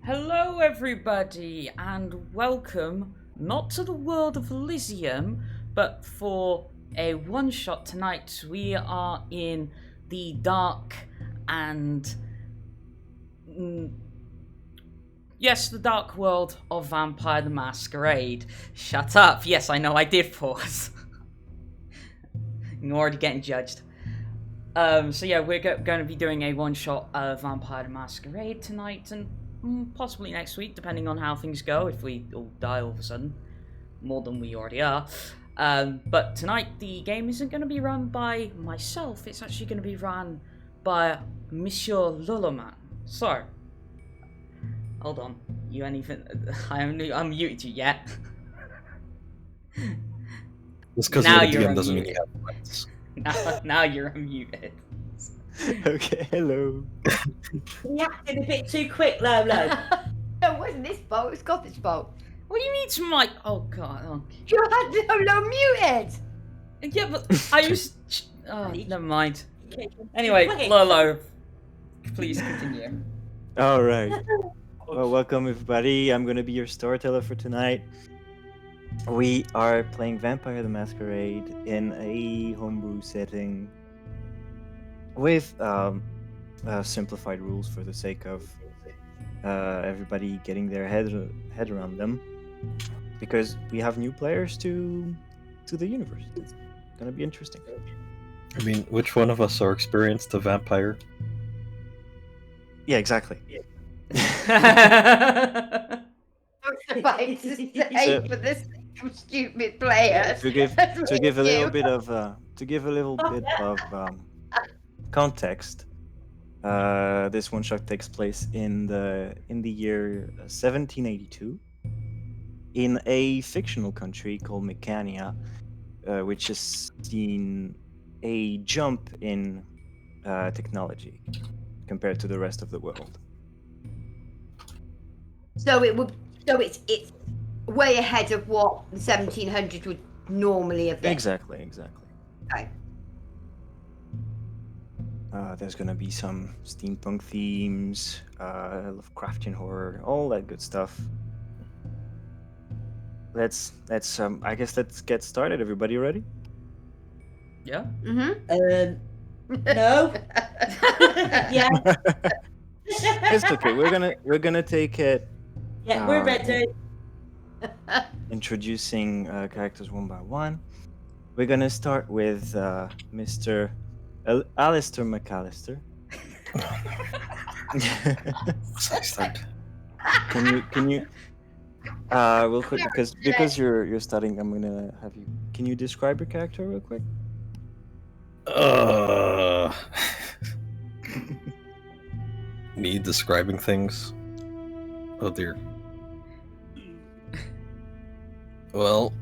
Hello everybody and welcome not to the world of Elysium, but for a one-shot tonight we are in the dark and yes, the dark world of Vampire the Masquerade. Shut up. Yes, I know I did pause. You're already getting judged. So yeah, we're going to be doing a one-shot of Vampire the Masquerade tonight and possibly next week, depending on how things go, if we all die all of a sudden, more than we already are. But tonight, the game isn't going to be run by myself, it's actually going to be run by Monsieur Loloman. So, hold on, you anything? I'm muted you yet. Just because you're the DM doesn't mean you have rights. Now you're unmuted. Okay, hello. You acted a bit too quick, Lolo. No, it wasn't this fault, it was Gothy's fault. What do you mean to my... Oh, God. Oh. You had Lolo muted! Yeah, but I was... Oh, never mind. Anyway, Lolo, please continue. Alright. Well, welcome everybody. I'm gonna be your storyteller for tonight. We are playing Vampire the Masquerade in a homebrew setting with simplified rules for the sake of everybody getting their head around them, because we have new players to the universe. It's gonna be interesting. I mean, which one of us are experienced a vampire? Yeah, exactly. I was about to say for this stupid player. To give a little bit of context, this one shot takes place in the year 1782 in a fictional country called Mecania, which has seen a jump in technology compared to the rest of the world. So it's way ahead of what the 1700s would normally have been. Exactly. Okay. There's gonna be some steampunk themes, Lovecraftian horror, all that good stuff. Let's get started. Everybody ready? Yeah? Mm-hmm. No. Yeah. It's okay. We're gonna take it. Yeah, we're ready. Introducing characters one by one. We're gonna start with Mr. Alister McCaslister. Can you real quick, because you're studying, I'm gonna have you. Can you describe your character real quick? Me describing things? Oh dear. Well,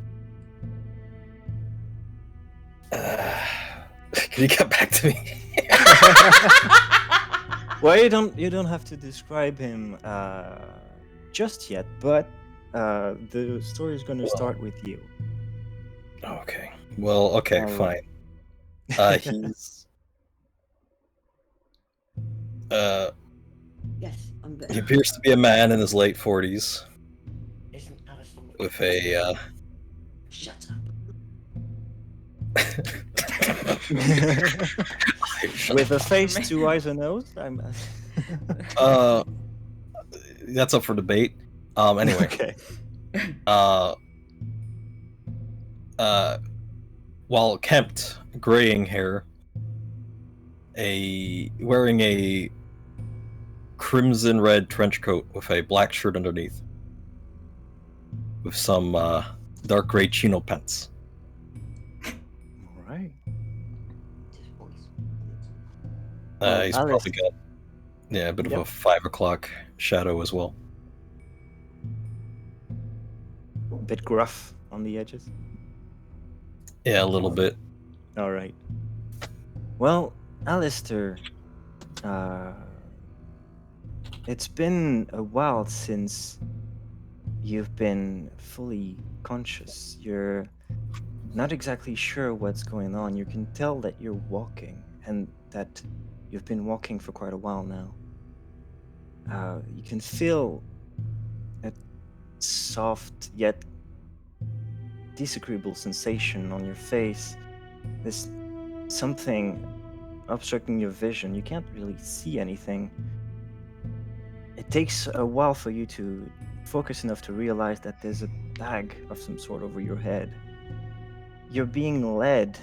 can you get back to me? Well, you don't have to describe him just yet, but the story is going to start with you. Okay. Well, okay, fine. He's Yes, I'm good. he appears to be a man in his late 40s Isn't Alister with a Shut up. With a face, 2 eyes, a nose. that's up for debate. Anyway. Okay. While kempt, graying hair, wearing a crimson red trench coat with a black shirt underneath, with some dark gray chino pants. All right. He's probably got a bit of a 5 o'clock shadow as well. A bit gruff on the edges. Yeah, a little bit. All right. Well, Alister, it's been a while since you've been fully conscious. You're not exactly sure what's going on. You can tell that you're walking, and that you've been walking for quite a while now. You can feel a soft yet disagreeable sensation on your face. There's something obstructing your vision. You can't really see anything. It takes a while for you to focus enough to realize that there's a bag of some sort over your head. You're being led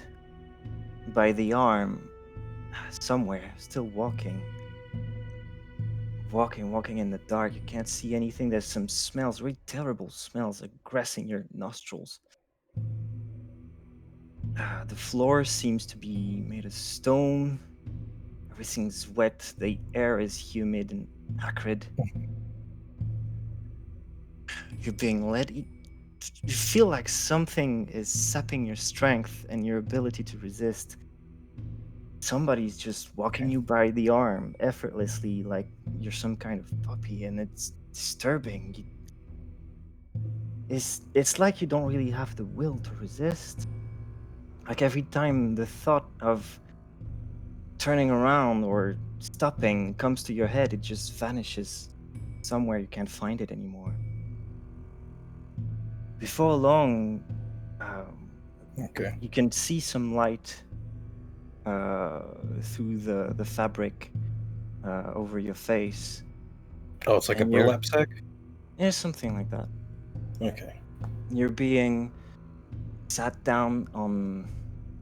by the arm somewhere, still walking. Walking in the dark. You can't see anything. There's some smells, really terrible smells, aggressing your nostrils. The floor seems to be made of stone. Everything's wet. The air is humid and acrid. You're being led. You feel like something is sapping your strength and your ability to resist. Somebody's just walking you by the arm effortlessly, like you're some kind of puppy, and it's disturbing. It's like you don't really have the will to resist. Like every time the thought of turning around or stopping comes to your head, it just vanishes somewhere. You can't find it anymore. Before long, Okay. you can see some light through the fabric over your face. Oh, it's like And a you're- burlap sack? Yeah, something like that. Okay. You're being sat down on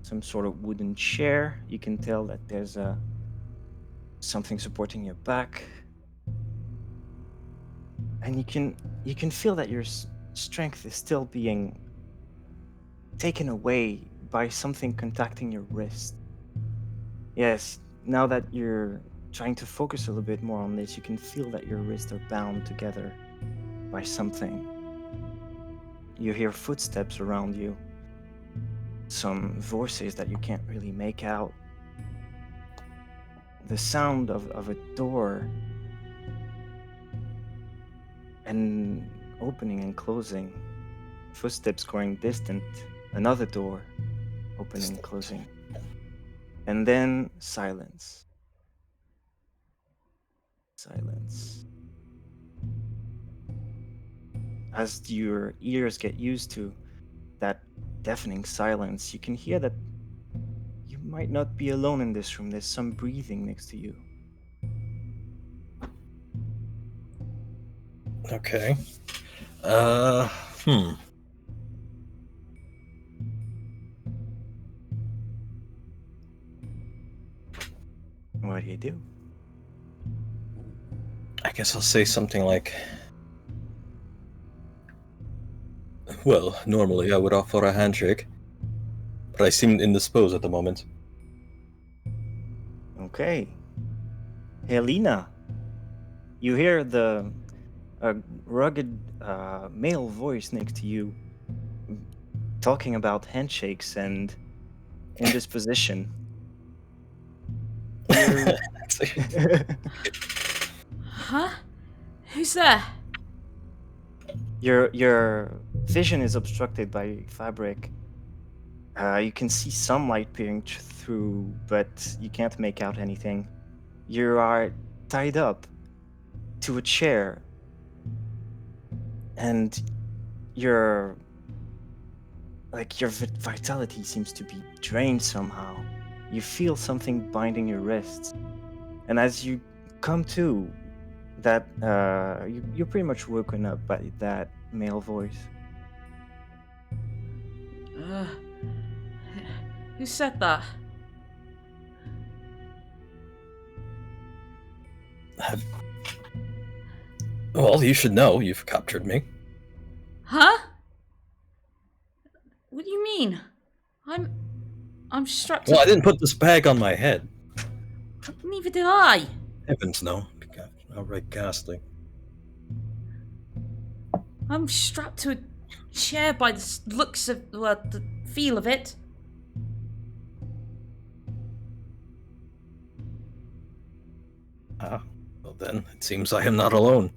some sort of wooden chair. You can tell that there's something supporting your back, and you can feel that your strength is still being taken away by something contacting your wrist. Yes, now that you're trying to focus a little bit more on this, you can feel that your wrists are bound together by something. You hear footsteps around you, some voices that you can't really make out. The sound of a door and opening and closing, footsteps growing distant, another door opening and closing, and then silence. Silence. As your ears get used to that deafening silence, you can hear that you might not be alone in this room. There's some breathing next to you. Okay. Uh, hmm. What do you do? I guess I'll say something like, well, normally I would offer a handshake, but I seem indisposed at the moment. Okay. Helina, you hear the rugged male voice next to you talking about handshakes and indisposition. You're- Huh? Who's there? your vision is obstructed by fabric. You can see some light peering through, but you can't make out anything. You are tied up to a chair, and your vitality seems to be drained somehow. You feel something binding your wrists, and as you come to, that you're pretty much woken up by that male voice. Who said that? Well, you should know. You've captured me. Huh? What do you mean? I'm strapped Well, I to... didn't put this bag on my head. Neither did I. Heavens, no. Outright ghastly. I'm strapped to a chair by the looks of... well, the feel of it. Ah, well then, it seems I am not alone.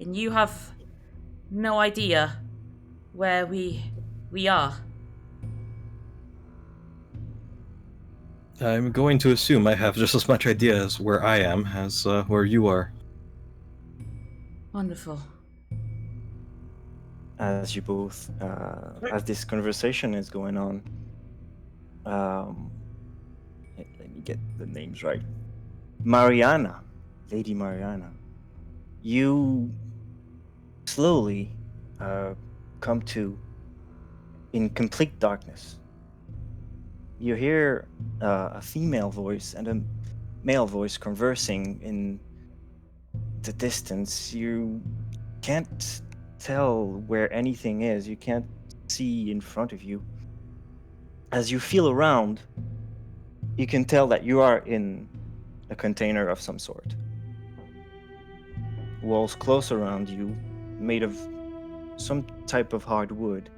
And you have no idea where we are. I'm going to assume I have just as much idea as where I am as where you are. Wonderful. As you both, as this conversation is going on, let me get the names right. Mariana, Lady Mariana, you slowly come to in complete darkness. You hear a female voice and a male voice conversing in the distance. You can't tell where anything is. You can't see in front of you. As you feel around, you can tell that you are in a container of some sort. Walls close around you, made of some type of hard wood.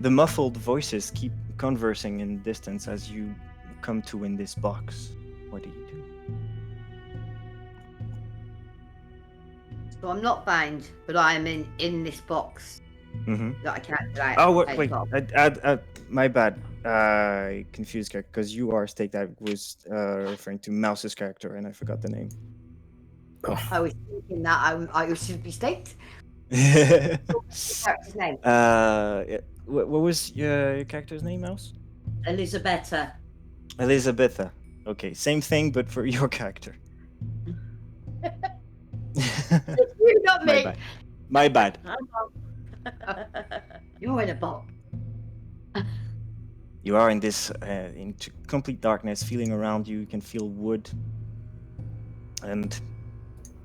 The muffled voices keep conversing in the distance as you come to in this box. What do you do? So I'm not bound, but I am in this box Mm-hmm. that I can't like, Oh, take wait. off. My bad. I confused character because you are Steak. That was referring to Mouse's character, and I forgot the name. I was thinking that I should be staked. Character's name. What was your character's name, Mouse? Elizabitha. Elizabitha. Okay, same thing, but for your character. You, not My me. bad. My bad. You're in a box. You are in this in complete darkness, feeling around you. You can feel wood, and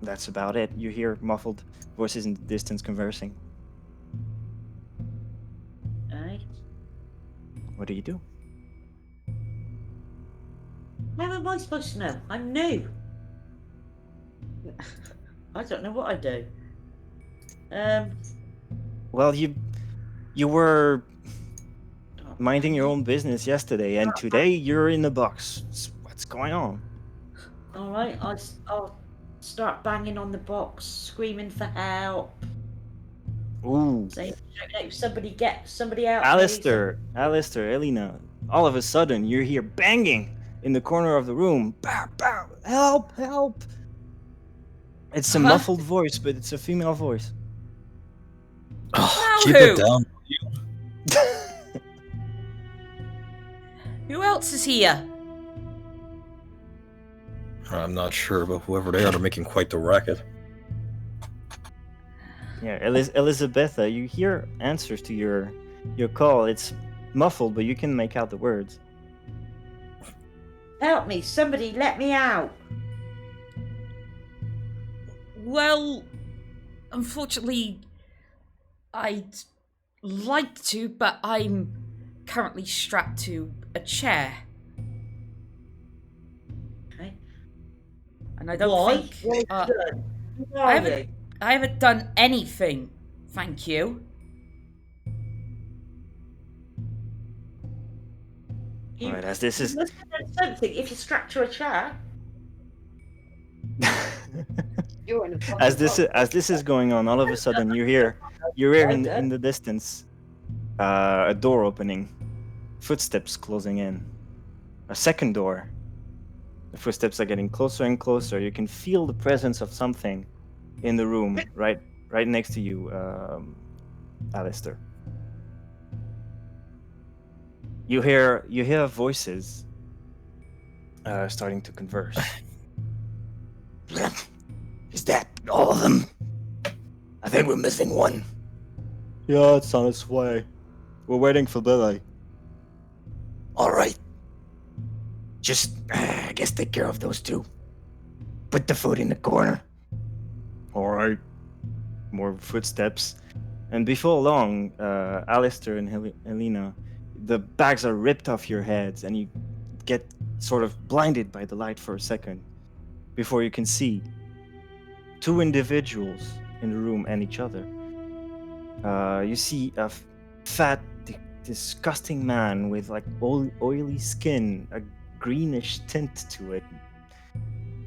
that's about it. You hear muffled voices in the distance conversing. Right. What do you do? How am I supposed to know? I'm new. I don't know what I do. Well, you were minding your own business yesterday, and today you're in the box. What's going on? All right, I'll start banging on the box, screaming for help. Ooh. Saying, somebody out. Alister, Helina. All of a sudden, you're here banging in the corner of the room. Bow, bow, help, help. It's a muffled voice, but it's a female voice. Oh, keep it down. Who else is here? I'm not sure, but whoever they are, they're making quite the racket. Yeah, Elizabitha, you hear answers to your call. It's muffled, but you can make out the words. Help me! Somebody let me out! Well, unfortunately, I'd like to, but I'm currently strapped to a chair. Okay. And I don't Why? think... What have you done? Who are you? I haven't done anything, thank you. You Alright, as this is must have done something if you're strapped to a chair. You're in a box. as this is going on, all of a sudden you hear in the distance a door opening, footsteps closing in, a second door. The footsteps are getting closer and closer. You can feel the presence of something in the room, right next to you, Alister. You hear voices starting to converse. Is that all of them? I think we're missing one. Yeah, it's on its way. We're waiting for Billy. All right. Just, I guess, take care of those two. Put the food in the corner. All right. More footsteps. And before long, Alister and Helina, the bags are ripped off your heads, and you get sort of blinded by the light for a second before you can see two individuals in the room and each other. You see a fat, disgusting man with like oily skin, a greenish tint to it,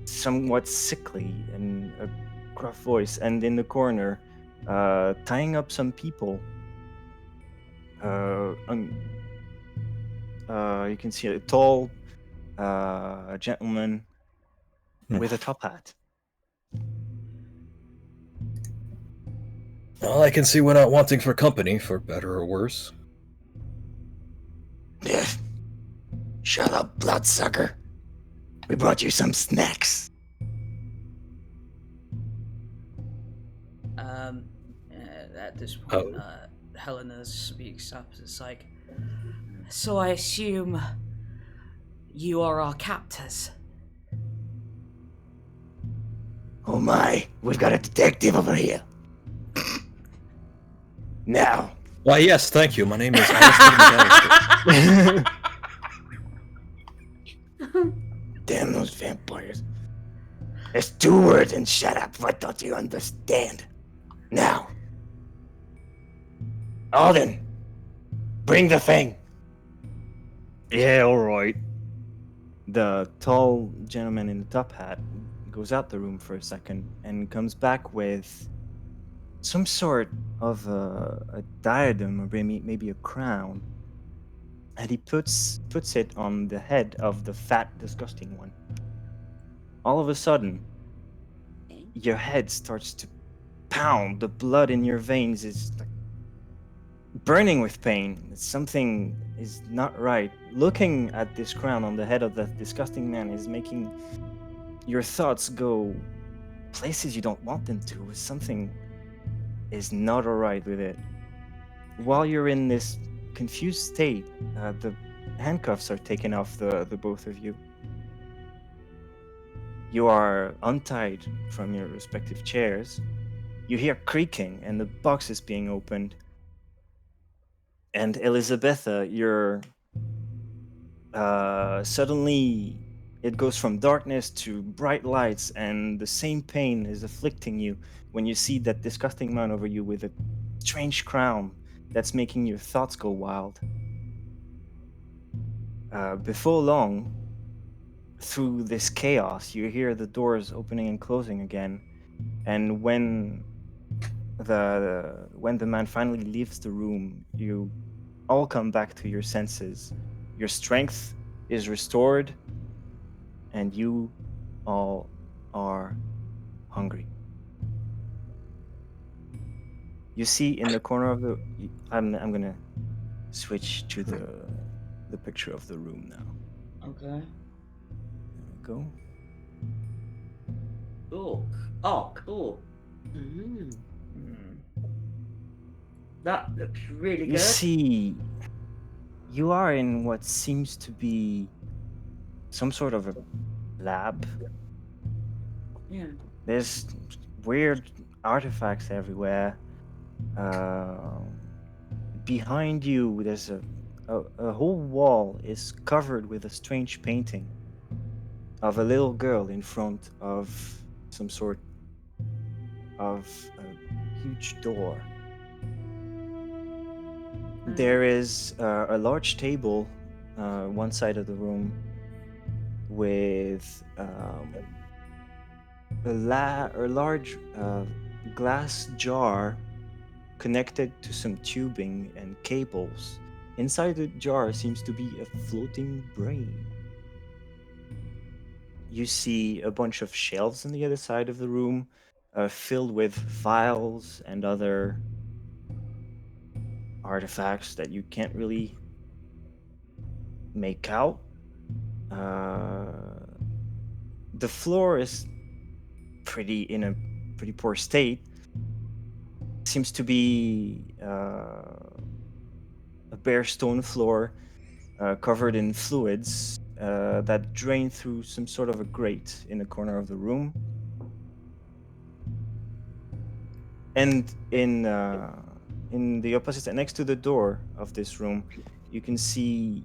somewhat sickly, and a gruff voice. And in the corner, tying up some people, you can see a tall gentleman with a top hat. Well, I can see we're not wanting for company, for better or worse. Yeah. Shut up, bloodsucker. We brought you some snacks. At this point, Helena speaks up. It's like, so I assume you are our captors. Oh my, we've got a detective over here. Now. Why, yes, thank you. My name is Alister. Damn those vampires. There's 2 words and shut up. What don't you understand? Now. Alden, bring the thing. Yeah, alright. The tall gentleman in the top hat goes out the room for a second and comes back with some sort of a diadem or maybe a crown. And he puts it on the head of the fat, disgusting one. All of a sudden, your head starts to pound. The blood in your veins is like burning with pain. Something is not right. Looking at this crown on the head of that disgusting man is making your thoughts go places you don't want them to. Something is not alright with it. While you're in this confused state, the handcuffs are taken off the both of you. You are untied from your respective chairs. You hear creaking and the box is being opened. And Elizabitha, you're suddenly it goes from darkness to bright lights, and the same pain is afflicting you when you see that disgusting man over you with a strange crown that's making your thoughts go wild. Before long, through this chaos, you hear the doors opening and closing again, and when the man finally leaves the room, you all come back to your senses. Your strength is restored, and you all are hungry. You see in the corner of the... I'm gonna switch to the picture of the room now. Okay. There we go. Oh, cool. That looks really You good. see, you are in what seems to be some sort of a lab. Yeah. There's weird artifacts everywhere. Behind you, there's a whole wall is covered with a strange painting of a little girl in front of some sort of a huge door. There is a large table, one side of the room, with a large glass jar connected to some tubing and cables. Inside the jar seems to be a floating brain. You see a bunch of shelves on the other side of the room, filled with files and other artifacts that you can't really make out. The floor is in a pretty poor state. Seems to be a bare stone floor covered in fluids that drain through some sort of a grate in the corner of the room. And in the opposite, next to the door of this room, you can see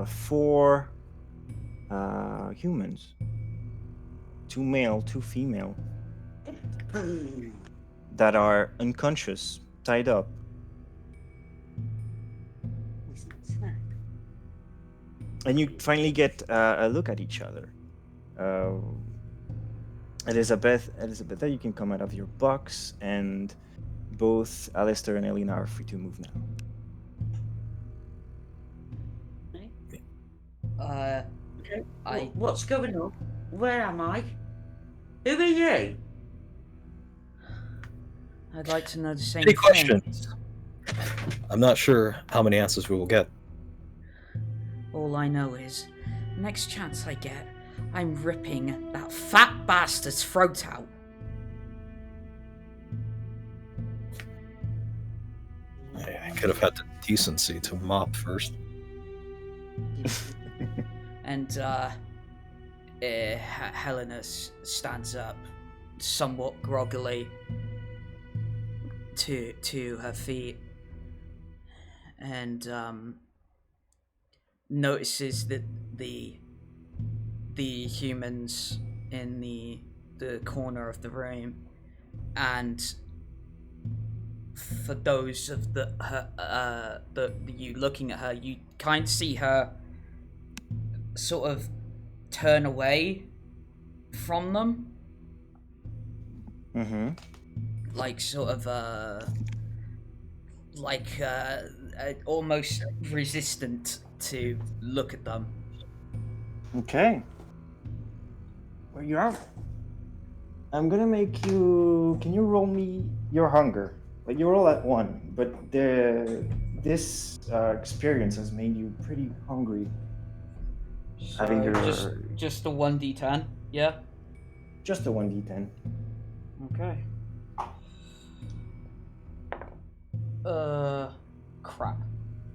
4 humans, 2 male, 2 female, that are unconscious, tied up. And you finally get a look at each other. Elizabitha, you can come out of your box, and both Alister and Helina are free to move now. What's going on? Where am I? Who are you? I'd like to know the same Any thing. questions? I'm not sure how many answers we will get. All I know is, next chance I get, I'm ripping that fat bastard's throat out. I could have had the decency to mop first. And Helina stands up, somewhat groggily, to her feet, and notices that the humans in the corner of the room, and for those of you looking at her, you kind of see her sort of turn away from them, like sort of almost resistant to look at them. Okay. Well, you are. I'm gonna make you. Can you roll me your hunger? Like you roll at 1, but this experience has made you pretty hungry. So Having your just a 1d10, yeah. just a 1d10. Okay. Crap.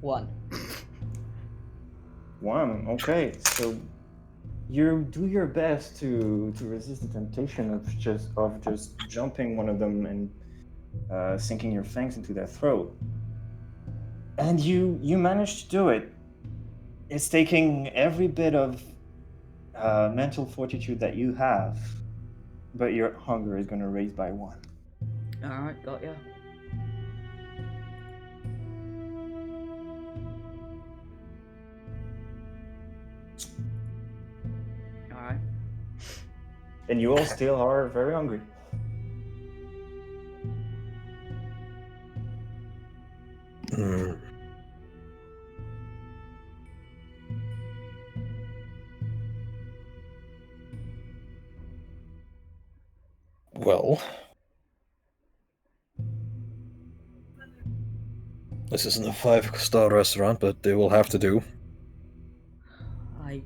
1. 1. Okay, so you do your best to resist the temptation of just jumping one of them and sinking your fangs into their throat, and you manage to do it. It's taking every bit of mental fortitude that you have, but your hunger is going to raise by 1. Alright, got ya. Alright. And you all still are very hungry. Well, this isn't a 5-star restaurant, but they will have to do. I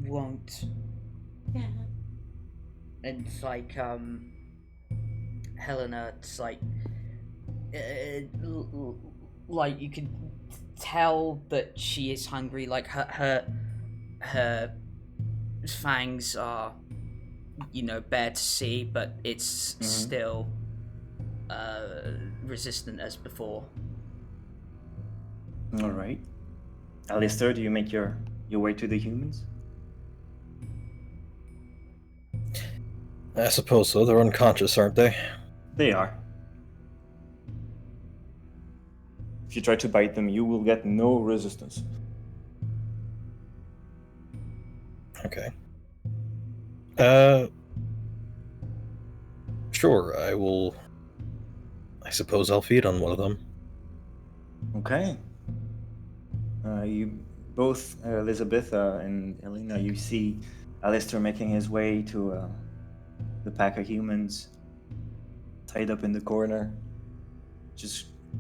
won't. Yeah. And it's like, Helina, it's like, like you can tell that she is hungry. Like her fangs are, bare to see, but it's still resistant as before. All right. Alister, do you make your way to the humans? I suppose so. They're unconscious, aren't they? They are. If you try to bite them, you will get no resistance. Okay. Sure, I suppose I'll feed on one of them. Okay. You both, Elizabitha and Helina, you see Alister making his way to the pack of humans tied up in the corner. Did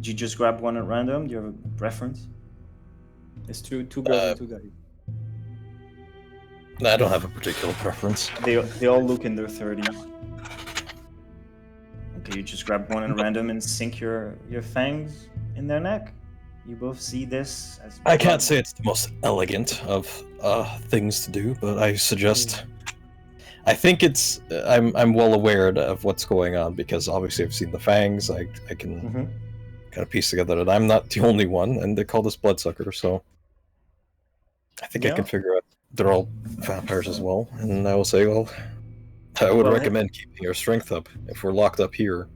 you just grab one at random? Do you have a preference? It's two girls and 2 guys. I don't have a particular preference. They all look in their 30s. Okay, you just grab one at random and sink your fangs in their neck. You both see this as I can't say it's the most elegant of things to do, but I suggest. I think it's. I'm well aware of what's going on because obviously I've seen the fangs. I can kind of piece together that I'm not the only one, and they call this bloodsucker. So I think I can figure out they're all vampires as well. And I will say, well, I would recommend keeping your strength up if we're locked up here.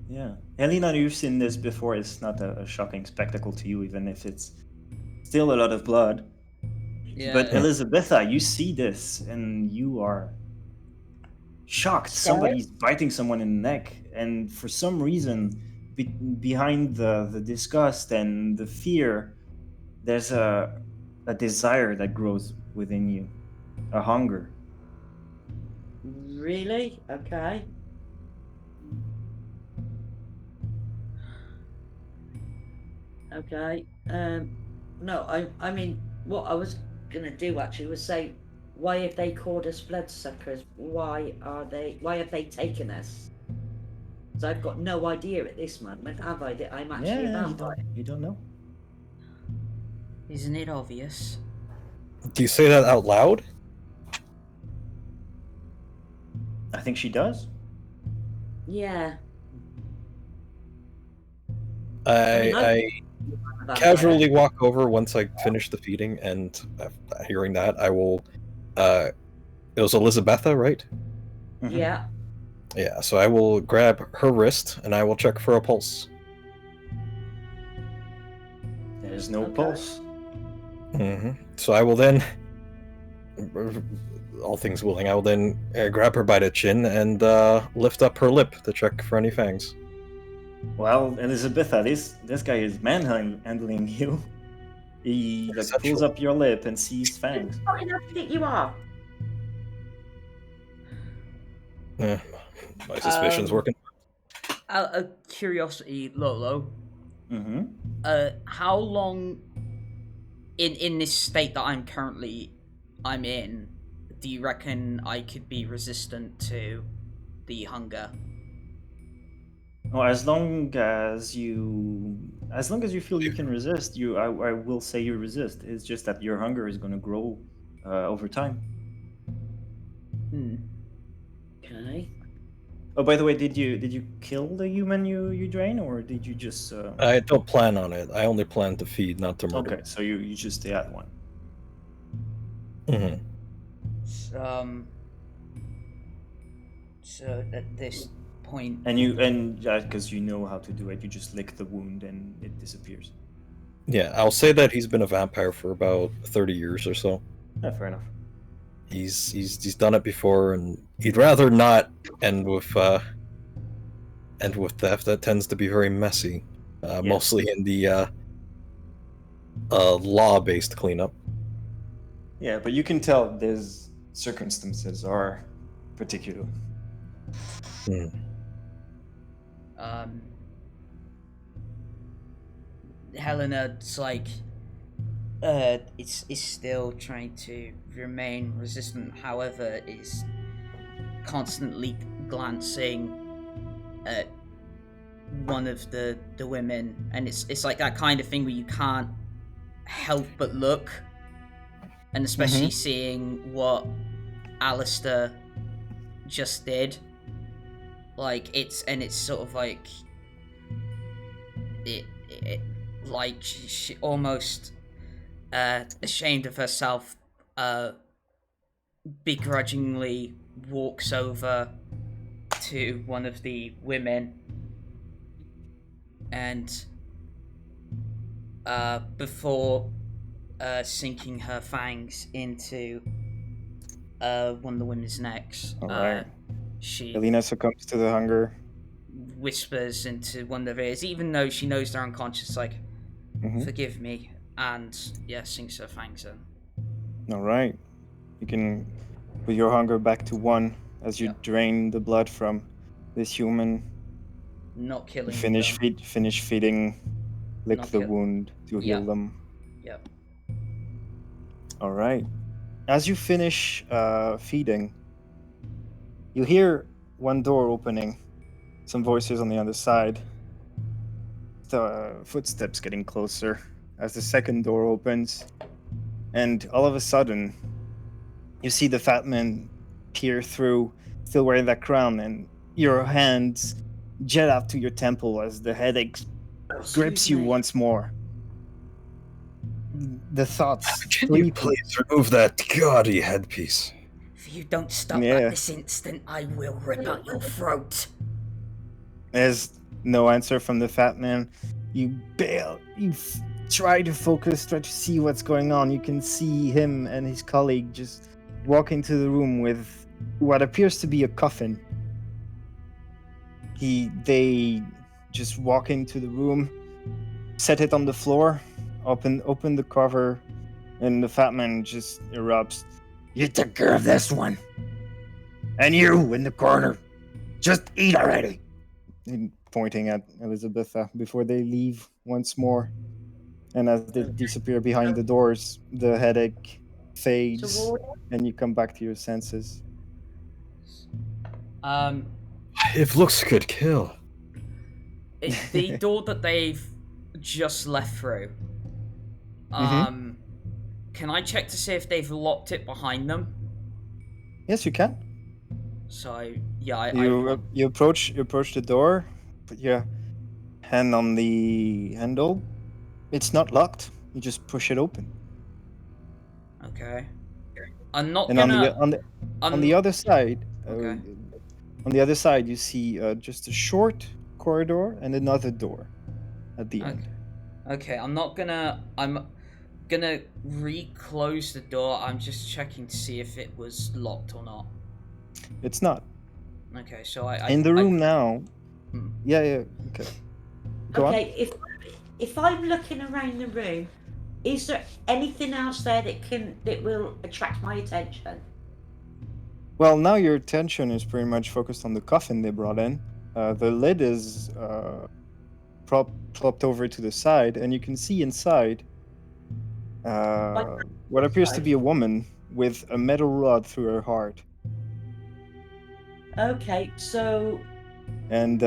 Yeah. Helina, you've seen this before. It's not a shocking spectacle to you, even if it's still a lot of blood. Yeah. But Elizabitha, you see this, and you are shocked. Sorry? Somebody's biting someone in the neck. And for some reason, behind the disgust and the fear, there's a desire that grows within you. A hunger. Really? Okay. Okay. No, I mean, what I was gonna do actually was say, why have they called us bloodsuckers? Why have they taken us? So I've got no idea at this moment, have I? That I'm actually a vampire. You don't know. Isn't it obvious? Do you say that out loud? I think she does. Yeah. I Vampire. casually walk over once I finish the feeding, and hearing that, I will. It was Elizabitha, right? Mhm. Yeah. Yeah, so I will grab her wrist and I will check for a pulse. There's no Okay. pulse. So I will then, all things willing, I will then grab her by the chin and lift up her lip to check for any fangs. Well, Elizabitha, this guy is manhandling you. He like pulls Essential. up your lip and sees fangs. What enough do you think you are? My suspicion's working. Out of curiosity, Lolo, Mm-hmm. how long in this state that I'm in, do you reckon I could be resistant to the hunger? Well, as long as you feel you can resist, I will say you resist. It's just that your hunger is going to grow over time. Okay. Oh, by the way, did you kill the human you drain, or did you just? I don't plan on it. I only plan to feed, not to murder. Okay, so you just stay at one. So at this point, And because you know how to do it, you just lick the wound and it disappears. Yeah, I'll say that he's been a vampire for about 30 years or so. Yeah, fair enough. He's done it before, and he'd rather not end with theft. That tends to be very messy, mostly in the law-based cleanup. Yeah, but you can tell there's circumstances are particular. Helena's like, is still trying to remain resistant. However, is constantly glancing at one of the women, and it's like that kind of thing where you can't help but look, and especially seeing what Alister just did. Like it's sort of like it like she almost ashamed of herself, begrudgingly walks over to one of the women and before sinking her fangs into one of the women's necks, Alright. she Helina succumbs to the hunger. whispers into one of their ears, even though she knows they're unconscious, like, forgive me, and sinks her fangs in. Alright. You can put your hunger back to 1 as you drain the blood from this human. Not killing Finish feeding, lick Not the kill- wound to heal them. Yep. Alright. As you finish feeding, you hear one door opening, some voices on the other side, the footsteps getting closer as the second door opens, and all of a sudden, you see the fat man peer through, still wearing that crown, and your hands jet out to your temple as the headache grips you once more. The thoughts. Can you please remove that gaudy headpiece? If you don't stop at this instant, I will rip out your throat. There's no answer from the fat man. You bail. You try to focus, try to see what's going on. You can see him and his colleague just walk into the room with what appears to be a coffin. They just walk into the room, set it on the floor, open the cover, and the fat man just erupts. You took care of this one. And you in the corner. Just eat already. Pointing at Elizabitha before they leave once more. And as they disappear behind the doors, the headache fades, Toward and you come back to your senses. If looks could kill. The door that they've just left through. Can I check to see if they've locked it behind them? Yes, you can. So yeah, You approach the door, put your hand on the handle. It's not locked. You just push it open. Okay. I'm not And gonna. on the other side, Okay. on the other side, you see just a short corridor and another door at the end. Okay, I'm gonna re-close the door. I'm just checking to see if it was locked or not. It's not. Okay, so I In the room now. Hmm. Yeah. Okay. Go on. Okay, if I'm looking around the room, is there anything else there that will attract my attention? Well, now your attention is pretty much focused on the coffin they brought in. The lid is plopped over to the side, and you can see inside what appears to be a woman with a metal rod through her heart. Okay, so And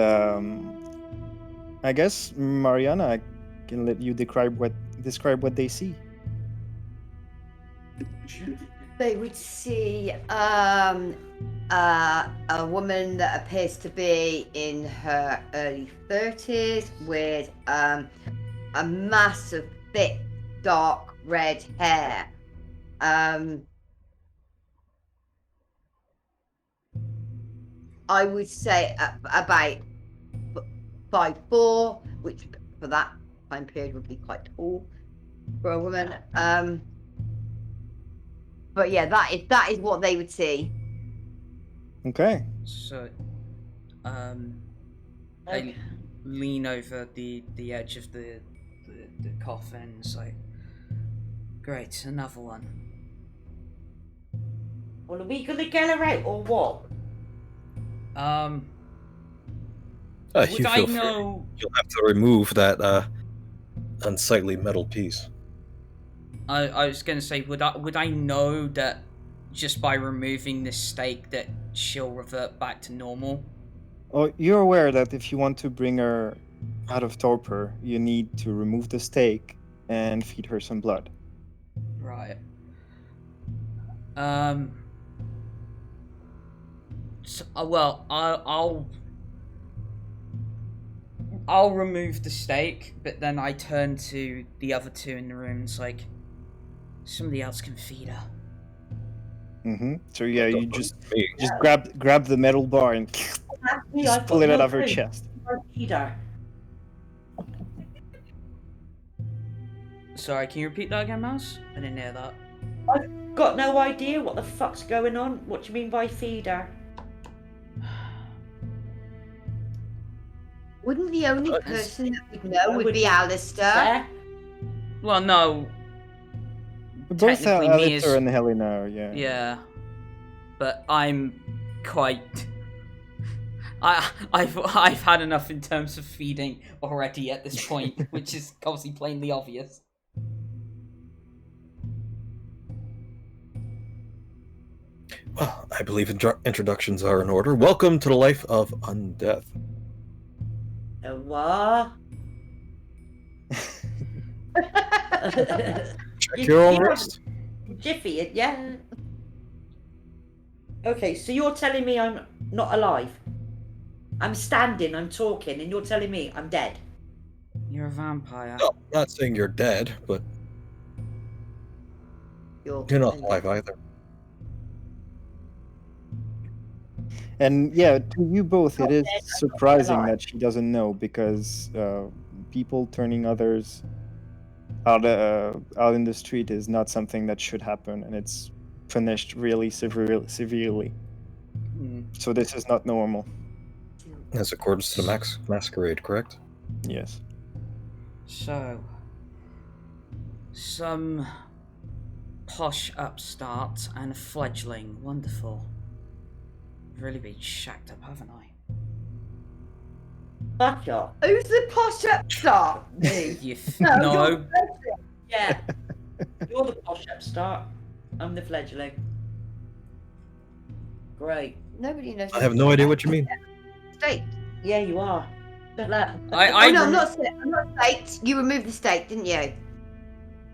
I guess Mariana, I can let you describe what they see. They would see a woman that appears to be in her early 30s with a mass of thick, dark red hair. I would say about 5'4", which for that time period would be quite tall for a woman. But yeah, that is what they would see. Okay. So, I lean over the edge of the coffin. It's like, great, another one. well, are we gonna get her out or what? Would You I feel free. know? You'll have to remove that unsightly metal piece. I was gonna say, would I know that just by removing this stake that she'll revert back to normal? Oh, you're aware that if you want to bring her out of torpor, you need to remove the stake and feed her some blood. Right. So, well, I'll remove the stake, but then I turn to the other two in the room. It's like, somebody else can feed her. So yeah, you just grab the metal bar and just pull it out of her chest. Sorry, can you repeat that again, Mouse? I didn't hear that. I've got no idea what the fuck's going on. What do you mean by feeder? Wouldn't the only person that would know would be Alister? Yeah. Well, no. Both Technically, me is- Alister and Helina, yeah. Yeah. But I'm quite... I've had enough in terms of feeding already at this point, which is obviously plainly obvious. Well, I believe introductions are in order. Welcome to the life of undeath. What? Check your own wrist. Jiffy, yeah. Okay, so you're telling me I'm not alive? I'm standing, I'm talking, and you're telling me I'm dead? You're a vampire. No, I'm not saying you're dead, but you're not alive either. And yeah, to you both, it is surprising that she doesn't know, because people turning others out in the street is not something that should happen, and it's punished really severely. So this is not normal. As accordance to the masquerade, correct? Yes. So, some posh upstart and a fledgling. Wonderful. I've really been shacked up, haven't I? Fuck off. Who's the posh upstart? You No, no. you're Yeah. You're the posh upstart. I'm the fledgling. Great. Nobody knows. I have no idea what you mean. Steak. Yeah, you are. Shut up. Oh no, I'm not staked. You removed the steak, didn't you?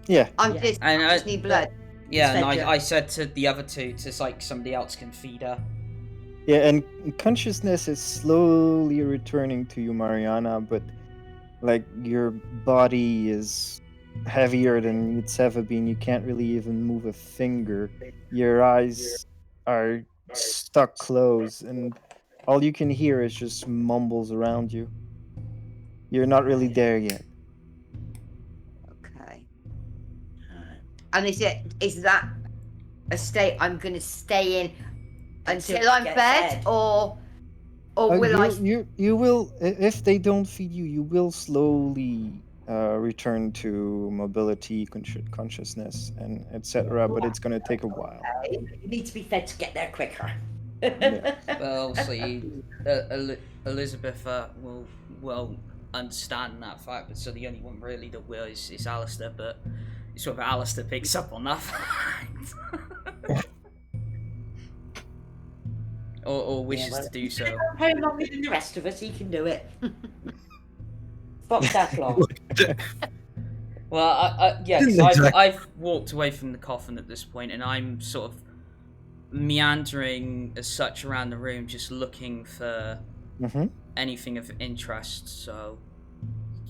Yeah. I'm Yeah. just. And I just need blood. Yeah, and fed you. I said to the other two to like somebody else can feed her. Yeah, and consciousness is slowly returning to you, Mariana, but like your body is heavier than it's ever been. You can't really even move a finger. Your eyes are stuck closed, and all you can hear is just mumbles around you. You're not really there yet. Okay. And is that a state I'm going to stay in until I'm get fed, or will I? You will, if they don't feed you, you will slowly return to mobility, consciousness, and etc. But it's going to take a while. You need to be fed to get there quicker. Yeah. Well, see, Elizabitha will understand that fact, but so the only one really that will is Alister, but sort of Alister picks up on that fact. or wishes to do so. How longer than the rest of us, he can do it. Fuck that long. Well, yeah, Didn't 'cause exactly- I've walked away from the coffin at this point, and I'm sort of meandering as such around the room, just looking for Mm-hmm. anything of interest. So.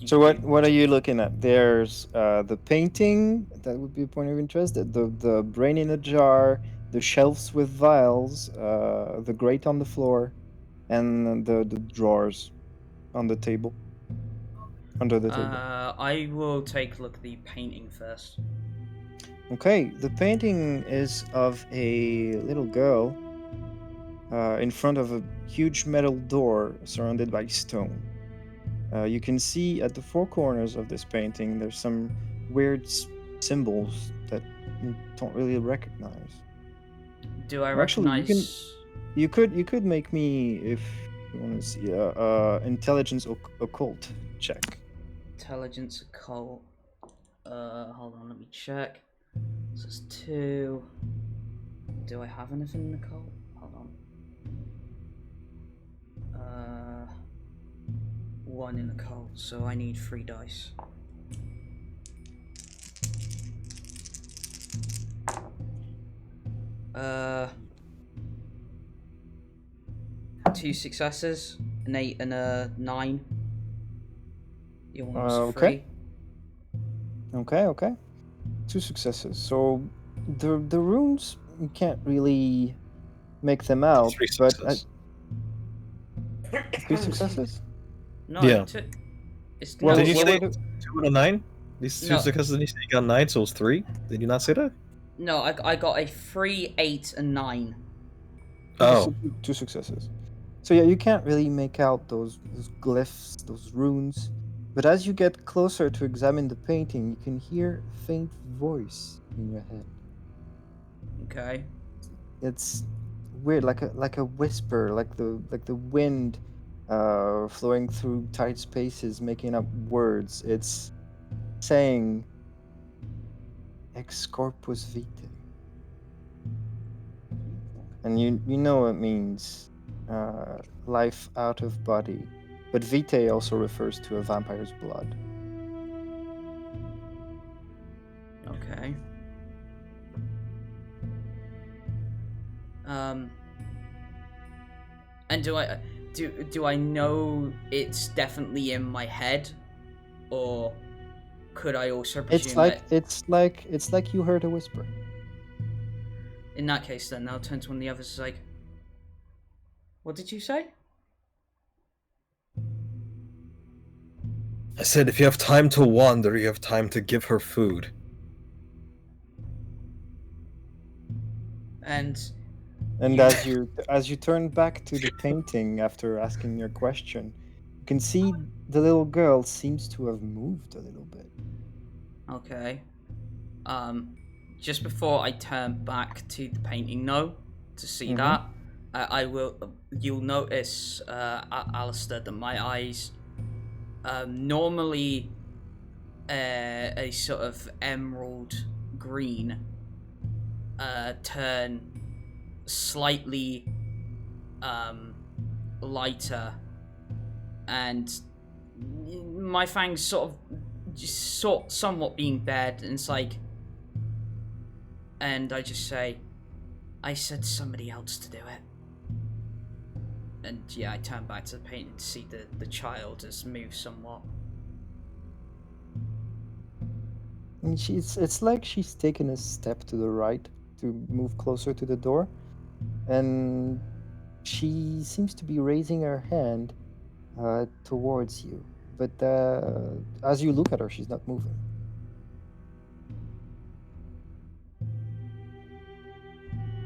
So what are you looking at? There's the painting, that would be a point of interest. The brain in a jar, the shelves with vials, the grate on the floor, and the drawers on the table. Under the table. I will take a look at the painting first. Okay, the painting is of a little girl in front of a huge metal door surrounded by stone. You can see at the four corners of this painting there's some weird symbols that you don't really recognize. Do I Actually, recognize? you could make me, if you want to see, intelligence occult check. Intelligence occult. Hold on, let me check. So it's 2. Do I have anything in occult? Hold on. 1 in occult, so I need 3 dice. Two successes, an 8 and a 9. You want Okay. Okay. 2 successes. So the runes, you can't really make them out, 3 but successes. 3 successes. No, Yeah. it's Well, Did you what say were 2 and a 9? These 2 No. successes, then you say you got 9, so it's 3? Did you not say that? No, I got a 3, 8, and 9. Oh. 2 successes. So yeah, you can't really make out those glyphs, those runes. But as you get closer to examine the painting, you can hear a faint voice in your head. Okay. It's weird, like a whisper, like the wind flowing through tight spaces, making up words. It's saying ex corpus vitae. And you know it means life out of body. But vitae also refers to a vampire's blood. Okay. And do I know it's definitely in my head, or could I also presume It's like you heard a whisper. in that case, then I'll turn to one of the others. Like, what did you say? I said if you have time to wander, you have time to give her food. And As you turn back to the painting after asking your question, you can see the little girl seems to have moved a little bit. okay. Just before I turn back to the painting, though, to see that, I will. You'll notice, Alister, that my eyes normally a sort of emerald green turn slightly lighter, and my fangs somewhat being bared, and it's like, and I just say, I said somebody else to do it. And yeah, I turn back to the painting to see the child has moved somewhat. And it's like she's taken a step to the right to move closer to the door, and she seems to be raising her hand towards you. But as you look at her, she's not moving.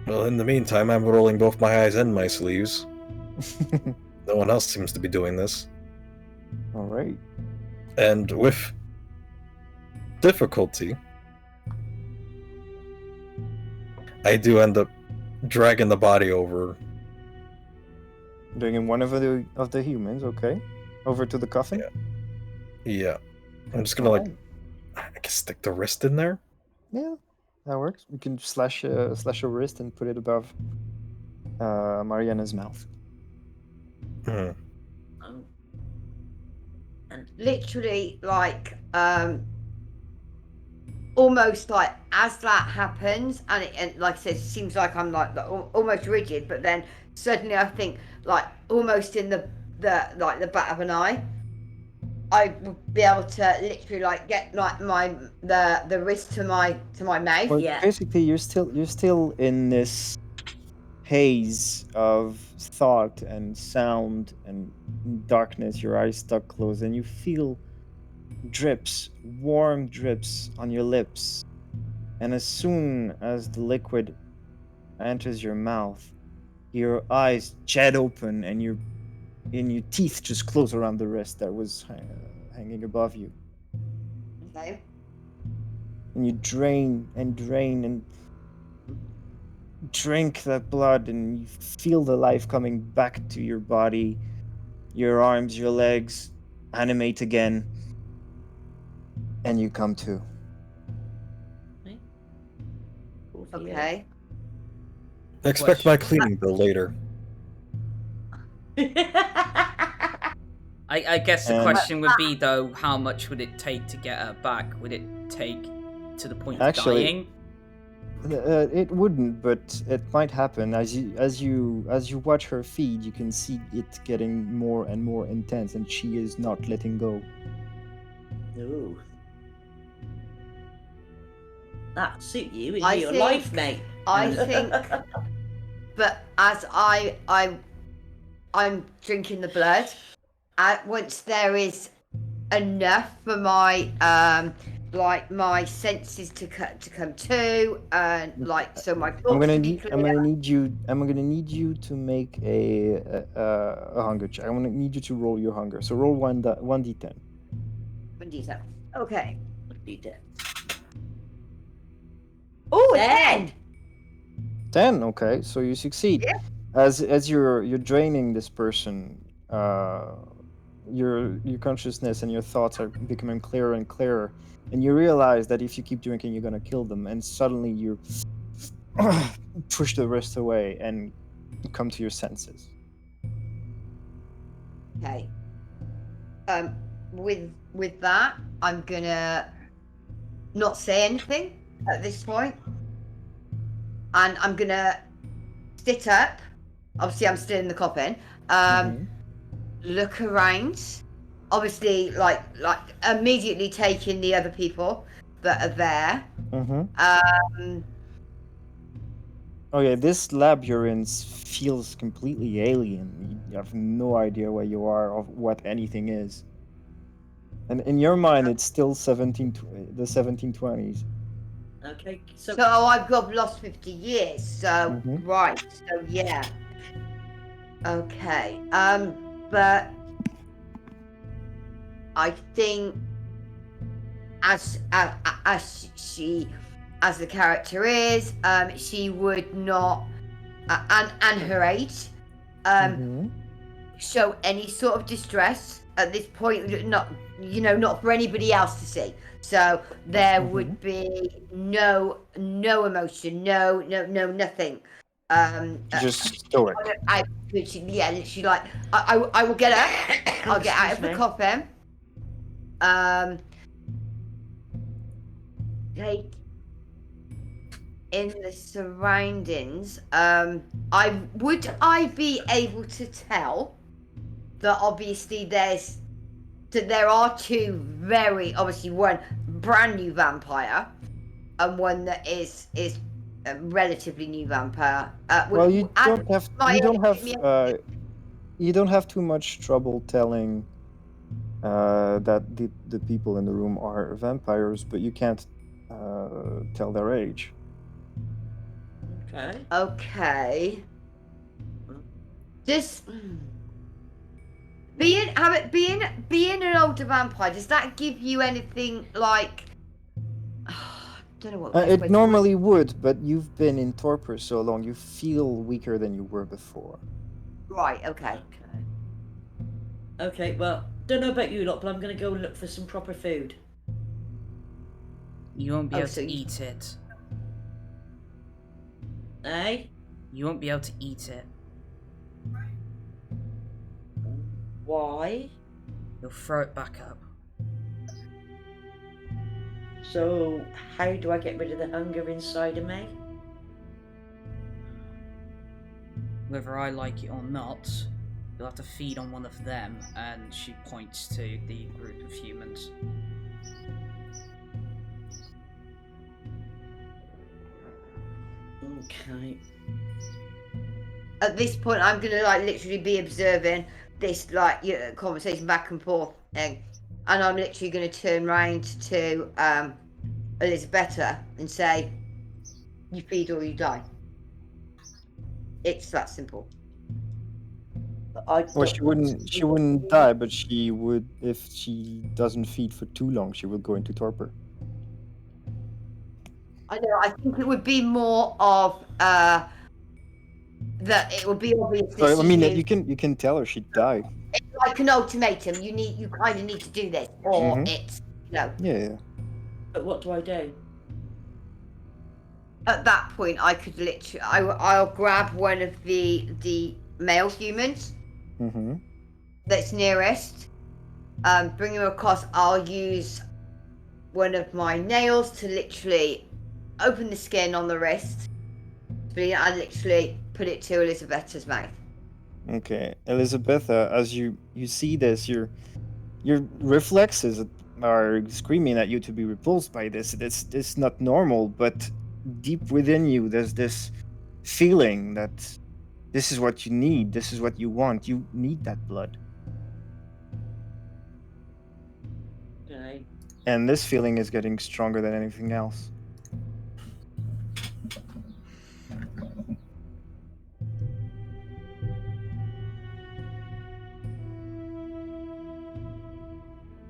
Well, in the meantime, I'm rolling both my eyes and my sleeves. No one else seems to be doing this. All right. And with difficulty, I do end up dragging the body over. Bringing one of the humans, okay, over to the coffin. Yeah. I'm just gonna I guess stick the wrist in there. Yeah, that works. You can slash a wrist and put it above Mariana's mouth. Hmm. And Literally, like, almost like as that happens, and like I said, it seems like I'm like almost rigid, but then suddenly I think, like, almost in the bat of an eye, I would be able to literally like get like the wrist to my mouth. Well, Yeah. basically, you're still in this haze of thought and sound and darkness. Your eyes stuck closed, and you feel drips, warm drips on your lips. And as soon as the liquid enters your mouth, your eyes jet open, and your teeth just close around the wrist that was hanging above you. Okay. And you drain and drink that blood, and you feel the life coming back to your body. Your arms, your legs animate again, and you come to. Okay. Expect my cleaning bill later. I guess the And- question would be, though, how much would it take to get her back? Would it take to the point of Actually- dying? It wouldn't, but it might happen. As you watch her feed, you can see it getting more and more intense, and she is not letting go. Ooh. That suit you in I your think- life, mate. I think, but as I'm drinking the blood, once there is enough for my like my senses to come to, and like so my thoughts I'm gonna to be need clear. I'm gonna need you to make a hunger check. I'm gonna need you to roll your hunger. So roll 1d10. Indeed. Okay. What do you do? Oh, 10. 10. Okay, so you succeed. Yeah. As you're draining this person, your consciousness and your thoughts are becoming clearer and clearer, and you realize that if you keep drinking, you're gonna kill them. And suddenly you push the rest away and come to your senses. Okay. With that, I'm gonna not say anything at this point, and I'm gonna sit up. Obviously, I'm still in the coffin. Look around. Obviously, like immediately taking the other people that are there. Oh yeah, this lab you're in feels completely alien. You have no idea where you are or what anything is. And in your mind, it's still the 1720s. Okay, So I've lost 50 years. So right. So yeah. Okay. But I think as the character is, she would not, and her age, show any sort of distress at this point, not for anybody else to see. So there would be no emotion, no nothing. Just stoic. I literally, like I will get up. I'll get out of the coffin. Take in the surroundings. I be able to tell that obviously there are two very obviously one brand new vampire and one that is a relatively new vampire. Well, you don't have too much trouble telling that the people in the room are vampires, but you can't tell their age. Okay. Just being an older vampire, does that give you anything like? Don't know what. It normally would, but you've been in torpor so long, you feel weaker than you were before. Right. Okay. Okay. Well, don't know about you lot, but I'm gonna go and look for some proper food. You won't be able to eat it. Eh? You won't be able to eat it. Why? You'll throw it back up. So, how do I get rid of the hunger inside of me? Whether I like it or not, you'll have to feed on one of them, and she points to the group of humans. Okay. At this point, I'm gonna literally be observing this conversation back and forth, and I'm literally gonna turn round to Elizabitha and say, "You feed or you die." It's that simple. Well, she wouldn't die, but she would if she doesn't feed for too long. She will go into torpor. I know. I think it would be more of that. It would be obvious. So, I mean, you can tell her she'd die. It's like an ultimatum. You kind of need to do this, or it's Yeah. But what do I do? At that point, I could literally, I'll grab one of the male humans that's nearest, bring him across. I'll use one of my nails to literally open the skin on the wrist, and literally put it to Elizabetha's mouth. Okay, Elizabitha, as you see this, your reflexes are screaming at you to be repulsed by this. It's not normal, but deep within you, there's this feeling that this is what you need. This is what you want. You need that blood. Okay. And this feeling is getting stronger than anything else.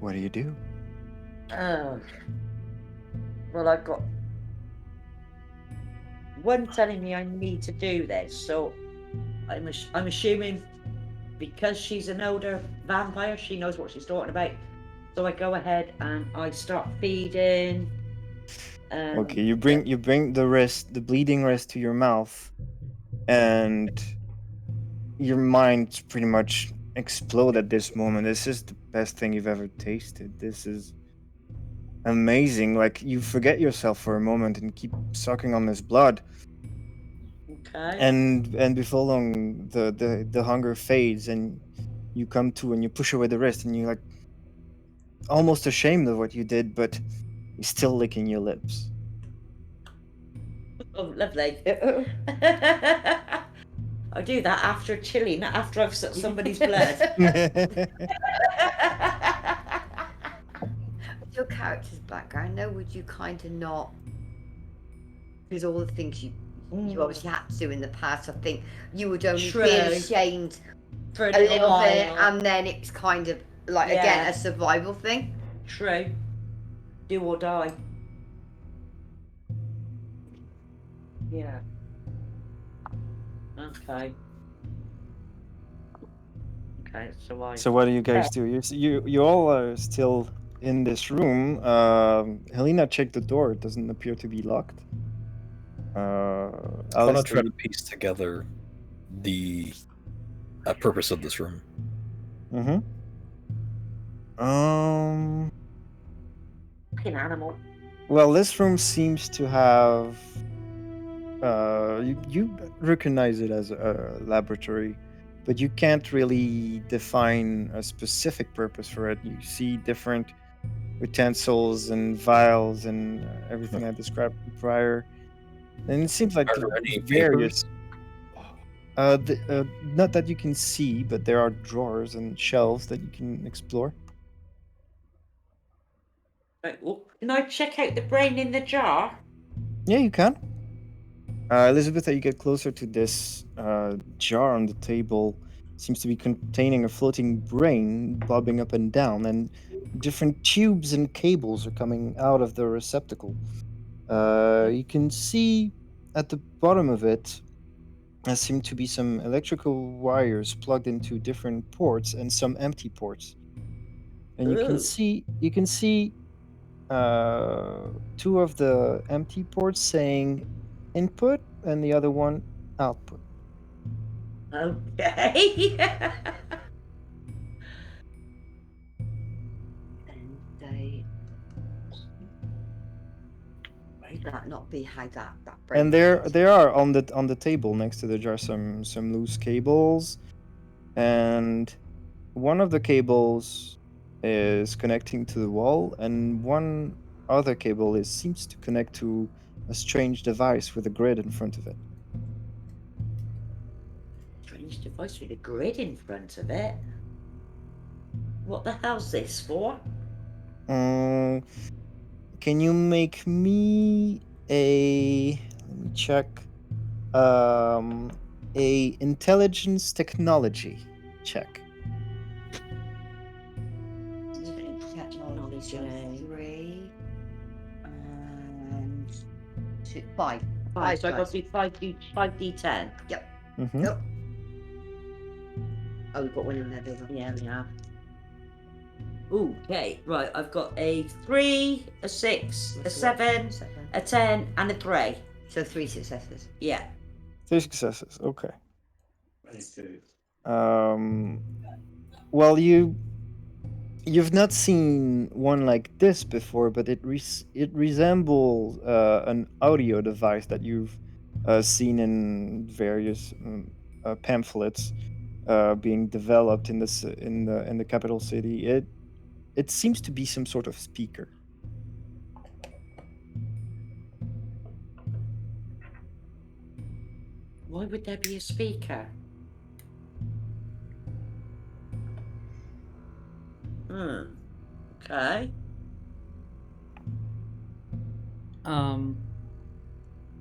What do you do? Well, I've got one telling me I need to do this, so I'm assuming because she's an older vampire, she knows what she's talking about. So I go ahead and I start feeding. Okay, you bring the bleeding wrist to your mouth, and your mind pretty much explode at this moment. This is the best thing you've ever tasted. This is amazing. Like, you forget yourself for a moment and keep sucking on this blood. Okay. And before long, the hunger fades, and you come to and you push away the wrist, and you're like almost ashamed of what you did, but you're still licking your lips. Oh, lovely. I do that after chili, not after I've sucked somebody's blood. Your character's background, though, would you kind of not? Because all the things you obviously had to do in the past, I think you would only feel ashamed for a little while. bit, and then it's kind of like again a survival thing. True. Do or die. Yeah. Okay. Okay, so I. So what do you guys do? You all are still in this room. Helina checked the door. It doesn't appear to be locked. I want to Alister, try to piece together the purpose of this room. Mm-hmm. Fucking animal. Well, this room seems to have. You recognize it as a laboratory, but you can't really define a specific purpose for it. You see different utensils and vials and everything I described prior, and it seems like Are the there any various. papers? Not that you can see, but there are drawers and shelves that you can explore. Right, well, can I check out the brain in the jar? Yeah, you can. Elizabitha, you get closer to this jar on the table. Seems to be containing a floating brain bobbing up and down, and different tubes and cables are coming out of the receptacle. You can see at the bottom of it there seem to be some electrical wires plugged into different ports and some empty ports. And you can see two of the empty ports saying input and the other one output. Okay. And they might that not be how that brain And there works? are on the table next to the jar some loose cables, and one of the cables is connecting to the wall, and one other cable seems to connect to a strange device with a grid in front of it. Strange device with a grid in front of it. What the hell's this for? Can you make me a let me check a intelligence technology check? Technology Technology. 3 and 2, 5. Five, so I got dice. to do 5d10. Mm-hmm. Yep. Oh, we've got one in there, big one. Yeah, we have. Okay, right, I've got a 3, a 6, a 7, a 10, and a 3. So 3 successes. Yeah. 3 successes. Okay. Well, you've not seen one like this before, but it resembles an audio device that you've seen in various pamphlets being developed in the capital city. It seems to be some sort of speaker. Why would there be a speaker? Okay.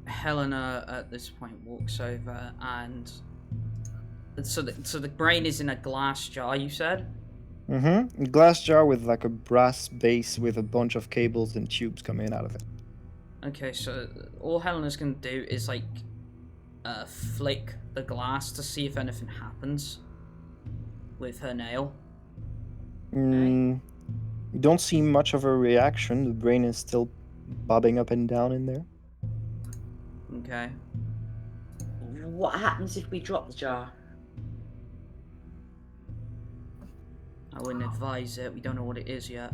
Helena at this point walks over and so the brain is in a glass jar, you said? Mm-hmm. A glass jar with like a brass base with a bunch of cables and tubes coming out of it. Okay, so all Helena's gonna do is like flick the glass to see if anything happens with her nail. You don't see much of a reaction. The brain is still bobbing up and down in there. Okay. What happens if we drop the jar? I wouldn't advise it. We don't know what it is yet.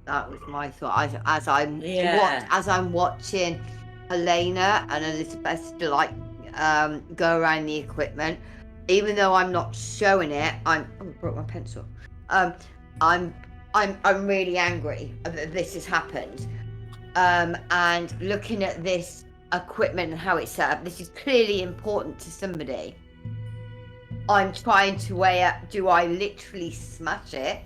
That was my thought. As I'm Yeah. as I'm watching Helena and Elizabeth to like go around the equipment, even though I'm not showing it, I broke my pencil. I'm really angry that this has happened. And looking at this equipment and how it's set up, this is clearly important to somebody. I'm trying to weigh up, do I literally smash it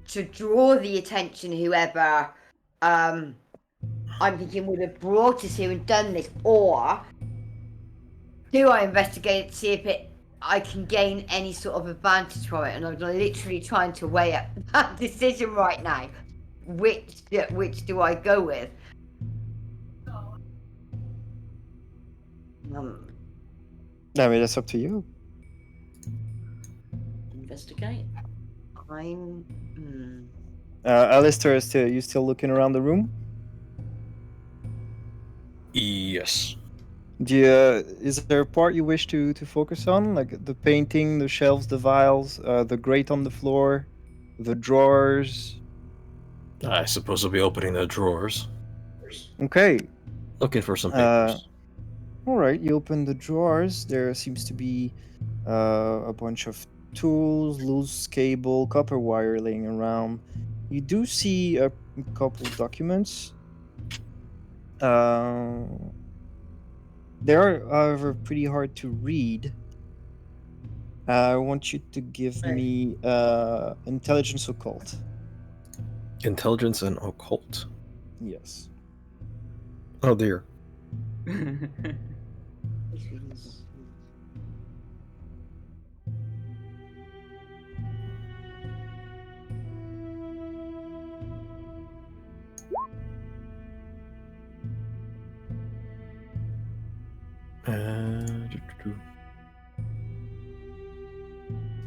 to draw the attention whoever I'm thinking would have brought us here and done this, or do I investigate it to see if I can gain any sort of advantage from it? And I'm literally trying to weigh up that decision right now. Which do I go with? I mean, that's up to you. Investigate. Alister, you still looking around the room? Yes. Is there a part you wish to focus on, like the painting, the shelves, the vials, the grate on the floor, the drawers? I suppose I'll be opening the drawers, Okay. looking for some papers. All right. You open the drawers. There seems to be a bunch of tools, loose cable, copper wire laying around. You do see a couple documents. They are, however, pretty hard to read. I want you to give me intelligence occult. Intelligence and occult. Yes. Oh dear.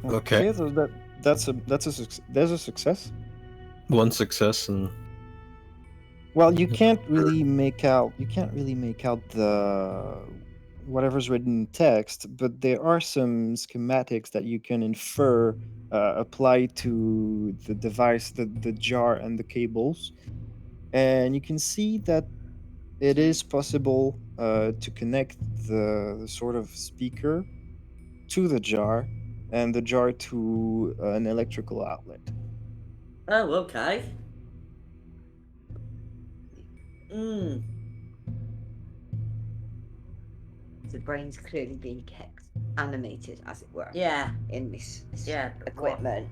Okay. So there's a success. One success and Well, you can't really make out the whatever's written in text, but there are some schematics that you can infer apply to the device, the jar and the cables, and you can see that it is possible to connect the sort of speaker to the jar and the jar to an electrical outlet. Oh, okay. Mm. The brain's clearly being kept animated, as it were. Yeah. In this Yeah. But equipment.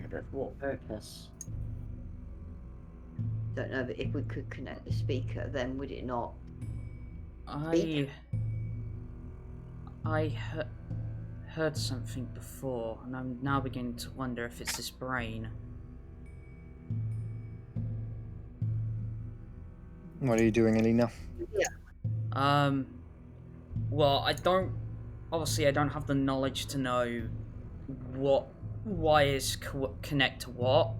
for what purpose? Don't know, but if we could connect the speaker, then would it not? I heard something before, and I'm now beginning to wonder if it's this brain. What are you doing, Helina? Well, I don't have the knowledge to know what wires connect to what.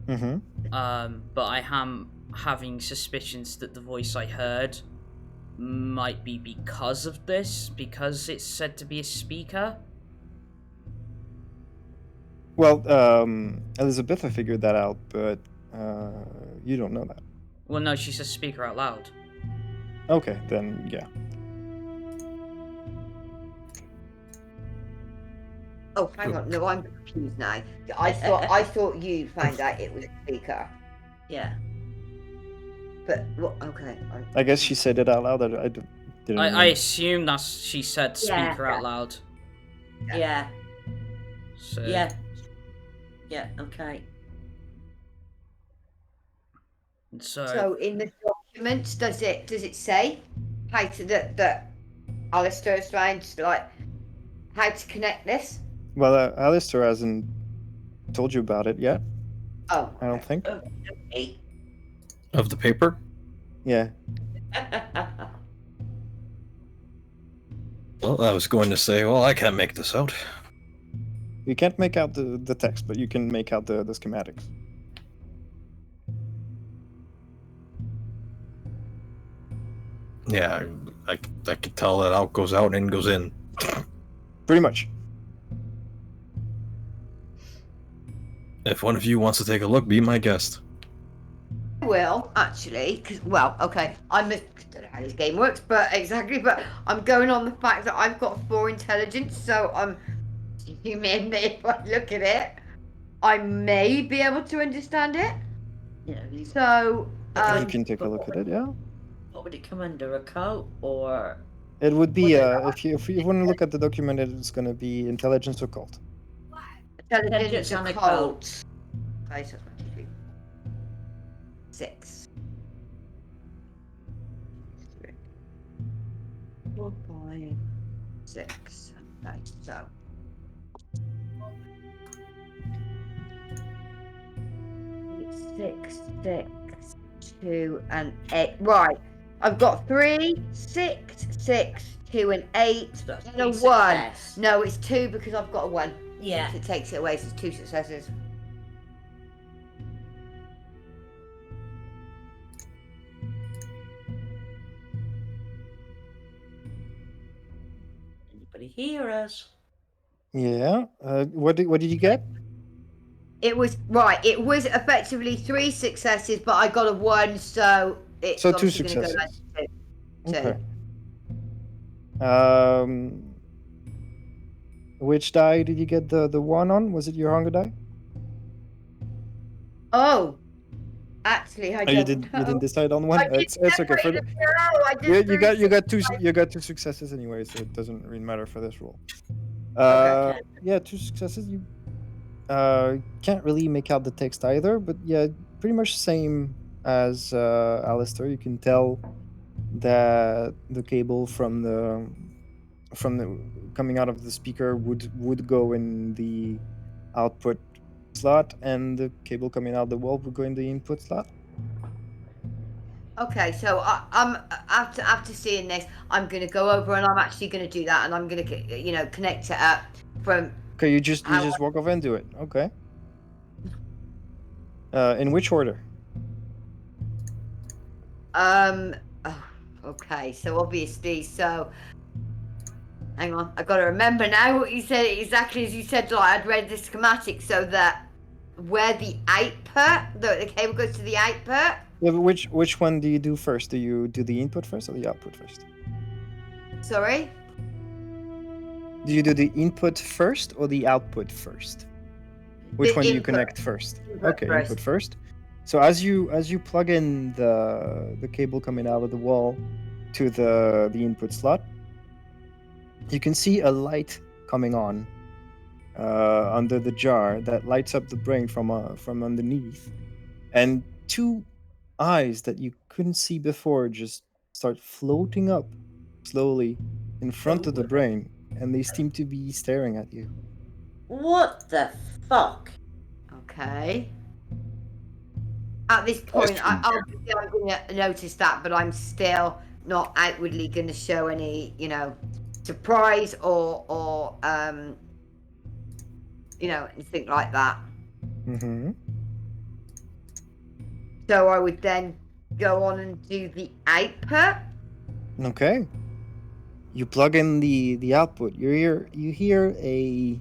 Mm-hmm. But I am having suspicions that the voice I heard might be because of this, because it's said to be a speaker. Well, Elizabitha figured that out, but you don't know that. Well, no, she says speaker out loud. Okay, then yeah. Oh, hang on. No, I'm confused now. I thought you found out it was a speaker. Yeah. But what? Okay. I guess she said it out loud. I didn't. I assume that she said speaker out loud. Yeah. So. Yeah. Yeah. Okay. So in the documents, does it say how to that Alister is trying to how to connect this? Well, Alister hasn't told you about it yet. Oh, I don't think. Okay. of the paper. Yeah. Well, I was going to say, well, I can't make this out. You can't make out the text, but you can make out the schematics. Yeah, I could tell that out goes out and in goes in. Pretty much. If one of you wants to take a look, be my guest. I will actually, because okay, I don't know how this game works, but I'm going on the fact that I've got 4 intelligence, so I'm assuming that if I look at it, I may be able to understand it. Yeah. So you can take a look at it. Yeah. What would it come under? A coat or? It would be if you want to look at the document, it's going to be intelligence occult. Intelligence on a occult. 6. 4, 5, 6. Okay, so. It's 6, 6, 2, and 8. Right. I've got 3, 6, 6, 2, and 8, So that's and a 1. success. No, it's 2 because I've got a 1. Yeah. So it takes it away, so it's 2 successes. Anybody hear us? Yeah. What did you get? It was right. It was effectively 3 successes, but I got a 1, so it's So 2 obviously gonna go successes. down to 2. Okay. Which die did you get the 1 on? Was it your hunger die? Oh, actually, I Oh, don't you didn't know. decide on one. I It's okay. separate it. No, I You, just you got threw you got 2 successes anyway, so it doesn't really matter for this roll. Okay. Yeah, 2 successes. You can't really make out the text either, but yeah, pretty much same as Alister. You can tell that the cable from the coming out of the speaker would go in the output slot, and the cable coming out the wall would go in the input slot. Okay, so I'm after seeing this, I'm gonna go over and I'm actually gonna do that, and I'm gonna connect it up from. Okay, you just walk over and do it. Okay. In which order? Okay, so obviously, hang on, I gotta remember now what you said exactly as you said. Like I'd read the schematic, so that where the output, the cable goes to the output. Yeah, but which one do you do first? Do you do the input first or the output first? Sorry. Do you do the input first or the output first? Which The one do you input. connect first? Okay, first. input first. So as you plug in the cable coming out of the wall to the input slot, you can see a light coming on under the jar that lights up the brain from underneath, and 2 eyes that you couldn't see before just start floating up slowly in front of the brain, and they seem to be staring at you. What the fuck? Okay. At this point, I'm going to notice that, but I'm still not outwardly going to show any, surprise or anything like that. Mm-hmm. So I would then go on and do the output. Okay. You plug in the output. You hear a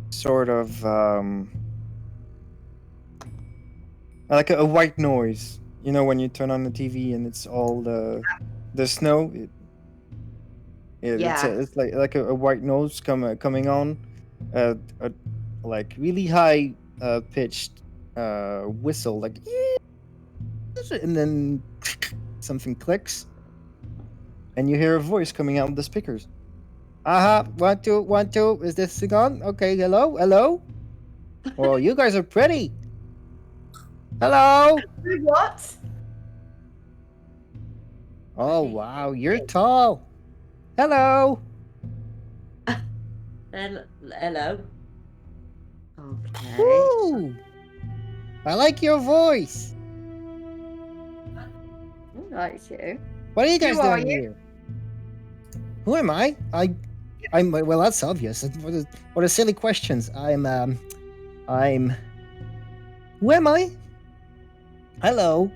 sort of like a white noise. You know when you turn on the TV and it's all the snow. It's like a white noise coming on, a like really high pitched whistle, like, and then something clicks, and you hear a voice coming out of the speakers. 1 2 1 2. Is this thing on? Okay, hello. Well, you guys are pretty. Hello. What? Oh wow, you're tall. Hello. Hello. Okay. Woo! I like your voice. Right, you. What are you guys Who are doing you? here? Who am I? I'm well. That's obvious. What a silly questions. I'm. Who am I? Hello.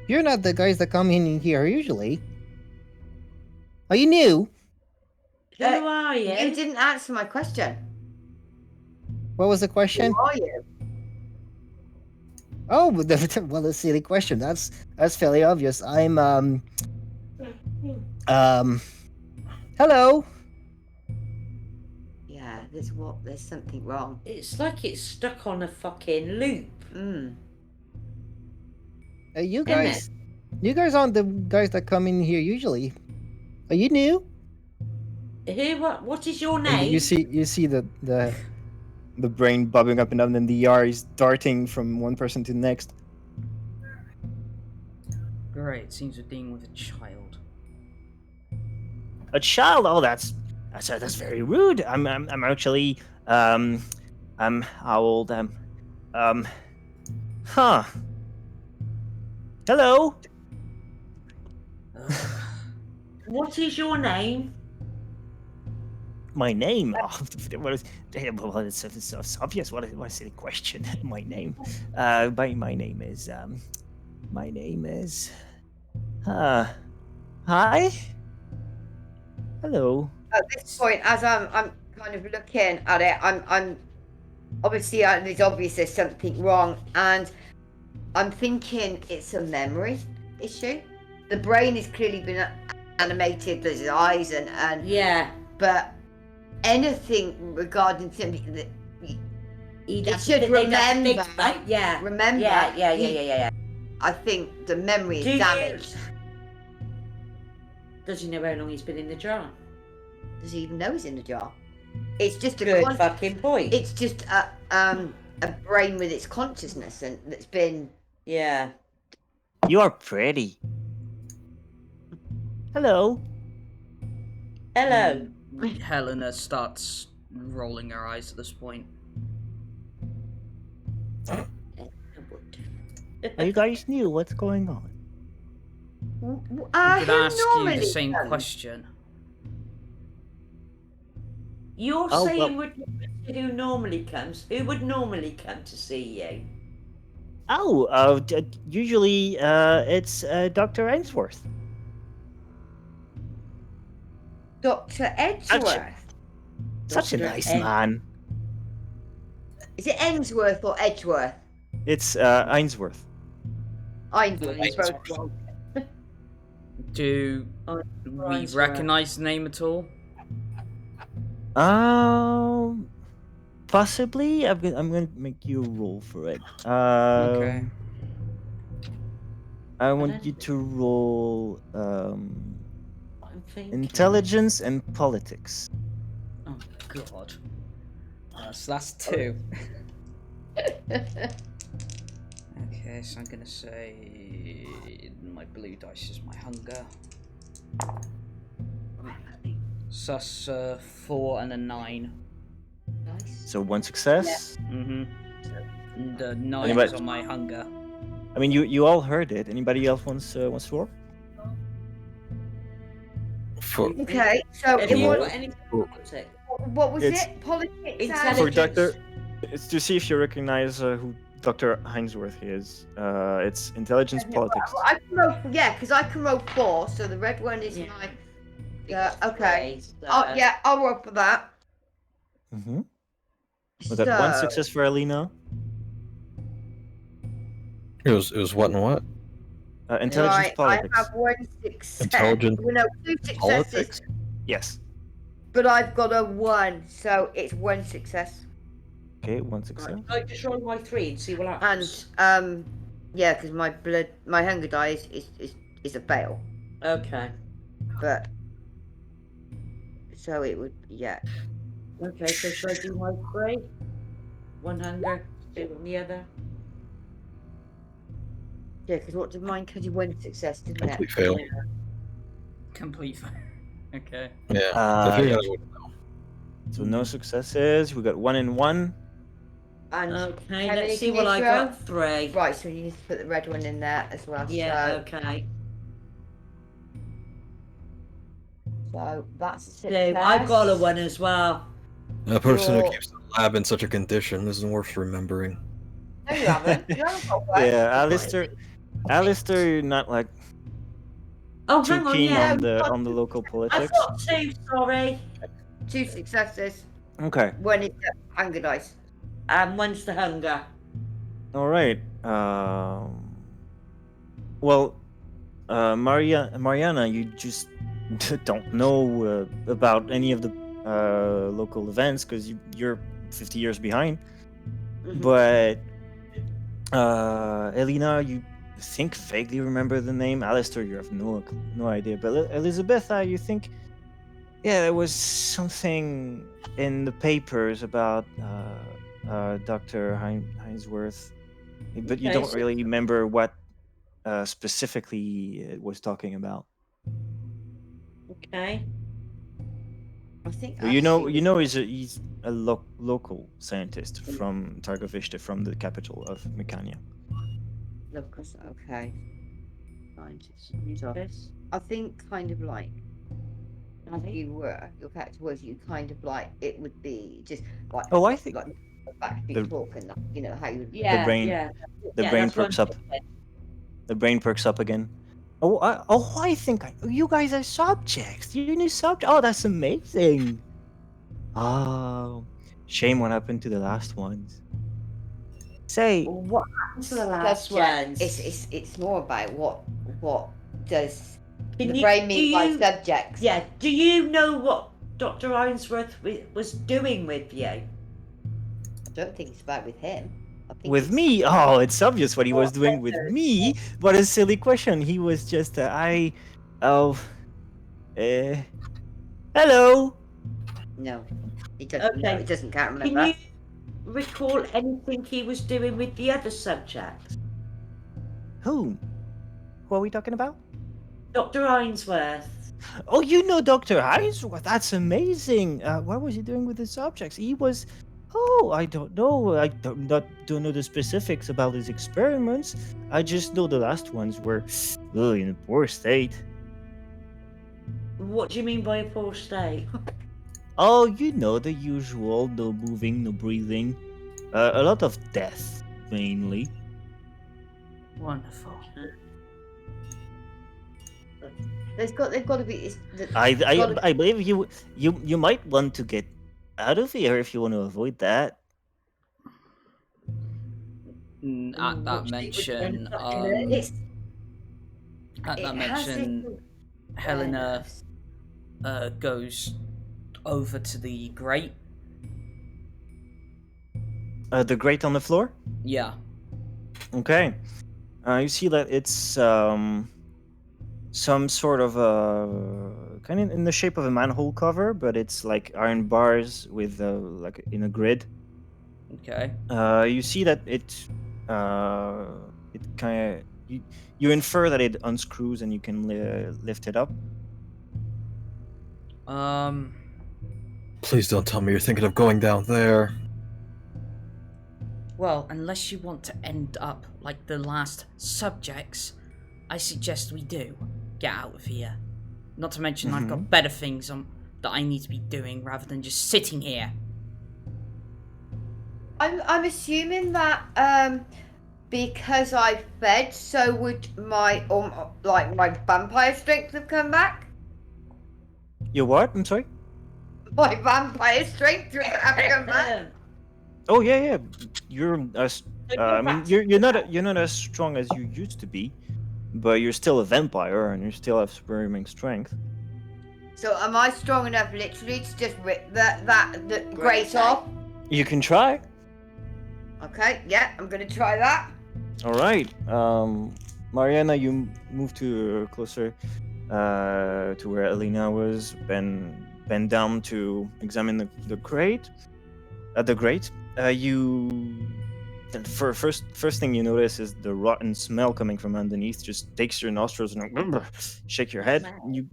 You're not the guys that come in here usually. Are you new? Who are you? You didn't answer my question. What was the question? Who are you? Oh, well, a silly question. That's fairly obvious. I'm hello. Yeah, there's something wrong. It's like it's stuck on a fucking loop. You guys aren't the guys that come in here usually. Are you new? What is your name? And you see the brain bubbling up and down, and the eyes darting from one person to the next. Great, seems we're dealing with a child. A child? Oh, that's very rude. I'm actually I'm how old? Huh. Hello. What is your name? My name. Oh, well, it's obvious. What a silly question. My name. My name is. My name is. Hi. Hello. At this point, as I'm kind of looking at it, I'm obviously it's obvious there's something wrong, and I'm thinking it's a memory issue. The brain has clearly been animated, there's eyes and Yeah. but anything regarding something that He It should remember. Yeah. remember. Yeah. I think the memory Do is you- damaged. Does he know how long he's been in the jar? Does he even know he's in the jar? It's just a Good fucking point. it's just a brain with its consciousness and that's been Yeah. You are pretty. Hello. Hello. Helena starts rolling her eyes at this point. Are you guys new? What's going on? I'm who gonna ask you normally the same comes? question. You're Oh, saying well- who normally comes? Who would normally come to see you? Oh, usually it's Dr. Ainsworth. Dr. Edgeworth. Such a Dr. nice Ed- man. Is it Ainsworth or Edgeworth? It's Ainsworth. Ainsworth. It's both Ainsworth. wrong. Do Oh, we Ainsworth. recognise the name at all? Possibly. I'm gonna make you a roll for it. Okay. I want you to roll I'm thinking. intelligence and politics. Oh god. So that's 2. Okay, so I'm gonna say my blue dice is my hunger. So that's 4 and a 9. Nice. So 1 success. Mm-hmm. And 9 Anybody- is on my hunger. I mean, you all heard it. Anybody else wants to roll? For Okay, so Have it you was, got any politics? what was It's- it? Politics and Intelligence. For Doctor, it's to see if you recognize who Dr. Ainsworth is. It's intelligence, politics. I can roll, yeah, because I can roll 4, so the red one is Yeah. my. Okay. So, Oh yeah, I'll roll for that. Mm-hmm. Was that 1 success for Helina? it was what and what? Intelligence, Right, politics. I have 1 success. Intelligence, Well, no, 2 successes, Politics? Yes. but I've got a 1, so it's 1 success. Okay, 1 success. Right, I just roll my 3 and see what And happens. yeah, because my hunger die is a fail, Okay. but so it would Okay, so should I do my 3? 1 hunger, 2 on the other. yeah, because what did mine? Because you 1 success, didn't it? Complete fail. Complete. Okay. Yeah. I Uh, think I would- So no successes. We got 1 and 1. And Okay, how many let's see can what you I throw? got. 3. right, so you need to put the red one in there as well. Yeah, okay. So that's a So success. I've got a 1 as well. A person who Your- keeps the lab in such a condition isn't worth remembering. No, you haven't. You haven't got one. Yeah, Alister, you're not like Oh, too hang on, keen yeah. on the local I've politics. got 2, sorry. 2 successes. Okay. When it's anger dice. And 1's the hunger. All right. Well, Mariana, you just don't know about any of the local events because you're 50 years behind. Mhm. But Helina, you think vaguely remember the name. Alister, you have no idea. But Elizabitha, you think, yeah, there was something in the papers about Dr. Ainsworth, but you Okay, don't so- really remember what specifically it was talking about. Okay. I think But you know he's a local scientist from Targovishta, from the capital of Mecania. Lucas, okay. This? I think kind of like if you were your character was you kind of like it would be just like Oh, I think like back the- talk and like, you know how you would Yeah, brain- yeah. the Yeah, brain that's what perks I'm up. thinking. The brain perks up again. I think you guys are subjects. You new subject. Oh, that's amazing. Oh, shame what happened to the last ones. Say, What happened to the last subject. ones? It's more about what does Can the you- brain do mean by you- subjects. Yeah, do you know what Dr. Ainsworth was doing with you? I don't think it's about with him. I think with it's- me? Oh, it's obvious what he was doing with me. What a silly question. He was just hello. No, he doesn't. Okay. No, he doesn't. Can't Can remember. you recall anything he was doing with the other subjects? Whom? Who are we talking about? Dr. Ainsworth. Oh, you know Dr. Ainsworth. That's amazing. What was he doing with the subjects? He was. Oh, I don't know. I don't know the specifics about his experiments. I just know the last ones were in a poor state. What do you mean by a poor state? Oh, you know the usual. No moving, no breathing. A lot of death, mainly. Wonderful. They've got to be. I believe you might want to get out of here if you want to avoid that. At that Which mention, it's- at It that has mention, its Helena awareness. goes over to the grate. The grate on the floor. Yeah. Okay. You see that it's some sort of kind of in the shape of a manhole cover, but it's like iron bars with like in a grid. Okay. You see that it kind of you infer that it unscrews and you can lift it up. Please don't tell me you're thinking of going down there. Well, unless you want to end up like the last subjects, I suggest we do get out of here. Not to mention I've got better things that I need to be doing rather than just sitting here. I'm assuming that because I fed, so would my my vampire strength have come back? Your what? I'm sorry. My vampire strength would have come back. Oh yeah. You're I mean you're not as strong as you used to be, but you're still a vampire and you still have superhuman strength. So am I strong enough, literally, to just rip the grate off? You can try. Okay, yeah, I'm gonna try that. All right. Mariana, you move to closer to where Helina was, bend down to examine the grate. The grate. First thing you notice is the rotten smell coming from underneath. Just takes your nostrils and shake your head. You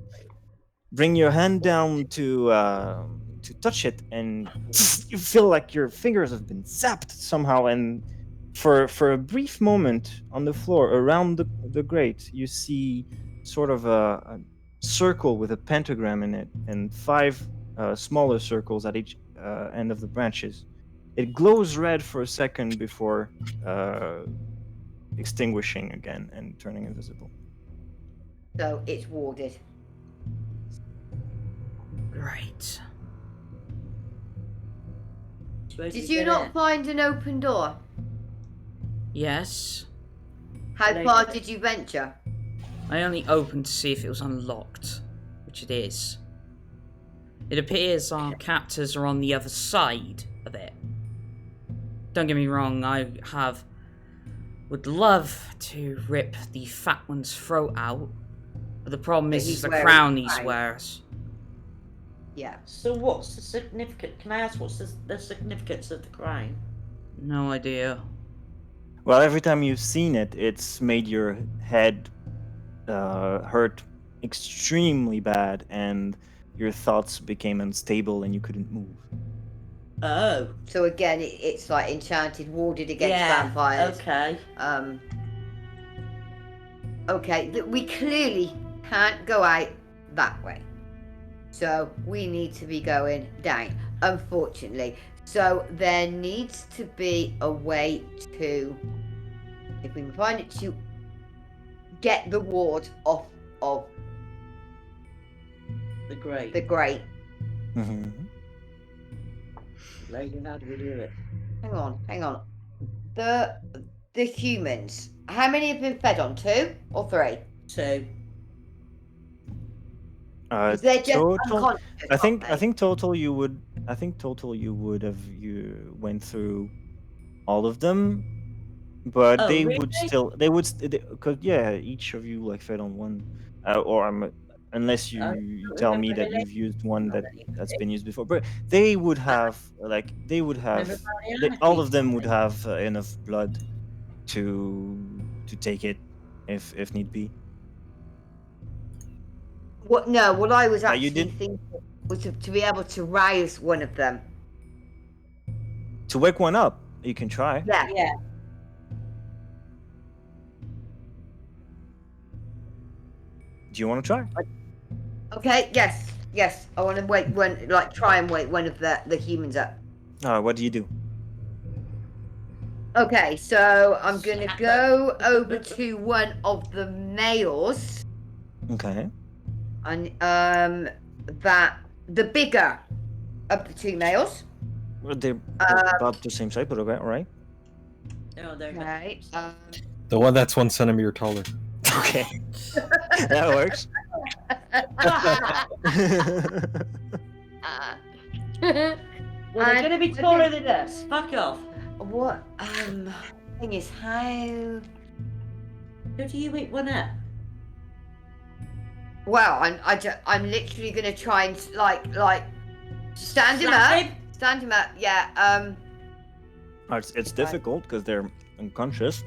bring your hand down to touch it, and you feel like your fingers have been zapped somehow. And for a brief moment on the floor around the grate, you see sort of a circle with a pentagram in it, and 5 smaller circles at each end of the branches. It glows red for a second before extinguishing again and turning invisible. So it's warded. Right. Did you not find an open door? Yes. How far did you venture? I only opened to see if it was unlocked, which it is. It appears our captors are on the other side of it. Don't get me wrong, would love to rip the fat one's throat out, but the problem is the crown he wears. Yeah. So what's the significance? Can I ask what's the significance of the crown? No idea. Well, every time you've seen it, it's made your head hurt extremely bad, and your thoughts became unstable and you couldn't move. Oh. So again, it's like enchanted, warded against vampires. Okay. Okay, that we clearly can't go out that way. So we need to be going down, unfortunately. So there needs to be a way to, if we can find it, to get the ward off of The great. the grate. Mm-hmm. Lady, how do we do it? Hang on. The humans. How many have been fed on? 2 or 3? 2. Is there just Total. unconscious? I think aren't they? total you would. I think total you would have. You went through all of them, but Oh, they really? would still. They would. Because yeah, each of you like fed on one, or unless you don't tell me remember that any. you've used one Not that's any. been used before. But they would have Remember Mariana all of them feeding would me? have enough blood to take it if need be. What? No, what I was You actually did thinking was to be able to rouse one of them. to wake one up. You can try. Yeah. Yeah. Do you want to try? Okay. Yes. I want to try and wake one of the humans up. What do you do? Okay, so I'm gonna go over to one of the males, Okay. and that the bigger of the 2 males. Well, they're about the same size, but okay, all right. No, they're not. Okay. The one that's 1 centimeter taller. Okay. That works. Well, they're gonna be taller than us. Fuck off. What? Thing is, how? How do you wake one up? Well, I'm literally gonna try and like stand him Slap up. him? Stand him up. Yeah. It's difficult because they're unconscious.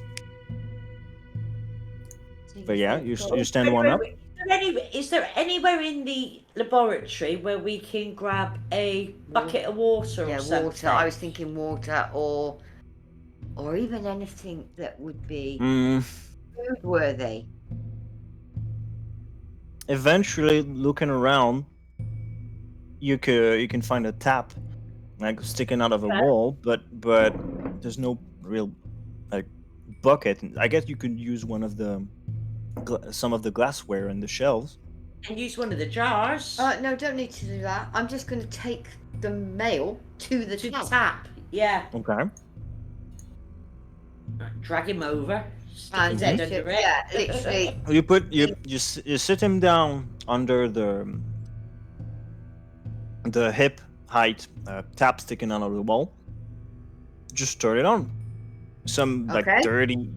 But yeah, you stand one up. Is there anywhere in the laboratory where we can grab a bucket of water or Yeah, something? water. I was thinking water or even anything that would be food worthy. Eventually, looking around, you can find a tap, like sticking out of a wall, but there's no real like bucket. I guess you could use one of the some of the glassware in the shelves. And use one of the jars No, don't need to do that. I'm just going to take the male to the to tap. tap. Yeah. Okay. Drag him over. Stick And his head literally, under it. yeah, literally. You put you sit him down under the hip height tap sticking out of the wall. Just turn it on. Some Okay. dirty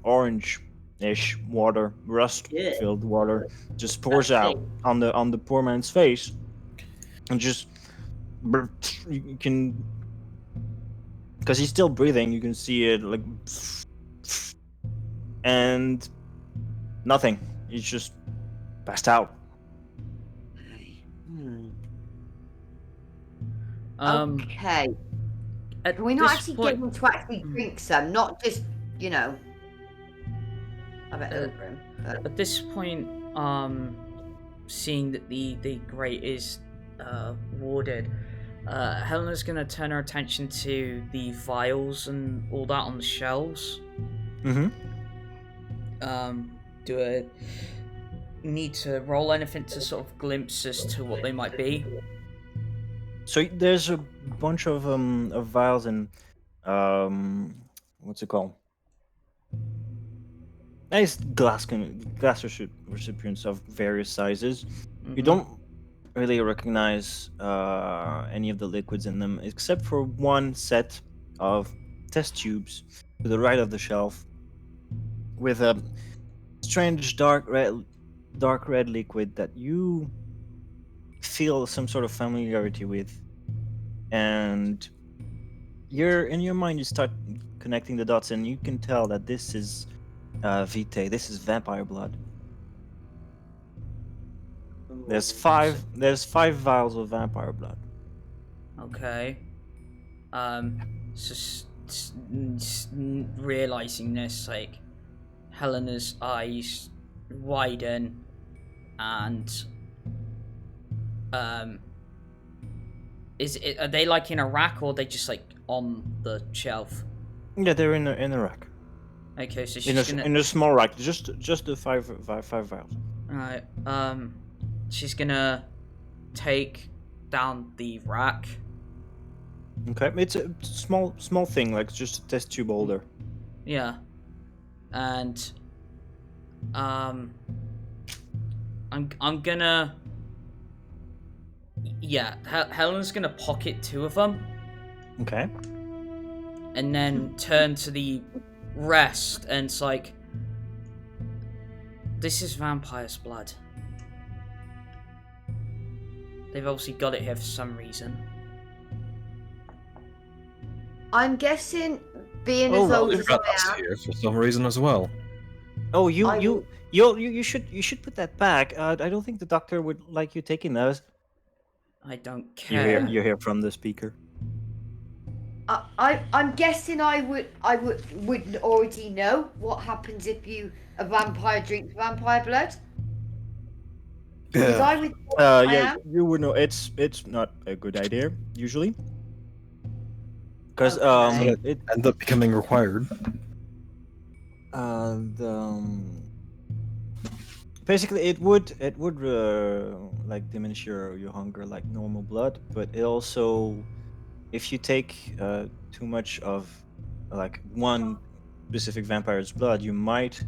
orange-ish water, rust-filled water, just pours out on the poor man's face, and just you can, because he's still breathing, you can see it like, and nothing. He's just passed out. Okay. At Can we not this actually point- get him to actually drink some, not just, I bet over him. But... At this point, seeing that the grate is warded, Helena's gonna turn her attention to the vials and all that on the shelves. Mm-hmm. Do I need to roll anything to sort of glimpse as to what they might be? So there's a bunch of vials and what's it called? Nice glass recipients of various sizes. You don't really recognize any of the liquids in them, except for one set of test tubes to the right of the shelf, with a strange dark red liquid that you feel some sort of familiarity with, and in your mind you start connecting the dots, and you can tell that this is vitae. This is vampire blood. There's five vials of vampire blood. Okay. Realizing this, like, Helena's eyes widen, and are they like in a rack, or are they just like on the shelf? Yeah, they're in a rack. Okay, so In she's a gonna. in a small rack, just the five vials. Alright, she's gonna take down the rack. Okay, it's a small thing, like just a test tube holder. Yeah. And I'm gonna Helen's gonna pocket 2 of them Okay. and then turn to the rest, and it's like, this is vampire's blood. They've obviously got it here for some reason. I'm guessing, being Oh, as well, old We've as got I us am, here for some reason as well. Oh, I you should put that back. I don't think the doctor would like you taking those. I don't You care. hear from the speaker. I'm guessing I would already know what happens if a vampire drinks vampire blood. Because I would. I Yeah, am. you would know. It's not a good idea usually, because Okay. it End up becoming required. basically it would like diminish your hunger like normal blood, but it also, if you take too much of like one specific vampire's blood, you might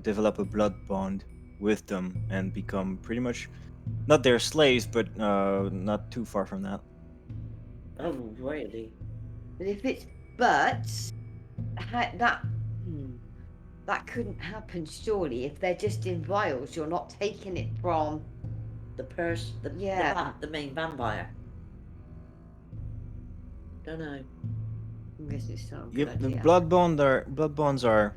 develop a blood bond with them and become pretty much not their slaves, but not too far from that. Oh, really? But if it's that couldn't happen surely if they're just in vials. You're not taking it from. The main vampire. Don't know. I guess it's not a good Yep, the idea. blood bonds are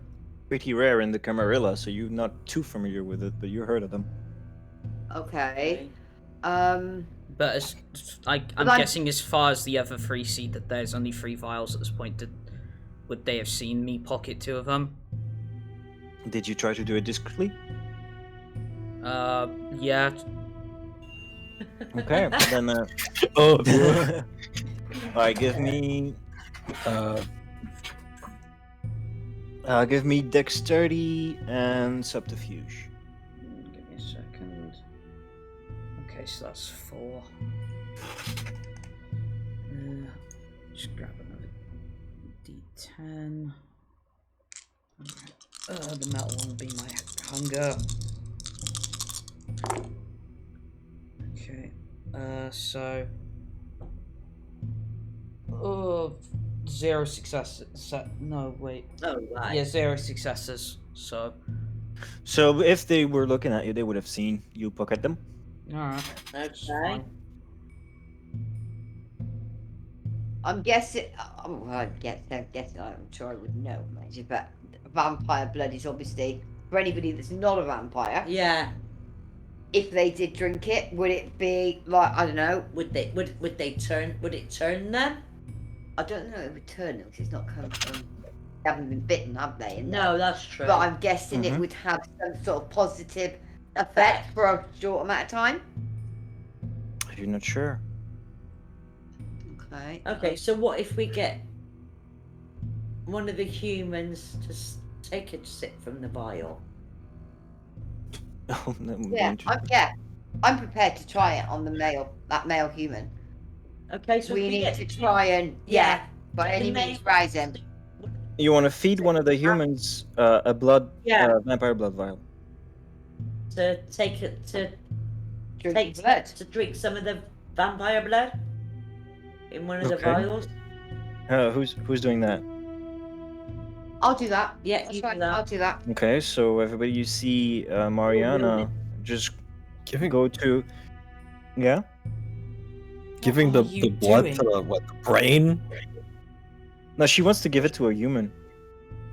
pretty rare in the Camarilla, so you're not too familiar with it, but you heard of them. Okay. But I'm I'm- guessing, as far as the other 3 see that there's only 3 vials at this point, would they have seen me pocket 2 of them? Did you try to do it discreetly? Yeah. Okay, then Oh, alright, give me dexterity and subterfuge. Give me a second. Okay, so that's 4. Just grab another D10. The metal one will be my hunger. Okay. So. 0 successes. No, wait. Oh, right. Yeah, 0 successes. So. So if they were looking at you, they would have seen you pocket them. Alright. Okay. I'm guessing. I'm sure I would know, maybe, but vampire blood is obviously for anybody that's not a vampire. Yeah. If they did drink it, would it be like, I don't know? Would it turn them? I don't know. It would turn them because it's not come from. They haven't been bitten, have they? And No, that's true. But I'm guessing it Mhm. would have some sort of positive effect for a short amount of time. You're not sure. Okay. Okay, so what if we get one of the humans to take a sip from the vial? Oh, that would be Yeah, interesting. I'm prepared to try it on that male human. Okay, so We if need get to try and by The any male- means rise him. You want to feed one of the humans a vampire blood vial. to take it to Drink take blood. to drink some of the vampire blood in one of the Okay. vials. Who's doing that? I'll do that. Yeah, That's you fine. do that. I'll do that. Okay, so everybody, you see Mariana just giving go to. Yeah. giving What the, are you the blood doing? to the brain. No, she wants to give it to a human.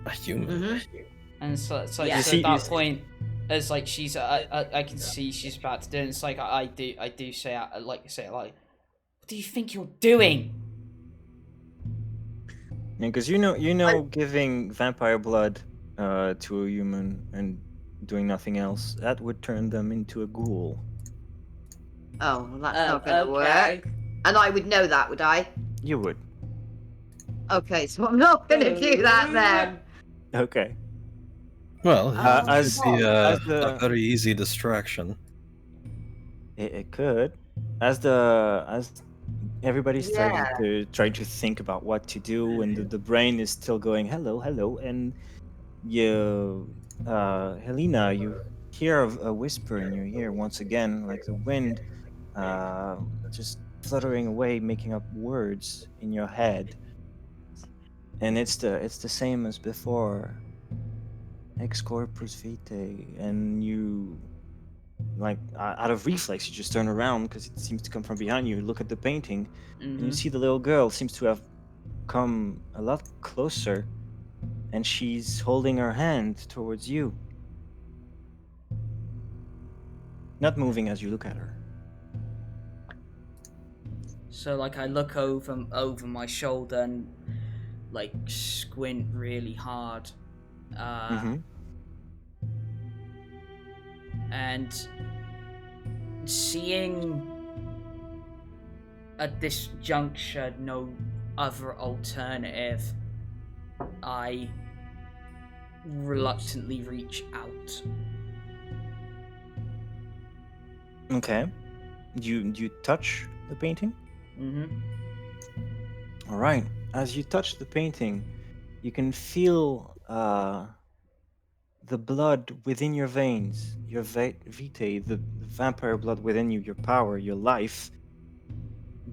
A human. Mm-hmm. And so it's like, Yeah. so You at that see- point, it's like she's, I can see she's about to do it. It's like, I do say, what do you think you're doing? Because you know, giving vampire blood to a human and doing nothing else, that would turn them into a ghoul. Oh, well, that's not going to okay. work. And I would know that, would I? You would. Okay, so I'm not going to do that then. Okay. Well, it as- could be as a the- very easy distraction. It could. As everybody's starting to try to think about what to do, and the brain is still going hello, hello, and you, Helina, you hear a whisper in your ear once again, like the wind, just fluttering away, making up words in your head, and it's the same as before. Ex corpus vitae, and you, like, out of reflex, you just turn around because it seems to come from behind you. Look at the painting, and you see the little girl seems to have come a lot closer, and she's holding her hand towards you, not moving as you look at her. So like I look over my shoulder and like squint really hard. And seeing at this juncture no other alternative, I reluctantly reach out. Okay. You touch the painting? All right. As you touch the painting, you can feel the blood within your veins, your vitae, the vampire blood within you, your power, your life,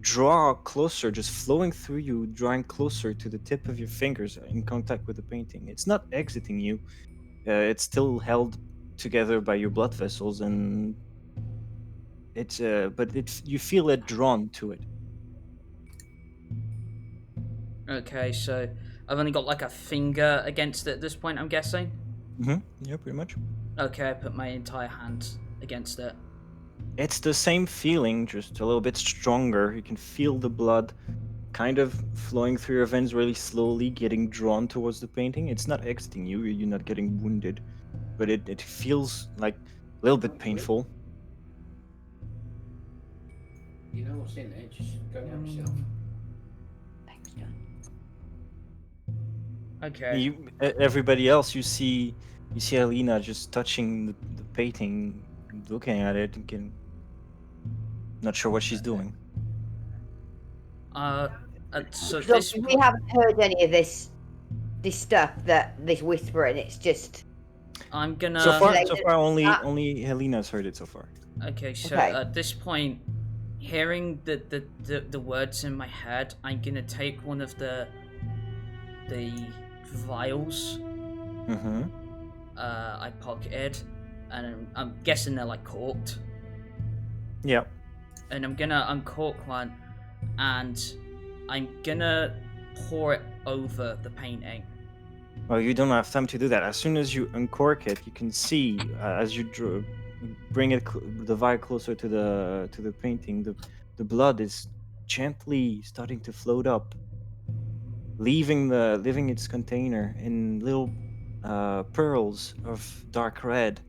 draw closer, just flowing through you, drawing closer to the tip of your fingers in contact with the painting. It's not exiting you. It's still held together by your blood vessels, and you feel it drawn to it. Okay, so I've only got like a finger against it at this point, I'm guessing. Yeah, pretty much. Okay, I put my entire hand against it. It's the same feeling, just a little bit stronger. You can feel the blood kind of flowing through your veins really slowly, getting drawn towards the painting. It's not exiting you, you're not getting wounded, but it feels like a little bit painful. You know what's in there, just go and help yourself. Thanks, John. Okay. Everybody else, you see Helina just touching the painting, looking at it, and getting not sure what she's doing. So So we haven't heard any of this stuff, this whispering. It's just I'm gonna. So far, only Helina's heard it so far. Okay, so Okay. at this point, hearing the words in my head, I'm gonna take one of the vials. I pocketed, and I'm guessing they're like corked. Yeah. And I'm gonna uncork one, and I'm gonna pour it over the painting. Well, you don't have time to do that. As soon as you uncork it, you can see as you bring it the vial closer to the painting, the blood is gently starting to float up, leaving its container in little pearls of dark red,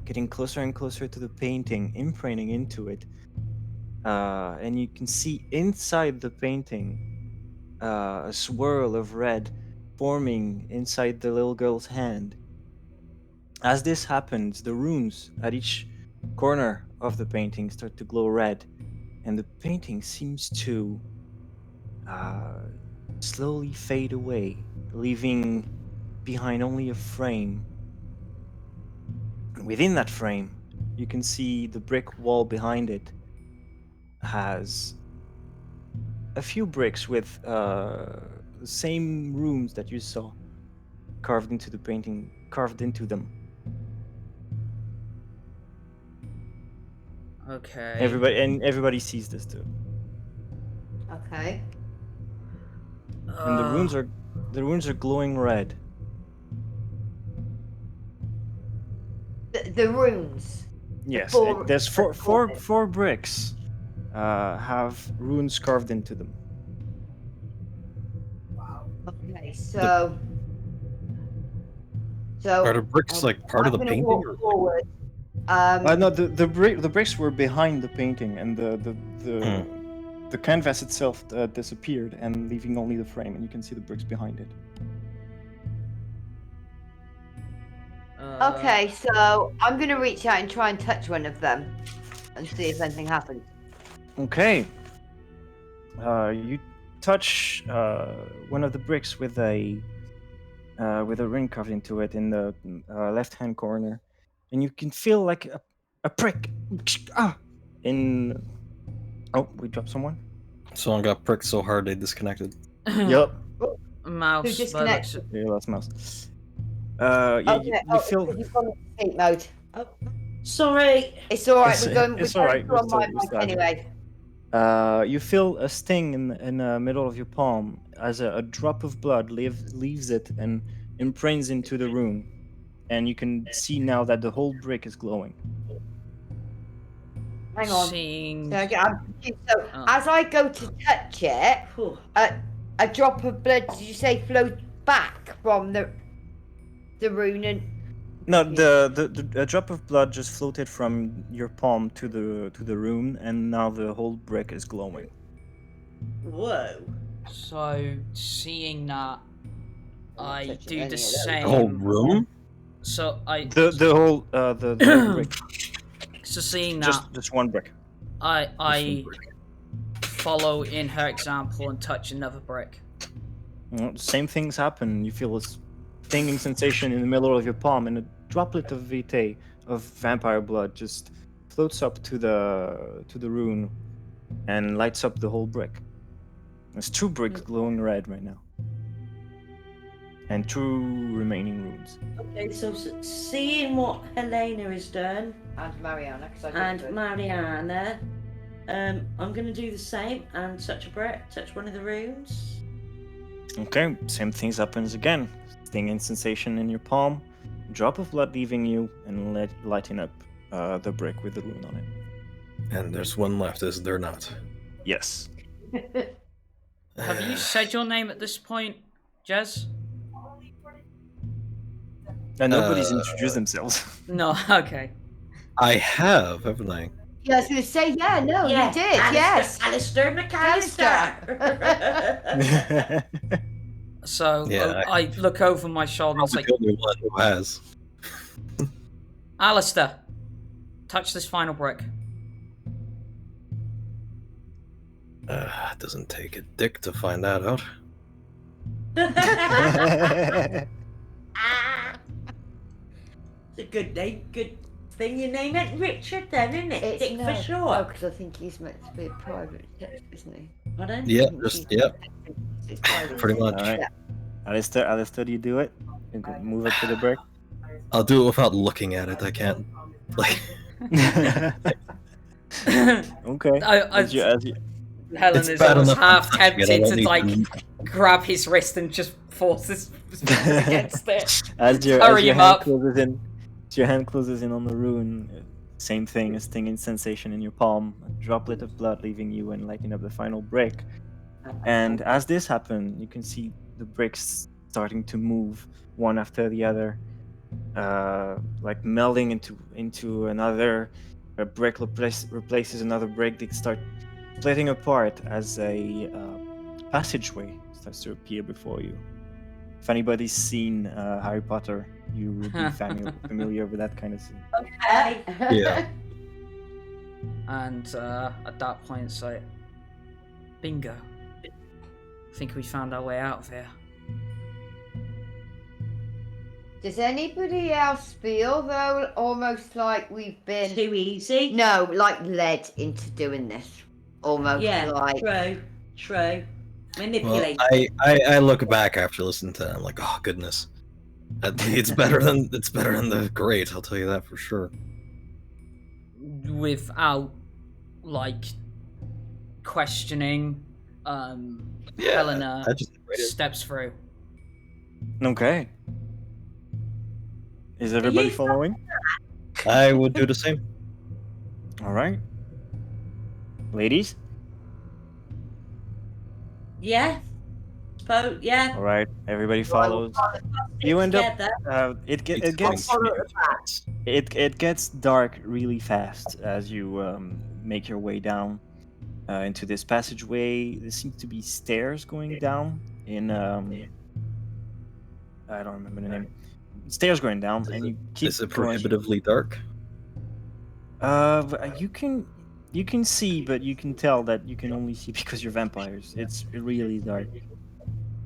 getting closer and closer to the painting, imprinting into it. And you can see inside the painting a swirl of red forming inside the little girl's hand. As this happens, the runes at each corner of the painting start to glow red, and the painting seems to slowly fade away, leaving behind only a frame. Within that frame, you can see the brick wall behind it has a few bricks with the same runes that you saw carved into the painting, carved into them. Okay. Everybody sees this too. okay. And the runes are glowing red. The runes. Yes, four- there's the four- four bricks have runes carved into them. Okay, so So Are the bricks like part of the I'm gonna painting? walk Or... forward. No, the bricks were behind the painting, and the canvas itself disappeared, and leaving only the frame, and you can see the bricks behind it. Okay, so I'm gonna reach out and try and touch one of them, and see if anything happens. Okay. You touch one of the bricks with a ring carved into it in the left-hand corner, and you can feel like a prick. In we dropped someone. Someone got pricked so hard they disconnected. Yep. Mouse. Who disconnected? Looks- Yeah, that's mouse. You feel. You've gone into sleep mode. Oh, sorry. It's all right. It's- We're going. it's We're all going right, through we're on my still mic starting. anyway. You feel a sting in the middle of your palm as a drop of blood leaves it and imprints into the room, and you can see now that the whole brick is glowing. Hang on. Seeing. So, I'm confused. So Oh. as I go to touch it, Whew. a drop of blood. Did you say flowed back from the rune? And No, the drop of blood just floated from your palm to the rune, and now the whole brick is glowing. Whoa. So seeing that, I touch do any the of those. The whole same. room? So I. The whole whole brick, So seeing that, just one brick. I follow in her example and touch another brick. Same things happen. You feel a stinging sensation in the middle of your palm, and a droplet of vitae of vampire blood just floats up to the rune and lights up the whole brick. There's 2 bricks glowing red right now, and 2 remaining runes. Okay, so seeing what Helena has done and Mariana, because and Mariana, I'm gonna do the same and touch a brick, touch one of the runes. Okay, same things happens again. Stinging sensation in your palm, drop of blood leaving you, and lighting up the brick with the rune on it. And there's one left, is there not? Yes. Have you said your name at this point, Jez? And nobody's introduced themselves. No. Okay. I have, haven't I? Yeah, I was going to say, yeah, no, Yeah, you did, Alister, yes. Alister McCaslister. So Yeah, I look over my shoulder and Probably say, the only one who has. Alister, touch this final brick. It doesn't take a dick to find that out. It's a good name, good thing you name it Richard then, isn't it? It's Dick no, for Oh, short. because I think he's meant to be a private detective, isn't he? Pardon? Yeah, I think just, he's- yep, it's private. pretty much. Alright. Alister, do you do it? You can move up to the brick. I'll do it without looking at it, I can't. Like, Okay. As you- Helen It's is bad almost enough half I'm touching it, I tempted don't to need like to- grab his wrist and just force his finger against it. As your Hurry him hand up. closes in, as your hand closes in on the rune, same thing, a stinging sensation in your palm, a droplet of blood leaving you and lighting up the final brick. And as this happens, you can see the bricks starting to move one after the other, like melding into another. A brick replaces another brick. They start splitting apart as a passageway starts to appear before you. If anybody's seen Harry Potter, you will be familiar with that kind of scene. Okay. Yeah. And at that point, it's like, bingo. I think we found our way out of here. Does anybody else feel, though, almost like we've been... Too easy. No, like led into doing this. Almost Yeah, like... true. well, Manipulate. I look back after listening to it, I'm like, oh goodness. It's better than the great, I'll tell you that for sure. Without, like, questioning, Helena I just read it. steps through. Okay. Is everybody you- following? I would do the same. All right. Ladies? Yeah. Vote, yeah. All right, everybody follows. You end up. Together. It It's gets going to be it gets dark really fast as you make your way down into this passageway. There seems to be stairs going down in I don't remember the name. Stairs going down, and you keep Is it going. prohibitively dark? You can see, but you can tell that you can only see because you're vampires. It's really dark.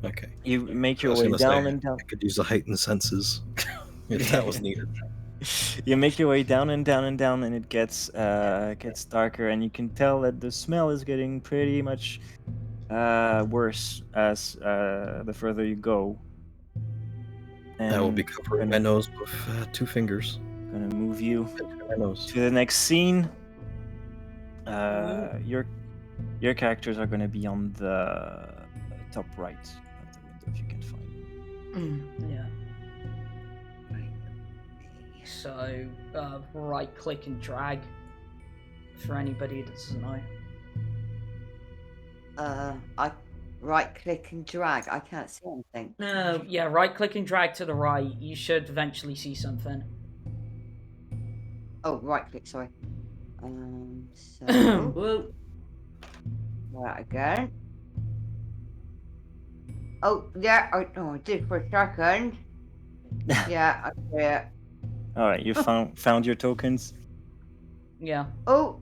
Okay. You make I your was way gonna down say, and down. I could use the heightened senses if that was needed. You make your way down and down and down, and it gets darker, and you can tell that the smell is getting pretty much worse as the further you go. I will be And covering my nose with 2 fingers. gonna move you Into my nose. to the next scene. Your characters are gonna be on the top right of the window if you can find them. Yeah. So, right click and drag for anybody that doesn't know. I right click and drag. I can't see anything. No. Yeah, right click and drag to the right. You should eventually see something. Oh, right click. Sorry. So Whoa. right again. Oh, yeah. I did for a second. Yeah, I see it. All right, you found your tokens. Yeah. Oh,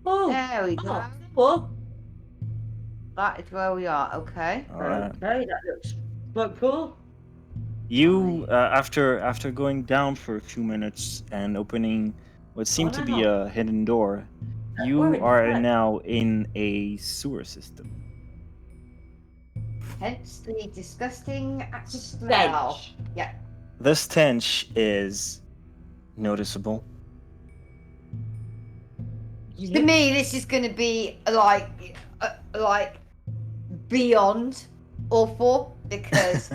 Oh. there we go. What? That is where we are. Okay. All right. Okay, that looks quite cool. You after going down for a few minutes and opening what seemed to be a hidden door, you Where are is now in a sewer system. Hence the disgusting smell. Stench. Yeah. The stench is noticeable. To me, this is going to be like beyond awful because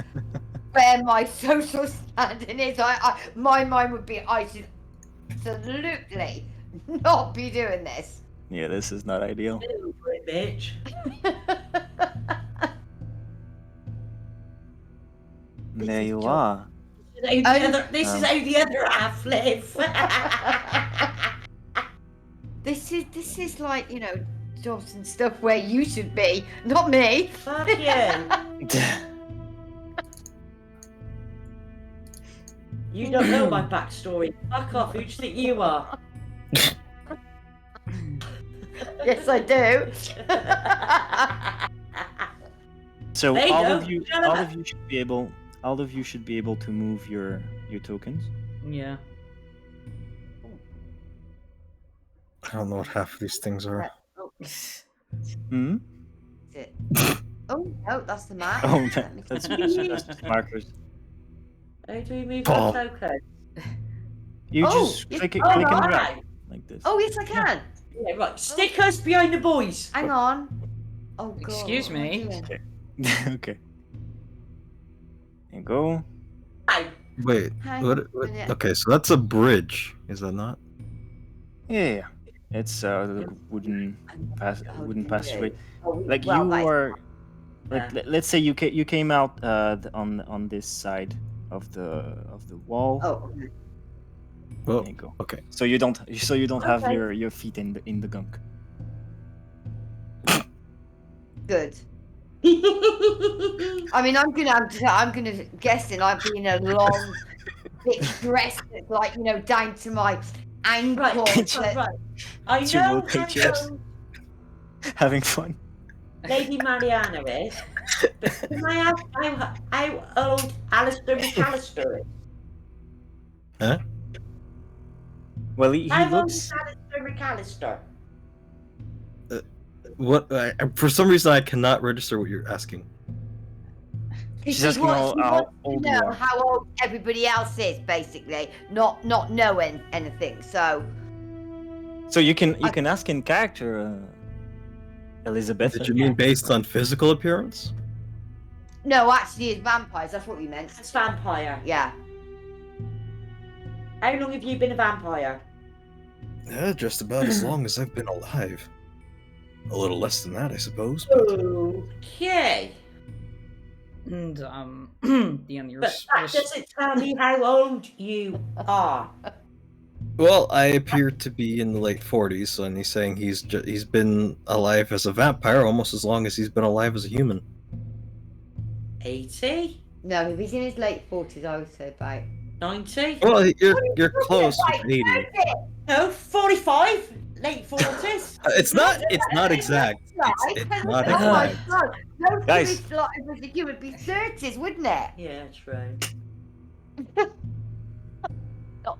where my social standing is, my mind would be I should absolutely not be doing this. Yeah, this is not ideal. Ew, bitch. There you are. This is how the other half live. This is like, jobs and stuff where you should be, not me. Fuck you. You don't know my backstory. Fuck off. Who do you think you are? Yes, I do. So There you all go. of you should be able to move your tokens. Yeah. I don't know what half of these things are. Hmm? Oh, no, that's the map. Oh, that's just markers. How do we move Paul. our token? You Oh, just yes- click oh, and drag right. like this. Oh, yes, I can. Yeah, right. Stick us behind the boys. Hang on. Oh, God. Excuse what am I me? doing? Okay. There you go. Ow. Wait, Hang what, on a minute. okay, so that's a bridge, is that not? Yeah. It's the wooden passageway. Oh, Like well, you that is- are. Yeah. Let's say you came out on this side of the wall. Oh, okay. Well, There you go. okay. So you don't have Okay. your feet in the gunk. Good. I mean, I'm gonna guessing I've been a long, thick dress that's like down to my ankle. Right. I To know rotate your- how Having fun. Lady Mariana is, but can I ask how old Alister McCaslister is? Huh? Well, he How old looks. is Alister McCaslister? What? For some reason, I cannot register what you're asking. She's asking how old you know are. how old everybody else is, basically, not knowing anything. So So you can ask in character, Elizabeth. Did you mean based on physical appearance? no, actually, it's vampires. That's what we meant. That's vampire. Yeah. How long have you been a vampire? Yeah, just about as long as I've been alive. A little less than that, I suppose. But Okay. And the only But that doesn't tell me how old you are. Well, I appear to be in the late 40s, and he's saying he's been alive as a vampire almost as long as he's been alive as a human. 80? No, if he's in his late 40s, I would say about 90? Well, you're close with 80. No, 45? Late 40s? It's not exact. It's not Oh my exact. god! No, Guys. it would be 30s, wouldn't it? Yeah, true. Not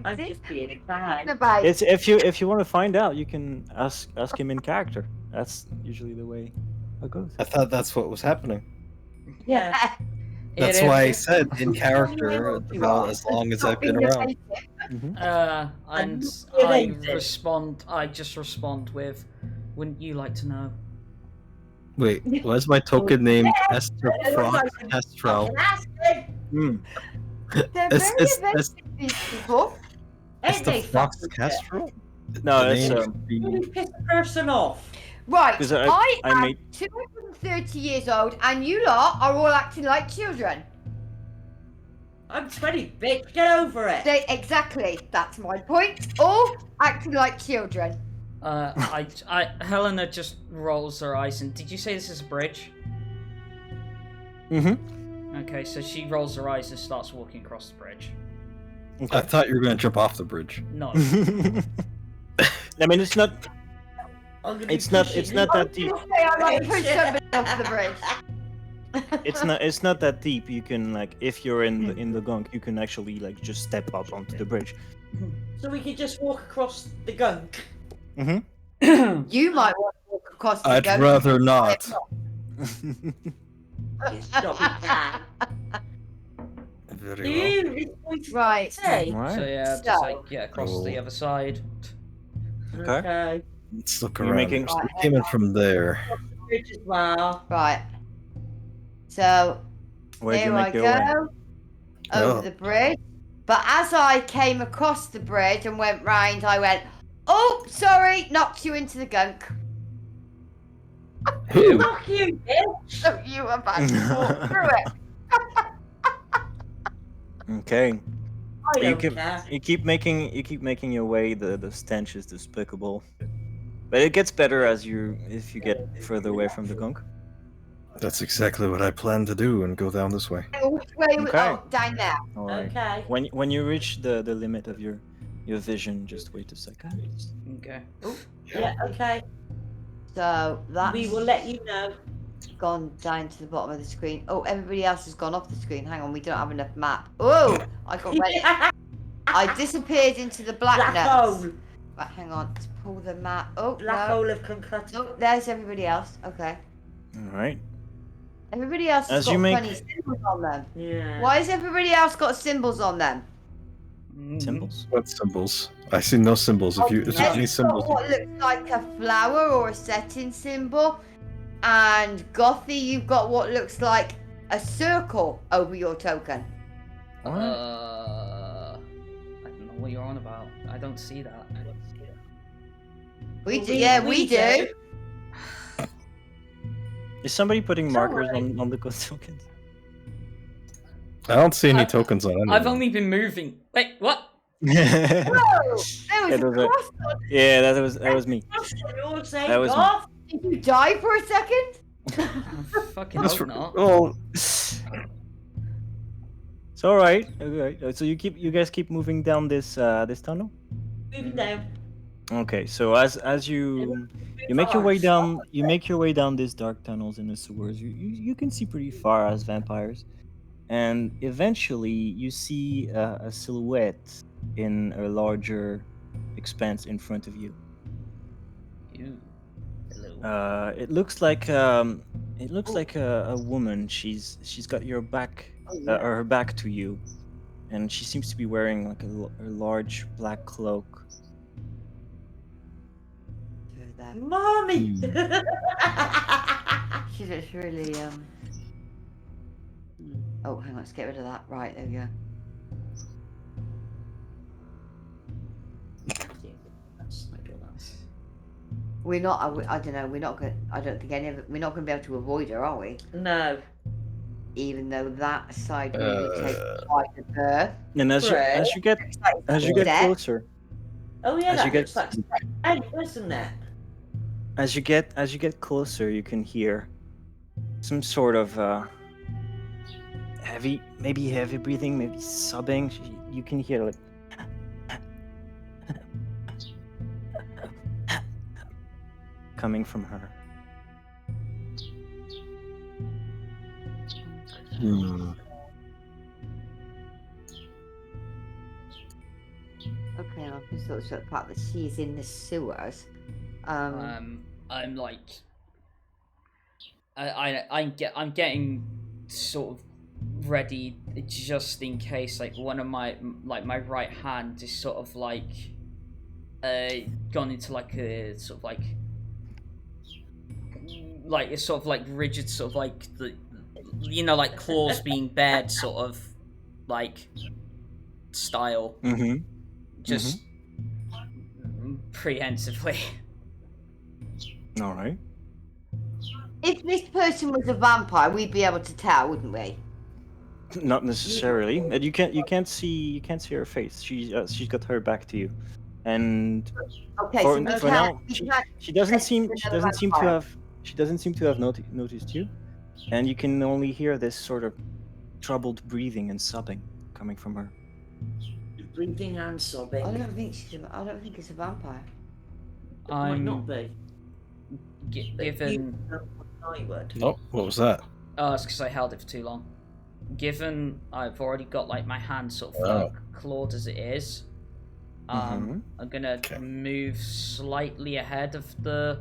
I'm 90s. just being bad. About It's if you want to find out, you can ask him in character. That's usually the way it goes. I thought that's what was happening. Yeah. That's why I said in character about as long as I've been around. And I just respond with, "Wouldn't you like to know?" Wait, what's my token name? Esther Frost Kestrel. Hmm. They're It's- very it's- inventive, these people. Ain't they Frost fucking Kestrel? No, The it's name should be- Really piss a person off. Right, 'Cause I I am made- 230 years old, and you lot are all acting like children. I'm 20, bitch. Get over it. Exactly, that's my point. All acting like children. Helena just rolls her eyes and, did you say this is a bridge? Mm-hmm. Okay, so she rolls her eyes and starts walking across the bridge. I thought you were going to jump off the bridge. No. I mean, it's not I'm gonna It's be not- pushing it's you. not that I deep. was gonna say I might push somebody off the bridge. it's not that deep. You can like if you're in the gunk, you can actually like just step up onto the bridge. So we could just walk across the gunk. Mm-hmm. You might want to walk across the I'd gully. rather not. Stop it, Dan. Very well. You, it's going to Right. say. So Alright. yeah, just So- like get across the other side. Okay. Let's look You're around. making- So we came in from there. Bridge as well. Right. So Where'd you here make I your way? go over Oh. the bridge. But as I came across the bridge and went round, I went, "Oh, sorry, knocked you into the gunk." Who? Fuck you, bitch. So you were about to walk through it. Okay. I You don't keep care. you keep making your way. The stench is despicable, but it gets better as if you get further away from the gunk. That's exactly what I plan to do and go down this way. Which way? Okay. Oh, down there. All right. Okay. When you reach the limit of your vision, just wait a second. Okay. Yeah, okay. So that's We will let you know. gone down to the bottom of the screen. Oh, everybody else has gone off the screen. Hang on, we don't have enough map. Oh, I got ready. I disappeared into the Black blackness. hole. Right, hang on. Let's pull the map. Oh, Black no. hole of concussion. Oh, there's everybody else. Okay. All right. Everybody else has As got you make- funny symbols on them. Yeah. Why has everybody else got symbols on them? Symbols. What symbols? I see no symbols. If Ed's there's any got symbols, what looks like a flower or a setting symbol. And Gothy, you've got what looks like a circle over your token. I don't know what you're on about. I don't see that. We Well, do, yeah, we do. Is somebody putting markers alright. on the ghost tokens? I don't see any tokens on any. I've only been moving. Wait, what? yeah, Whoa! There was Yeah, a those are- cross on. that was me. You're all saying That was me. off. Did you die for a second? I fucking That's hope not. Oh, It's all right. Okay. So you guys keep moving down this tunnel. Moving down. Okay. So as you make your way down, these dark tunnels in the sewers. You can see pretty far as vampires, and eventually you see a silhouette in a larger expanse in front of you. Ew. Hello. It looks like a woman. She's got your back or her back to you, and she seems to be wearing like a large black cloak. Mommy. She looks really Oh, hang on, let's get rid of that. Right, there we go. We're not. I don't know. We're not going. I don't think any of it. We're not going to be able to avoid her, are we? No. even though that side really takes quite a berth. And as you get Death. closer, Oh yeah, As that you get- looks like Ed, isn't it? as you get closer, you can hear some sort of heavy breathing, maybe sobbing. You can hear like coming from her. Okay, I've just thought the part that she's in the sewers. I'm like, I'm getting sort of ready just in case, like one of my right hand is sort of like gone into like a sort of like a sort of like rigid sort of like the, you know, like claws being bared sort of like style. Mm-hmm. Just prehensively. All right. If this person was a vampire, we'd be able to tell, wouldn't we? Not necessarily. And you can't see her face. She's got her back to you, and Okay, for, so we for can't, now we she can't doesn't seem another vampire. to have noticed you, and you can only hear this sort of troubled breathing and sobbing coming from her. Breathing and I sobbing. don't think it's a vampire. Might not be. Given I would. Oh, what was that? it's because I held it for too long. Given I've already got like my hand sort of like clawed as it is, I'm gonna move slightly ahead of the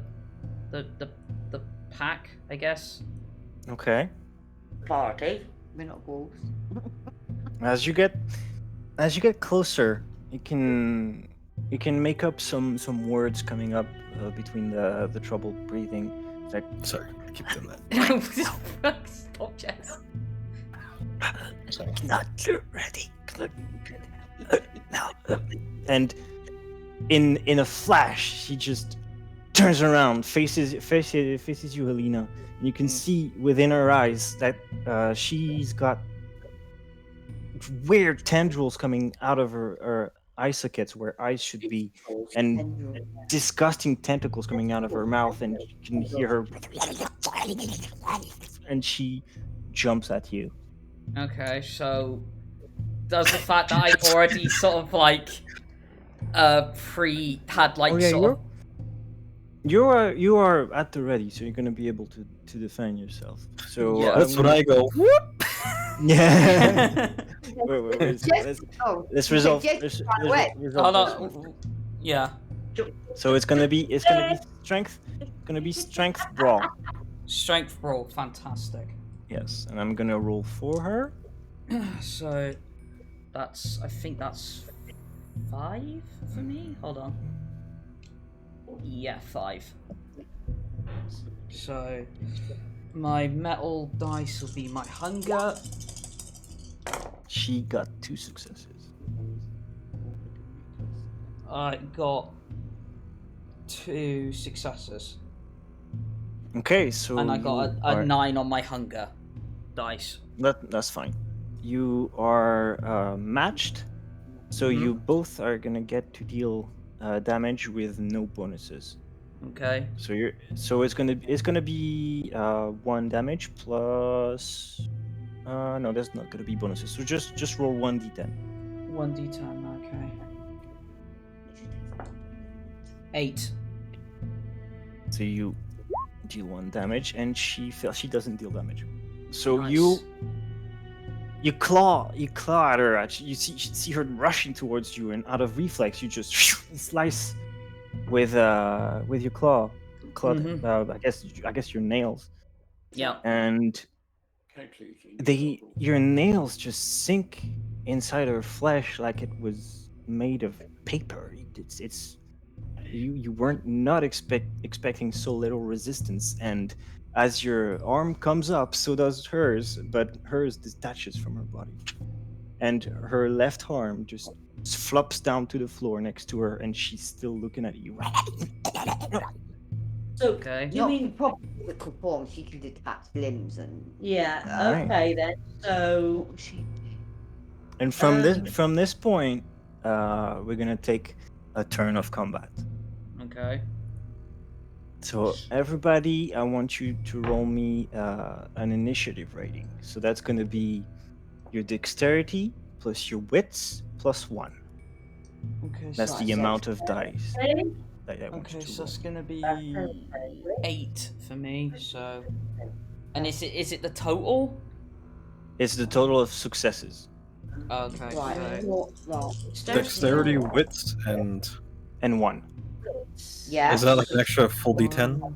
pack, I guess. Okay. Party. We're not wolves. As you get closer, you can make up some words coming up between the troubled breathing. It's like, Sorry, keep doing that. Stop, Jess. Sorry. not ready. Now. And in a flash, she just turns around, faces you, Helina. And you can see within her eyes that she's got weird tendrils coming out of her eye sockets where eyes should be, and disgusting tentacles coming out of her mouth, and you can hear her, and she jumps at you. Okay, so does the fact that I've already sort of like had like sort of you are at the ready, so you're gonna be able to defend yourself. So Yeah. That's when I go. Whoop! Yeah. wait, let's resolve. Just let's run away. resolve Hold this on. one. Yeah. So it's gonna be strength. Gonna be strength brawl. Strength roll, fantastic. Yes, and I'm gonna roll for her. So I think that's 5 for me. Hold on. Yeah, 5. So my metal dice will be my hunger. She got 2 successes. I got 2 successes. Okay, so And I got you a are- 9 on my hunger dice. That's fine. You are matched, so you both are gonna get to deal damage with no bonuses. Okay. So it's gonna be 1 damage plus. No, there's not gonna be bonuses. So just roll 1d10. 1d10, okay. 8. So you deal 1 damage, and she doesn't deal damage. So Nice. you claw at her. You see her rushing towards you, and out of reflex, you just slice with your claw. I guess your nails, Yeah. and your nails just sink inside her flesh like it was made of paper. It's you weren't not expecting so little resistance, and as your arm comes up, so does hers, but hers detaches from her body, and her left arm just flops down to the floor next to her, and she's still looking at you. So, Okay. do you mean physical form, she can detach limbs and. Yeah. Alright. Okay then. So What was she? And from this point, we're gonna take a turn of combat. Okay. So everybody, I want you to roll me an initiative rating. So that's gonna be your dexterity plus your wits plus 1. Okay. That's So the amount of dice that I want okay, you to so roll. it's gonna be 8 for me. So, and is it the total? It's the total of successes Okay. Right. So, Well, Dexterity, wits, and and 1. yeah. is that like an extra full D10? 1,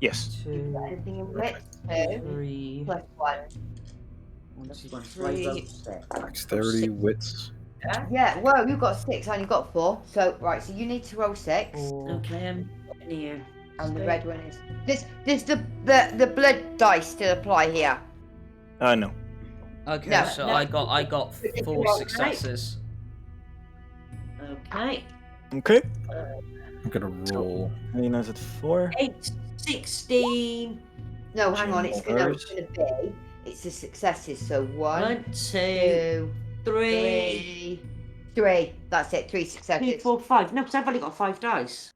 Yes. 2, Anything in wit? 2 3, plus 1. 1, 2, That's why I 3. wrote six. Dexterity, wits. Yeah, well, you got 6, I only got 4. So, right, so you need to roll 6. 4. Okay, I'm in here. And the red one is. Does the blood dice still apply here? No. Okay, No, so no. I got 4 successes. Okay. Okay. I'm gonna roll. Helina's at 4. 8, 16. No, hang on, it's gonna Hers. be. It's the successes, so 1, 1, 2, 2, 3, 3. That's it, 3 successes. 2, 4, 5. No, because I've only got 5 dice.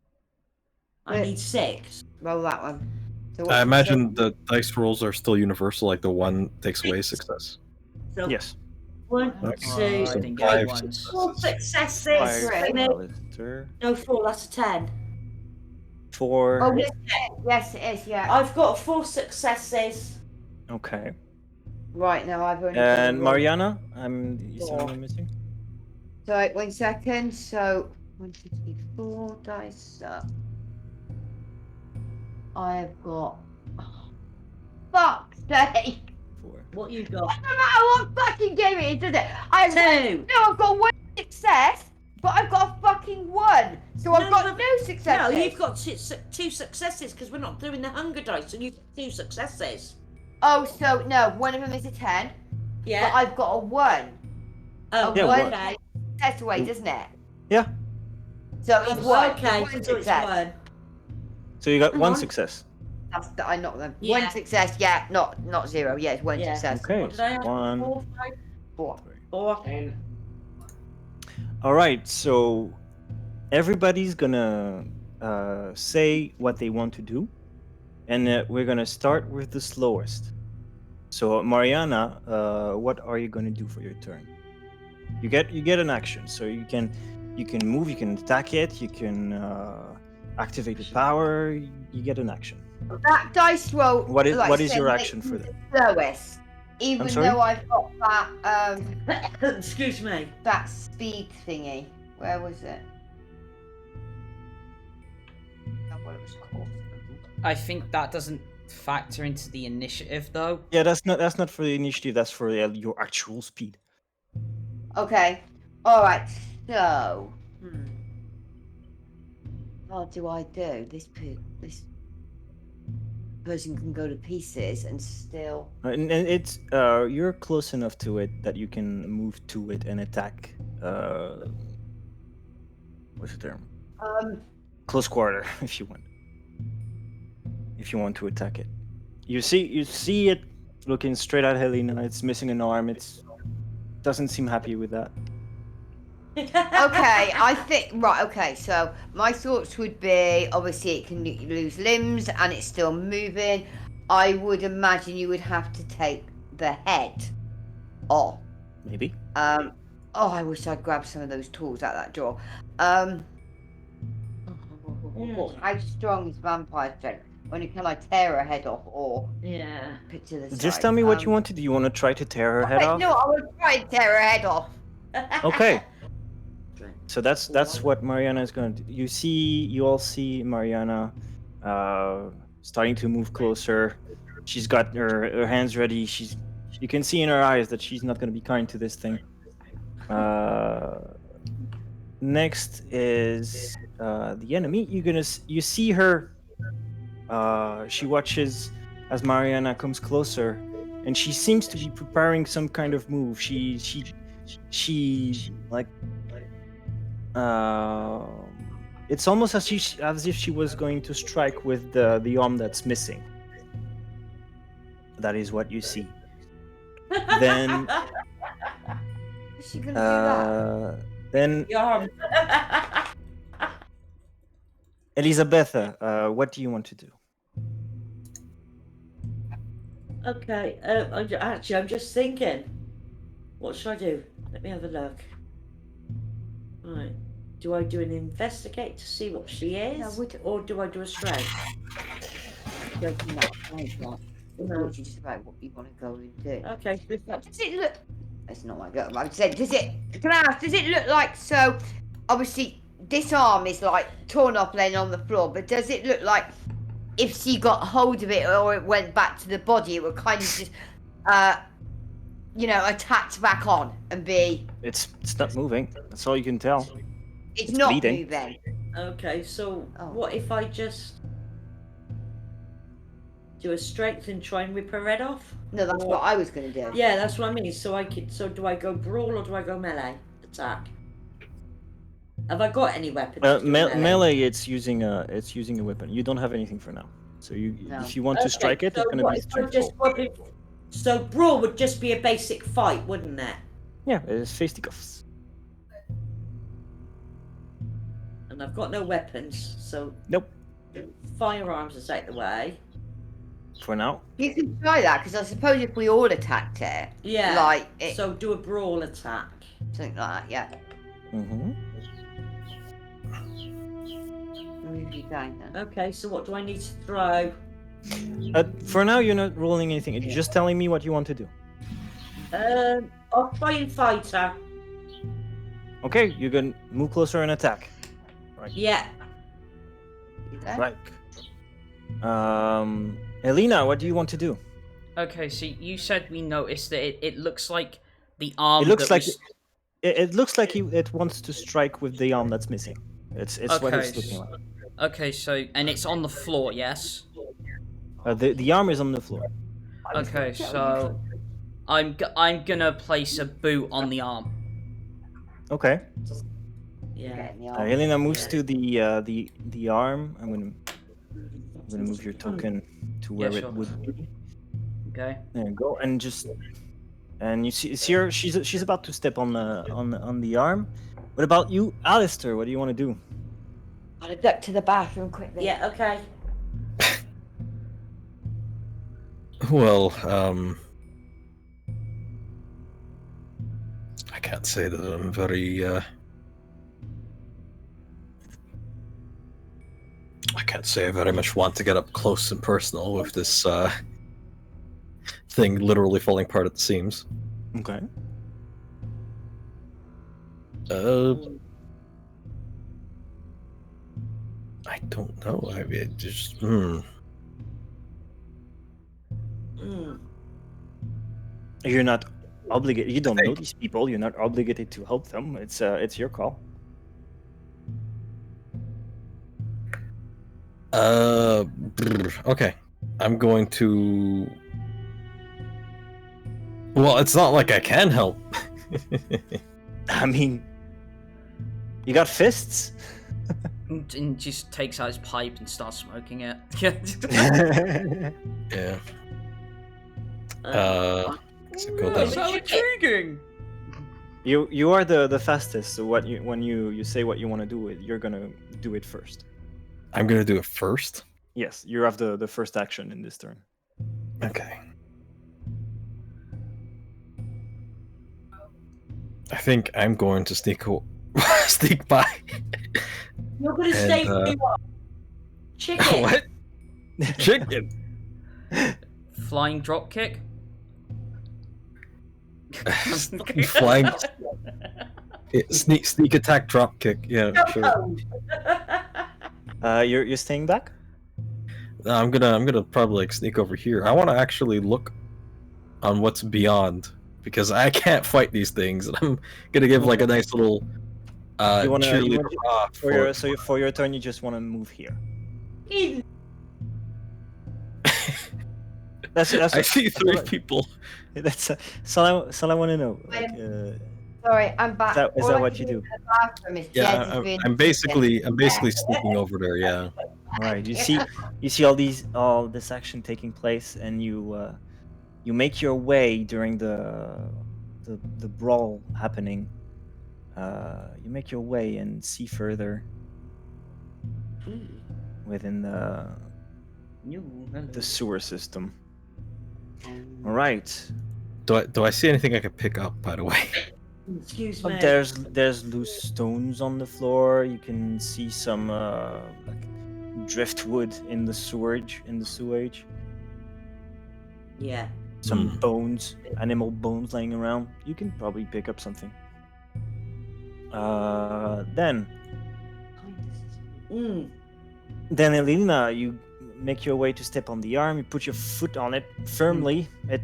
I Wait. need 6. Roll that one. So I what's imagine the dice rolls are still universal, like the one takes away success. So Yes. 1, Okay. 2, I didn't get 5 ones. 4 successes. successes. Five. And then- Alister. No, 4, that's a 10. 4. Oh, yes, it is, yeah. I've got 4 successes. Okay. Right, now I've only. And got Mariana, you see Four. what I'm missing? So, wait 1 second. So, 1, 2, 3, 4 dice up. I've got. Oh, fuck's sake! 4. What you got? Doesn't matter what fucking game it is, does it? I've 2. No, I've got 1 success, but I've got a fucking 1. So I've No, got but- no successes. No, you've got 2 successes because we're not doing the hunger dice, and you've got 2 successes. Oh, so no, one of them is a 10, Yeah. but I've got a 1. Oh, Yeah, one okay. success away, doesn't it? Yeah. So it's 1. Okay, One so it's success. 1. So you got Hang 1 on. success. I knocked them. Yeah. 1 success, yeah, not 0. Yeah, it's 1 Yeah. success. Okay. What did I have? 1. 4, 5, 4. 4. All right. So everybody's gonna say what they want to do, and we're gonna start with the slowest. So Mariana, what are you gonna do for your turn? You get an action, so you can move, you can attack it, you can activate the power. You get an action. That dice roll. What is like what is I your said, action for makes that? me Lowest. Even sorry? though I've got that Excuse me. that speed thingy. Where was it? Oh, what it was called. I think that doesn't factor into the initiative though. Yeah, that's not for the initiative. That's for your actual speed. Okay. Alright, so what do I do? This person can go to pieces and still And it's you're close enough to it that you can move to it and attack. What's the term? Close quarter, if you want. If you want to attack it, you see it looking straight at Helina. It's missing an arm. It's doesn't seem happy with that. Okay, I think right. Okay, so my thoughts would be obviously it can lose limbs and it's still moving. I would imagine you would have to take the head off. Maybe. Oh, I wish I'd grabbed some of those tools out that drawer. How strong is vampire strength? Only can I tear her head off or Yeah. put to the side? Just tell me what you want to do. You want to try to tear her head Wait, off? no, I would try and tear her head off. Okay. So that's what Mariana is going to do. You all see Mariana starting to move closer. She's got her hands ready. You can see in her eyes that she's not going to be kind to this thing. Next is the enemy. You see her. She watches as Mariana comes closer, and she seems to be preparing some kind of move. She like. It's almost as if she was going to strike with the arm that's missing. that is what you see. Then, Is she gonna do that? then Yeah. Elizabitha, what do you want to do? Okay, I'm just thinking. What should I do? Let me have a look. Right. Do I do an investigate to see what she is? No, or do I do a strength? Don't do that. It's just about what you want to go and do. Okay. Does it look? That's not my girl. I said, does it? Can I ask? Does it look like so? Obviously, this arm is like torn up, laying on the floor. But does it look like if she got hold of it or it went back to the body, it would kind of just, attach back on and be? It's not moving. That's all you can tell. It's not bleeding. moving. Okay, so what if I just do a strength and try and rip her head off? No, that's what I was going to do. Yeah, that's what I mean. So do I go brawl or do I go melee attack? Have I got any weapons? Melee, it's using a weapon. You don't have anything for now. So if you want to strike it, it's gonna be straightforward. So brawl would just be a basic fight, wouldn't it? Yeah, it's fisticuffs. And I've got no weapons, so Nope. firearms is out the way. For now. You can try that because I suppose if we all attacked it, Yeah. it, So do a brawl attack. something like that, yeah. Mm-hmm. Move you down then. Okay, so what do I need to throw? For now, you're not rolling anything. You're just telling me what you want to do. I'll try and fight her. Okay, you can move closer and attack. Right. Yeah. You there? Right. Helina, what do you want to do? Okay, so you said we noticed that it looks like the arm. It looks that like was... it looks like it wants to strike with the arm that's missing. It's what it's looking like. Okay, so and it's on the floor, yes. The arm is on the floor. Okay, so I'm gonna place a boot on the arm. Okay. Yeah. Get in the arm. Helena moves to the arm. I'm gonna move your token to where Yeah, sure. it would be. Okay. There you go, and you see her. She's about to step on the arm. What about you, Alister? What do you want to do? I'm gonna duck to the bathroom quickly. Yeah, okay. Well, I can't say that I'm very, I can't say I very much want to get up close and personal with this, thing literally falling apart at the seams. Okay. I don't know. I mean, just, You're not obligated. You don't know these people. You're not obligated to help them. It's your call. Okay. I'm going to. Well, it's not like I can help. I mean, you got fists. And just takes out his pipe and starts smoking it. Yeah. So go That's down. so intriguing. You are the fastest. So when you say what you want to do, you're gonna do it first. I'm gonna do it first. Yes, you have the first action in this turn. Okay. I think I'm going to sneak by. You're gonna stay where you are. Chicken. What? Chicken. Flying drop kick. Flying. Sneak attack drop kick. Yeah, sure. You're staying back. No, I'm gonna probably like sneak over here. I want to actually look on what's beyond because I can't fight these things, and I'm gonna give like a nice little cheerleader for your turn. You just want to move here. That's I see three people. That's all I want to know. Like, Sorry, I'm back. Is that what you do? The bathroom is Yeah, I'm basically sneaking over there. Yeah. All right. You see all this action taking place, and you You make your way during the brawl happening. You make your way and see further within the sewer system. All right. Do I see anything I can pick up, by the way? Excuse me. There's loose stones on the floor. You can see some like driftwood in the sewage. Yeah. Some bones, animal bones laying around. You can probably pick up something. Then Helina, you make your way to step on the arm. You put your foot on it firmly. It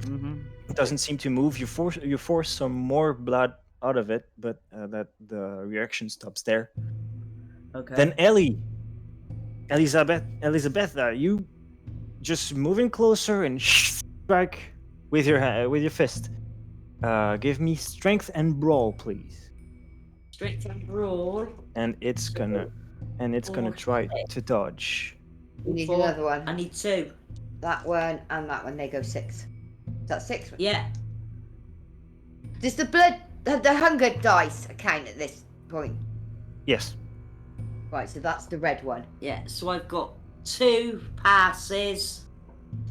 doesn't seem to move. You force some more blood out of it, but that the reaction stops there. Okay. Then Elizabitha, you just moving closer and strike with your fist. Give me strength and brawl, please. Strength and brawl. And it's gonna try to dodge. You need 4. another one. I need 2. That one and that one. They go 6. Is that 6? Yeah. Does the blood, the hunger dice count at this point? Yes. Right, so that's the red one. Yeah. So I've got 2 passes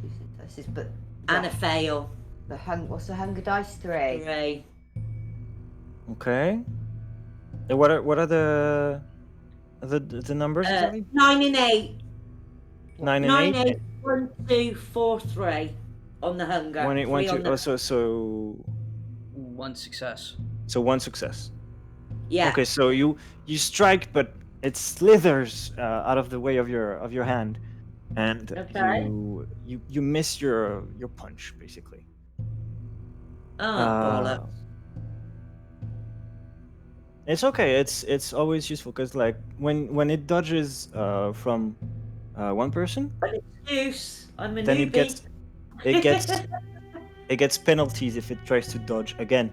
2 successes, but and a fail. what's the hunger dice? 3. 3. Okay. And what are the numbers? exactly? 9 and 8. 9 and 9, 8. 8. 1, 2, 4, 3 on the hunger. 1, 8, 1, 3 2. on the... Oh, so 1 success. one success. Yeah. Okay, so you strike, but it slithers out of the way of your hand, and Okay. you miss your punch basically. Oh, bollocks. It's okay. It's always useful because like when it dodges from one person, An excuse. I'm a then newbie. it gets penalties if it tries to dodge again.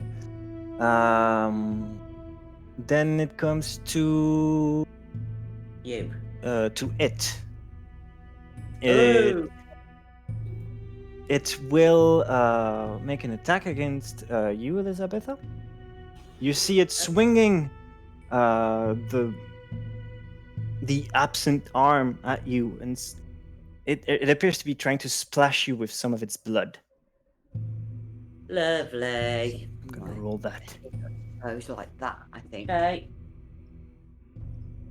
Then it comes to You. to it. Ooh. It will make an attack against you, Elizabitha. You see it swinging the absent arm at you, and it appears to be trying to splash you with some of its blood. Lovely. I'm gonna roll that. Goes like that, I think. Okay.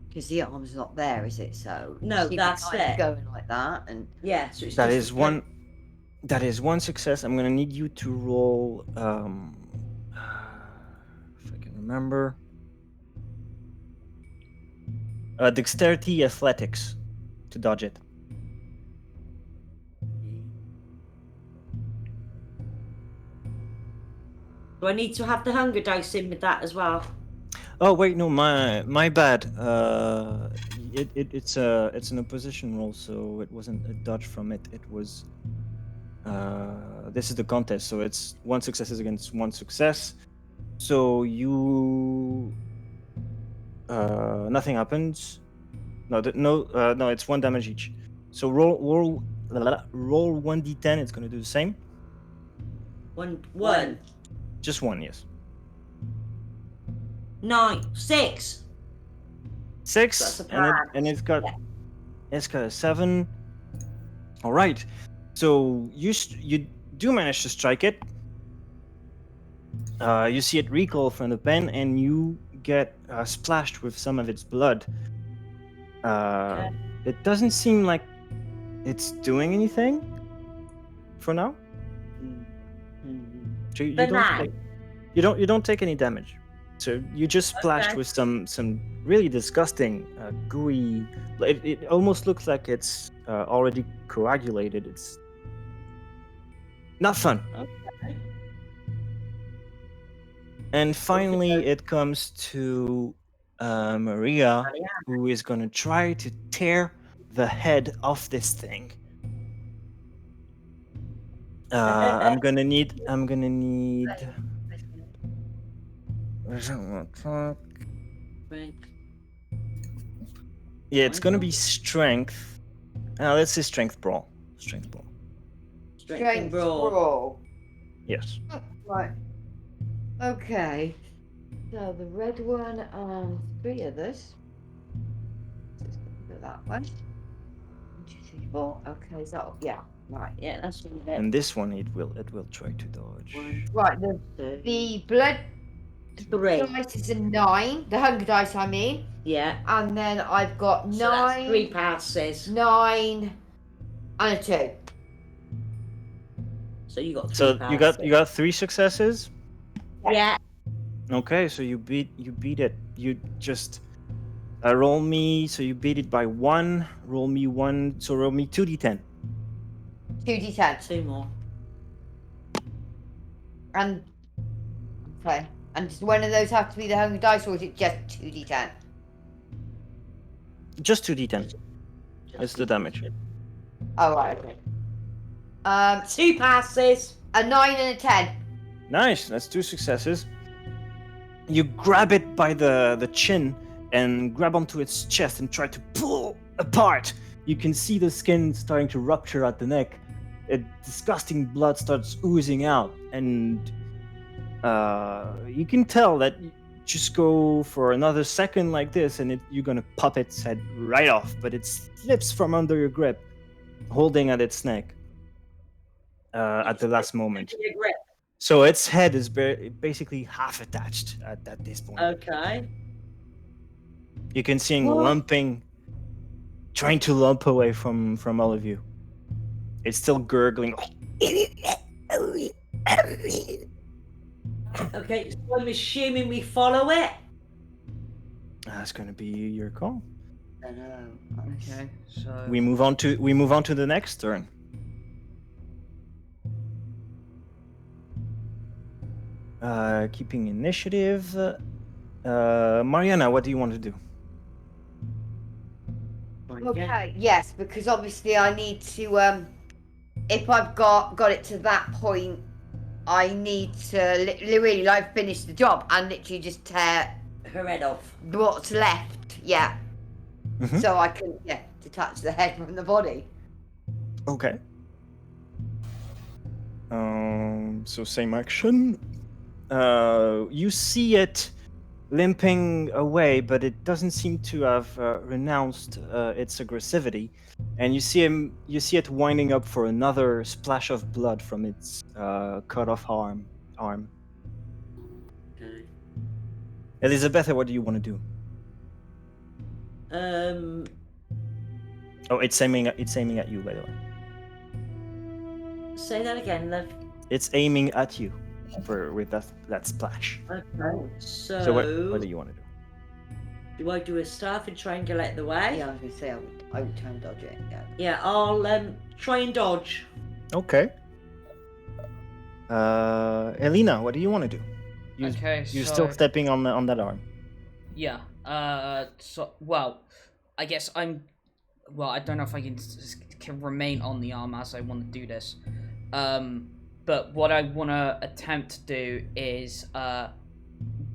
Because the arm's not there, is it? So No, see, that's the knife's it. going like that, and Yeah. So it's That just is a- one. That is one success. I'm gonna need you to roll. If I can remember. Dexterity athletics to dodge it. Do I need to have the hunger dice in with that as well? Oh wait, no, my bad. It's an opposition roll, so it wasn't a dodge from it. It was. This is the contest, so it's 1 success is against 1 success. So you. Nothing happens. No, no, it's 1 damage each. So roll 1d10. It's gonna do the same. One. Just 1, yes. 9, 6. 6, That's a and it's got a 7. All right, so you do manage to strike it. You see it recoil from the pen, and you get splashed with some of its blood. It doesn't seem like it's doing anything for now. So you don't take any damage. So you just splashed with some really disgusting gooey. It almost looks like it's already coagulated. It's not fun. Okay. And finally, it comes to Maria, who is gonna try to tear the head off this thing. I'm gonna need. Where's that? Yeah, it's gonna be strength. Let's say strength brawl. Strength brawl. Strength and brawl. Yes. Right. Okay. So the red one, 3 others. So it's gonna go that one. 1, 2, 3, 4. Okay, so yeah. Right. Yeah, that's one of And it. this one it will try to dodge. Right. Two, The blood 3. dice is a 9. The hunger dice, I mean. Yeah. And then I've got 9, So that's 3 passes. 9, and a 2. So you got 3 So passes. you got 3 successes. Yeah. Okay, so you beat it. You just roll me. So you beat it by 1. Roll me 1. So roll me 2d10. 2d10. 2 more. And okay. And does one of those have to be the hunger dice, or is it just 2d10? Just 2d10. It's the damage. Oh right. Okay. 2 passes. A 9 and a 10. Nice. That's 2 successes. You grab it by the chin and grab onto its chest and try to pull apart. You can see the skin starting to rupture at the neck. A disgusting blood starts oozing out, and you can tell that you just go for another second like this, and you're gonna pop its head right off. But it slips from under your grip, holding at its neck at the last moment. Your grip. So its head is basically half attached at this point. Okay. You can see him lumping, trying to lump away from all of you. It's still gurgling. Okay, so I'm assuming we follow it. That's gonna be your call. I know. Okay, so We move on to the next turn. Keeping initiative. Mariana, what do you want to do? Okay, yes, because obviously I need to, if I've got it to that point, I need to really like finish the job and literally just tear Her head off. what's left, yeah. Mhm. So I can, detach the head from the body. Okay. So same action. You see it limping away, but it doesn't seem to have renounced its aggressivity. And you see it winding up for another splash of blood from its cut off arm. Okay. Elizabitha, what do you want to do? Oh, it's aiming at you, by the way. Say that again, love. It's aiming at you with that splash. Okay. So what do you want to do? Do I do a staff and try and get out of the way? Yeah, I was going to say I would try and dodge it, yeah. Yeah, I'll try and dodge. Okay. Helina, what do you want to do? okay, You're so still stepping on that arm. yeah. I guess I'm. Well, I don't know if I can remain on the arm as I want to do this. But what I want to attempt to do is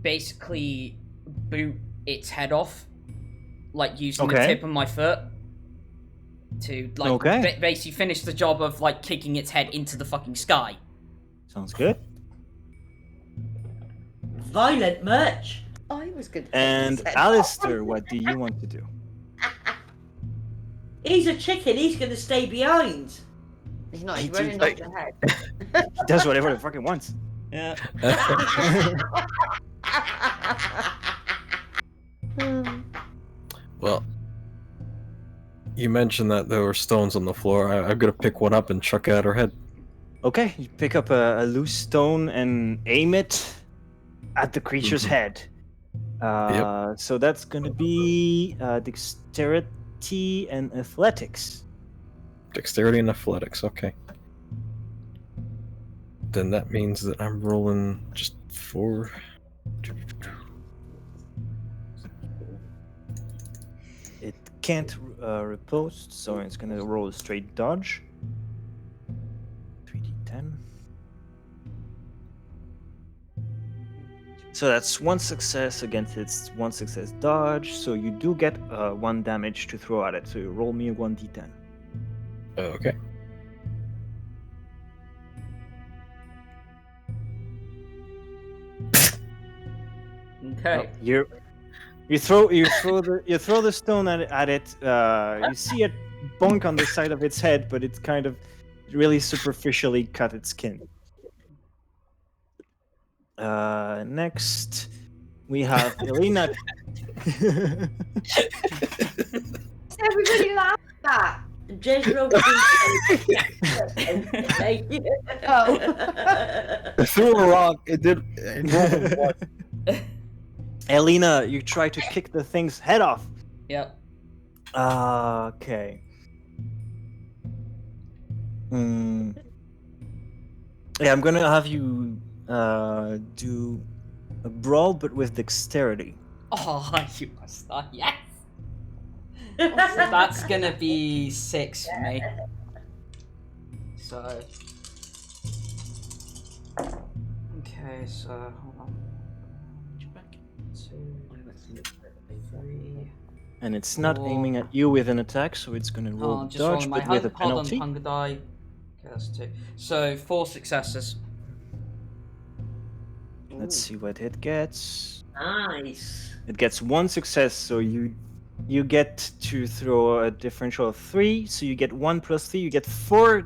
basically boot its head off, like using the tip of my foot to like basically finish the job of like kicking its head into the fucking sky. Sounds good. Violent merch. I was good. And Alister, what do you want to do? He's a chicken. He's going to stay behind. He's not. He's I do running off think- the head. He does whatever the fucking wants. Yeah. Well, you mentioned that there were stones on the floor. I'm gonna pick one up and chuck it at her head. Okay, you pick up a loose stone and aim it at the creature's head. So that's gonna be dexterity and athletics. Dexterity and athletics, okay. Then that means that I'm rolling just 4. It can't riposte, so it's gonna roll a straight dodge. 3d10. So that's 1 success against its 1 success dodge. So you do get 1 damage to throw at it. So you roll me a 1d10. Okay. Okay. You throw the stone at it. You see it bonk on the side of its head, but it's kind of really superficially cut its skin. Next, we have Helina. Everybody laughed at that. Just roll I threw a rock. It did. It rolled a one. Helina, you try to kick the thing's head off. Yep. Okay. Yeah, I'm gonna have you do a brawl, but with dexterity. Oh, you must not. Yes. That's gonna be 6 for me. So. Okay, so hold on. 2, 3. And it's not Four. aiming at you with an attack, so it's gonna roll Just dodge, rolling my but with a hold on, penalty. hunger die. Okay, that's 2. So 4 successes. Let's see what it gets. Nice. It gets 1 success, so you get to throw a differential of 3. So you get 1 plus 3. You get 4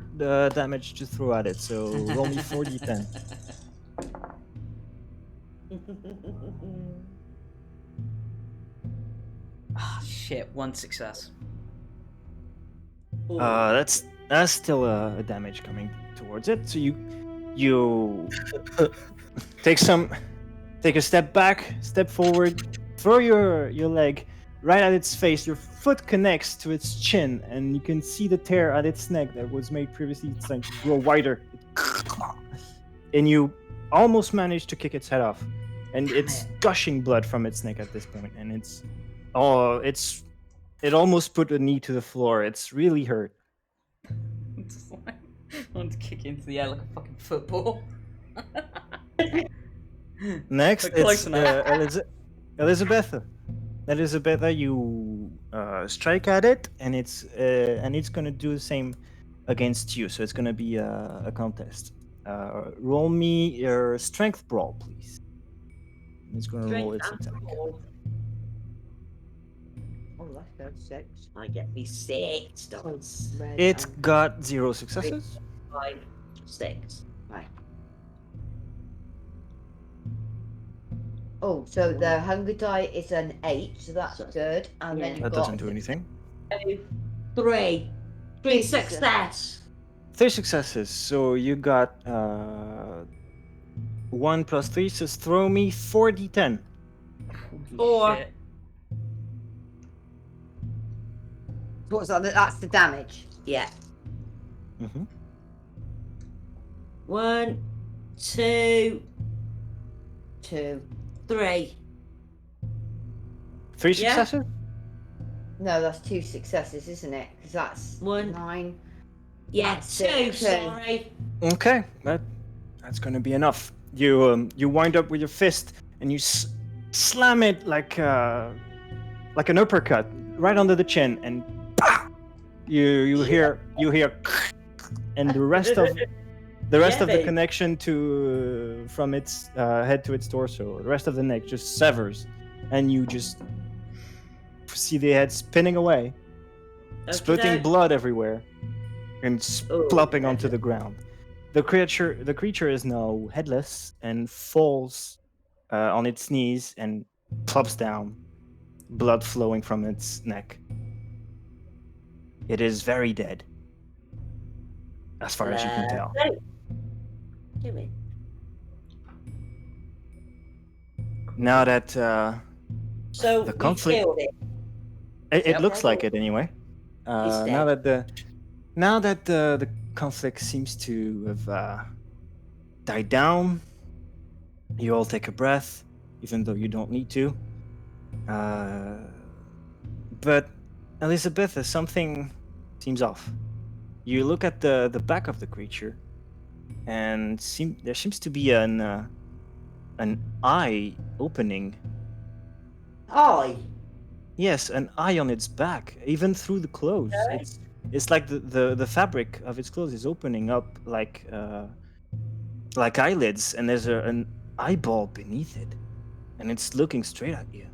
damage to throw at it. So roll me 4d10. Ah, shit! 1 success. That's still a damage coming towards it. So you take a step back, step forward, throw your leg right at its face. Your foot connects to its chin, and you can see the tear at its neck that was made previously. It's like grow wider, and you almost manage to kick its head off, and it's gushing blood from its neck at this point, and it almost put a knee to the floor. It's really hurt. Just like, I want to kick into the air like a fucking football. Next, But close it's enough. Elizabitha. Elizabitha, you strike at it, and it's gonna do the same against you. So it's gonna be a contest. Roll me your strength brawl, please. It's gonna roll its attack. Oh, that's good. 6. I get me 6. Dollars. It got 0 successes. 5, 6. Right. Oh, so the hunger die is an 8, so that's good. And then you've That got doesn't do anything. 2, 3. 3 success. 3 successes. So you got 1 plus 3. Says throw me 4d10. 4. Shit. What's that? That's the damage. Yeah. Mm-hmm. 1, 2, 2. 3. 3 Yeah. successes. No, that's 2 successes, isn't it? Because that's 1. 9. Yeah, That's 2. 2. Sorry. Okay, that's gonna be enough. You wind up with your fist and you slam it like an uppercut right under the chin, and you hear and the rest of the connection to from its head to its torso, the rest of the neck just severs, and you just see the head spinning away, splitting blood everywhere, and plopping onto the ground. The creature is now headless and falls on its knees and plops down, blood flowing from its neck. It is very dead, as far as you can tell. Jimmy. Now that So the we conflict- killed it. it looks like it anyway. He's Now that the conflict seems to have died down, you all take a breath, even though you don't need to. But Elizabitha, something seems off. You look at the back of the creature, and there seems to be an eye opening. Eye. Yes, an eye on its back, even through the clothes. It's like the fabric of its clothes is opening up like eyelids, and there's an eyeball beneath it. and it's looking straight at you.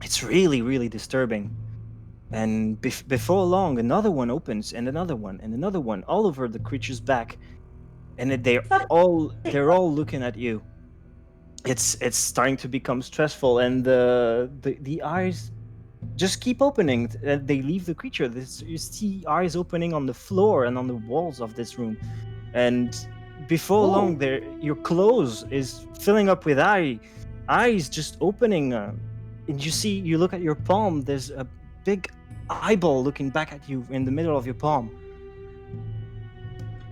It's really, really disturbing. And before long, another one opens, and another one, and another one, all over the creature's back, and they're all looking at you. It's starting to become stressful, and the eyes just keep opening. They leave the creature. You see eyes opening on the floor and on the walls of this room, and before long, your clothes is filling up with eyes just opening, and you look at your palm. There's a big eyeball looking back at you in the middle of your palm.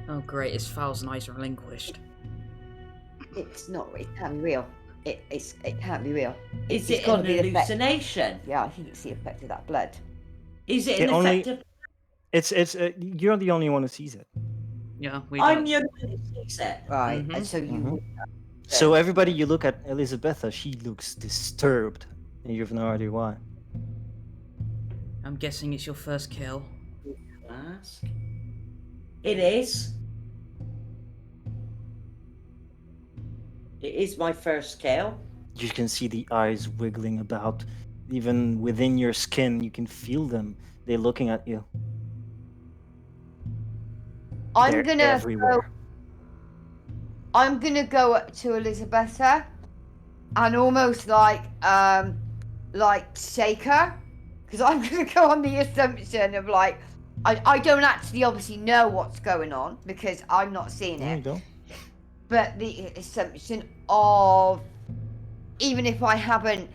Oh great, his thousand eyes relinquished. It's not. It can't be real. It can't be real. Is It's it gotta an be the effect. hallucination? Yeah, I think it's the effect of that blood. Is it It an only- effect of... It's you're the only one who sees it. Yeah, we I'm don't. the only one who sees it. Right. Mhm. And so you. Mhm. So everybody, you look at Elizabitha. She looks disturbed, and you have no idea why. I'm guessing it's your first kill. Ask. It is. It is my first kill. You can see the eyes wiggling about, even within your skin. You can feel them. They're looking at you. I'm They're gonna everywhere. I'm gonna go up to Elizabetha and almost like shake her, because I'm gonna go on the assumption of like I don't actually obviously know what's going on because I'm not seeing There you it, go. but the assumption of even if I haven't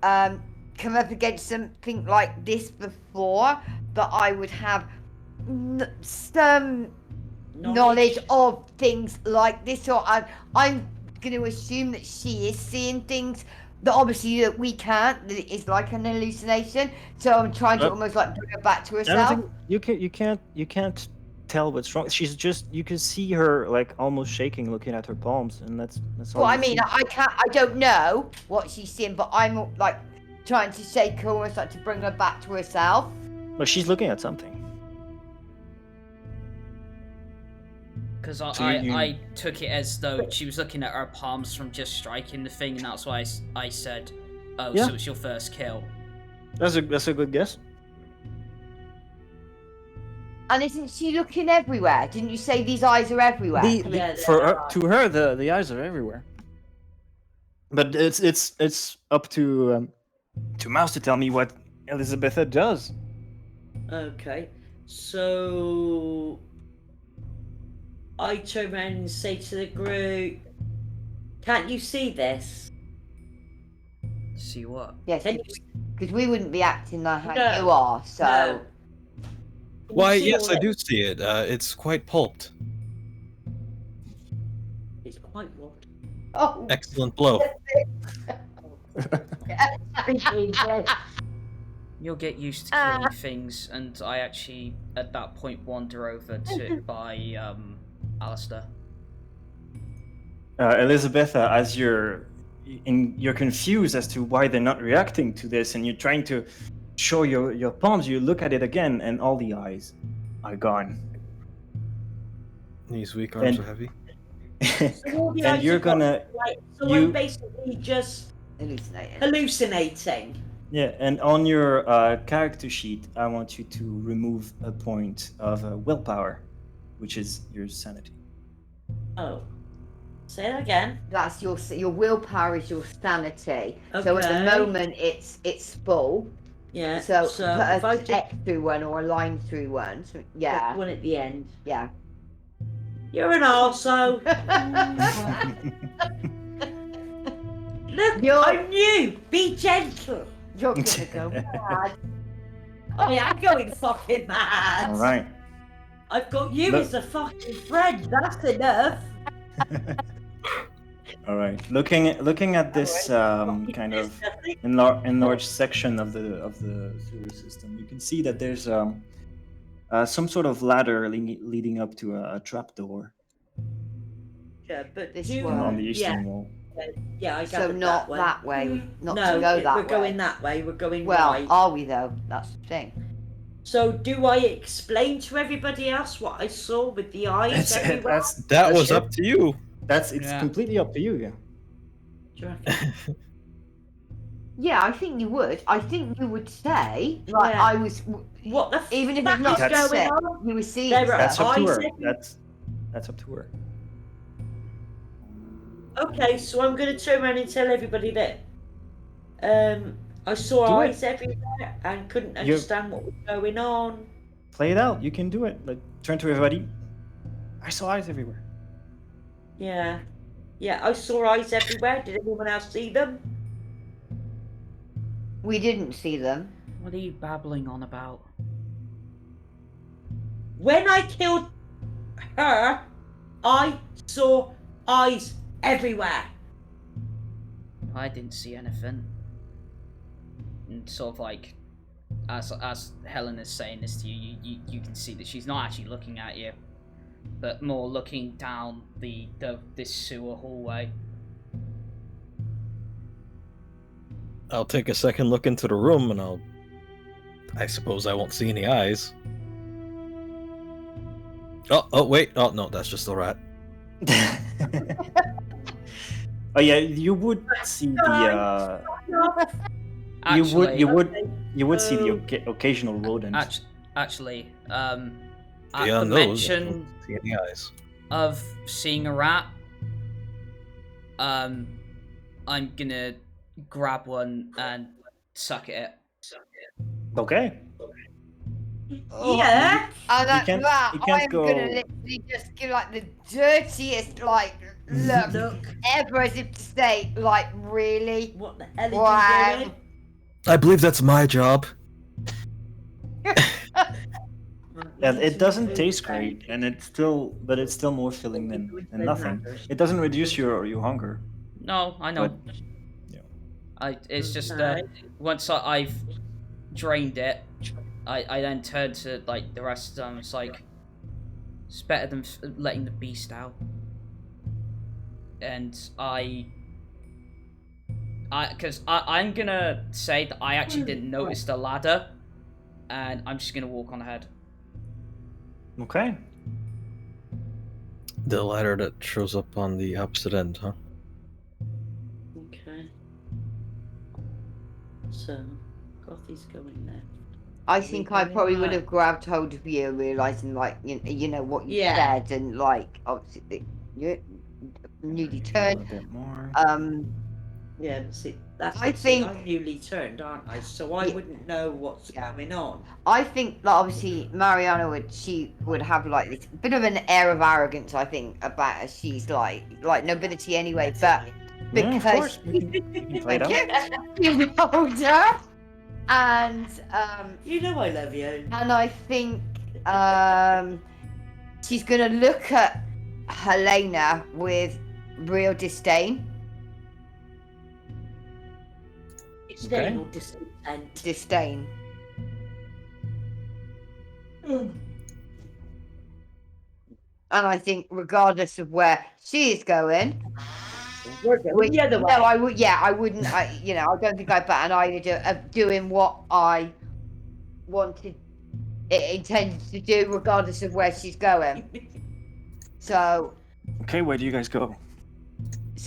come up against something like this before, that I would have some knowledge of things like this, or I'm going to assume that she is seeing things that obviously that we can't, that it is like an hallucination, so I'm trying to almost like bring her back to herself. Everything you can't tell what's wrong. She's just, you can see her like almost shaking, looking at her palms, and that's all. Well, I you mean, see. I don't know what she's seeing, but I'm like trying to shake her, almost like to bring her back to herself. But she's looking at something. Because So I took it as though she was looking at her palms from just striking the thing, and that's why I said, oh, Yeah. so it's your first kill. That's a good guess. And isn't she looking everywhere? Didn't you say these eyes are everywhere? To her, the eyes are everywhere. But it's up to Mouse to tell me what Elizabitha does. Okay, so I turn around and say to the group, "Can't you see this? See what? Yes, Can you because we wouldn't be acting like how No. you are, so... No. Can you Why, see yes, all I this? do see it. It's quite pulped. It's quite what? Oh, Excellent blow. You'll get used to killing things, and I actually, at that point, wander over to by Alister. Elizabetha, as you're confused as to why they're not reacting to this, and you're trying to show your palms, you look at it again, and all the eyes are gone. These weak arms And- are heavy. All the And eyes you're are gone, gonna right? So you- I'm basically just hallucinating. hallucinating. Yeah, and on your character sheet, I want you to remove a point of willpower, which is your sanity. Oh, say that again. That's your willpower is your sanity. So at the Okay. moment it's full. Yeah. So So put if I a just X through one or a line through one. So, yeah, put one at the end. yeah. You're an arsehole. Look, You're- I'm new. Be gentle. You're gonna go mad. I am going fucking mad. All right. I've got you Look- as a fucking friend. That's enough. All right. Looking at this kind of enlarged section of the sewer system, you can see that there's some sort of ladder leading up to a trapdoor Yeah, but This do one. on the eastern wall. yeah, I So gathered not one. that way. Not no, to go that we're way. going that way. We're going Well, right. are we though? That's the thing. So do I explain to everybody else what I saw with the eyes everywhere? That was your- up to you. It's Yeah. completely up to you. Yeah. you reckon? Yeah, I think you would. I think you would say, like, Yeah. I was, What the even if fuck it's not is going set, on? you were seeing There are That's stuff. up to her. eyes That's up to her. Okay, so I'm going to turn around and tell everybody that I saw Do it. eyes everywhere and couldn't You- understand what was going on. Play it out. You can do it. Like, turn to everybody. I saw eyes everywhere. Yeah. Yeah, I saw eyes everywhere. Did anyone else see them? We didn't see them. What are you babbling on about? When I killed her, I saw eyes everywhere. I didn't see anything. And sort of like, as Helen is saying this to you, you can see that she's not actually looking at you, but more looking down this sewer hallway. I'll take a second look into the room, and I suppose I won't see any eyes. Oh, wait. Oh, no, that's just a rat. Oh yeah, you would see the. Actually, You would see the occasional rodent. Actually, at Beyond the those, I mention don't see any eyes. of seeing a rat, I'm gonna grab one and suck at it. Okay. Yeah. And at can't- that, you can't I'm go- gonna literally just give like the dirtiest like look Look, ever, as if to say, like, really? what the hell are Wow. you doing? I believe that's my job. Yeah, it doesn't taste great, and it's still more filling than nothing. It doesn't reduce your hunger. No, I know. But, yeah. It's just Okay. once I've drained it, I then turn to like the rest of them. It's like it's better than letting the beast out. And because I'm gonna say that I actually didn't notice the ladder, and I'm just gonna walk on ahead. Okay. The ladder that shows up on the opposite end, huh? Okay. So, Gothy's going there. I think I probably would have grabbed hold of you, realizing like you know what you Yeah. said, and like obviously you newly A turned. bit more. Yeah, but see, that's I the thing, think- I'm newly turned, aren't I? So I Yeah. wouldn't know what's Yeah. going on. I think that obviously Mariana would have like this bit of an air of arrogance. I think about her. She's like nobility anyway, but Yeah, of because course. We can play it out. she's older, and You know I love you. and I think she's gonna look at Helena with real disdain. Disdain or discontent. Disdain. And I think, regardless of where she is going, We're going which, the other way. no, I would. Yeah, I wouldn't. I don't think I'd bat an eyelid of doing what I wanted, intended to do, regardless of where she's going. So, Okay, where do you guys go?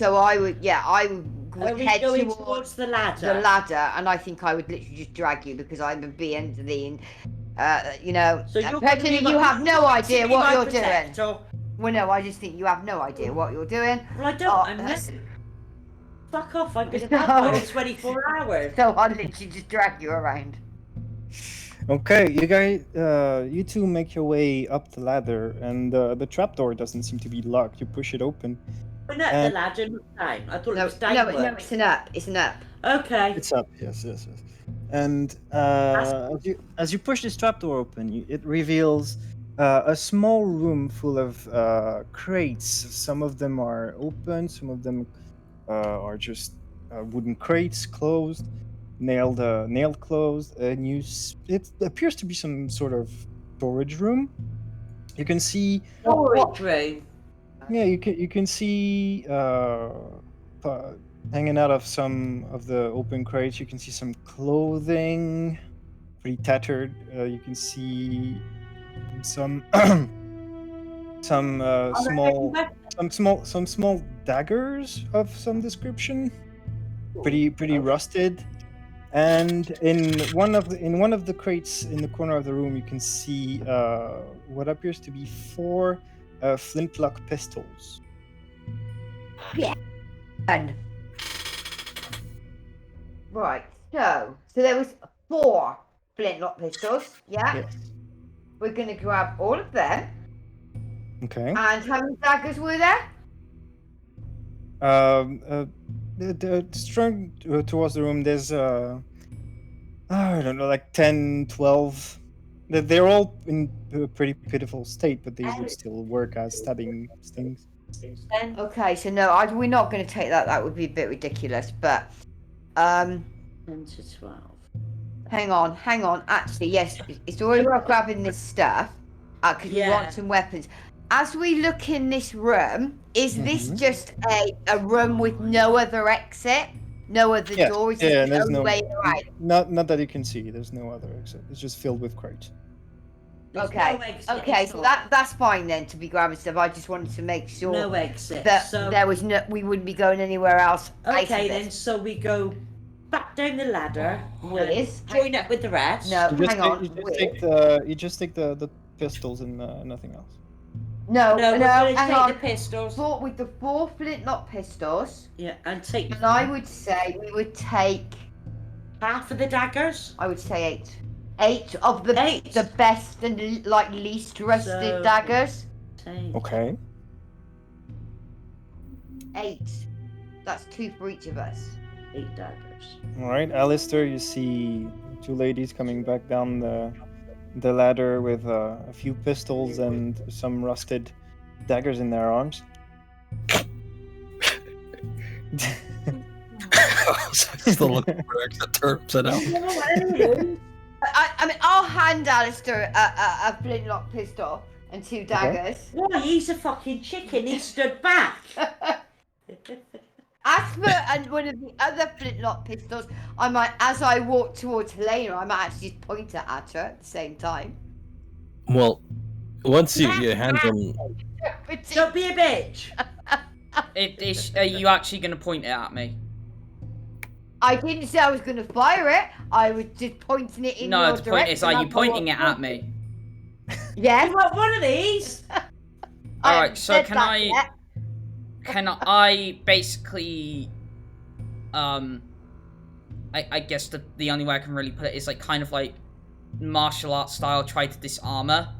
I would Are we head going towards towards the ladder? the ladder, and I think I would literally just drag you because I'm a Beendline. So you're person gonna be you my- have no idea be what my you're doing. protector. Well, no, I just think you have no idea what you're doing. Well, I don't. Oh, I'm not. Fuck off! I've been a vampire in 24 hours. So I'd literally just drag you around. Okay, you guys, you two make your way up the ladder, and the trapdoor doesn't seem to be locked. You push it open. We're not the ladder, not down. I thought it No, was no, downward. no, it's an up. It's an up. Okay. It's up. Yes. And as you push this trapdoor open, it reveals a small room full of crates. Some of them are open. Some of them are just wooden crates, closed, nailed closed. And it appears to be some sort of storage room. You can see. Storage room. Yeah, you can see hanging out of some of the open crates. You can see some clothing, pretty tattered. You can see some small some small daggers of some description, pretty rusted. And in one of the crates in the corner of the room, you can see what appears to be 4 flintlock pistols. And right, so there was 4 flintlock pistols. Yeah, Yes. we're gonna grab all of them. Okay. And how many daggers were there? Strung towards the room, there's I don't know, like 10, 12. They're all in a pretty pitiful state, but they would still work as stabbing stings. Okay, so no, we're not going to take that. That would be a bit ridiculous. But 10 to 12. hang on. Actually, yes, it's already worth grabbing this stuff because we want some weapons. As we look in this room, is this just a room with no other exit, no other door? Is this there's the no way around? not that you can see. There's no other exit. It's just filled with crates. Okay, No exit, okay, it's so not. that's fine then to be grabbing stuff. I just wanted to make sure No exit. that So there was no, we wouldn't be going anywhere else. okay, then. So we go back down the ladder. Liz? Join up with the rest. No, You just hang on. you just take the pistols and nothing else. No, No, we're going to hang take on. the pistols. With the 4 flintlock pistols, Yeah, and take and I would say we would take, half of the daggers. I would say 8. 8 of the best and like least rusted So- daggers. Take Okay. 8. That's 2 for each of us. 8 daggers. All right, Alister, you see 2 ladies coming back down the ladder with a few pistols and some rusted daggers in their arms. Still looking for exit turn upside down. I mean, I'll hand Alister a flintlock pistol and 2 daggers. Why, he's a fucking chicken. He stood back. As for and one of the other flintlock pistols, I might, as I walk towards Helena, I might actually just point it at her at the same time. Well, once you hand them, Don't be a bitch. Are you actually going to point it at me? I didn't say I was going to fire it. I was just pointing it in No, your the direction. point is, are you pointing it at me? Yes. You want one of these? Alright, so said can that I... yet. Can I basically... I guess the only way I can really put it is like kind of like martial arts style, try to disarm her.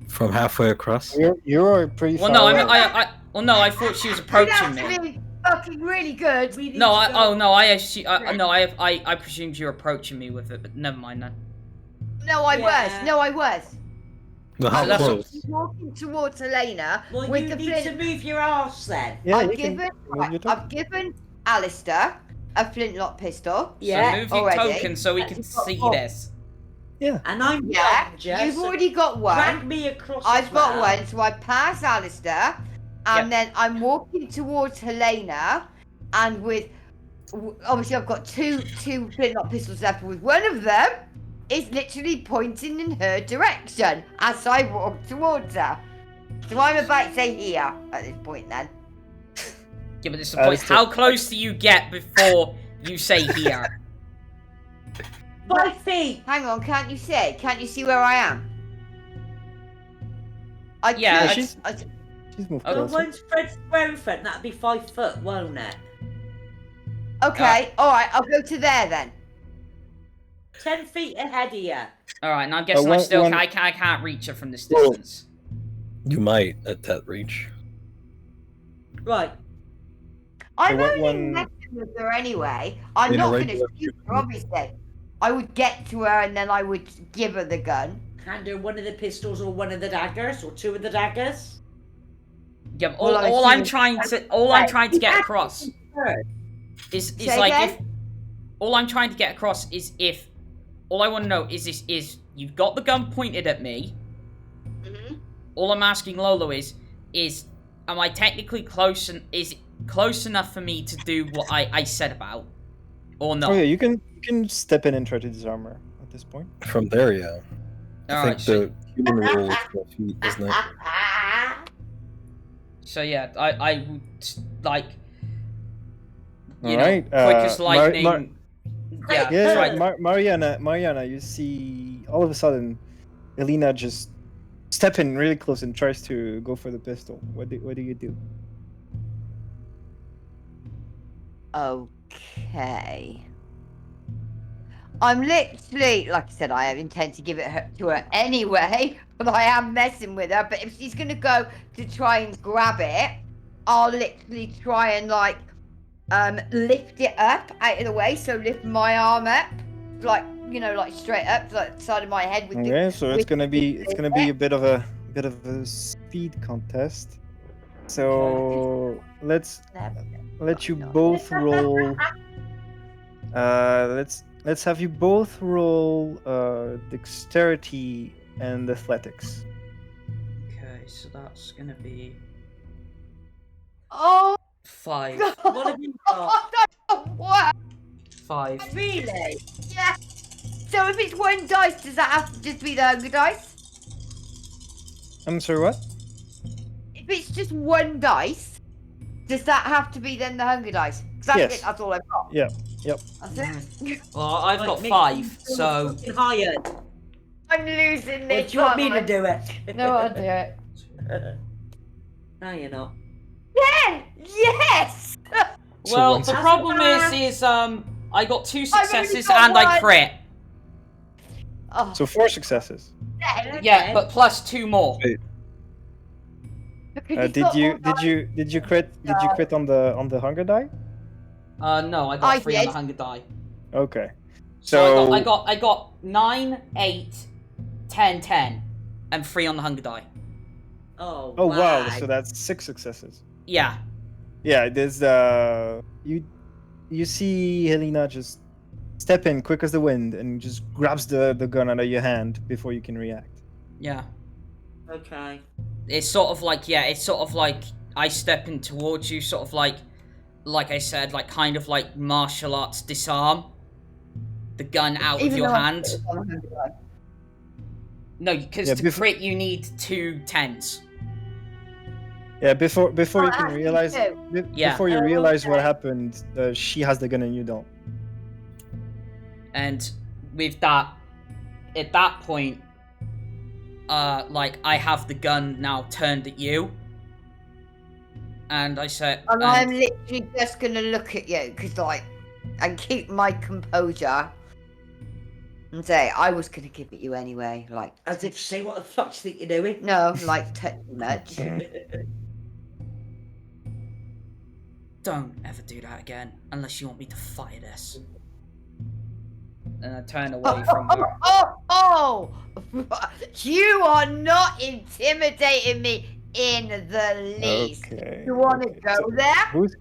from halfway across. You're pretty Well, far no, away. I thought she was approaching That's me. fucking really good. We need No, to go. I presumed you were approaching me with it, but never mind then. No, I Yeah. was. No, I was. Well, how that's what- close? Walking towards Helena Well, with you the need to flint. move your arse then. Yeah, I've you can given, move your I've given Alister a flintlock pistol. Yeah, so move your already. token so we can You've got see four. this. And I'm Yeah, young, Jess, you've so already got one. drag me across. I've as got well. one, so I pass Alister, and then I'm walking towards Helena, and with obviously I've got two flintlock pistols left. With one of them is literally pointing in her direction as I walk towards her. So I'm about to say here at this point. Then Yeah, but this is the point. How close do you get before you say here? 5 feet. hang on, can't you see? Can't you see where I am? Yeah, she's moved The closer. one spread square in front, that'd be 5 foot, won't it? Okay, all right. I'll go to there then. 10 feet ahead of you. Alright, now I'm guessing I can't reach her from this Whoa. distance. You might at that reach. Right. I'm what only one- messing with her anyway. I'm In a not going to regular shoot her, obviously. I would get to her and then I would give her the gun. Hand her one of the pistols or one of the daggers or 2 of the daggers. Yeah, but Well, I all see- I'm trying to get across is Say like again? if all I'm trying to get across is all I want to know is you've got the gun pointed at me. Mm-hmm. All I'm asking Lolo is am I technically close and is it close enough for me to do what I said about or not? Oh yeah, you can step in and try to disarm her at this point. From there, yeah. I Alright, think the human rule is 12 feet, isn't it? So yeah, I would like. You All know, right, quick as lightning. Yeah, Yeah, right. Mariana, you see all of a sudden, Helina just step in really close and tries to go for the pistol. What do you do? Okay. I'm literally, like I said, I intend to give it to her anyway, but I am messing with her. But if she's gonna go to try and grab it, I'll literally try and like lift it up out of the way. So lift my arm up, like like straight up to like the side of my head with Okay, so it's with gonna be a bit of a speed contest. So let's let you both roll. Let's have you both roll dexterity and athletics. Okay, so that's gonna be Oh 5. God! What have you got? What? 5. Really? Yeah. So if it's one dice, does that have to just be the hunger dice? I'm sorry, what? If it's just one dice, does that have to be then the hunger dice? 'Cause that's Yes. it. That's all I've got. Yeah. Yep. That's it. Well, I've Right, got make 5, it so fucking hired. I'm losing Or this. do you want me aren't to I? do it? No, I'll do it. No, you're not. Yeah. Yes. So well, once- the problem is I got 2 only successes got and I one. crit. Oh, So 4 successes. Yeah, but plus 2 more. because it's Did got you more dice. did you crit on the hunger die? No, I got I 3 on the did. hunger die. Okay. So So I got 9, 8, 10, 10, and 3 on the hunger die. Oh, Oh wow, wow. so that's 6 successes. Yeah. Yeah, there's you see Helina just step in quick as the wind and just grabs the gun out of your hand before you can react. Yeah. Okay. It's sort of like I step in towards you, sort of like I said, like kind of like martial arts disarm. The gun out of Even your though I hand. put it on the hunger die. No, because Yeah, to crit you need 2 10s. Yeah, before you it can has to be realize two. Yeah. before you Oh, realize what okay. happened, she has the gun and you don't. And with that, at that point, like I have the gun now turned at you, and I said, And I'm literally just gonna look at you, because and keep my composure, and say I was gonna give it you anyway. Like, As if to say, what the fuck do you think you're doing? no, like too much. don't ever do that again, unless you want me to fire this. And I turn away from her. Oh! You are not intimidating me in the least. Okay. You want to okay. go So there? who's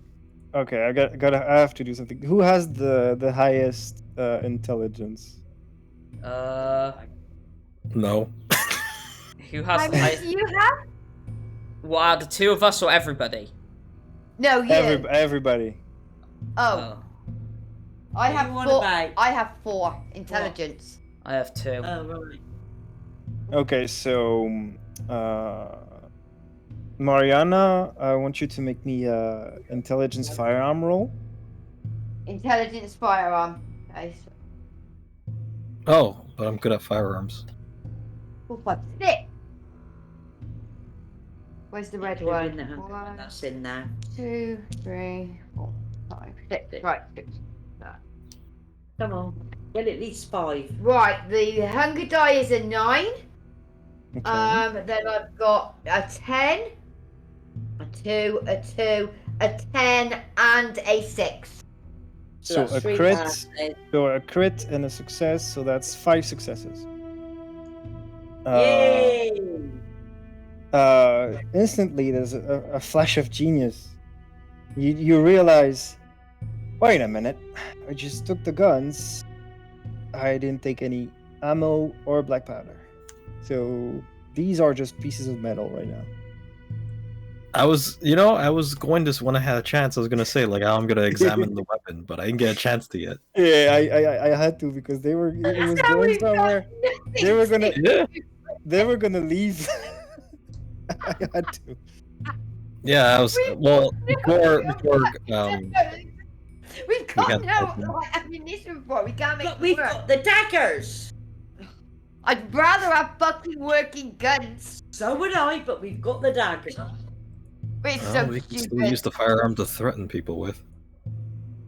okay? I have to do something. Who has the highest intelligence? No. Who has I the mean, highest? you have? What are the 2 of us or everybody? No, you. Everybody. Oh, I What have you on 4. about? I have 4 intelligence. I have 2. Oh, right. Okay, so Mariana, I want you to make me a intelligence firearm roll. Intelligence firearm. Okay, so Oh, but I'm good at firearms. 4, 5, 6. Where's the red You're one? in there. 1, That's in there. 2, 3, 4, 5, 6. Right, 6. Come on. Get at least 5. Right, the hunger die is a 9. Okay. Then I've got a 10, a 2, a 2, a 10, and a 6. So that's a 3 crit, passes. so a crit and a success, so that's 5 successes. Yay! Instantly, there's a flash of genius. You realize, wait a minute, I just took the guns. I didn't take any ammo or black powder. So these are just pieces of metal right now. I was going to, when I had a chance, I was gonna say like, I'm gonna examine the weapon, but I didn't get a chance to yet. Yeah, I had to because it was So going we've got somewhere. nothing They were to gonna Yeah. they were gonna leave. I had to. Yeah, I was before We've got had no open. like, ammunition for it. We can't make But it we've work. got the daggers. I'd rather have fucking working guns. So would I, but we've got the daggers. It's Well, so we can still stupid. use the firearm to threaten people with.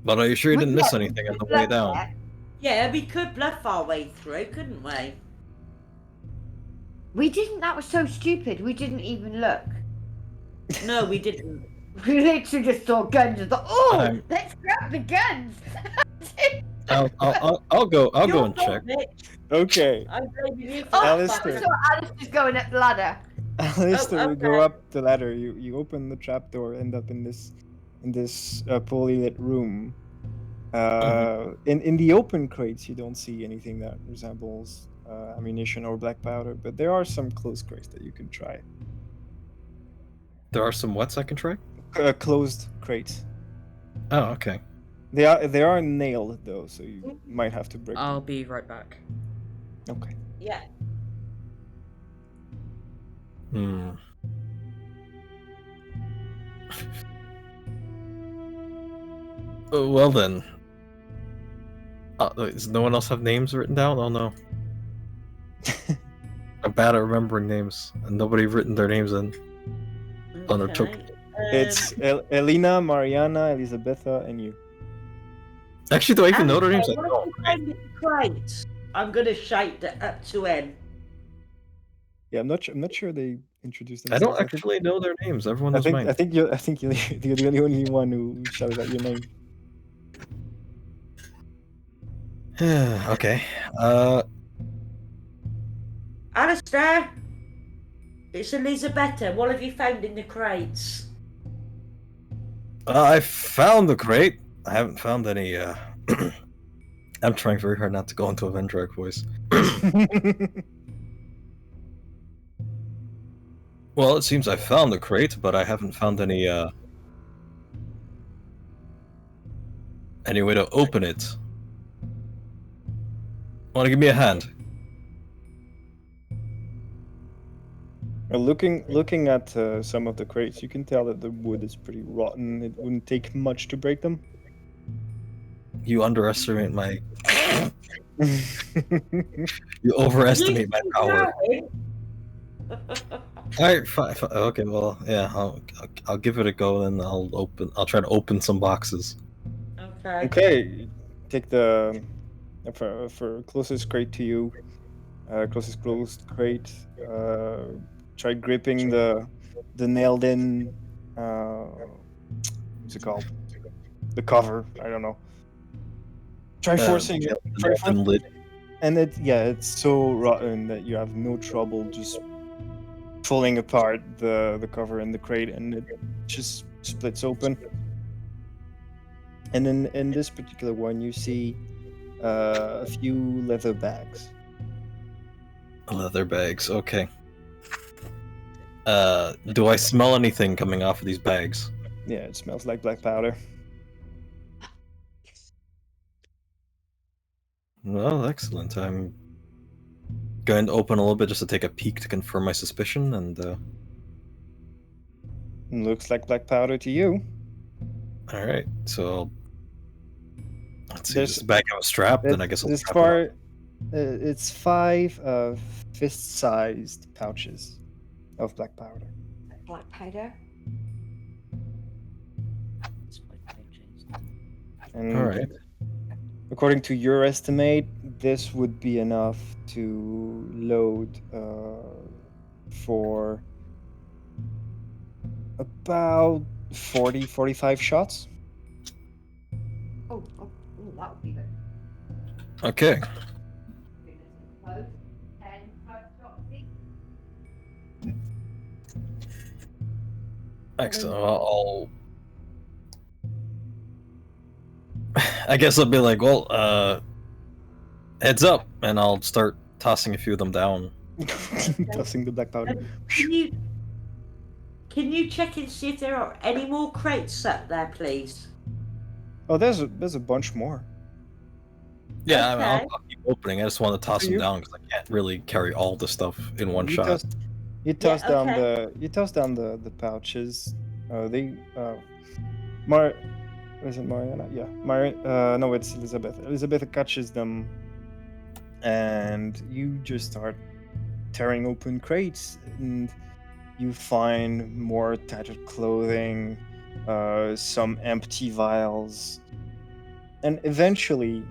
But are you sure you didn't miss anything on the way down? Yeah, we could bluff our way through, couldn't we? We didn't. That was so stupid. We didn't even look. No, we didn't. We literally just saw guns and thought, "Oh, I'm- let's grab the guns." I'll go You're and not check. rich. Okay. I'm blaming you for Oh, that. Alistair. I saw Alistair's going up the ladder. Alistair, you go okay. up the ladder. You open the trapdoor, end up in this poorly lit room. In the open crates, you don't see anything that resembles ammunition or black powder, but there are some closed crates that you can try. There are some whats I can try? Closed crates. Oh, okay. They are nailed though, so you might have to break I'll be right back. them. Okay. Yeah. Hmm. Oh, well then. Does no one else have names written down? Oh no. I'm bad at remembering names, and nobody written their names in. On their token. It's Helina, Mariana, Elizabitha, and you. Actually, do I even know their names? I Alistair, don't. once you find the crate, I'm gonna shout that up to him. Yeah, I'm not sure they introduced I themselves. don't actually know their names. Everyone knows I mine. think you're the only one who shouted out your name. Okay. Alistair, it's Elizabitha. What have you found in the crates? I found the crate. I haven't found any. I'm trying very hard not to go into a Vendrake voice. Well, it seems I found the crate, but I haven't found any way to open it. Want to give me a hand? Looking at some of the crates, you can tell that the wood is pretty rotten. It wouldn't take much to break them. You underestimate my. You overestimate my power. Alright, fine. Okay, well, yeah, I'll give it a go, and I'll try to open some boxes. Okay. Okay, take the for closest crate to you. Closest closed crate. Try gripping the nailed in. What's it called? The cover. I don't know. Try forcing it. Try forcing lid. And it's so rotten that you have no trouble just pulling apart the cover in the crate, and it just splits open. And then in this particular one, you see a few leather bags. Leather bags, okay. Do I smell anything coming off of these bags? Yeah, it smells like black powder. Well, excellent. I'm going to open a little bit just to take a peek to confirm my suspicion, and Looks like black powder to you. alright, so let's see, There's- this bag have a strap, then I guess I'll This strap it up. it's 5 fist-sized pouches of black powder. Black powder. And Alright. according to your estimate, this would be enough to load for about 40-45 shots. Oh, that would be good. Okay. Close. 10 first shot, please. Excellent. Well, I guess I'll be like, well, heads up, and I'll start tossing a few of them down. Tossing the black powder. Can you check and see if there are any more crates up there, please? Oh, there's a bunch more. Yeah, I mean, Okay. I'll keep opening. I just want to toss So them you- down because I can't really carry all the stuff in one You shot. toss down okay. the pouches, Is it Mariana? Yeah, no, it's Elizabeth. Elizabeth catches them, and you just start tearing open crates, and you find more tattered clothing, some empty vials, and eventually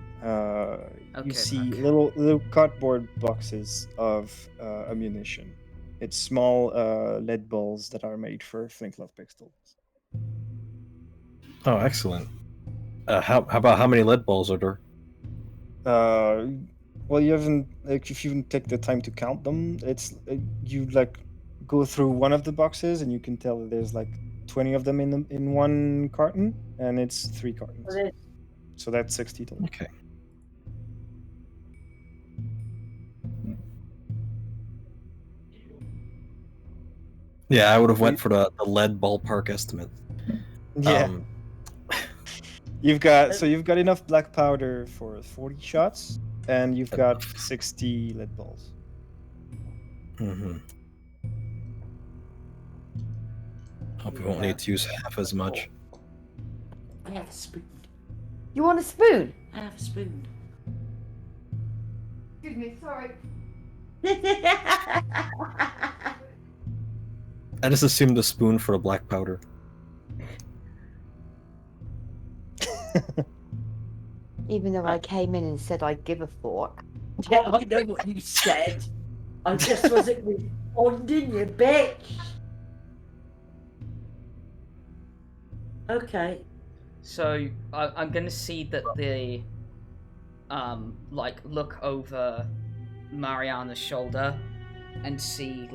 you see little cardboard boxes of ammunition. It's small lead balls that are made for flintlock pistols. Oh, excellent. How about how many lead balls are there? Well, you haven't if you even take the time to count them, it's you go through one of the boxes and you can tell that there's 20 of them in one carton, and it's 3 cartons. So that's 60 total. Okay. Yeah, I would have went for the lead ballpark estimate. Yeah. You've got enough black powder for 40 shots, and you've got 60 lead balls. Mm-hmm. Hope we won't need to use half as much. I have a spoon. You want a spoon? I have a spoon. Excuse me, sorry. I just assumed a spoon for the black powder. Even though I came in and said I'd give a fork. Yeah, I know what you said. I just wasn't responding, you bitch. Okay. So I'm gonna see that the look over Mariana's shoulder and see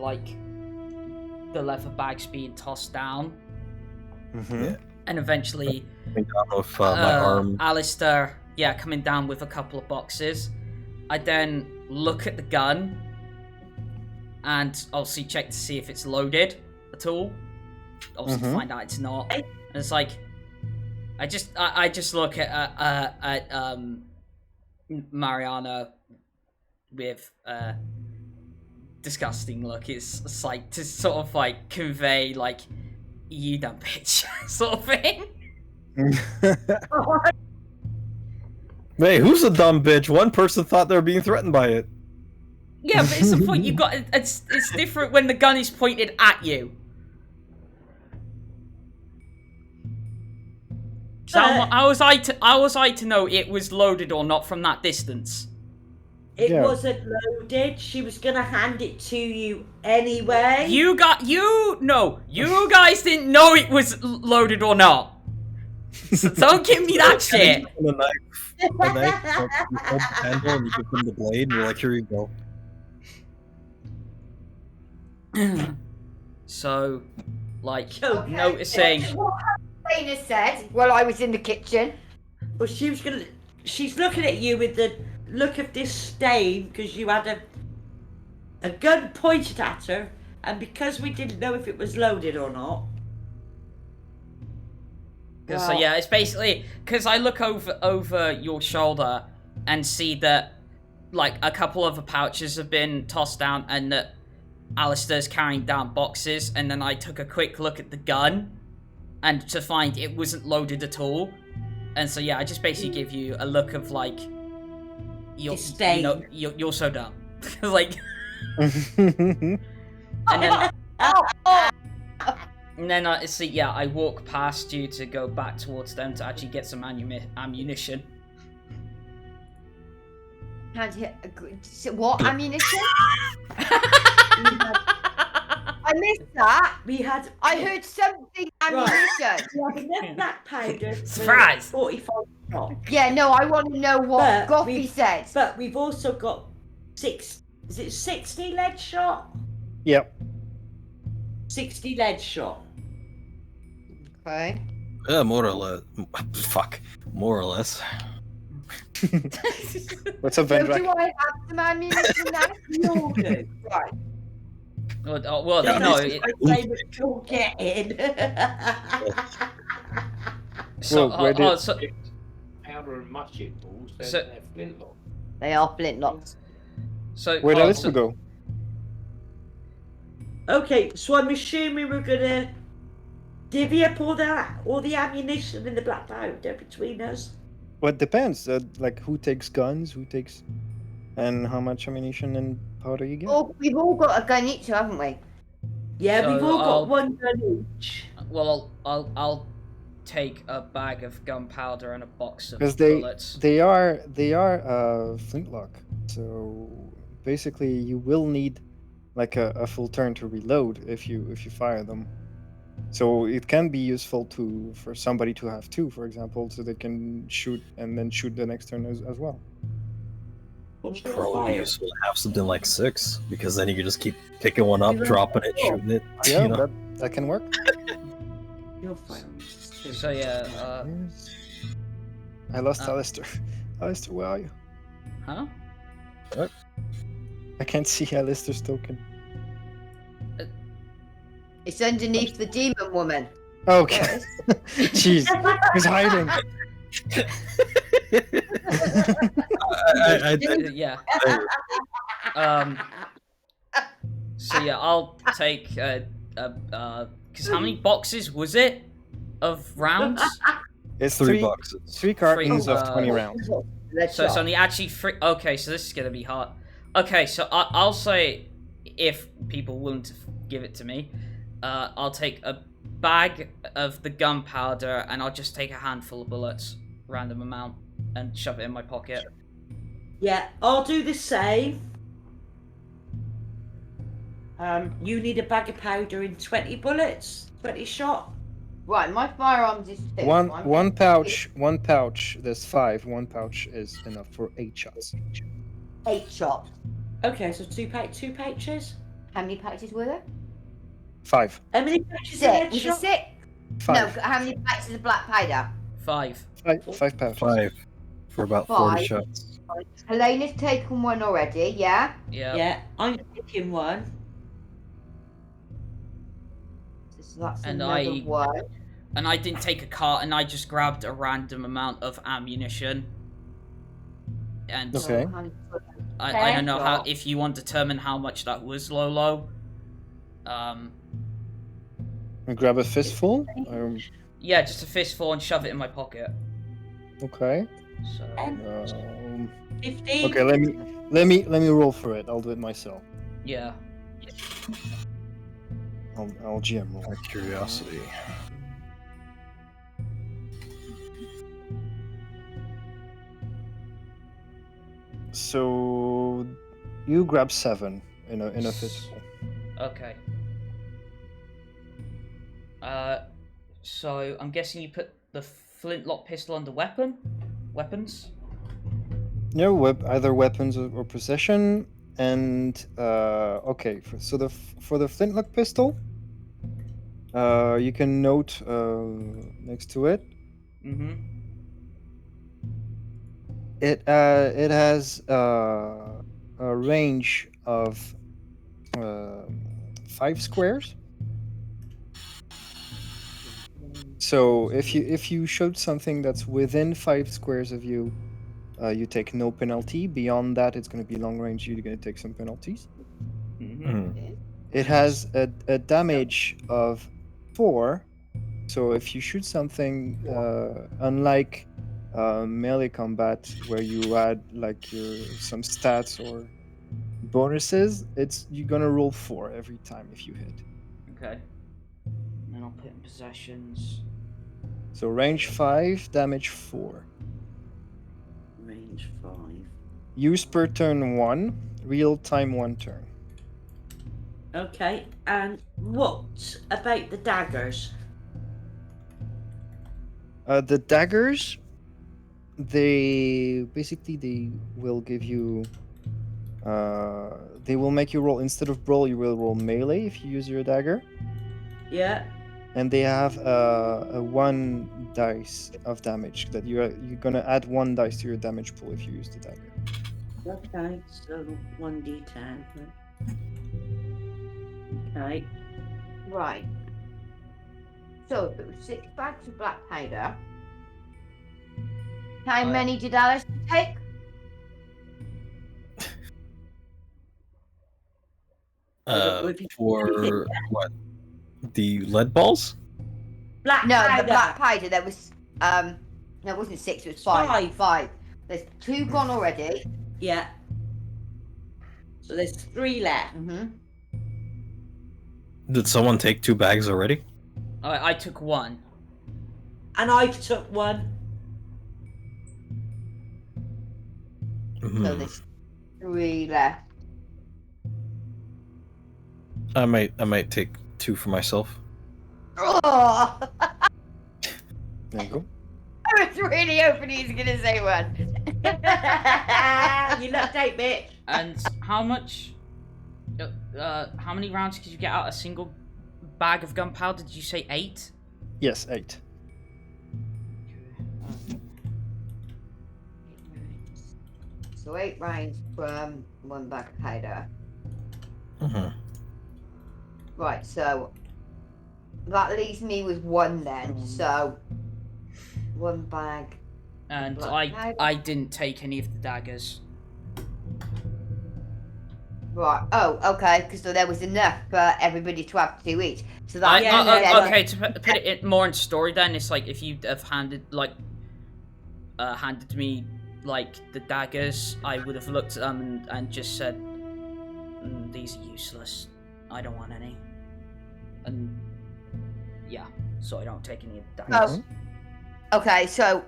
the leather bags being tossed down. Mm-hmm. Yeah. And eventually Coming down with my arm. Alister, coming down with a couple of boxes. I then look at the gun and obviously check to see if it's loaded at all. Obviously to find out it's not. And it's I just look at Mariana with a disgusting look. It's to sort of convey you dumb bitch sort of thing. Hey, who's a dumb bitch? One person thought they were being threatened by it. Yeah, but it's the point you got. It's different when the gun is pointed at you. So how was I to know it was loaded or not from that distance? It wasn't loaded. She was gonna hand it to you anyway. You guys didn't know it was loaded or not. So don't give me that shit. A knife, you hold the handle and you give them the blade, and you're like, here you go. So, noticing. What Helina said while I was in the kitchen. Well, she's looking at you with the look of disdain because you had a gun pointed at her, and because we didn't know if it was loaded or not. So yeah, it's basically because I look over your shoulder and see that a couple of the pouches have been tossed down and that Alistair's carrying down boxes, and then I took a quick look at the gun and to find it wasn't loaded at all. And so yeah, I just basically give you a look of you're so dumb. And then I walk past you to go back towards them to actually get some ammunition. Can't hear. What ammunition? I missed that. I heard something ammunition. We have enough black powder. Surprise! 45 shots. Yeah, no, I want to know what Gothy said. But we've also got 60 lead shot? Yep. 60 lead shot. Okay. More or less. Fuck. More or less. What's up, So Vendrak? do I have some ammunition now? You do. Right. Well, Yeah, no. You'll get in. Powder and musket balls, they're flintlock. They are flintlocks. So Where did Alister go? Okay, so I'm assuming we're gonna divvy up all the ammunition and the black powder between us? Well, it depends. Like who takes guns, who takes, and how much ammunition and powder you get. Oh, we've all got a gun each, haven't we? Yeah, So we've all I'll- got one gun each. Well, I'll take a bag of gunpowder and a box of Because bullets. they are flintlock. So basically, you will need like a full turn to reload if you fire them. So it can be useful for somebody to have two, for example, so they can shoot and then shoot the next turn as well. Probably useful to have something like 6, because then you can just keep picking one up, dropping it, shooting it. Yeah, you know? that can work. Your firearms too. So yeah, I lost Alister. Alister, where are you? huh? I can't see Alister's token. It's underneath the demon woman. Okay. Jeez, he's hiding. Yeah. So yeah, I'll take because how many boxes was it of rounds? It's 3 boxes. 3 cartons Three, of 20 rounds. Let's So it's go. only actually 3. Okay, so this is gonna be hard. Okay, so I'll say if people willing to give it to me, I'll take a bag of the gunpowder and I'll just take a handful of bullets, random amount, and shove it in my pocket. Yeah, I'll do the same. You need a bag of powder and 20 bullets, 20 shot. Right, my firearms is 6. One pouch. There's 5. 1 pouch is enough for 8 shots. 8 shots. Okay, so two pouches. How many pouches were there? 5. How many pouches 6. of Was it headshot? 6? 5. No, how many pouches of black powder? 5. 5 pouches. 5 for about 40 5. shots. Helena's taken one already, yeah? Yeah. Yeah, I'm taking one. So that's And another I- one. And I didn't take a carton, I just grabbed a random amount of ammunition. And Okay. I don't know how if you want to determine how much that was, Lolo. And grab a fistful. Yeah, just a fistful and shove it in my pocket. Okay. So 15. Okay. Let me roll for it. I'll do it myself. yeah. I'll GM roll. Out of curiosity. So you grab 7 in a fistful. Okay. So I'm guessing you put the flintlock pistol under weapons. No, either weapons or possession. And okay, for the flintlock pistol, you can note next to it. Mm-hmm. It has a range of 5 squares. So if you shoot something that's within 5 squares of you, you take no penalty. Beyond that, it's going to be long range. You're going to take some penalties. Mm-hmm. It has a damage of 4. So if you shoot something, unlike melee combat where you add like some stats or bonuses, you're gonna roll 4 every time if you hit. Okay. And then I'll put in possessions. So range 5, damage 4. Range 5. Use per turn 1, real time 1 turn. Okay, and what about the daggers? The daggers, they will give you. They will make you roll instead of brawl. You will roll melee if you use your dagger, Yeah. and they have a 1 dice of damage that you're gonna add 1 dice to your damage pool if you use the dagger. Okay, so 1d10. Okay. Right. So if it was 6 bags of black powder, how many did Alice take? For what? The lead balls? Black No, powder. the black powder. There was no, it wasn't 6. It was 5. Five. 5. There's 2 gone already. Yeah. So there's 3 left. Did someone take 2 bags already? I took 1. And I took 1. So there's 3 left. I might take 2 for myself. Oh! There you go. I was really hoping he was gonna say 1. You left 8, bitch. And how much? How many rounds could you get out a single bag of gunpowder? Did you say 8? Yes, 8. So 8 rounds from 1 bag of powder. Right, so that leaves me with 1 then. So 1 bag. And Black I didn't take any of the daggers. Right. Oh, okay. Because there was enough for everybody to have 2 each. So that. Okay, to put it more in story, then it's like if you'd have handed me like the daggers, I would have looked at them and just said, "These are useless. I don't want any." And yeah, so I don't take any of the daggers. Oh. Okay, so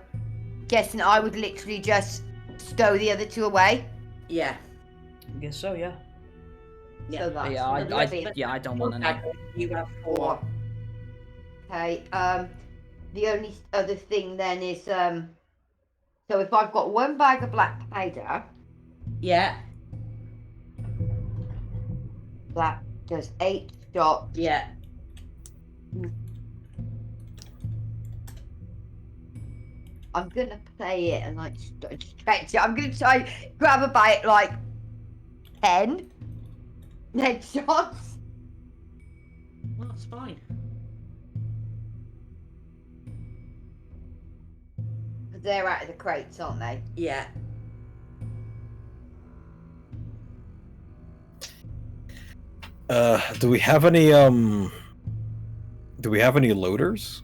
guessing I would literally just stow the other 2 away. Yeah. I guess so, yeah. So that's I don't want any. You have 4. 4. Okay. The only other thing then is so if I've got 1 bag of black powder, Yeah. that does 8 shots. Yeah. I'm gonna play it and like stretch it. I'm gonna try grab about like 10 headshots. Well, that's fine. They're out of the crates, aren't they? Yeah. Do we have any loaders?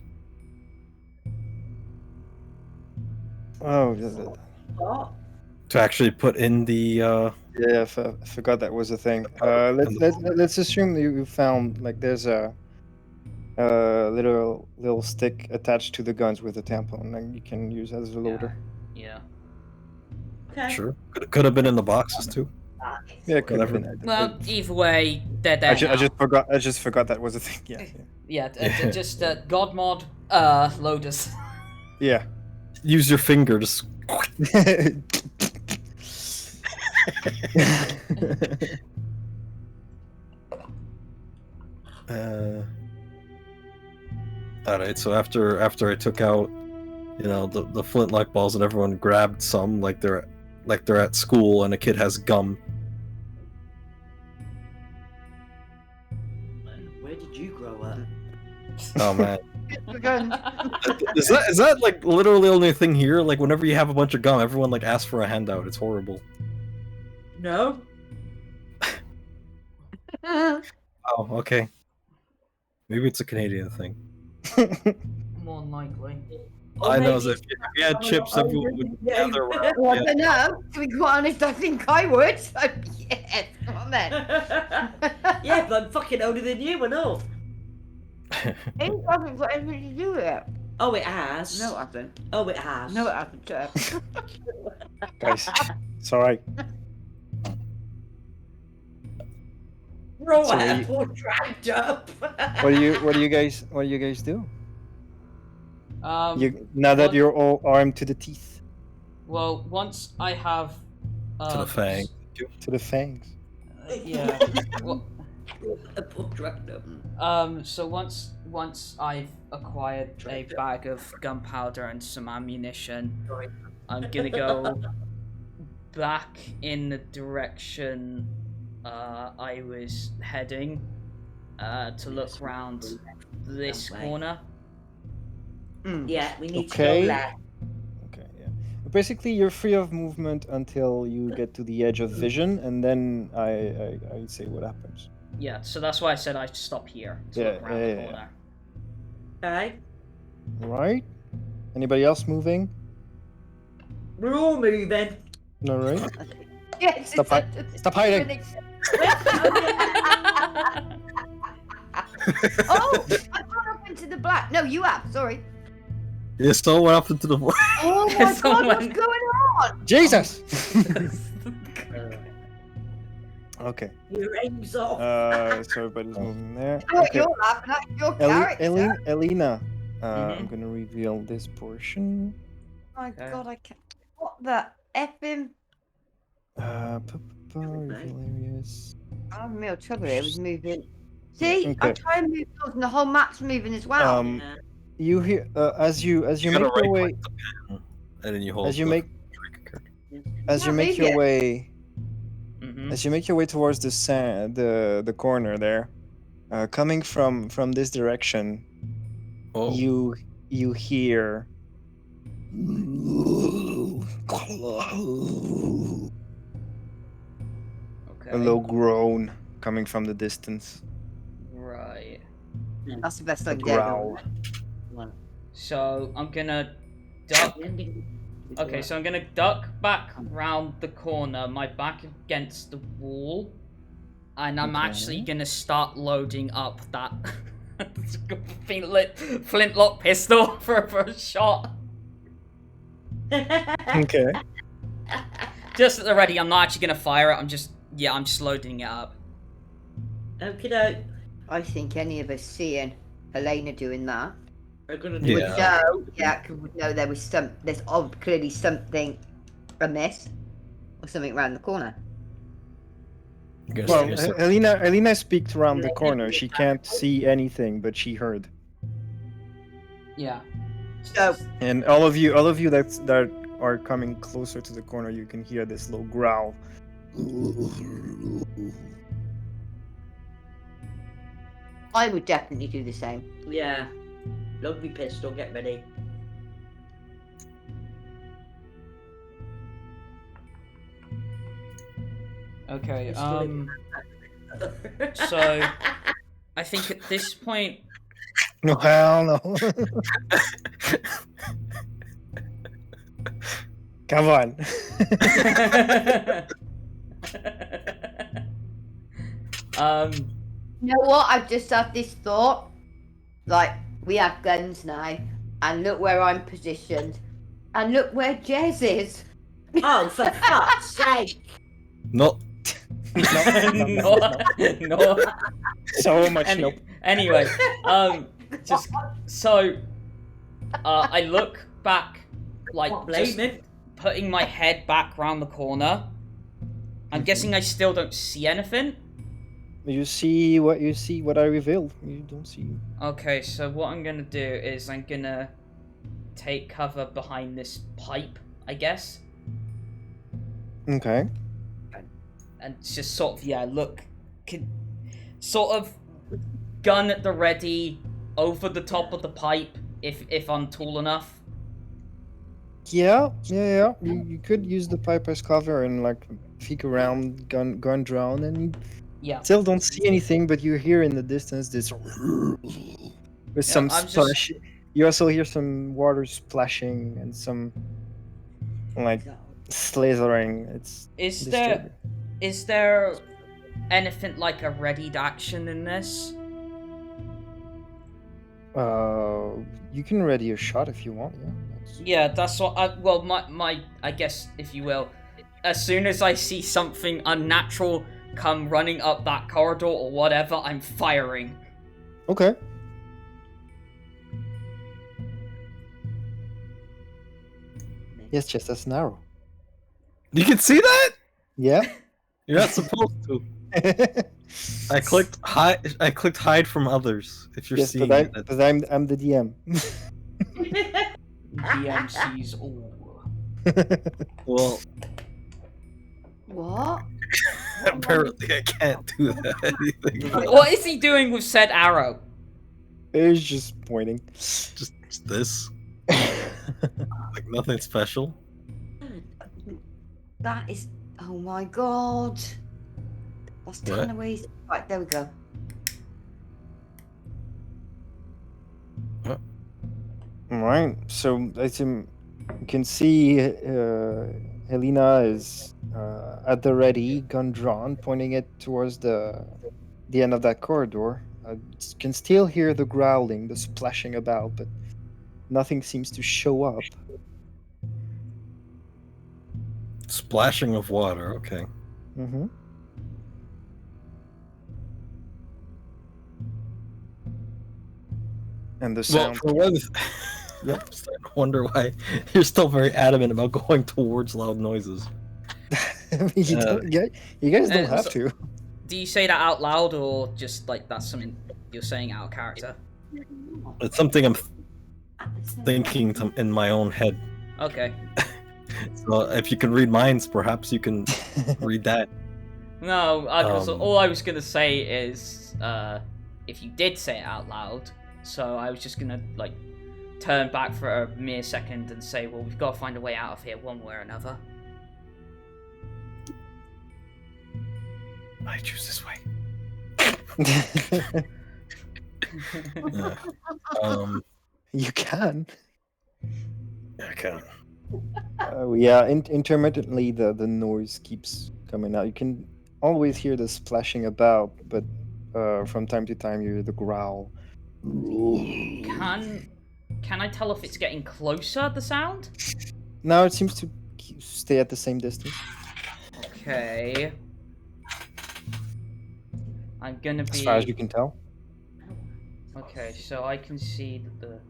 Oh, What? To actually put in the yeah, I forgot that was a thing. Let's assume you found like there's a little stick attached to the guns with a tampon, and you can use as a loader. Yeah. Okay. Sure. Could have been in the boxes too. Yeah, could have Whatever. been. Well, either way, they're there. I just forgot that was a thing. Yeah. Yeah, just God mod loaders. Yeah. Use your finger to. All right. So after I took out, the flintlock balls, and everyone grabbed some like they're at school, and a kid has gum. Where did you grow up? Oh man. Is that like literally the only thing here? Like whenever you have a bunch of gum, everyone like asks for a handout. It's horrible. No. Oh, okay. Maybe it's a Canadian thing. More than likely. I know if you had chips, everyone would gather around. Well, I Yeah. don't know. To be quite honest, I think I would. So, yes, come on then. Yeah, but I'm fucking older than you and all. It hasn't got anything to do with it. Oh, it has. No, it hasn't. Oh, it has. No, it hasn't. Guys, it's alright. Roll So it all dragged up. What do you guys do? Now that well- you're all armed to the teeth, Well, once I have To the fang. to the fangs. Yeah. Well, All dragged up. so once I've acquired a bag of gunpowder and some ammunition, I'm gonna go back in the direction I was heading to look round this That way. corner. Yeah, we need Okay. to go left. Okay, yeah. Basically, you're free of movement until you get to the edge of vision, and then I say what happens. Yeah, so that's why I said I'd stop here to Yeah, look round yeah, the yeah. corner. Okay. Right? Anybody else moving? We're all moving. All right. Yes, Stop Stop hiding. Oh, I've gone up into the black. No, you have. Sorry. Yeah, so what happened to the voice? Oh my god, Someone- what's going on? Jesus. Okay. Your aim's off. So everybody's moving there. Oh, Okay. you're laughing at your character. Elina. I'm Mhm. gonna reveal this portion. Oh my Okay. god, I can't. What the effing? Reveal areas. I'm in real trouble here with moving. See, I Okay. try and move yours and the whole map's moving as well. Yeah. You hear as you You make gotta your way right-click the pen, and then you hold. as you the make as you Can't make move your it. way Mhm. as you make your way towards the corner there, coming from this direction, Oh. you hear Okay. a low groan coming from the distance. Right. That's the best A I can do. growl. Well, So I'm gonna duck. the ending. Okay, so I'm gonna duck back round the corner, my back against the wall, and I'm Okay. actually gonna start loading up that flintlock pistol for a shot. Okay. Just at the ready. I'm not actually gonna fire it. I'm just loading it up. Okay, doke. I think any of us seeing Helena doing that We're gonna do would Yeah. know. Yeah, would know there was there's clearly something amiss or something around the corner. I guess Well, there's a- Helena speaks around the corner. She can't see anything, but she heard. Yeah. So And all of you that are coming closer to the corner, you can hear this low growl. I would definitely do the same. Yeah. Load me pistol, get ready. Okay. Pistol So I think at this point. No, hell no. Come on. You know what? I've just had this thought. Like, we have guns now, and look where I'm positioned, and look where Jez is. Oh, for fuck's sake! No. no. So much nope. Anyway, just so I look back, like Not just blaming. putting my head back round the corner. I'm guessing I still don't see anything. You see what I revealed. You don't see. Okay, so what I'm gonna do is I'm gonna take cover behind this pipe, I guess, Okay. and just sort of look, sort of gun at the ready over the top of the pipe if I'm tall enough. Yeah. You could use the pipe as cover and like peek around, gun down, and you Yeah. still don't see anything, but you hear in the distance this with some I'm just- splash. You also hear some water splashing and some like slithering. It's Is disturbing. there anything like a readied action in this? You can ready a shot if you want. Yeah. Yeah, that's what my I guess, if you will, as soon as I see something unnatural come running up that corridor or whatever, I'm firing. Okay. Yes, just that's an arrow. You can see that? Yeah. You're not supposed to. I clicked hide from others. If you're Yes, seeing but it. I'm the DM. DMC's all. Well, What? apparently I can't do that. Anything. What is he doing with said arrow? It's just pointing. Just this. Like nothing special. That is. Oh my god. That's What? 10 away. Right, there we go. right. So I think you can see Helina is at the ready, gun drawn, pointing it towards the end of that corridor. Can still hear the growling, the splashing about, but nothing seems to show up. Splashing of water. Okay. Mm-hmm. And the Well, sound. for one, I'm starting to wonder why you're still very adamant about going towards loud noises. You guys don't have so- to. Do you say that out loud, or just like that's something you're saying out of character? It's something I'm thinking in my own head. Okay. So if you can read minds, perhaps you can read that. No, because all I was gonna say is, if you did say it out loud, so I was just gonna like turn back for a mere second and say, well, we've got to find a way out of here one way or another. I choose this way. You can. I can. Yeah, intermittently the noise keeps coming out. You can always hear the splashing about, but from time to time you hear the growl. Can I tell if it's getting closer, the sound? Now it seems to stay at the same distance. Okay. I'm gonna be... As far as you can tell. Okay, so I can see the...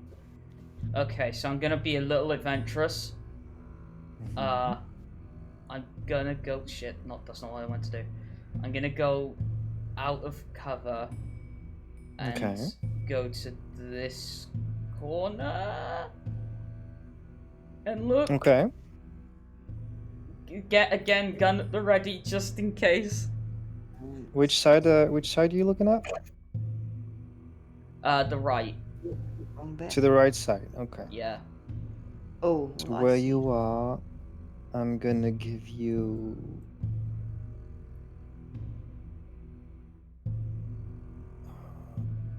Okay, so I'm gonna be a little adventurous. I'm gonna go... Shit, that's not what I want to do. I'm gonna go out of cover and go to this corner and look. Okay. Get again, gun at the ready, just in case. Which side are you looking at? The right. To the right side. Okay. Yeah. Oh. So where you are, I'm gonna give you.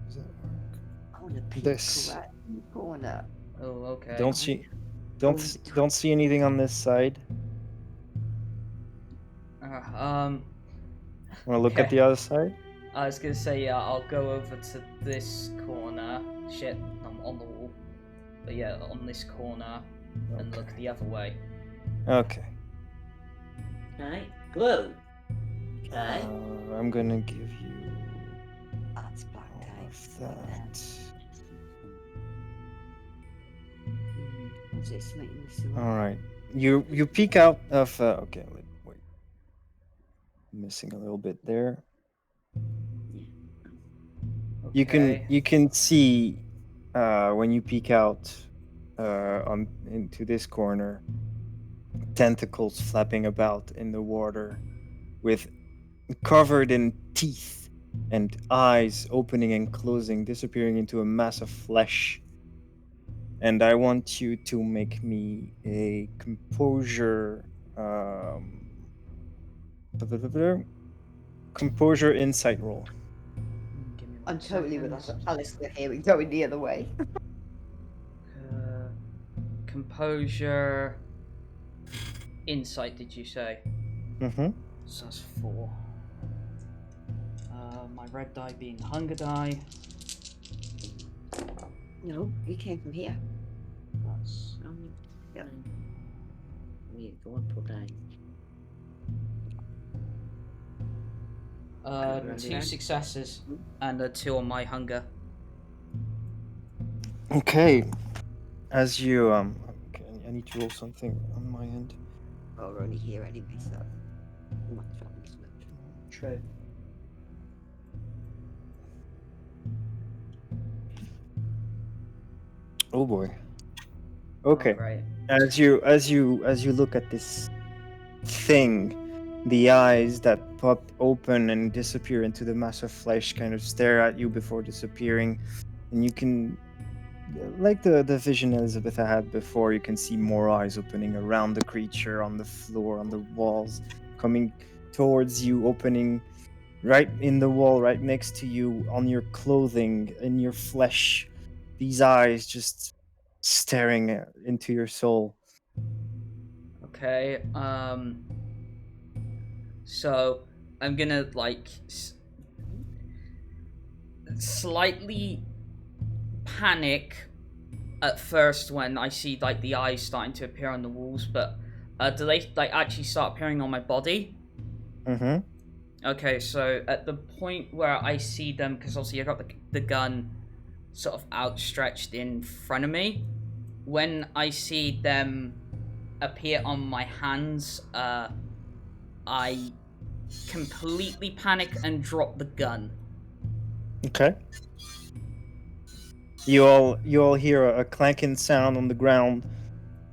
Does that work? I want to peek This. right in the corner. Oh, okay. Don't see anything on this side. Wanna look at Okay. the other side? I was gonna say, yeah, I'll go over to this corner. Shit, I'm on the wall. But yeah, on this corner and look the other way. Okay. Okay. Glue. Okay. I'm gonna give you That's black all tape. of that. Is it something this way? All right. You peek out of. Okay. Wait. Missing a little bit there. Okay. You can see when you peek out into this corner, tentacles flapping about in the water, with covered in teeth and eyes opening and closing, disappearing into a mass of flesh. And I want you to make me a composure insight roll. Give me one I'm totally with second. Alister here. We're going the other way. Composure. Insight, did you say? Mm-hmm. So that's 4. My red die being the hunger die. No, you came from here. That's Yep. Yeah, go on, pull down. 2 successes and a 2 on my hunger. Okay. As you okay, I need to roll something on my end. Well, we're only here anyway, so we might as well be smoked. True. Oh boy. Okay. Right. As you look at this thing, the eyes that pop open and disappear into the mass of flesh kind of stare at you before disappearing, and you can, like the vision Elizabitha had before, you can see more eyes opening around the creature, on the floor, on the walls, coming towards you, opening right in the wall, right next to you, on your clothing, in your flesh. These eyes just staring into your soul. Okay. So I'm gonna like slightly panic at first when I see like the eyes starting to appear on the walls, but do they like actually start appearing on my body? Mm-hmm. Okay, so at the point where I see them, because obviously I got the gun sort of outstretched in front of me, when I see them appear on my hands, I completely panic and drop the gun. Okay. You all hear a clanking sound on the ground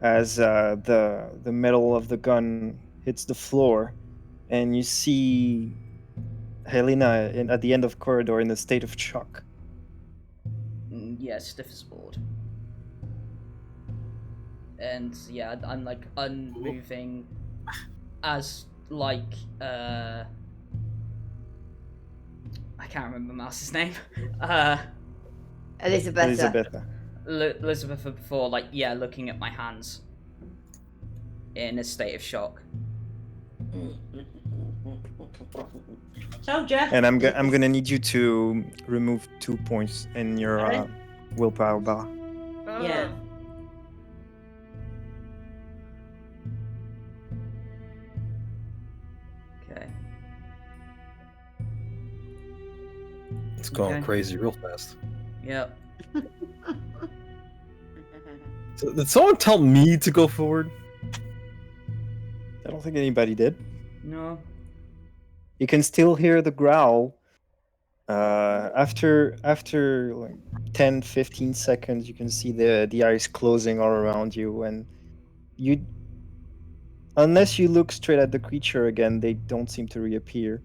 as the metal of the gun hits the floor, and you see Helina at the end of the corridor in a state of shock. Yeah, stiff as a board. And yeah, I'm like unmoving as like I can't remember Mouse's name. Elizabitha. Elizabitha before, like, yeah, looking at my hands in a state of shock. So, Jeff. And I'm gonna need you to remove 2 points in your willpower bar. Yeah. Okay. It's going Okay. crazy real fast. Yep. So, did someone tell me to go forward? I don't think anybody did. No. You can still hear the growl. After like 10-15 seconds, you can see the eyes closing all around you, and you, unless you look straight at the creature again, they don't seem to reappear.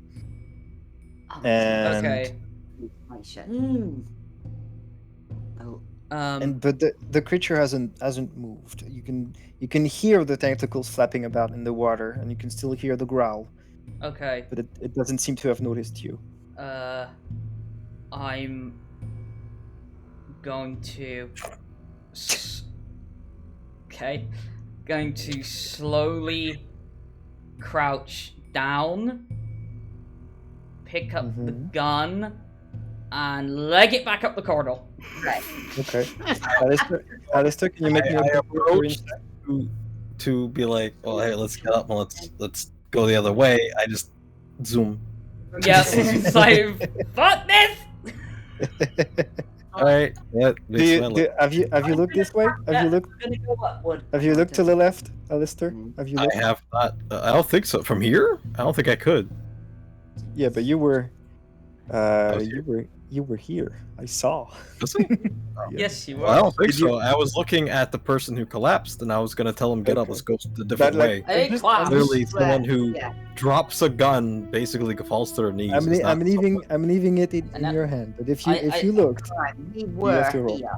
Oh, And Okay. information. Oh, but the creature hasn't moved. You can hear the tentacles flapping about in the water, and you can still hear the growl, Okay. but it doesn't seem to have noticed you. I'm going to going to slowly crouch down, pick up the Mhm. gun, and leg it back up the corridor. right. Okay. Alister, can you make me I a approached to be like, "Oh, hey, let's get up and let's go the other way." I just zoom. Yeah, it's like, fuck this! All right. Yeah. Have you looked this way? Have you looked? I'm gonna go upward. Have you looked to the left, Alister? Have you I looked? have not. I don't think so. From here, I don't think I could. Yeah, but you were. was You were here. I saw. Was I? Yes, you were. Well, I don't think Did you- so. I was looking at the person who collapsed, and I was gonna tell him, "Get up, Okay. let's go a different way." Hey, I'm class. Clearly, someone who Yeah. drops a gun basically falls to their knees. I'm, It's not I'm leaving it in And your hand. But if I- you looked, Right, we have were to roll. here.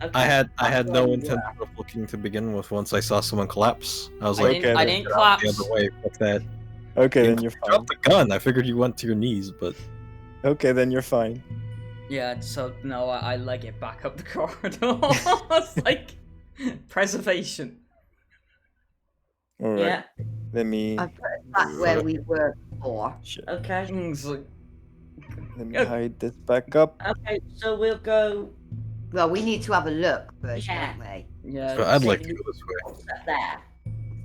Okay. I had That's no where you intention of looking to begin with. Once I saw someone collapse, I was I like, Okay, didn't, I then. didn't "Get out the collapse. other way." Fuck that. okay, You then you're fine. dropped the gun. I figured you went to your knees, but Okay, then you're fine. Yeah, so no, I leg it back up the corridor. It's like preservation. All right. Yeah. Let me I put us back where we were before. Okay. It's like, let me hide this back up. Okay. So we'll go Well, we need to have a look first, Yeah. don't we? yeah, so I'd like to go this way. up there.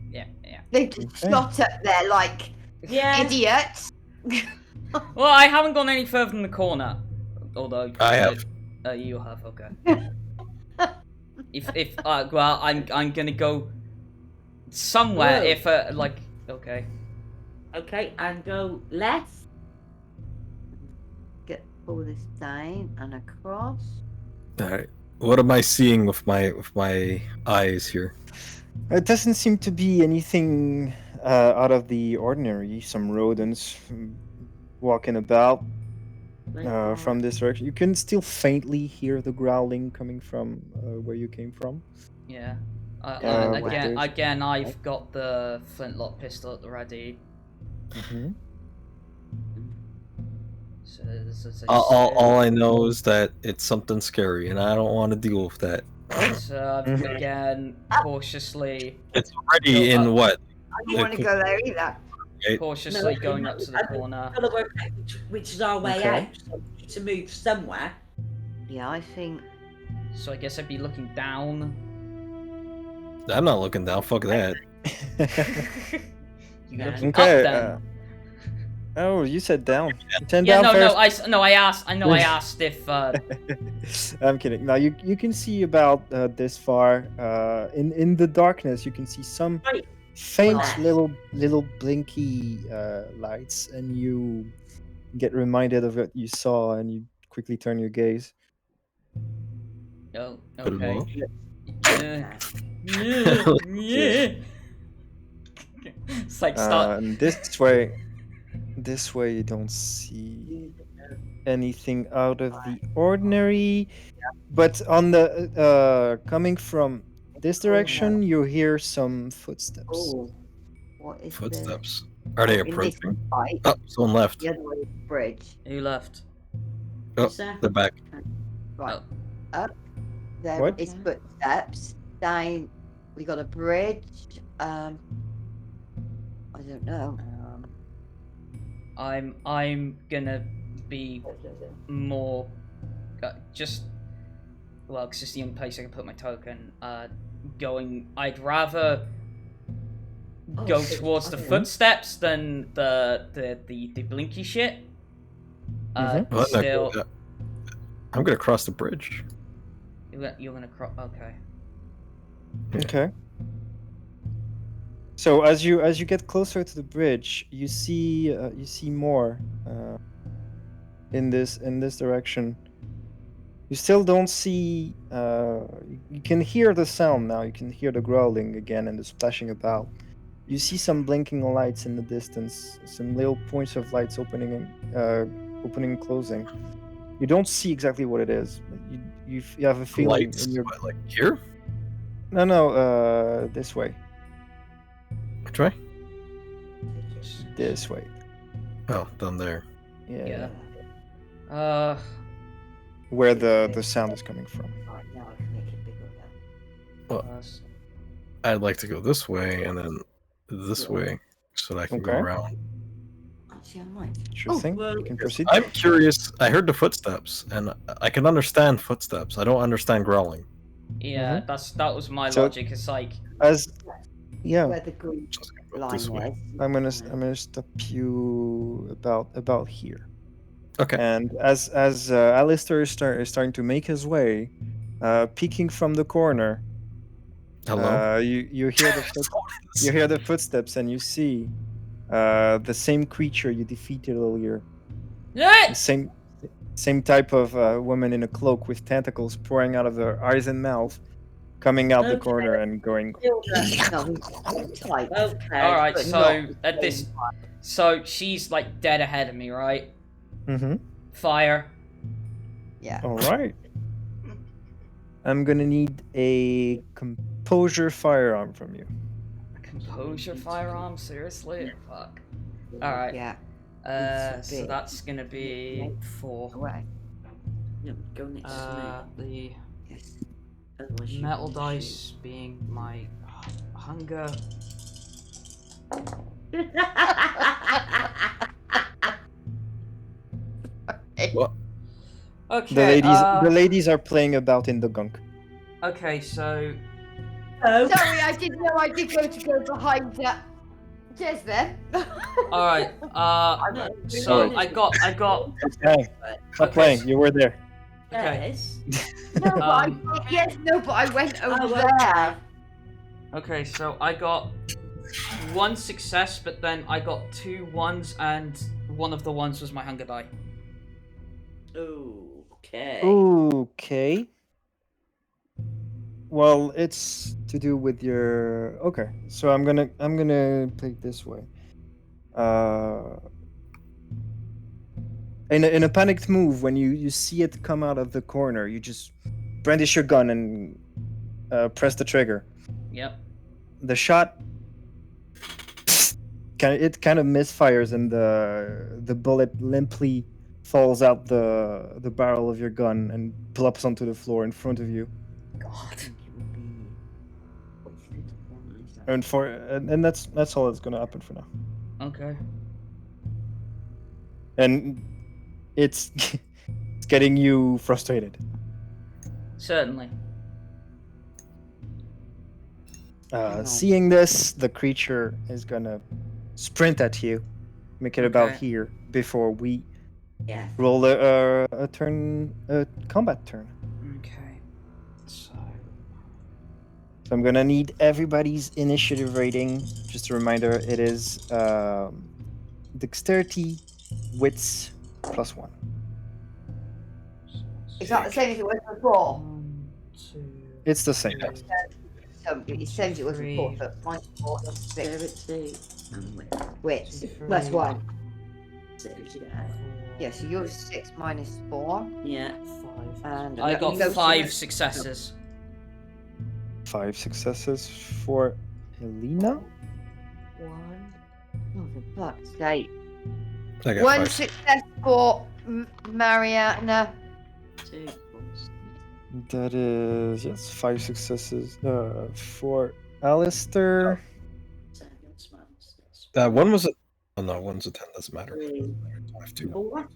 yeah. They just Okay. shot up there like Yeah. idiots. Well, I haven't gone any further than the corner. Although I have. You have, okay. if well, I'm gonna go somewhere. Whoa. If like, okay. Okay, and go left. Get all this down and across. All right. What am I seeing with my eyes here? It doesn't seem to be anything out of the ordinary. Some rodents walking about from this direction. You can still faintly hear the growling coming from where you came from. Yeah. but there's- Again, I've got the flintlock pistol at the ready. Mm-hmm. All I know is that it's something scary, and I don't want to deal with that. So again, cautiously. It's already in what? I don't want to go there either. Cautiously going up to the corner. We've got to work out which is our way Okay. out. So we need to move somewhere. Yeah, I think. So I guess I'd be looking down. I'm not looking down. Fuck that. You Yeah. looking Okay. up then? Oh, you said down. Turn Yeah, down no, first. I asked if. I'm kidding. Now you can see about this far. In the darkness, you can see some Right. faint Left. little blinky lights, and you get reminded of what you saw, and you quickly turn your gaze. Oh, Put it okay. on. Yeah. It's like start. And this way you don't see anything out of the ordinary. But on the coming from this direction, you hear some footsteps. Oh, what is Footsteps. Are they In this approaching? right, Oh, someone left. the other way of the bridge. Who left? Oh, Is there? they're back. Right. Oh. Up. There What? is footsteps. Down. We got a bridge. I don't know. I'm gonna be more just well, 'cause it's the only place I can put my token. I'd rather go shit. towards the Okay. footsteps than the blinky shit. Well, I'm not Still, gonna- I'm gonna cross the bridge. you're gonna cross. Okay. Okay. So as you get closer to the bridge, you see more in this direction. You still don't see. You can hear the sound now. You can hear the growling again and the splashing about. You see some blinking lights in the distance. Some little points of lights opening and closing. You don't see exactly what it is. But you have a feeling Lights. in your. What, like here? No, this way. Which way? This way. Oh, down there. Yeah. Yeah. Where the sound is coming from. Right, now I can make it bigger again. Well, Uh, I'd like to go this way and then this way so that I can go Okay. around. Actually, I might. Sure thing. well, You can proceed. I'm curious. I heard the footsteps, and I can understand footsteps. I don't understand growling. yeah, that was my So- logic. It's like As yeah, Where the green So I can go line this way. is. I'm gonna stop you about here. Okay. And as Alister is starting to make his way, peeking from the corner, Hello. you hear the footsteps and you see the same creature you defeated earlier. yeah. The same type of woman in a cloak with tentacles pouring out of her eyes and mouth, coming out the Okay. corner and going. No, he's tight. Okay. All right, but so not at this, so she's like dead ahead of me, right? Mm-hmm. Fire. Yeah. All right. I'm gonna need a composure firearm from you. Composure firearm, seriously? Fuck. All right. Yeah. So bit. that's gonna be 4. Away. No, go next to The me. Yes. Otherwise you metal can dice being my hunger. shoot. What? Okay. The ladies are playing about in the gunk. Okay, so Oh. Sorry, I didn't know I did go behind that. Cheers then. all right. So Alright. I got. Stop playing. Stop Okay, playing. You were there. Okay. Yes. No, but Um, but I went over Oh, there. Okay, so I got 1 success, but then I got 2 ones, and one of the ones was my hunger die. Okay. Okay. Well, it's to do with your. Okay, so I'm gonna play it this way. In a panicked move, when you see it come out of the corner, you just brandish your gun and press the trigger. Yep. The shot kind of misfires, and the bullet limply falls out the barrel of your gun and plops onto the floor in front of you. God. And that's all that's gonna happen for now. Okay. And it's it's getting you frustrated. Certainly. Seeing this, the creature is gonna sprint at you, make it about Okay. here before we Yeah. roll a combat turn. Okay. So. So I'm gonna need everybody's initiative rating. Just a reminder, it is dexterity, wits +1. Is that the same as it was before? 1, 2. It's the same. So it says it was before, so minus 4 plus 6. Dexterity and Wits +1. yeah. Yeah, so yours is 6 minus 4. Yeah. 5. And I got you go 5 to- successes. 5 successes for Helina. 1. Oh, for fuck's sake. I got 1 5. success for Mariana. 2. That is, yes, 5 successes for Alister. One was a. Oh no, one's a 10. Doesn't matter. 3. I have 2. 4.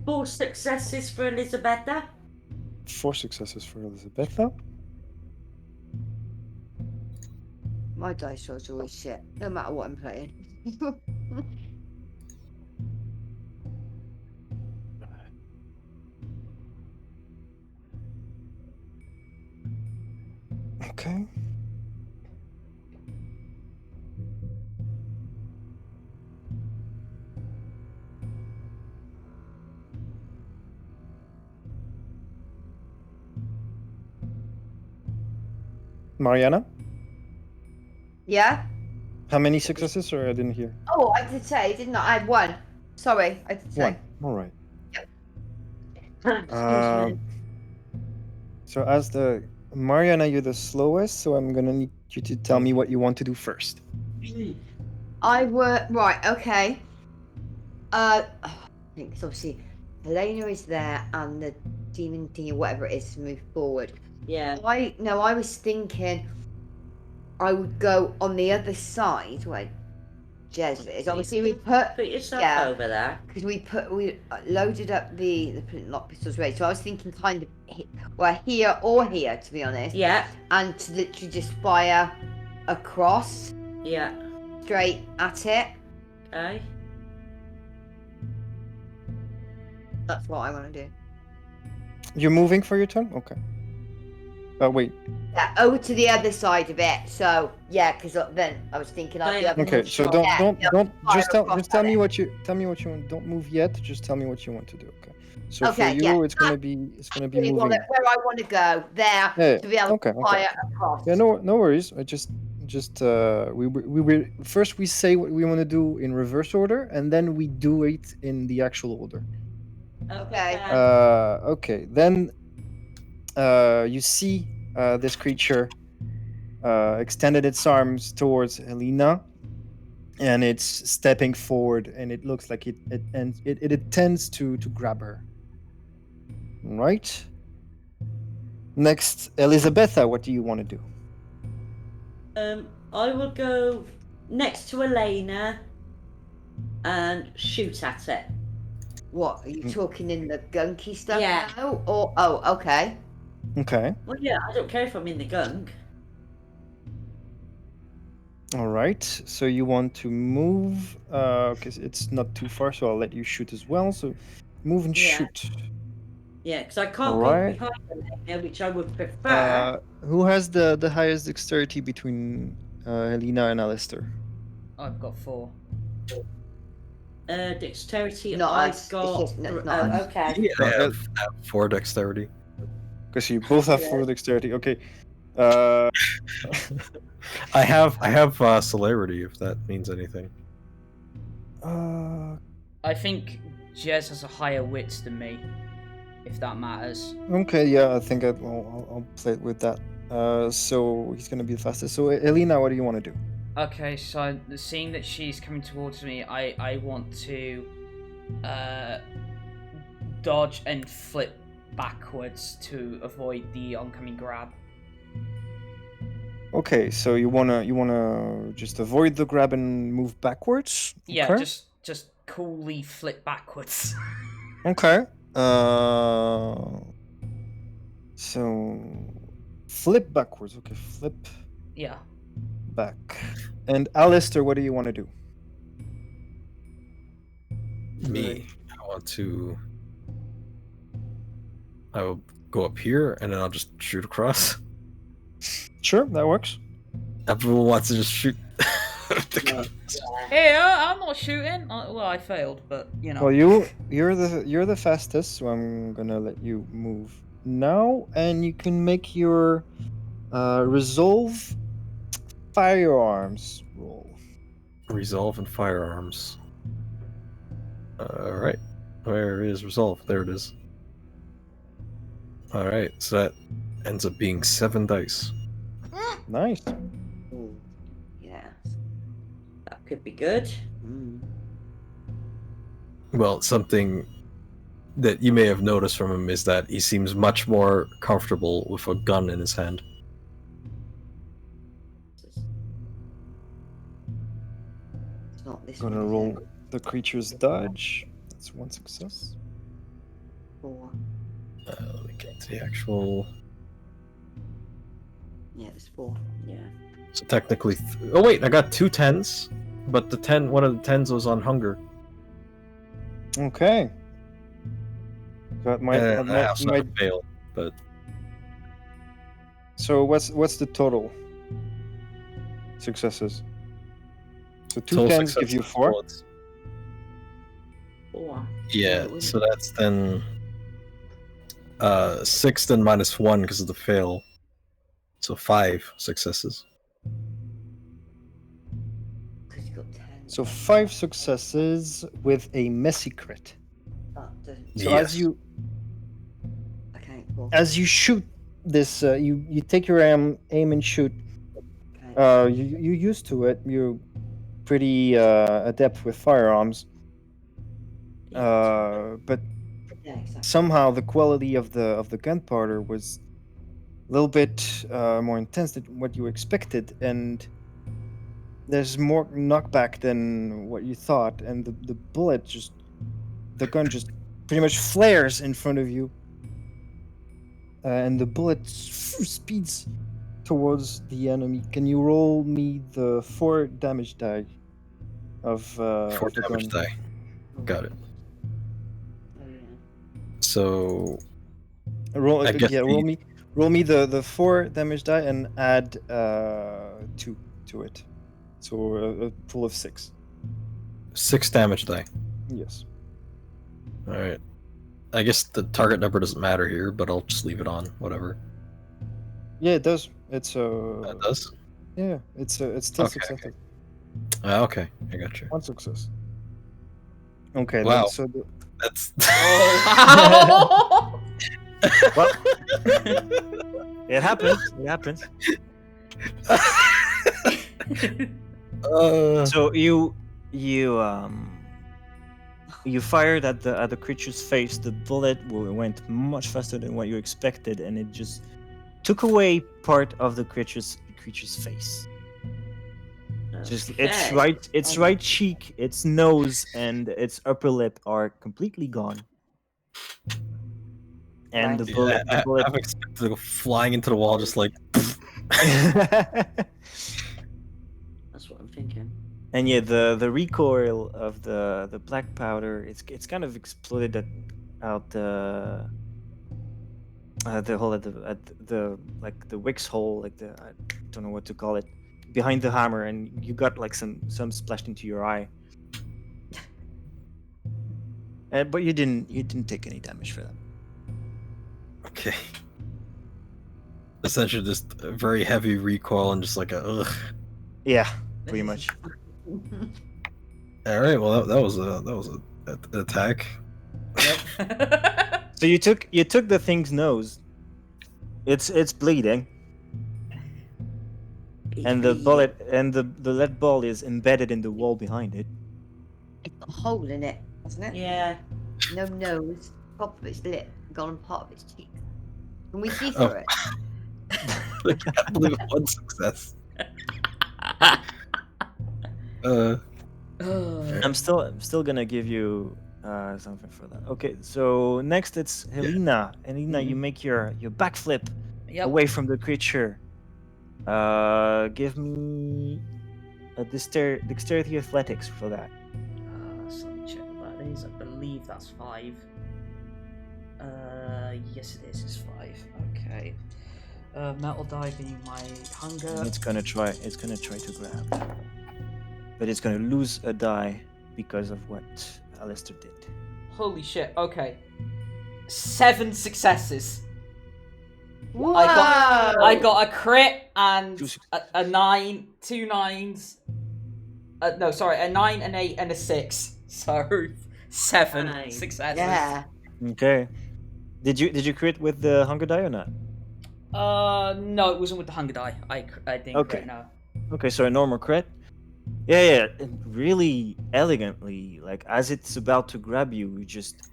4 successes for Elizabitha. 4 successes for Elizabitha. My dice rolls always shit, no matter what I'm playing. Okay. Mariana, Yeah? how many successes? Or I didn't hear. Oh, I did say, didn't I? I had 1. Sorry, I did say. 1. All right. Excuse me. So as the Mariana, you're the slowest, so I'm gonna need you to tell me what you want to do first. I were right, okay. I think it's obviously Helena is there and the demon thing or whatever it is to move forward. Yeah. I was thinking I would go on the other side where Jesfest is. Obviously we put yourself yeah. over there. because we loaded up the lock pistols ready. So I was thinking kind of here or here, to be honest. Yeah. And to literally just fire across Yeah. straight at it. Okay. That's what I want to do. You're moving for your turn? Okay. Wait. Yeah, over to the other side of it. So yeah, because then I was thinking I'd be able Okay, to so shot. don't Yeah, just fire tell across me at it. what you want. Don't move yet. Just tell me what you want to do. Okay. So Okay, for you, yeah. it's gonna be Really moving. where I want to go there Yeah, to be able okay, to okay. fire across. Yeah, no worries. I just we first we say what we want to do in reverse order, and then we do it in the actual order. Okay. Okay. Then you see this creature extended its arms towards Helina, and it's stepping forward, and it looks like it intends to grab her. Right. Next, Elizabitha, what do you want to do? I will go next to Helena and shoot at it. What are you talking in the gunky stuff? Yeah. now? Or okay. Okay. Well, yeah, I don't care if I'm in the gunk. All right. So you want to move? Because it's not too far, so I'll let you shoot as well. So move and Yeah. shoot. Yeah, because I can't Alright. go behind Helena, which I would prefer. Who has the highest dexterity between Helina and Alister? I've got 4. Dexterity, Not I've us. got. It's just not us. Okay. I have 4 dexterity. Because you both have 4 dexterity. Okay. I have celerity, if that means anything. I think Jez has a higher wits than me, if that matters. Okay, yeah, I think I'll play it with that. So he's gonna be the fastest. So Helina, what do you want to do? Okay, so seeing that she's coming towards me, I want to dodge and flip backwards to avoid the oncoming grab. Okay, so you wanna just avoid the grab and move backwards? Yeah, Okay. just coolly flip backwards. Okay. So flip backwards. Okay, flip Yeah. back. And Alister, what do you want to do? Me, I will go up here and then I'll just shoot across. Sure, that works. Everyone wants to just shoot. The gun. Hey, I'm not shooting. Well, I failed, but you know. Well, you're the fastest, so I'm gonna let you move now, and you can make your resolve firearms roll. Resolve and firearms. Alright. Where is resolve? There it is. Alright, so that ends up being 7 dice. Nice. Ooh, yeah. That could be good. Well, something that you may have noticed from him is that he seems much more comfortable with a gun in his hand. It's not this Gonna one, is roll it? the creature's dodge. That's 1 success. 4. Let me get to the actual... Yeah, it's 4. Yeah. So technically... Oh wait, I got 2 10s, but one of the 10s was on hunger. Okay. That might, And I also have a fail, but... So what's the total successes? So two Total tens give you successes 4. bullets. 4. Yeah, Yeah, so that's then 6 then minus 1 because of the fail. So 5 successes. Because you got 10. So 5 successes with a messy crit. Oh, doesn't. So Yes. Okay, cool. as you shoot this, you take your aim and shoot. Okay. You're used to it. You're pretty adept with firearms. But Yeah, exactly. somehow the quality of the gunpowder was a little bit more intense than what you expected, and there's more knockback than what you thought, and the gun just pretty much flares in front of you, and the bullet speeds towards the enemy. Can you roll me the 4 damage die of 4 the damage gun? die. Got it. Oh, yeah. So Roll I guess roll me the 4 damage die and add 2 to it, so a pool of 6. 6 damage die. Yes. Alright. I guess the target number doesn't matter here, but I'll just leave it on. Whatever. Yeah, it does. It's That does? yeah, it's still Okay, successful. Okay, I got you. 1 success. Okay. Wow. So That's. Oh, Well, it happens. It happens. So you fired at the creature's face. The bullet went much faster than what you expected, and it just took away part of the creature's face. Just its Okay. right cheek, its nose, and its upper lip are completely gone. And the bullet, Yeah, I'm expected to go flying into the wall, just like. That's what I'm thinking. And yeah, the recoil of the black powder, it's kind of exploded out the hole at the like the wicks hole, like the, I don't know what to call it, behind the hammer, and you got like some splashed into your eye. But you didn't take any damage for that. Okay. Essentially, just a very heavy recoil and just like a ugh. Yeah, pretty much. All right. Well, that was an attack. So you took the thing's nose. It's bleeding, and the bullet and the lead ball is embedded in the wall behind it. It's got a hole in it. Hasn't it? Yeah. No nose. Top of its lip. Gone on part of its cheek. Can we see Oh. through it? I can't believe one success. I'm still gonna give you something for that. Okay, so next it's Helina. Helina, you make your backflip Yep. away from the creature. Give me a dexterity athletics for that. So let me check what that is. I believe that's 5. Yes it is. It's 5. Okay. Metal die being my hunger. And it's gonna try to grab, but it's gonna lose a die because of what Alister did. Holy shit. Okay. 7 successes. Whoa! I got a crit and Two a 9, 2 9s. No, sorry, a 9, an 8, and a 6. So 7 Nice. successes. Yeah. Okay. Did you crit with the hunger die or not? No, it wasn't with the hunger die. I didn't Okay. crit, no. Okay, so a normal crit. Yeah, and really elegantly, like as it's about to grab you, you just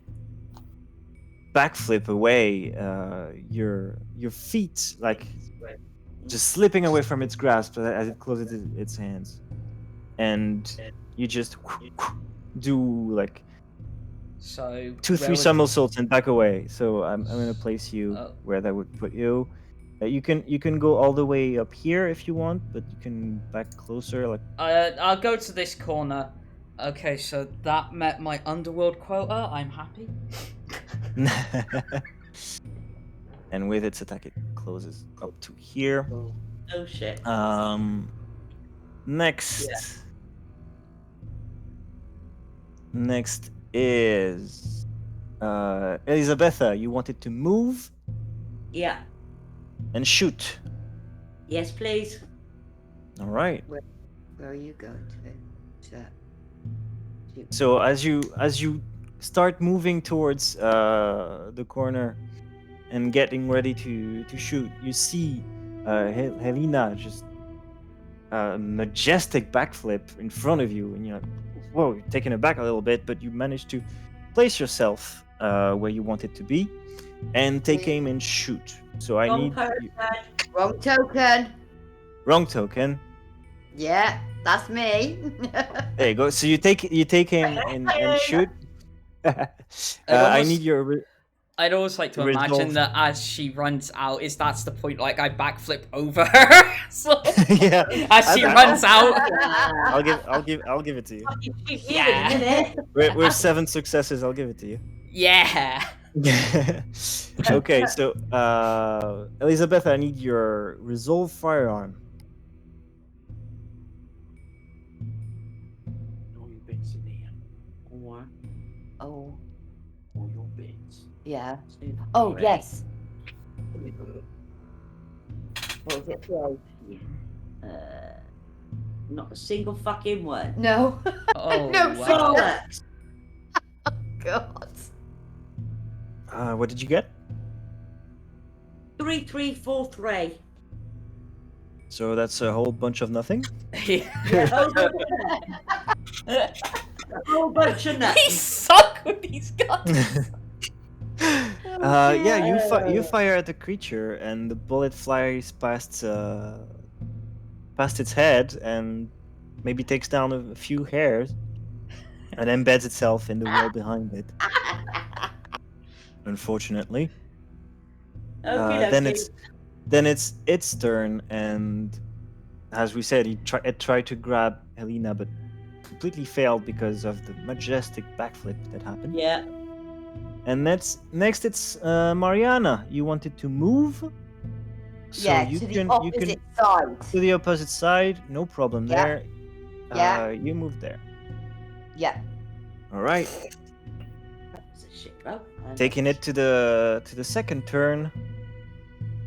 backflip away. Your feet like just slipping away from its grasp as it closes its hands, and you just do like So 2-3 somersaults and back away. So I'm gonna place you Oh. where that would put you. You can go all the way up here if you want, but you can back closer. Like I'll go to this corner. Okay, so that met my underworld quota. I'm happy. and with its attack, it closes up to here. Oh shit. Next. Next is Elizabitha. You wanted to move Yeah. and shoot. Yes, please. All right. Where are you going to? So as you start moving towards the corner and getting ready to shoot, you see Helina just majestic backflip in front of you, and you're like, whoa, you're taken aback a little bit, but you managed to place yourself where you wanted to be and take aim and shoot. So I need Wrong token. wrong token. Yeah, that's me. There you go. So you take aim and shoot. I almost- need your I'd always like to Resolve. imagine that as she runs out, that's the point, like I backflip over her. So, yeah. as she I- runs out. I'll give it to you. Yeah. We're 7 successes. I'll give it to you. Yeah. Okay, so Elizabeth, I need your resolve firearm. All your bits in here. Oh, All your bits. yeah. Oh, Ready? yes. What was it? Not a single fucking one. No. Oh, No, wow. Bollocks. God. What did you get? 3343. So that's a whole bunch of nothing. Yeah, a whole bunch of He nuts. suck with these guns. Yeah, you fire at the creature, and the bullet flies past its head, and maybe takes down a few hairs, and embeds itself in the wall behind it. Unfortunately, then it's its turn, and as we said, it tried to grab Helina, but completely failed because of the majestic backflip that happened. Yeah. And next it's Mariana. You wanted to move, so Yeah, you to the can opposite side. to the opposite side. No problem Yeah. there. Yeah. You move there. Yeah. All right. That was a shit roll. Taking it to the second turn.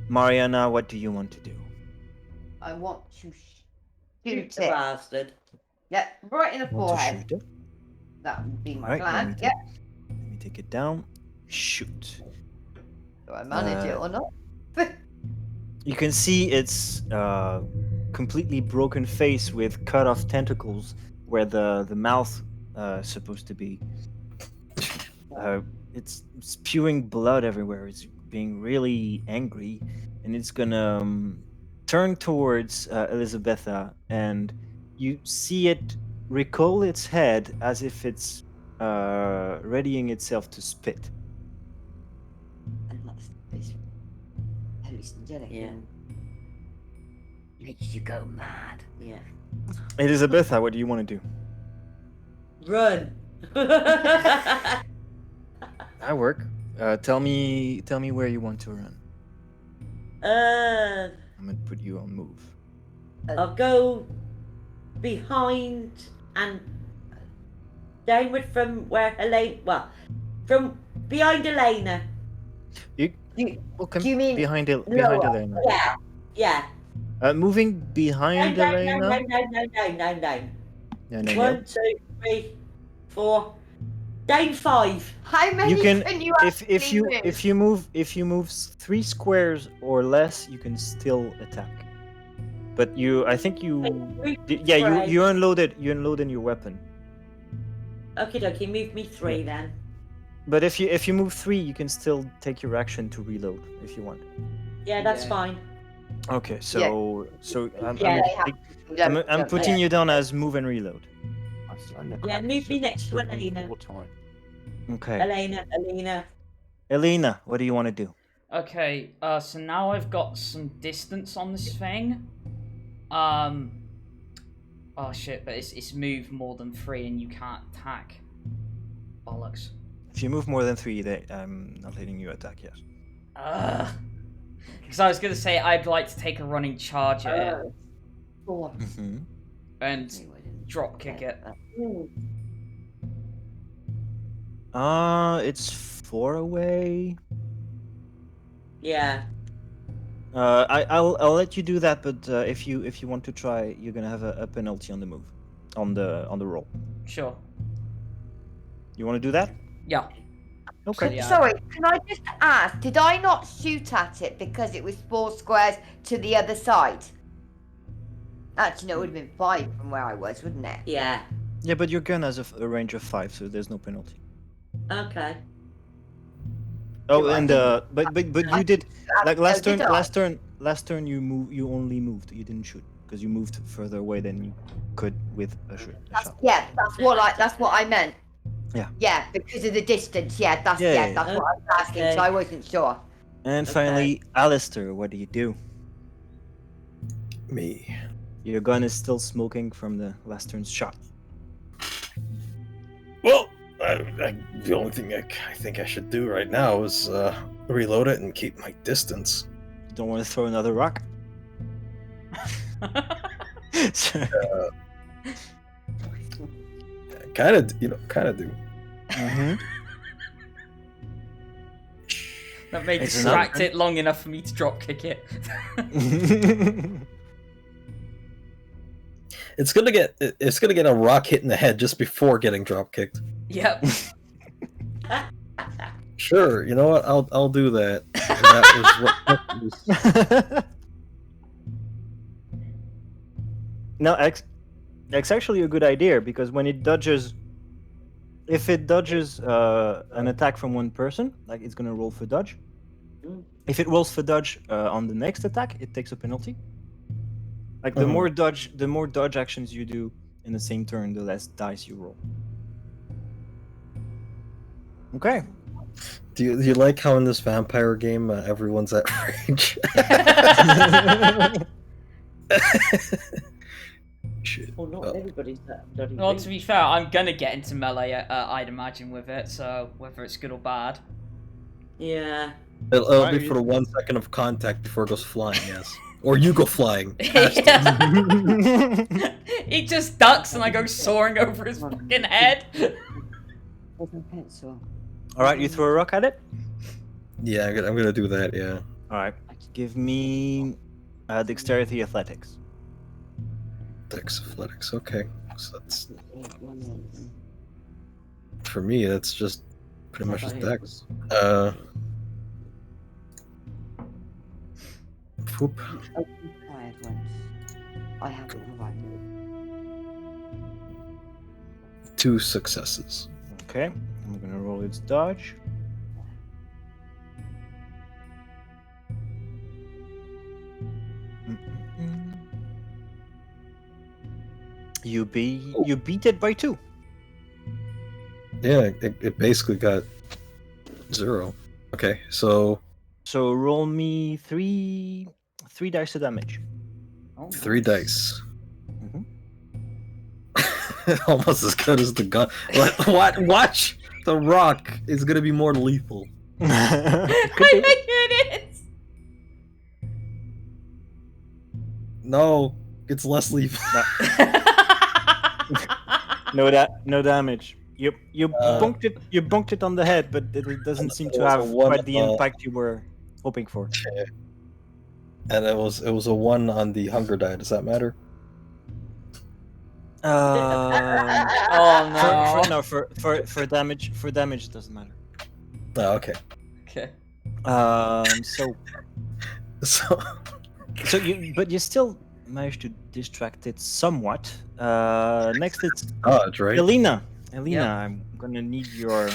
Mariana, what do you want to do? I want to Shoot shoot the it. bastard. Yeah, right in the Want to forehead. shoot it? That would be my Alright, plan. Yeah. Let me take it down. Shoot. Do I manage it or not? You can see its completely broken face with cut off tentacles where the mouth supposed to be. it's spewing blood everywhere. It's being really angry, and it's gonna turn towards Elizabitha, and you see it recoil its head as if it's readying itself to spit. And that's hallucinogenic. Yeah. Makes you go mad. Yeah. Elizabitha, what do you want to do? Run. I work. Tell me where you want to run. I'm gonna put you on move. I'll go behind and downward from where Helena. Well, from behind Helena. Okay. Do you mean behind lower? Elena? Yeah. Yeah. Moving behind No. Elena. Yeah, no. 1, 2, 3, 4. Down 5. How many You can you if you move 3 squares or less, you can still attack. But I think you unloaded your weapon. Okay, dokie, move me 3 then. But if you move 3, you can still take your action to reload if you want. Yeah, that's fine. Okay, so I'm I'm putting you down as move and reload. Yeah, move me next to Helena. Okay. Helena. Elena, what do you want to do? Okay, so now I've got some distance on this thing. Oh shit, but it's moved more than 3 and you can't attack. Bollocks. If you move more than 3, I'm not letting you attack, yes. Because I was going to say I'd like to take a running charge at it 4. Mm-hmm. and drop kick it. It's 4 away. Yeah. I'll let you do that, but if you want to try, you're gonna have a penalty on the move, on the roll. Sure. You want to do that? Yeah. Okay. Yeah. Sorry, can I just ask, did I not shoot at it because it was 4 squares to the other side? Actually, no, it would have been 5 from where I was, wouldn't it? Yeah. Yeah, but your gun has a range of 5, so there's no penalty. Okay. Oh, Yeah, and but you did like last did turn. I? Last turn you only moved. You didn't shoot because you moved further away than you could with a shot. Yeah, that's what I meant. Yeah. Yeah, because of the distance. Yeah, that's Yeah. that's what I was asking. Okay. So I wasn't sure. And Okay. finally, Alister, what do you do? Me. Your gun is still smoking from the last turn's shot. Well, the only thing I think I should do right now is reload it and keep my distance. You don't want to throw another rock? Kind of do. Mm-hmm. That may It's distract enough. it long enough for me to drop kick it. It's gonna get a rock hit in the head just before getting drop kicked. Yep. Sure, you know what? I'll do that. That was what. No, that's actually a good idea because when it dodges, if it dodges an attack from one person, like it's gonna roll for dodge. If it rolls for dodge on the next attack, it takes a penalty. Like the more dodge actions you do in the same turn, the less dice you roll. Okay. Do you like how in this vampire game everyone's at range? Shit. Well, not everybody's that bloody Well, big. to be fair, I'm gonna get into melee, I'd imagine, with it, so whether it's good or bad. Yeah. It'll be for the 1 second of contact before it goes flying, yes. Or you go flying. He just ducks and I go soaring over his fucking head. Pencil. All right, you throw a rock at it. Yeah, I'm gonna do that, yeah. All right, give me dexterity athletics. Dex athletics, okay. So that's for me. That's just pretty much just Dex. Whoop. I have it right. 2 successes. Okay, I'm gonna roll its dodge. You beat it by 2. Yeah, it basically got 0. Okay, so So roll me 3 dice of damage. Oh, 3 nice. dice. Mhm. Almost as good as the gun. What? Watch! The rock is gonna be more lethal. Could I be. think it is. No, it's less lethal. No damage. You Uh, bunked it on the head, but it doesn't seem to it was a have one, quite the impact you were hoping for. And it was a 1 on the hunger die. Does that matter? Oh no. For damage it doesn't matter. Oh, okay. Okay. So So you still managed to distract it somewhat. Next it's dodge, right? Helina. Yep. I'm gonna need your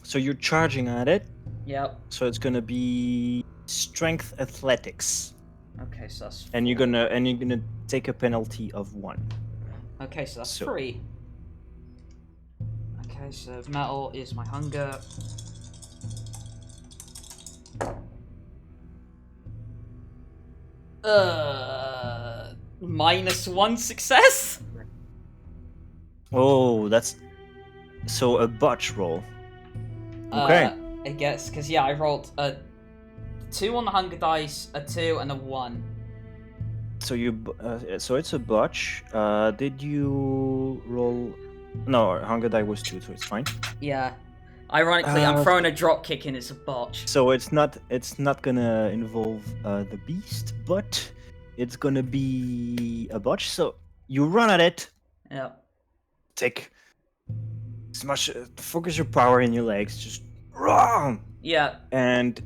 so you're charging at it, Yep. so it's gonna be strength athletics. Okay, so that's And you're 4. gonna take a penalty of 1. Okay, so that's So- 3. Okay, so metal is my hunger. -1 success? Oh, that's so a botch roll. Okay. I guess, because yeah, I rolled a 2 on the hunger dice, a 2, and a 1. So so it's a botch. Did you roll? No, hunger die was 2, so it's fine. Yeah. Ironically, I'm Uh, throwing a drop kick in as a botch. So it's not gonna involve the beast, but it's gonna be a botch. So you run at it, Yeah. take focus your power in your legs, just run. Yeah. And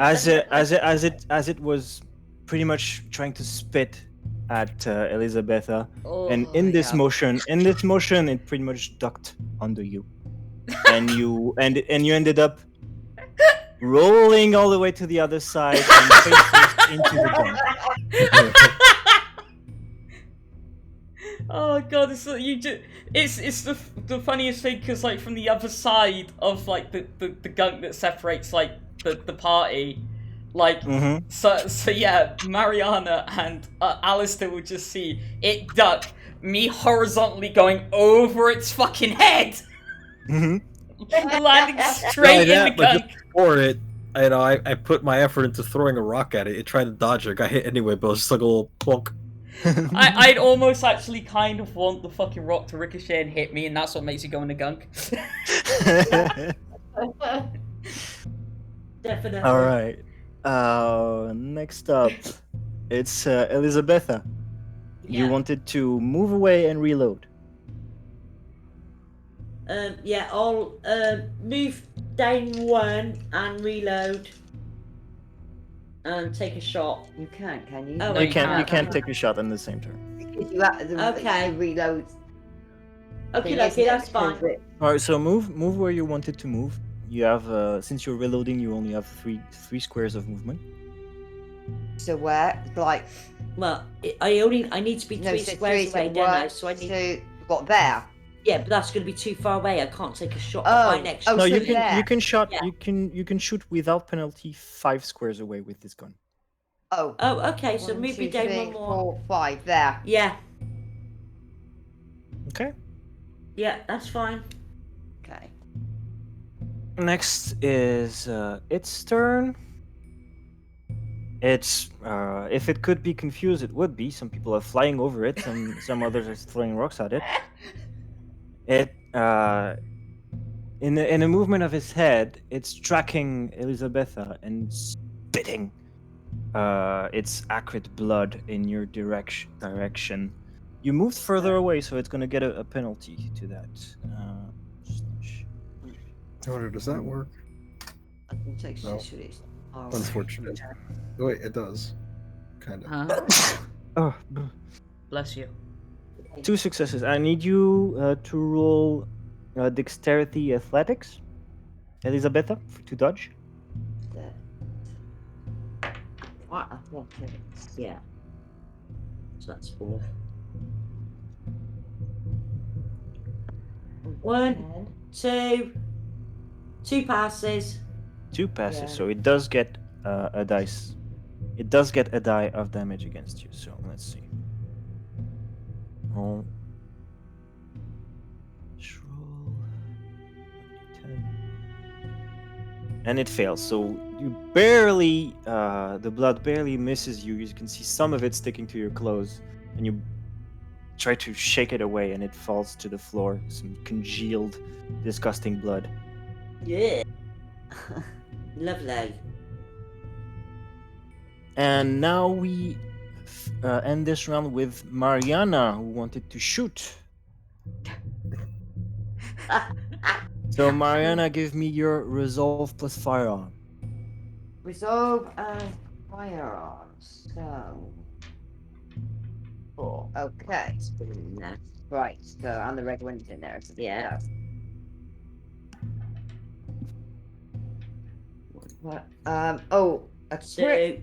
as it was pretty much trying to spit at Elizabitha, and in this motion, it pretty much ducked under you, and you ended up rolling all the way to the other side and face first into the gun. Oh god, it's the funniest thing because like from the other side of like the gunk that separates like the party, like so yeah, Mariana and Alister will just see it duck, me horizontally going over its fucking head, landing straight in the gunk. Before it, I put my effort into throwing a rock at it. It tried to dodge it. Got hit anyway, but it was just like a little plunk. I'd almost actually kind of want the fucking rock to ricochet and hit me, and that's what makes you go in the gunk. Definitely. All right. Next up, it's Elizabitha. You Yeah. wanted to move away and reload. Yeah, I'll move down 1 and reload. And take a shot. You can't, can you? Oh, No, You you can't can't. take a shot in the same turn. Because you have the Okay. reload. Okay, thing, okay, isn't it? that's fine. Because All right, so move where you wanted to move. You have since you're reloading, you only have three squares of movement. So where? Like, Well, I need to be no, 3 so squares three, away, so don't I? what? So I need. So, what, there? Yeah, but that's going to be too far away. I can't take a shot Oh, at my next. oh, No, so you there. can shot. Yeah. You can shoot without penalty 5 squares away with this gun. Oh. Oh, okay. So 1, move 2, me down 3, 1 more. 4, 5, there. Yeah, Okay. yeah, that's fine. Okay. Next is its turn. It's if it could be confused, it would be. Some people are flying over it, some others are throwing rocks at it. It in a movement of his head, it's tracking Elizabitha and spitting its acrid blood in your direction. You moved further away, so it's gonna get a penalty to that. Order, does that work? I can take No. 6 for this. Oh, Unfortunate. Wait, it does. Kind of. Huh? Oh, Bless you. 2 successes. I need you to roll dexterity athletics, Elizabitha, to dodge. What athletics? Yeah. So that's 4. 1, 2, 2 passes. 2 passes, Yeah. so it does get a dice. It does get a die of damage against you. So let's see. Roll. Let's roll. 10. And it fails. So you barely, the blood barely misses you. You can see some of it sticking to your clothes, and you try to shake it away, and it falls to the floor. Some congealed, disgusting blood. Yeah. Lovely. And now we end this round with Mariana, who wanted to shoot. So Mariana, give me your resolve plus firearm. Resolve and firearms. So. 4. Okay. No. Right. So, and the red one's in there. Yeah. What? Oh, a crit. 2.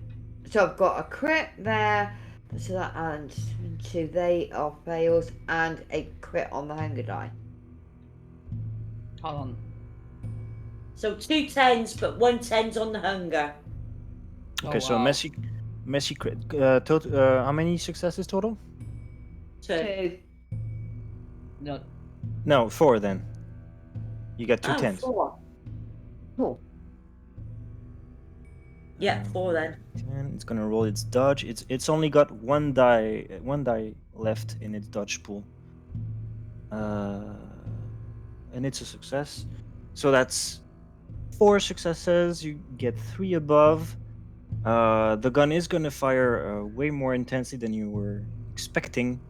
So I've got a crit there. So that and 2, they are fails, and a crit on the hunger die. Hold on. So 2 10s, but 1 10's on the hunger. Okay, Oh, so wow. messy crit. How many successes total? 2. No. No, 4 then. You get 2 Oh, 10s. 4. Cool. Yeah, 4 then. 10. It's gonna roll its dodge. It's only got one die left in its dodge pool. And it's a success. So that's 4 successes. You get 3 above. The gun is gonna fire way more intensely than you were expecting.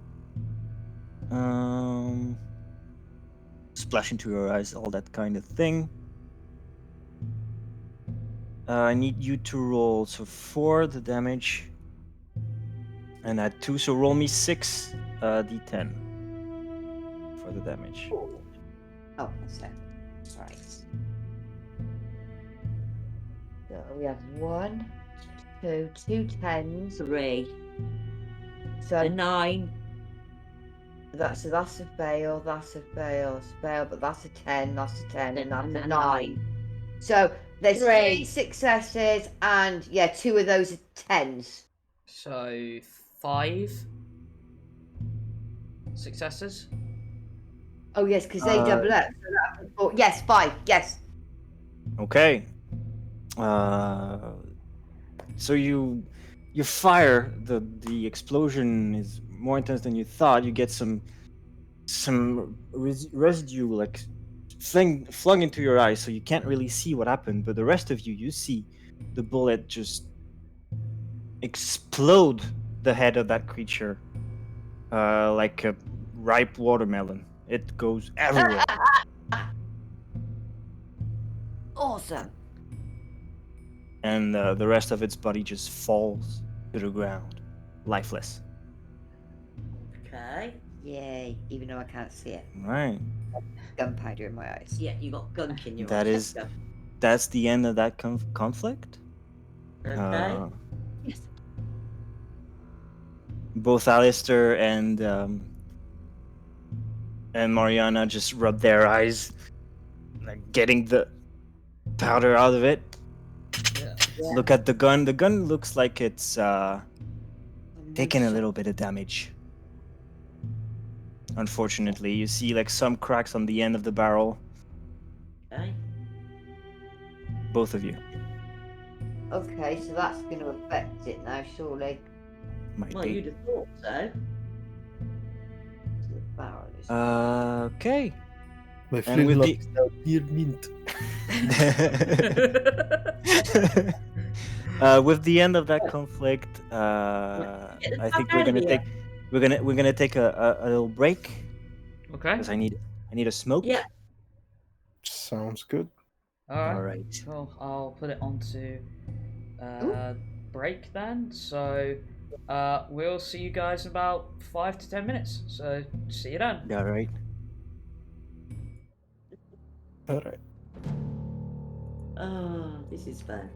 Splash into your eyes, all that kind of thing. I need you to roll 4 the damage, and add 2. So roll me 6 d10 for the damage. Oh, that's it. Right. So we have 1, 2, 2 10s. 3. So A 9. that's a fail. That's a fail. That's a fail. But that's a 10. That's a 10, and that's And a a 9. So there's 3 successes, and yeah, 2 of those are 10s. So 5 successes. Oh yes, because they double up. So that's 4. Yes, 5. Yes. Okay. So you fire. The explosion is more intense than you thought. You get some residue like flung into your eyes, so you can't really see what happened. But the rest of you see the bullet just explode the head of that creature like a ripe watermelon. It goes everywhere. Awesome. And the rest of its body just falls to the ground, lifeless. Okay. Yay! Even though I can't see it, Right. gunpowder in my eyes. Yeah, you got gunk in your That eyes. is- That's the end of that conflict. Okay. Yes. Both Alister and Mariana just rub their eyes, like getting the powder out of it. Yeah. Look at the gun. The gun looks like it's taken a little bit of damage. Unfortunately, you see like some cracks on the end of the barrel. Okay. Both of you. Okay, so that's going to affect it now, surely. Might Well, be. you'd have thought so. The barrel is- Okay. My And with flintlock is now near mint. With the end of that conflict, I think we're gonna take a little break Okay. because I need a smoke. Yeah. Sounds good. All All right. right. Cool. I'll put it onto break then. So We'll see you guys in about 5 to 10 minutes. So see you then. All right. All right. Oh, this is fun.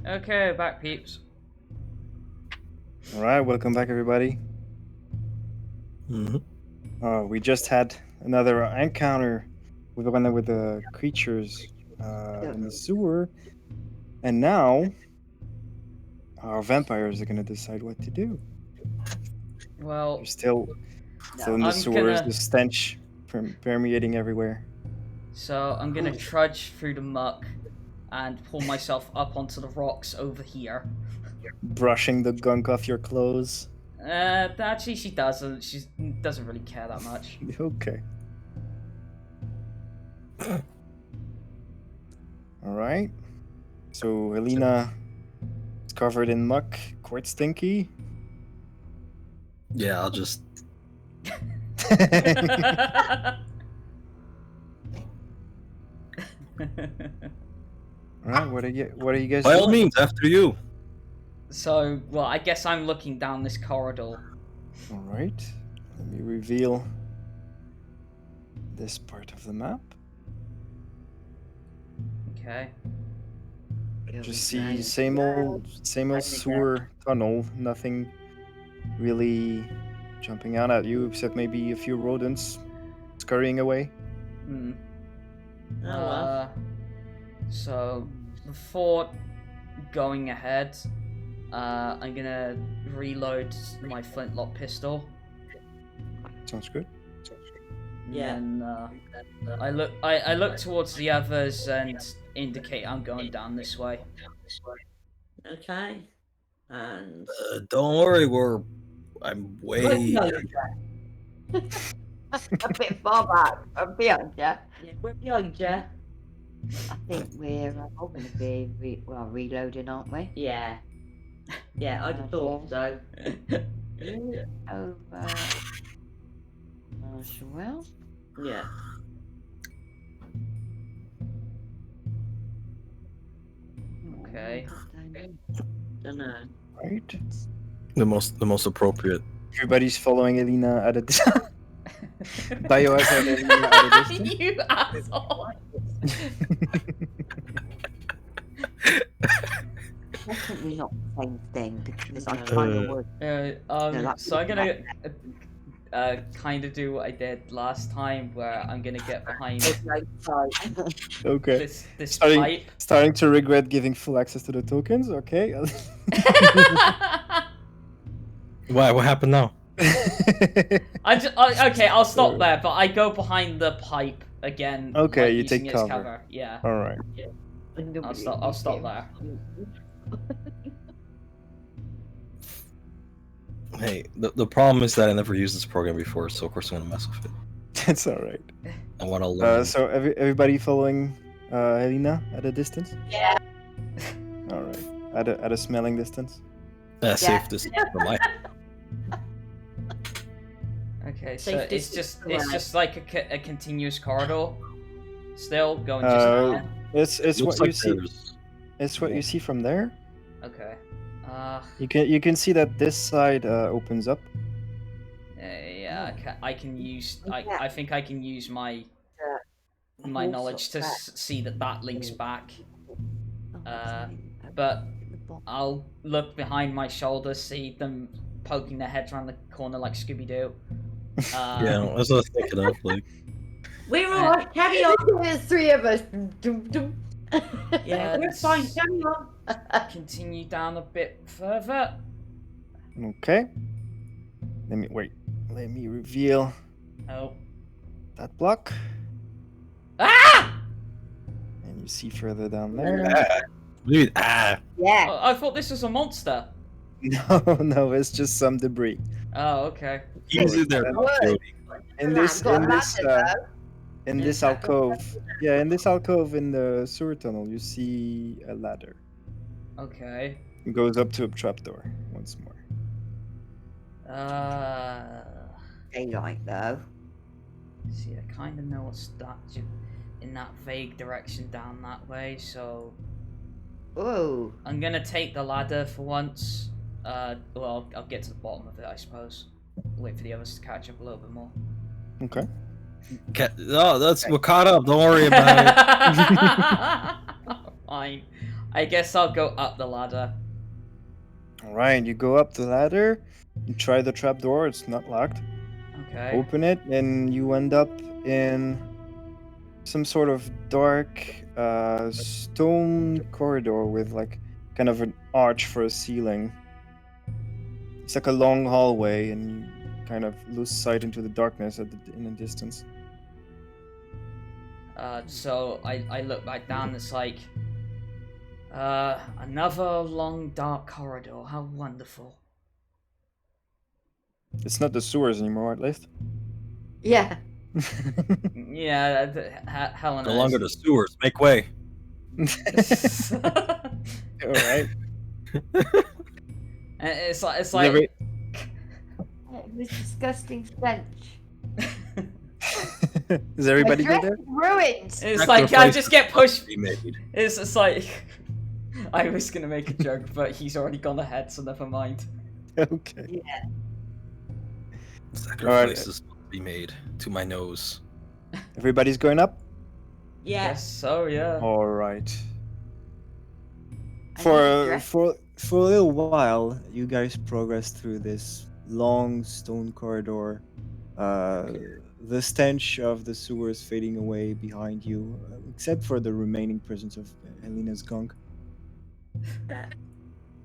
Okay, back peeps. All right, welcome back, everybody. We just had another encounter with one of the creatures in the sewer, and now our vampires are gonna decide what to do. Well, They're still in the I'm sewers, gonna- the stench permeating everywhere. so I'm gonna trudge through the muck and pull myself up onto the rocks over here. Brushing the gunk off your clothes. Actually, she doesn't. She doesn't really care that much. Okay. All right. So Helina is covered in muck, quite stinky. Yeah, I'll just. All right. What are you guys By doing? all means, after you. So, well, I guess I'm looking down this corridor. All right. Let me reveal this part of the map. Okay. Just see same old sewer tunnel. Nothing really jumping out at you except maybe a few rodents scurrying away. Hmm. Oh, well. So, before going ahead, I'm gonna reload my flintlock pistol. Sounds good. Yeah. And I look towards the others and indicate I'm going down this way. Okay. And Don't worry, I'm way. A bit far back. I'm behind you. yeah, we're behind you. I think we're all going to be reloading, aren't we? Yeah. Yeah, I thought so. Over. Well. Yeah. Okay. Dunno. Right. The most appropriate. Everybody's following Helina at a distance. Biohazard Helina at a distance. You asshole! Definitely not the same thing because I'm No. trying to work. So I'm gonna kind of do what I did last time, where I'm gonna get behind Okay. this Starting- pipe. Starting to regret giving full access to the tokens. Okay. Why? What happened now? Okay, I'll stop there, but I go behind the pipe again. Okay, like, you using take it as cover. Yeah, All right. I'll stop there. Hey, the problem is that I never used this program before, so of course I'm gonna mess with it. That's all right. I want to learn. So everybody following Helina at a distance? Yeah. All right. At a smelling distance? Safe distance for my. Okay, so Safe it's distance just like a continuous corridor. Still going just down. It's Looks what like you see. there's- It's what you see from there. Okay. You can see that this side opens up. Yeah, I can use. I think I can use my knowledge to see that links back. But I'll look behind my shoulder, see them poking their heads around the corner like Scooby Doo. Yeah, that's what I was thinking of. Like, We're alright, carry on. There's three of us. Yeah, we're fine, carry on. Continue down a bit further. Okay. Let me reveal Oh. that block. Ah! And you see further down there. dude, Yeah. I thought this was a monster. No, it's just some debris. Oh, okay. easy there. Jody. In this alcove. Yeah, in this alcove in the sewer tunnel, you see a ladder. Okay. It goes up to a trapdoor once more. Daylight though. See, I kind of know what's in that vague direction down that way, so Oh. I'm gonna take the ladder for once. Well, I'll get to the bottom of it, I suppose. Wait for the others to catch up a little bit more. Okay. We're caught up. Don't worry about it. Fine. I guess I'll go up the ladder. All right, you go up the ladder. You try the trapdoor. It's not locked. Okay. Open it, and you end up in some sort of dark stone corridor with like kind of an arch for a ceiling. It's like a long hallway, and you kind of lose sight into the darkness in the distance. So I look back down. It's like another long dark corridor. How wonderful. It's not the sewers anymore, at least. Yeah. Yeah, Helena. No longer the sewers. Make way. All right. It's like It was disgusting stench. Is everybody My good dress there? is ruined. It's like I just get pushed. Be made. It's like I was gonna make a joke, but he's already gone ahead, so never mind. Okay. Yeah. Sacrifices must be made to my nose. Everybody's going up? Yeah. Yes, so yeah. All right. I need to For dress. for a little while, you guys progress through this long stone corridor. The stench of the sewers fading away behind you, except for the remaining presence of Helina's gunk.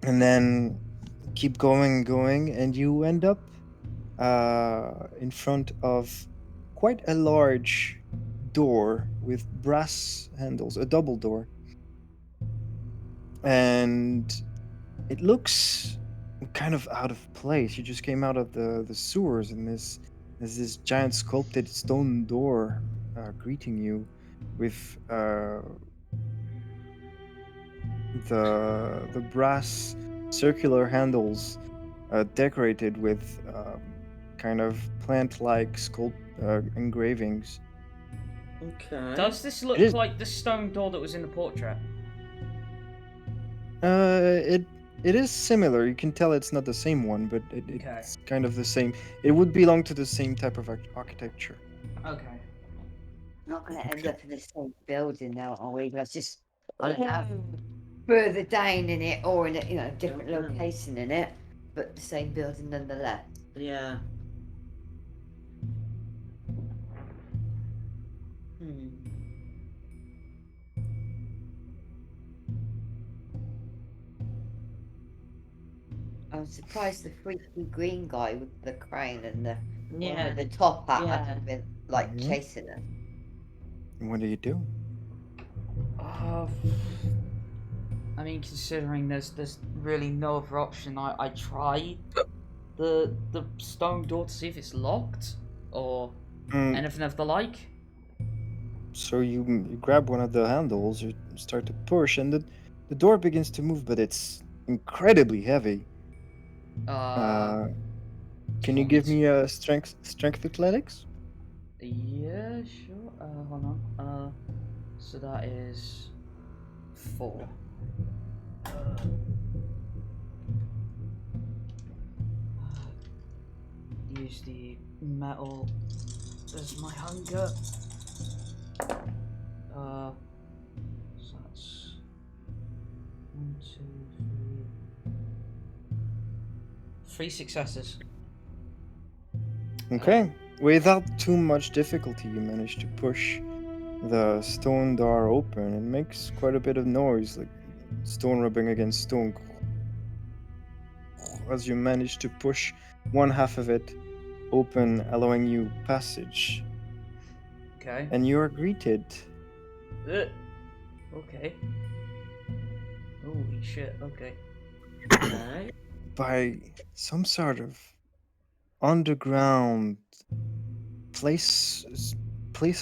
And then keep going, and you end up in front of quite a large door with brass handles, a double door. And it looks kind of out of place. You just came out of the sewers, and there's this giant sculpted stone door greeting you with the brass circular handles decorated with kind of plant-like engravings. Okay. Does this look It is- like the stone door that was in the portrait? It is similar. You can tell it's not the same one, but Okay. it's kind of the same. It would belong to the same type of architecture. Okay. Not going to end up in the same building now, are we? That's just further down in it, or in a different location in it, but the same building nonetheless. Yeah. Hmm. I'm surprised the freaky green guy with the crown and the Yeah. the top hat Yeah. hasn't been like Mhm. chasing us. And what do you do? I mean, considering there's really no other option, I try the stone door to see if it's locked or Mm, anything of the like. So you grab one of the handles, you start to push, and the door begins to move, but it's incredibly heavy. Can you give me a strength athletics? Yeah, sure. Hold on. So that is 4. Use the metal as my hunger. So that's 1, 2, 3 successes. Okay. Without too much difficulty, you manage to push the stone door open. It makes quite a bit of noise, like stone rubbing against stone. As you manage to push one half of it open, allowing you passage, Okay. and you are greeted Okay. Holy shit. Okay. Okay. by some sort of underground place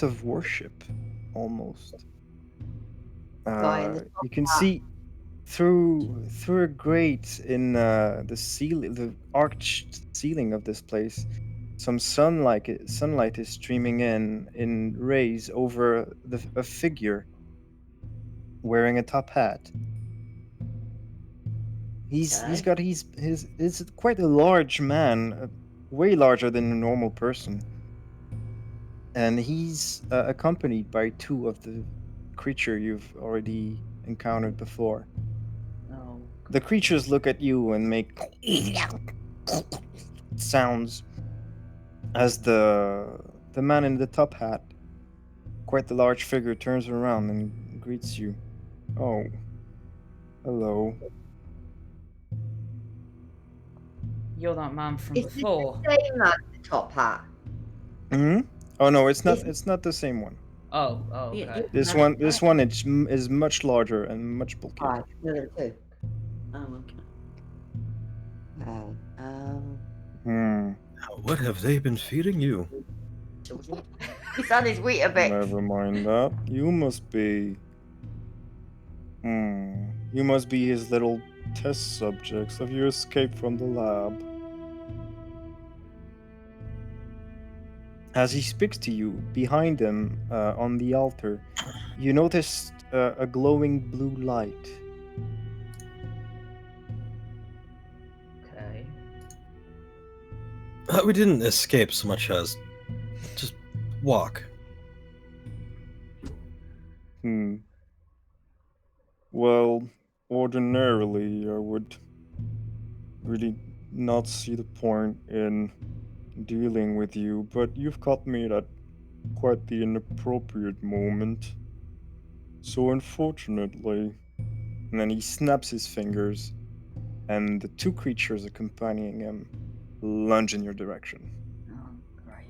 of worship, almost. Guy in the You can see through a grate in the ceiling, the arched ceiling of this place. Some sunlight is streaming in rays over a figure wearing a top hat. He's Okay. got his is quite a large man, way larger than a normal person, and he's accompanied by two of the creature you've already encountered before. Oh. The creatures look at you and make sounds as the man in the top hat, quite the large figure, turns around and greets you. Oh, hello. You're that man from Is this before. the same man with the top hat? Hmm? Oh no, it's not. Is- It's not the same one. Oh, Yeah, okay. This No, one is much larger and much bulkier. Alright, no, there are two. Oh, okay. Hmm. What have they been feeding you? He's on his wheat a bit. Never mind that. You must be. You must be his little test subjects. Have you escaped from the lab? As he speaks to you, behind him, on the altar, you notice a glowing blue light. Okay. We didn't escape so much as just walk. Well, ordinarily, I would really not see the point in dealing with you, but you've caught me at quite the inappropriate moment. So unfortunately, and then he snaps his fingers, and the two creatures accompanying him lunge in your direction. Oh, great.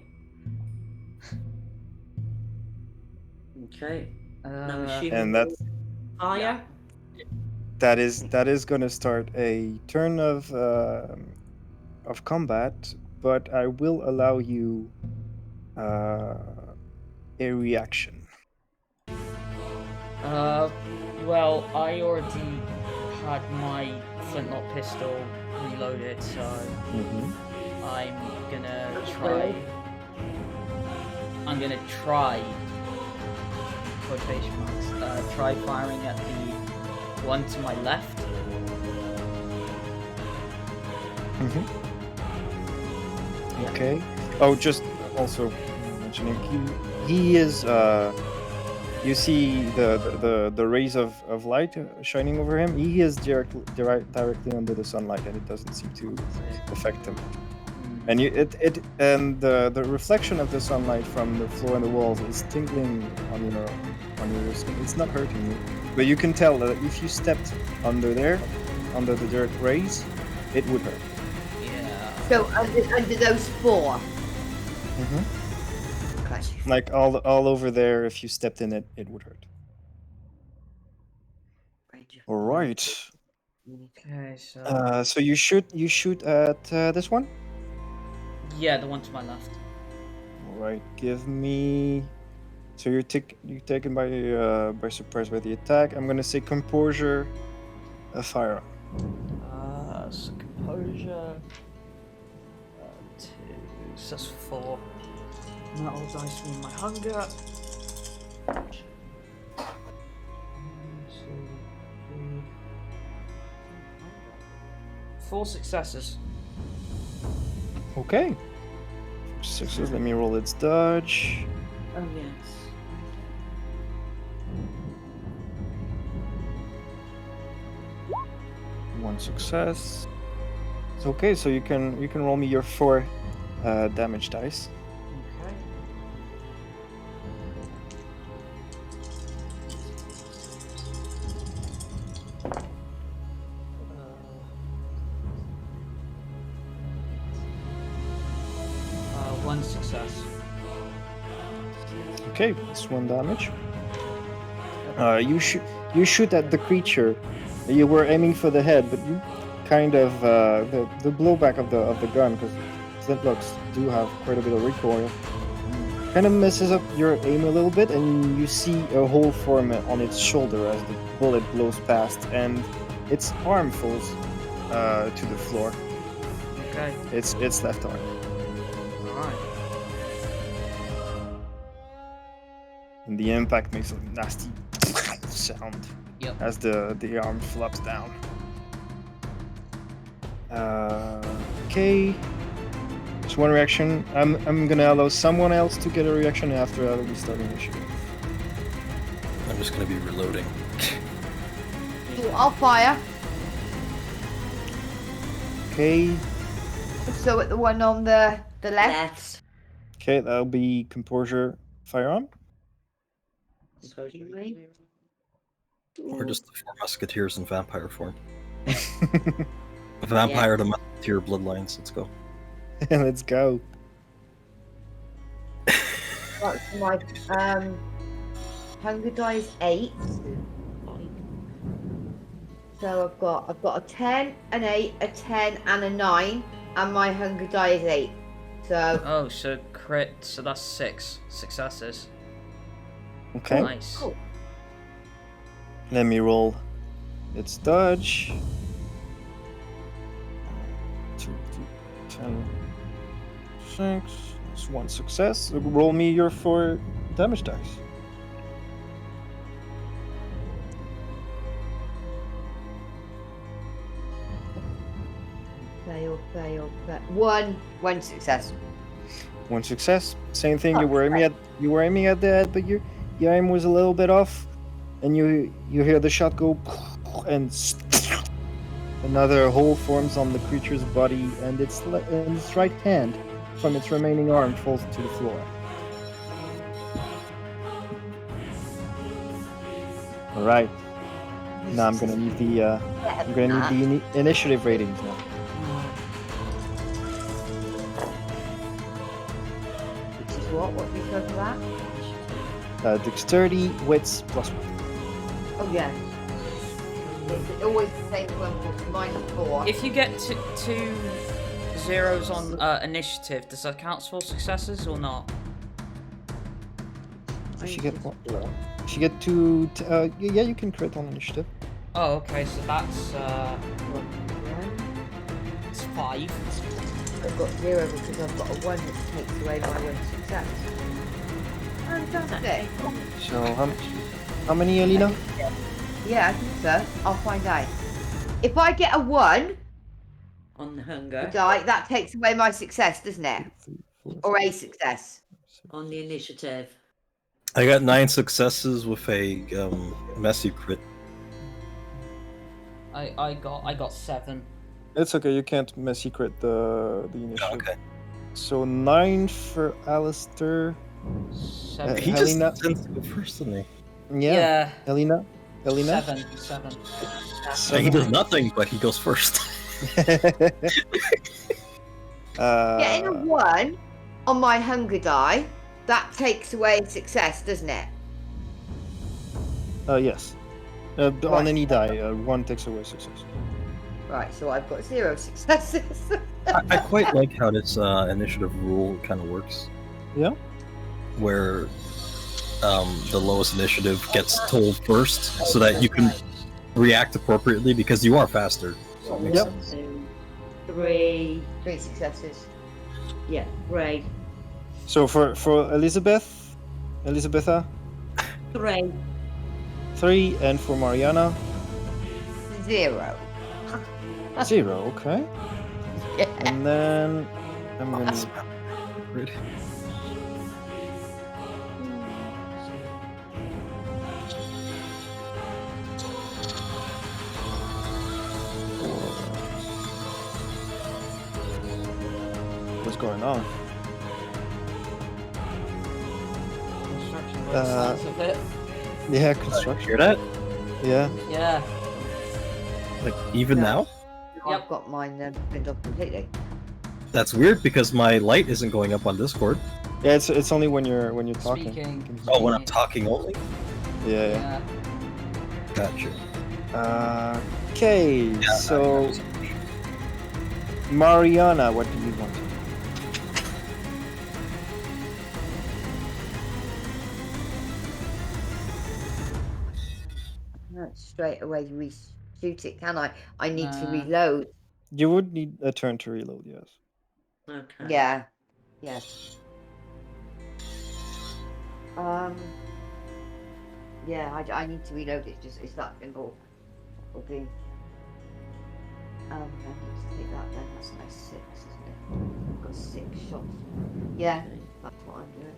Okay. I'm Uh, assuming And that's fire. that is gonna start a turn of combat, but I will allow you a reaction. well, I already had my flintlock pistol reloaded, so I'm gonna try. I'm gonna try. Quotation marks. Try firing at the one to my left. Okay. Oh, just also mentioning he is. You see the rays of light shining over him. He is directly under the sunlight, and it doesn't seem to affect him. And the reflection of the sunlight from the floor and the walls is tingling on your skin. It's not hurting you, but you can tell that if you stepped under the direct rays, it would hurt. Yeah. So under those four. Mm-hmm. Okay. Like all over there, if you stepped in it, it would hurt. All right. Okay, so. So you shoot at this one. Yeah, the one to my left. All right. Give me. So you're taken by surprise by the attack. I'm gonna say composure, a firearm. So composure. 2. So that's 4. Metal dice me my hunger. 1, 2, 3. 4 successes. Okay. 6s. Let me roll its dodge. Oh yes. One success. It's okay. So you can roll me your 4 damage dice. Okay. One success. Okay, that's 1 damage. You shoot at the creature. You were aiming for the head, but you kind of the blowback of the gun, because flintlocks do have quite a bit of recoil, kind of messes up your aim a little bit, and you see a hole form on its shoulder as the bullet blows past, and its arm falls to the floor. Okay. It's left arm. Alright. And the impact makes a nasty sound Yep. as the arm flops down. Okay. Just one reaction. I'm gonna allow someone else to get a reaction after I'll be starting the shoot. I'm just gonna be reloading. I'll fire. Okay. So at the one on the left. Left. Okay, that'll be composure firearm. Supposedly. Or just the four musketeers in vampire form. Vampire the Masquerade bloodlines. Let's go. Let's go. Right, so my hunger die is 8. So I've got a 10, an 8, a 10, and a 9, and my hunger die is 8. So Oh, so crit. So that's 6 successes. Okay. Nice. Cool. Let me roll. It's dodge. 2, 10, 6. That's 1 success. Roll me your 4 damage dice. Fail. 1 success. 1 success. Same thing. You Oh, were aiming at the head, but your aim was a little bit off, and you hear the shot go, and another hole forms on the creature's body, and its right hand from its remaining arm falls to the floor. All right. Now I'm gonna need the initiative ratings now. Which is what? What are we talking about? Dexterity, wits, +1. Oh yeah. It's always the same one, -4. If you get two zeros on initiative, does that count for successes or not? She get what? She get 2. Yeah, you can crit on initiative. Oh, okay. So that's it's 5. I've got 0 because I've got a 1 that takes away my 1 success. Fantastic. So how many, Helina? Yeah, I think so. I'll find out. If I get a 1 On the hunger. die, that takes away my success, doesn't it? 3, 4, Or a success. On the initiative. I got 9 successes with a messy crit. I got 7. It's okay. You can't messy crit the initiative. Okay. So 9 for Alister. 7. He Helina? just tends to go first, doesn't he? Yeah. Helina. 7. He does nothing, but he goes first. Getting a 1 on my hunger die, that takes away success, doesn't it? Yes. On Right. any die, 1 takes away success. Right, so I've got 0 successes. I quite like how this initiative rule kind of works. Yeah. Where the lowest initiative gets told first, so that you can react appropriately because you are faster. So it makes Yep. sense. 2, 3. 3 successes. Yeah, 3. So for Elizabitha, 3. 3, and for Mariana, 0. 0. Okay. Yeah. And then I'm gonna. That's great. What's going on? Construction by the sounds of it. Yeah, construction. Hear that? Yeah. Yeah. Like even Yeah. now? I've got mine turned off completely. That's weird because my light isn't going up on Discord. Yeah, it's only when you're talking. Speaking. Oh, when I'm talking only? Yeah. Yeah. Gotcha. Okay. Yeah, So Mariana, what do you want? Not straight away reshoot it, can I? I need to Nah. reload. You would need a turn to reload. Yes. Okay. Yeah. Yes. Yeah, I need to reload it. Just it's that simple. Will be. I need to take that then. That's my 6, isn't it? I've got 6 shots. Yeah, that's what I'm doing.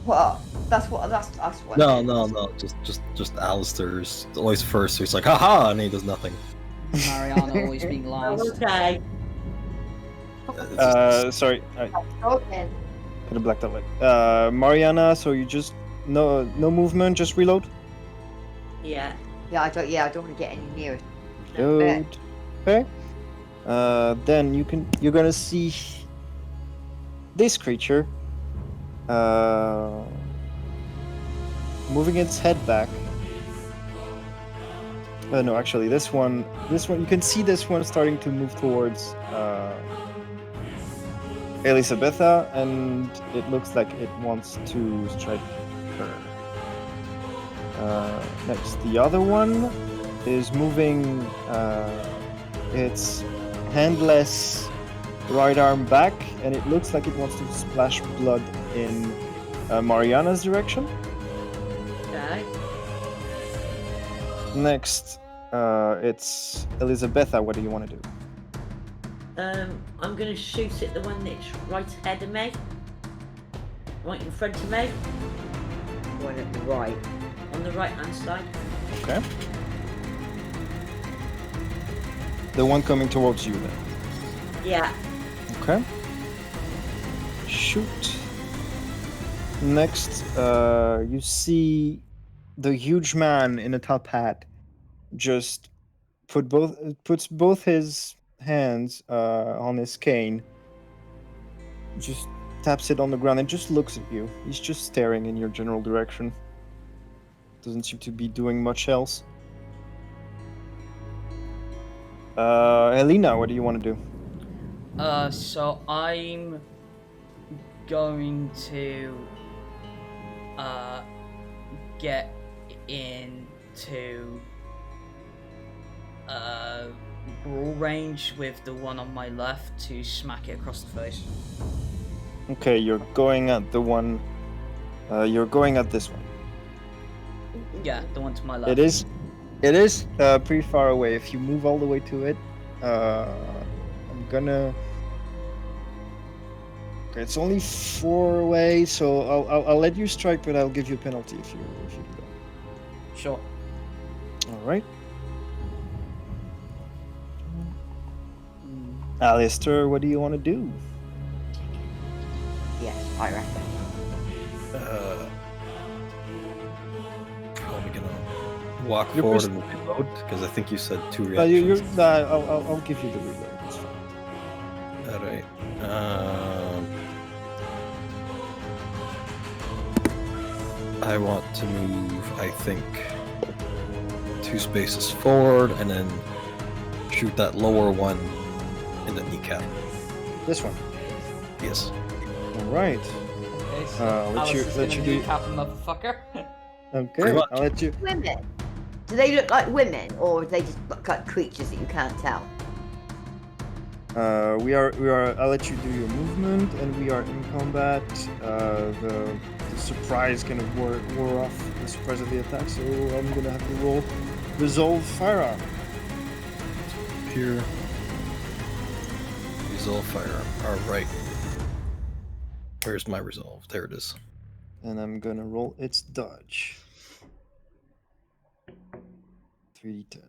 What? That's what. No. Just Alistair's always first. So he's like, haha, and he does nothing. Mariana always being last. Okay. Sorry, I Okay. could have blacked out. Mariana, so you just no movement, just reload. Yeah. Yeah, I don't want to get any nearer. Reload. Okay. Then you're gonna see this creature moving its head back. No, actually, this one, you can see this one starting to move towards Elizabitha, and it looks like it wants to strike her. Next, the other one is moving its handless right arm back, and it looks like it wants to splash blood in Mariana's direction. Okay. Next, it's Elizabitha. What do you want to do? I'm gonna shoot at the one that's right ahead of me. Right in front of me. One at the right. On the right hand side. Okay. The one coming towards you then. Yeah. Okay. Shoot. Next, you see the huge man in a top hat just puts both his hands on his cane, just taps it on the ground and just looks at you. He's just staring in your general direction. Doesn't seem to be doing much else. Helina, what do you want to do? So I'm going to get into brawl range with the one on my left to smack it across the face. Okay, you're going at the one. You're going at this one. Yeah, the one to my left. It is pretty far away. If you move all the way to it, I'm gonna. Okay, it's only 4 away, so I'll let you strike, but I'll give you a penalty if you do that. Sure. All right. Alister, what do you want to do? Yes, I reckon. Probably gonna walk forward and reload because I think you said 2 reactions. I'll give you the reload. It's fine. All right. I want to move, I think, 2 spaces forward and then shoot that lower one in the kneecap. This one. Yes. All right. Okay, so let you do. kneecap a motherfucker. Okay, much. I'll let you. Women. Do they look like women, or are they just like creatures that you can't tell? We are. I'll let you do your movement, and we are in combat. The surprise kind of wore off the surprise of the attack, so I'm gonna have to roll resolve firearm. Here. Resolve firearm. All right. Where's my resolve? There it is. And I'm gonna roll its dodge. 3d10.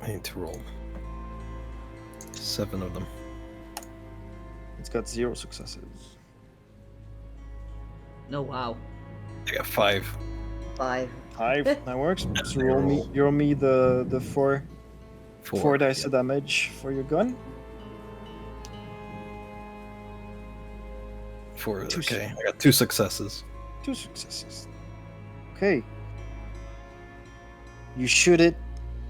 I need to roll 7 of them. It's got 0 successes. No, wow. I got 5. 5. 5. That works. So roll me the 4 dice of damage for your gun. 4. Okay, I got 2 successes. 2 successes. Okay. You shoot it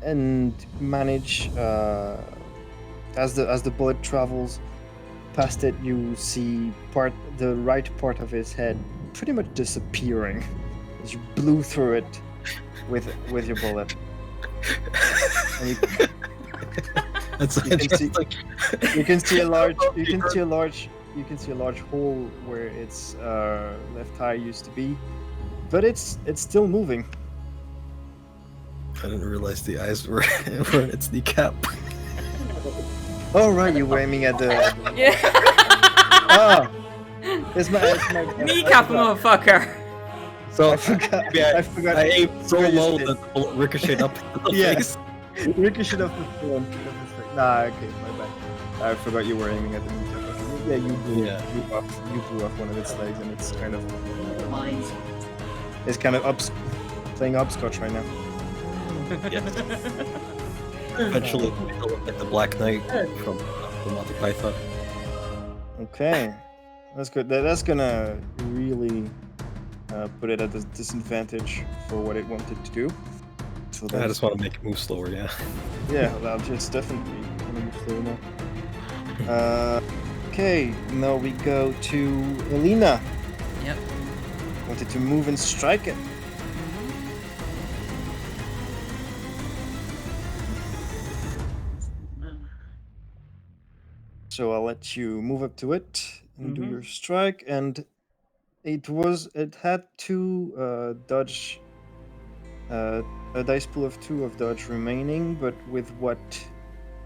and manage. As the bullet travels past it, you see the right part of his head pretty much disappearing as you blew through it with your bullet. And you can see a large hole where its left eye used to be, but it's still moving. I didn't realize the eyes were in its kneecap. Oh right, you were aiming at the. Yeah. Ah, It's my Kneecap, motherfucker! So I forgot. maybe I forgot. I aimed so where you low sit. that the bullet ricocheted up in the Yeah. face. Ricochet off the floor. Nah, okay, my bad. I forgot you were aiming at the kneecap. Yeah, you blew off one of its legs, and it's kind of playing upscotch right now. Eventually, it'll look like the Black Knight from the Monty Python. Okay, that's good. That's gonna really put it at a disadvantage for what it wanted to do. So I just want to make it move slower, yeah. yeah, it's definitely gonna move slow now. Okay, now we go to Helina. Yep. Wanted to move and strike it. So I'll let you move up to it and do your strike, and it had two dodge, a dice pool of 2 of dodge remaining, but with what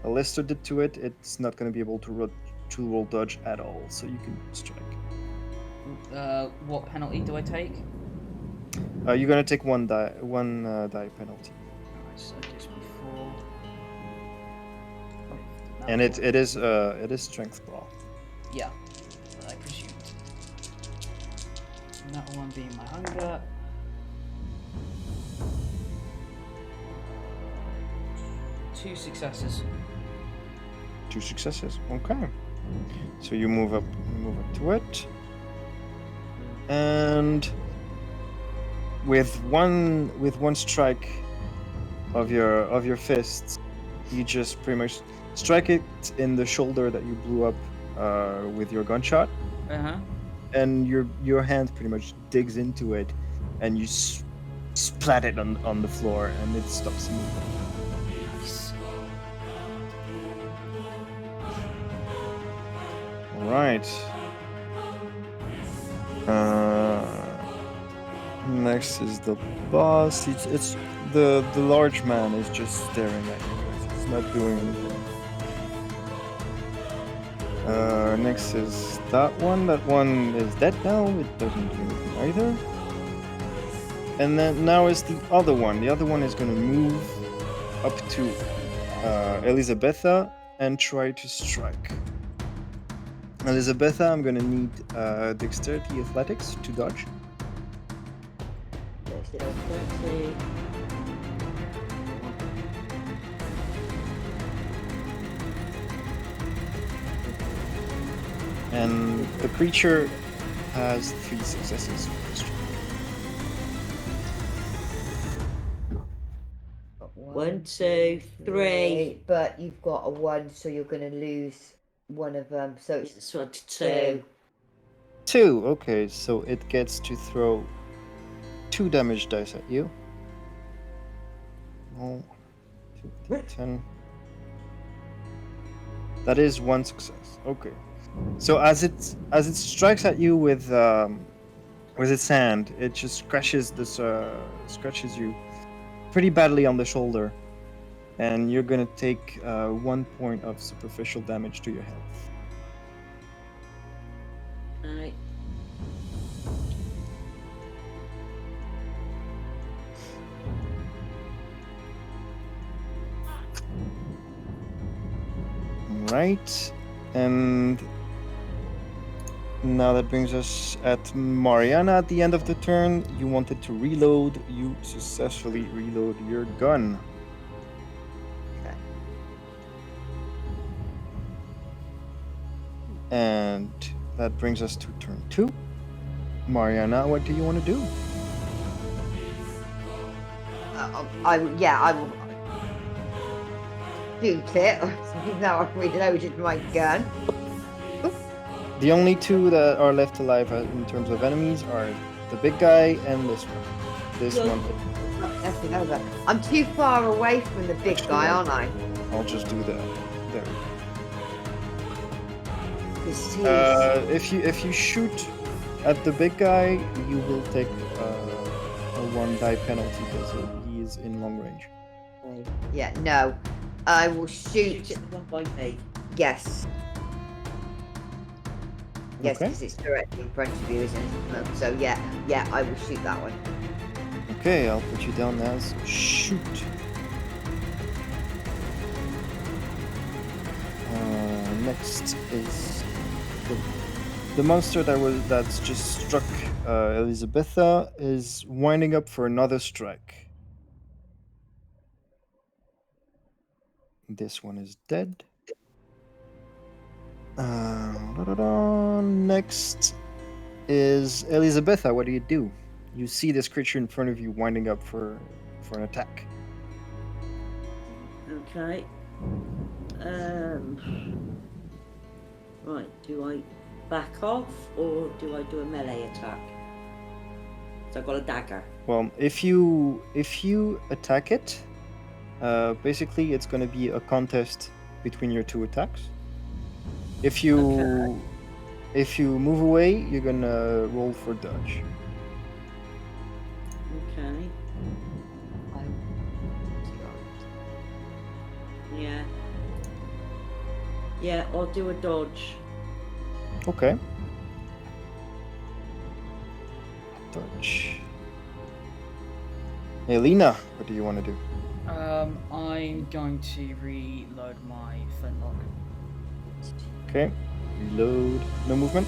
Alister did to it, it's not going to be able to roll dodge at all, so you can strike. What penalty do I take? You're going to take one die penalty, Alright, so it gives me 4. and it is strength ball. Yeah, I presumed. And that one being my hunger. Two successes. 2 successes. Okay. So you move up to it, and with one strike of your fists, you just pretty much strike it in the shoulder that you blew up with your gunshot, and your hand pretty much digs into it, and you splat it on the floor, and it stops moving. Nice. All right. Next is the boss. It's the large man is just staring at you guys. It's not doing anything. Next is that one. That one is dead now. It doesn't do anything either. And then now is the other one. The other one is going to move up to Elizabitha and try to strike. Elizabitha, I'm going to need dexterity athletics to dodge. And the creature has 3 successes for the strike. 1, 2, 3. But you've got a 1, so you're going to lose one of them. So it's This one, 2. 2. Okay, so it gets to throw 2 damage dice at you. 10. That is 1 success. Okay. So as it strikes at you with its hand, it just scratches you pretty badly on the shoulder, and you're gonna take 1 point of superficial damage to your health. Alright. Right, and now that brings us at Mariana. At the end of the turn, you wanted to reload. You successfully reload your gun. Okay. And that brings us to turn 2. Mariana, what do you want to do? I will shoot it. Now I've reloaded my gun. The only 2 that are left alive in terms of enemies are the big guy and this one. This one. Nothing over. I'm too far away from the big guy, aren't I? I'll just do that. There. This is... If you shoot at the big guy, you will take a 1 die penalty because he is in long range. Yeah, no. I will shoot. Shoot the one by me. Yes. Yes, Okay. because it's directly in front of you, isn't it? So yeah, I will shoot that one. Okay, I'll put you down as shoot. Next is the monster that's just struck Elizabitha is winding up for another strike. This one is dead. Next is Elizabitha. What do? You see this creature in front of you winding up for an attack. Okay. Right, do I back off or do I do a melee attack? So I've got a dagger. Well, if you attack it, basically it's going to be a contest between your two attacks. If you move away, you're gonna roll for dodge. Okay. Yeah. Yeah, I'll do a dodge. Okay. Dodge. Helina, what do you want to do? I'm going to reload my flintlock. Okay. Reload. No movement?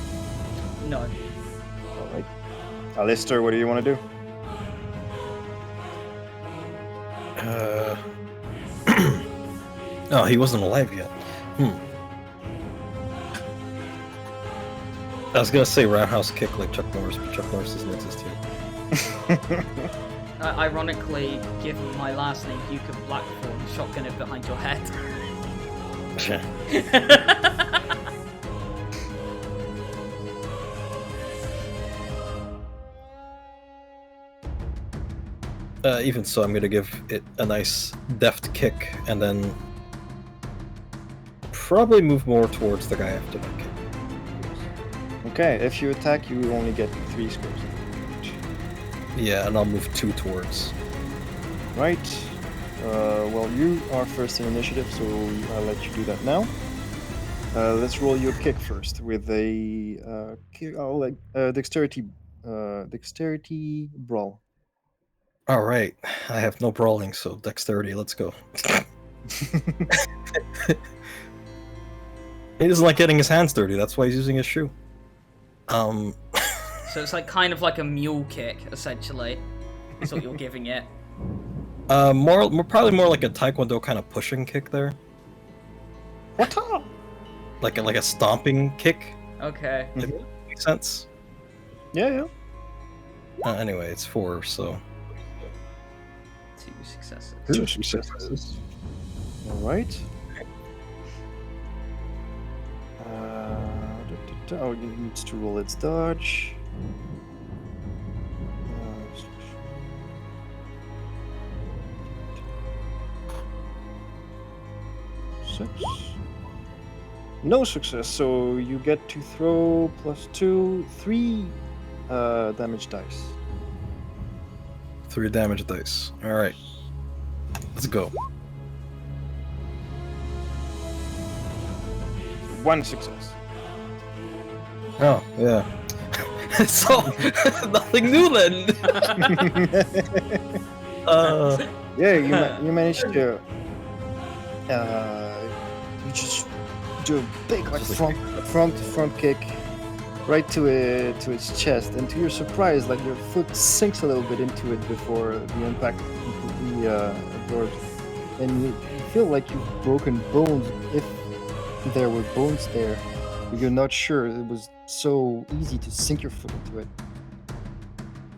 No. Alright. Alister, what do you want to do? Oh, he wasn't alive yet. I was gonna say roundhouse kick like Chuck Norris, but Chuck Norris doesn't exist here. Ironically, given my last name, Duke of Blackthorne, shotgun it behind your head. Even so, I'm gonna give it a nice deft kick, and then probably move more towards the guy after that kick. Okay, if you attack, you only get 3 squares. Yeah, and I'll move 2 towards. Right. Well, you are first in initiative, so I'll let you do that now. Let's roll your kick first with a dexterity brawl. All right, I have no brawling, so dexterity. Let's go. He doesn't like getting his hands dirty. That's why he's using his shoe. So it's like kind of like a mule kick, essentially. Is what you're giving it. Probably more like a taekwondo kind of pushing kick there. What? Like a stomping kick. Okay. If that makes sense. Yeah. Anyway, it's 4, so 2 successes. 2 successes. All right. Oh, it needs to roll its dodge. 6. No success, so you get to throw +2, 3 damage dice. 3 damage dice. All right, let's go. 1 success. Oh yeah. So nothing new then. Yeah, you managed to. You just do a big like front kick right to its chest, and to your surprise, like your foot sinks a little bit into it before the impact completely absorbs, and you feel like you've broken bones if there were bones there. But you're not sure. It was so easy to sink your foot into it.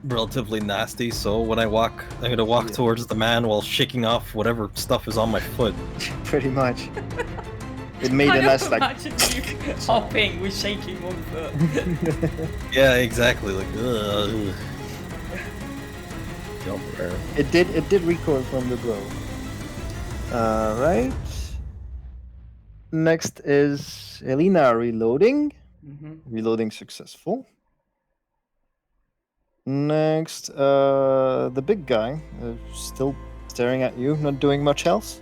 Relatively nasty, so when I'm gonna walk towards the man while shaking off whatever stuff is on my foot. Pretty much. It made a nice like. Imagine you hopping with shaking one foot. Yeah, exactly. Like, ugh. Jump there. It did recoil from the blow. Right. Next is Helina reloading. Reloading successful. Next, the big guy, still staring at you, not doing much else.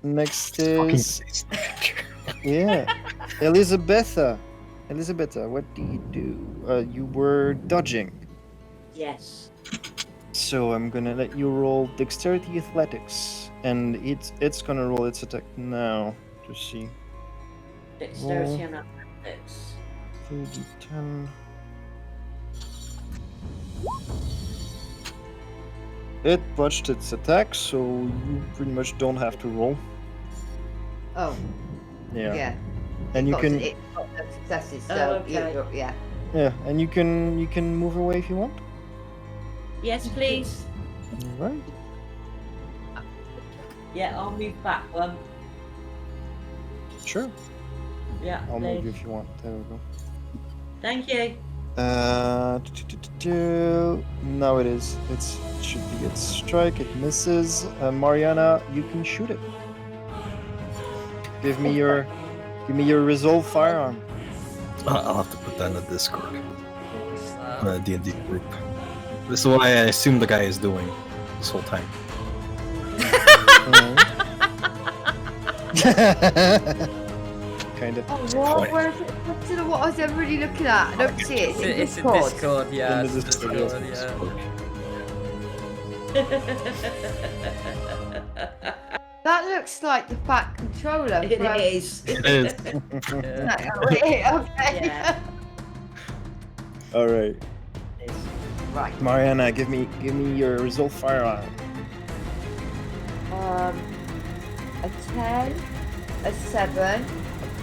Next is Elizabitha, what do you do? You were dodging. Yes. So I'm gonna let you roll dexterity athletics, and it's gonna roll its attack now to see. Dexterity and athletics. 3d10. It botched its attack, so you pretty much don't have to roll. Oh, Yeah. yeah. And you can It's got no successes, so Oh, okay. yeah. yeah, and you can move away if you want. Yes, please. Alright. Yeah, I'll move back one. Sure. Yeah, I'll move please. you if you want. There we go. Thank you. No, it is. It should be its strike. It misses. Mariana, you can shoot it. Give me your resolve firearm. I'll have to put that in the Discord. D&D group. This is what I assume the guy is doing this whole time. Kind of. Oh, what? Where is it? What was I really looking at? I don't see it. It's in Discord, yeah. In It's the in Discord, Discord, yes. yeah. That looks like the Fat Controller. It from- is. It is. Okay. Yeah. All right, Right. Mariana, give me your resolve firearm. A 10, a 7, a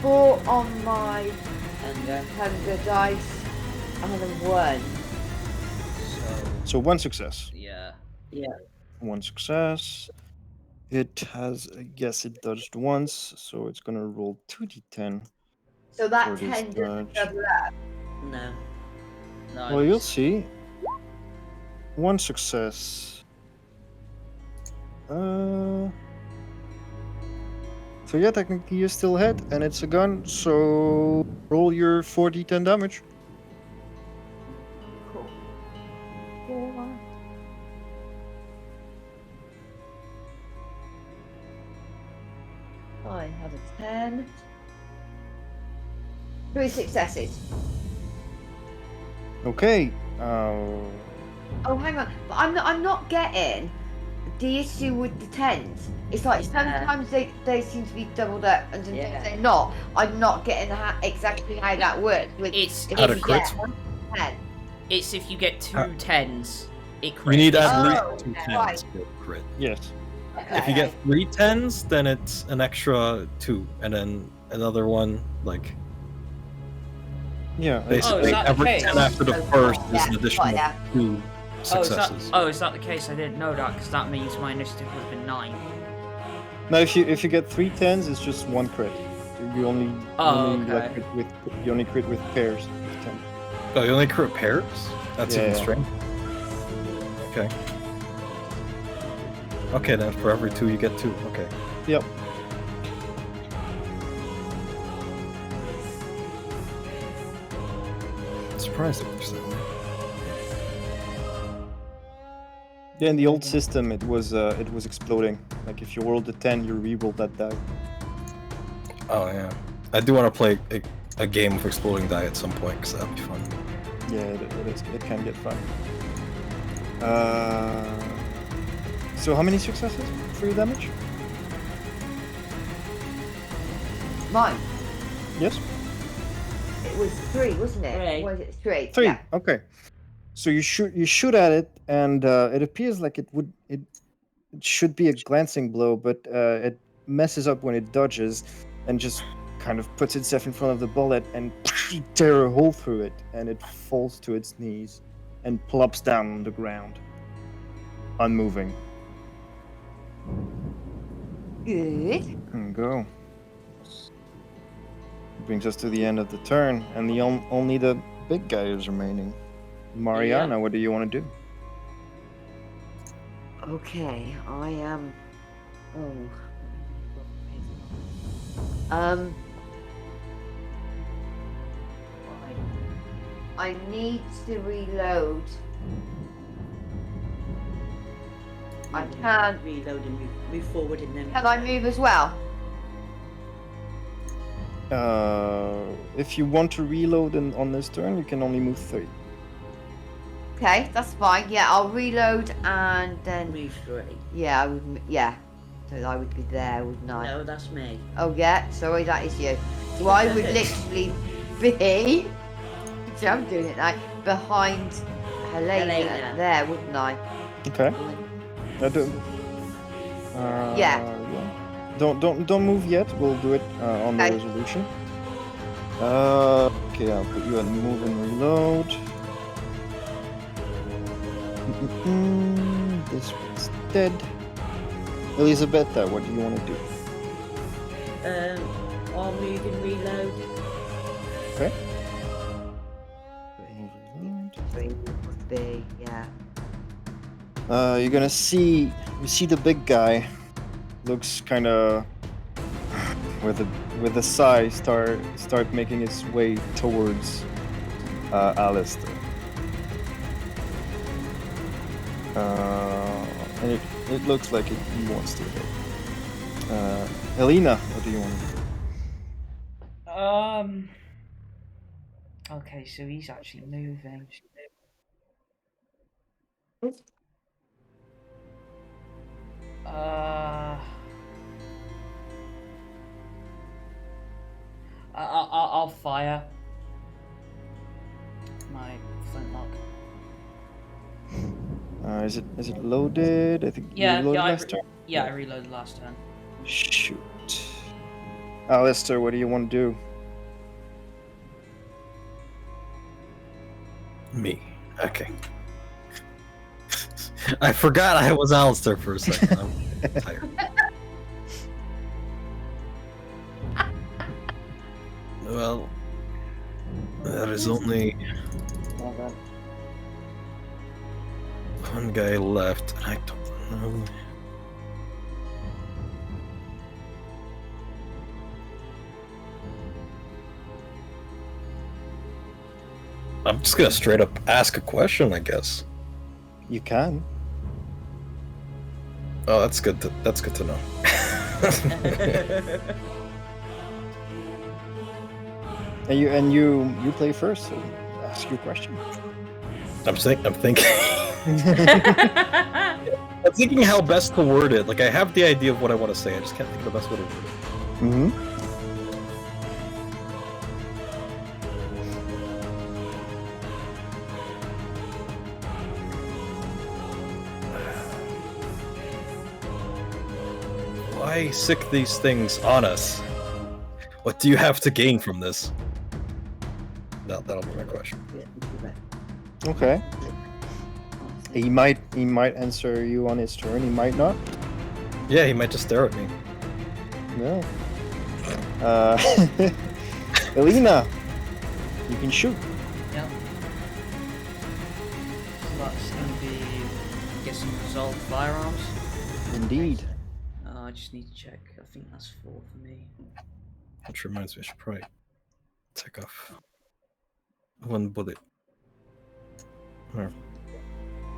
4 on my hunger dice, and a 1. So one success. Yeah. One success. It has, yes, it dodged once, so it's gonna roll 2d10. So that for this 10 doesn't dodge. double up. No. No, Well, you'll see. One success. So yeah, technically you're still ahead, and it's a gun. So roll your 4d10 damage. Cool. I have a 10. 3 successes. Okay. Oh, hang on. But I'm not getting the issue with the 10s. It's like sometimes they seem to be doubled up and sometimes Yeah. they're not. I'm not getting exactly how that works. With It's if How you to get crit? 10. It's if you get 2 10s, it crits. You need at Oh, least 2 10s right. to crit. Yes. If you get 3 10s, then it's an extra 2, and then another one, like, Yeah. basically is that the every case? 10 after the Oh, first yeah, is an additional yeah. 2 Oh, successes. is that the case? I didn't know that, because that means my initiative would have been 9. Now, if you get 3 10s, it's just one crit. You only Okay. you only crit with pairs of 10. Oh, you only crit pairs? That's Yeah, even yeah. strange. Okay. Okay, then for every 2 you get 2. Okay. Yep. Surprised it was that way. Yeah, in the old system, it was exploding. Like if you rolled a 10, you re-rolled that die. Oh, yeah. I do want to play a game of exploding die at some point, because that'd be fun. Yeah, it can get fun. So how many successes for your damage? Mine. Yes. It was 3, wasn't it? 3. Was it 3? 3. Yeah. Okay. So you shoot at it, and it appears like it should be a glancing blow, but it messes up when it dodges, and just kind of puts itself in front of the bullet and tear a hole through it, and it falls to its knees and plops down on the ground, unmoving. Good. And go. Brings us to the end of the turn, and only the big guy is remaining. Mariana, what do you want to do? Okay, I am. I need to reload. I can. Reload and move forward and then. Can I move as well? If you want to reload on this turn, you can only move 3. Okay, that's fine. Yeah, I'll reload and then. Move 3. Yeah, I would. Yeah, so I would be there, wouldn't I? No, that's me. Oh yeah, sorry, that is you. So I would literally be. See, I'm doing it now. Behind Helena there, wouldn't I? Okay. Yeah. Don't move yet. We'll do it on the Okay. resolution. Okay, I'll put you at move and reload. This one's dead. Elizabitha, what do you want to do? I'll move and reload. Okay. 3 would be, yeah. You're gonna see. You see the big guy. Looks kind of with a sigh start making his way towards Alister. And it looks like he wants to hit. Helina, what do you want to do? Okay, so he's actually moving. I'll fire my flintlock. Is it loaded? I think you reloaded last turn. Yeah, I reloaded last turn. Shoot. Alister, what do you want to do? Me. Okay. I forgot I was Alister for a second. I'm tired. Well, there is only one guy left, and I don't know. I'm just gonna straight up ask a question, I guess. You can. Oh, that's good. That's good to know. And you play first, so ask your question. I'm thinking. I'm thinking how best to word it. Like, I have the idea of what I want to say. I just can't think of the best way to word it. Mm-hmm. Why sick these things on us? What do you have to gain from this? That'll be my question. Okay. He might answer you on his turn. He might not. Yeah, he might just stare at me. No. Helina, you can shoot. Yep. So that's gonna be, I'm guessing, resolved firearms. Indeed. I just need to check. I think that's 4 for me. Which reminds me, I should probably take off one bullet. Or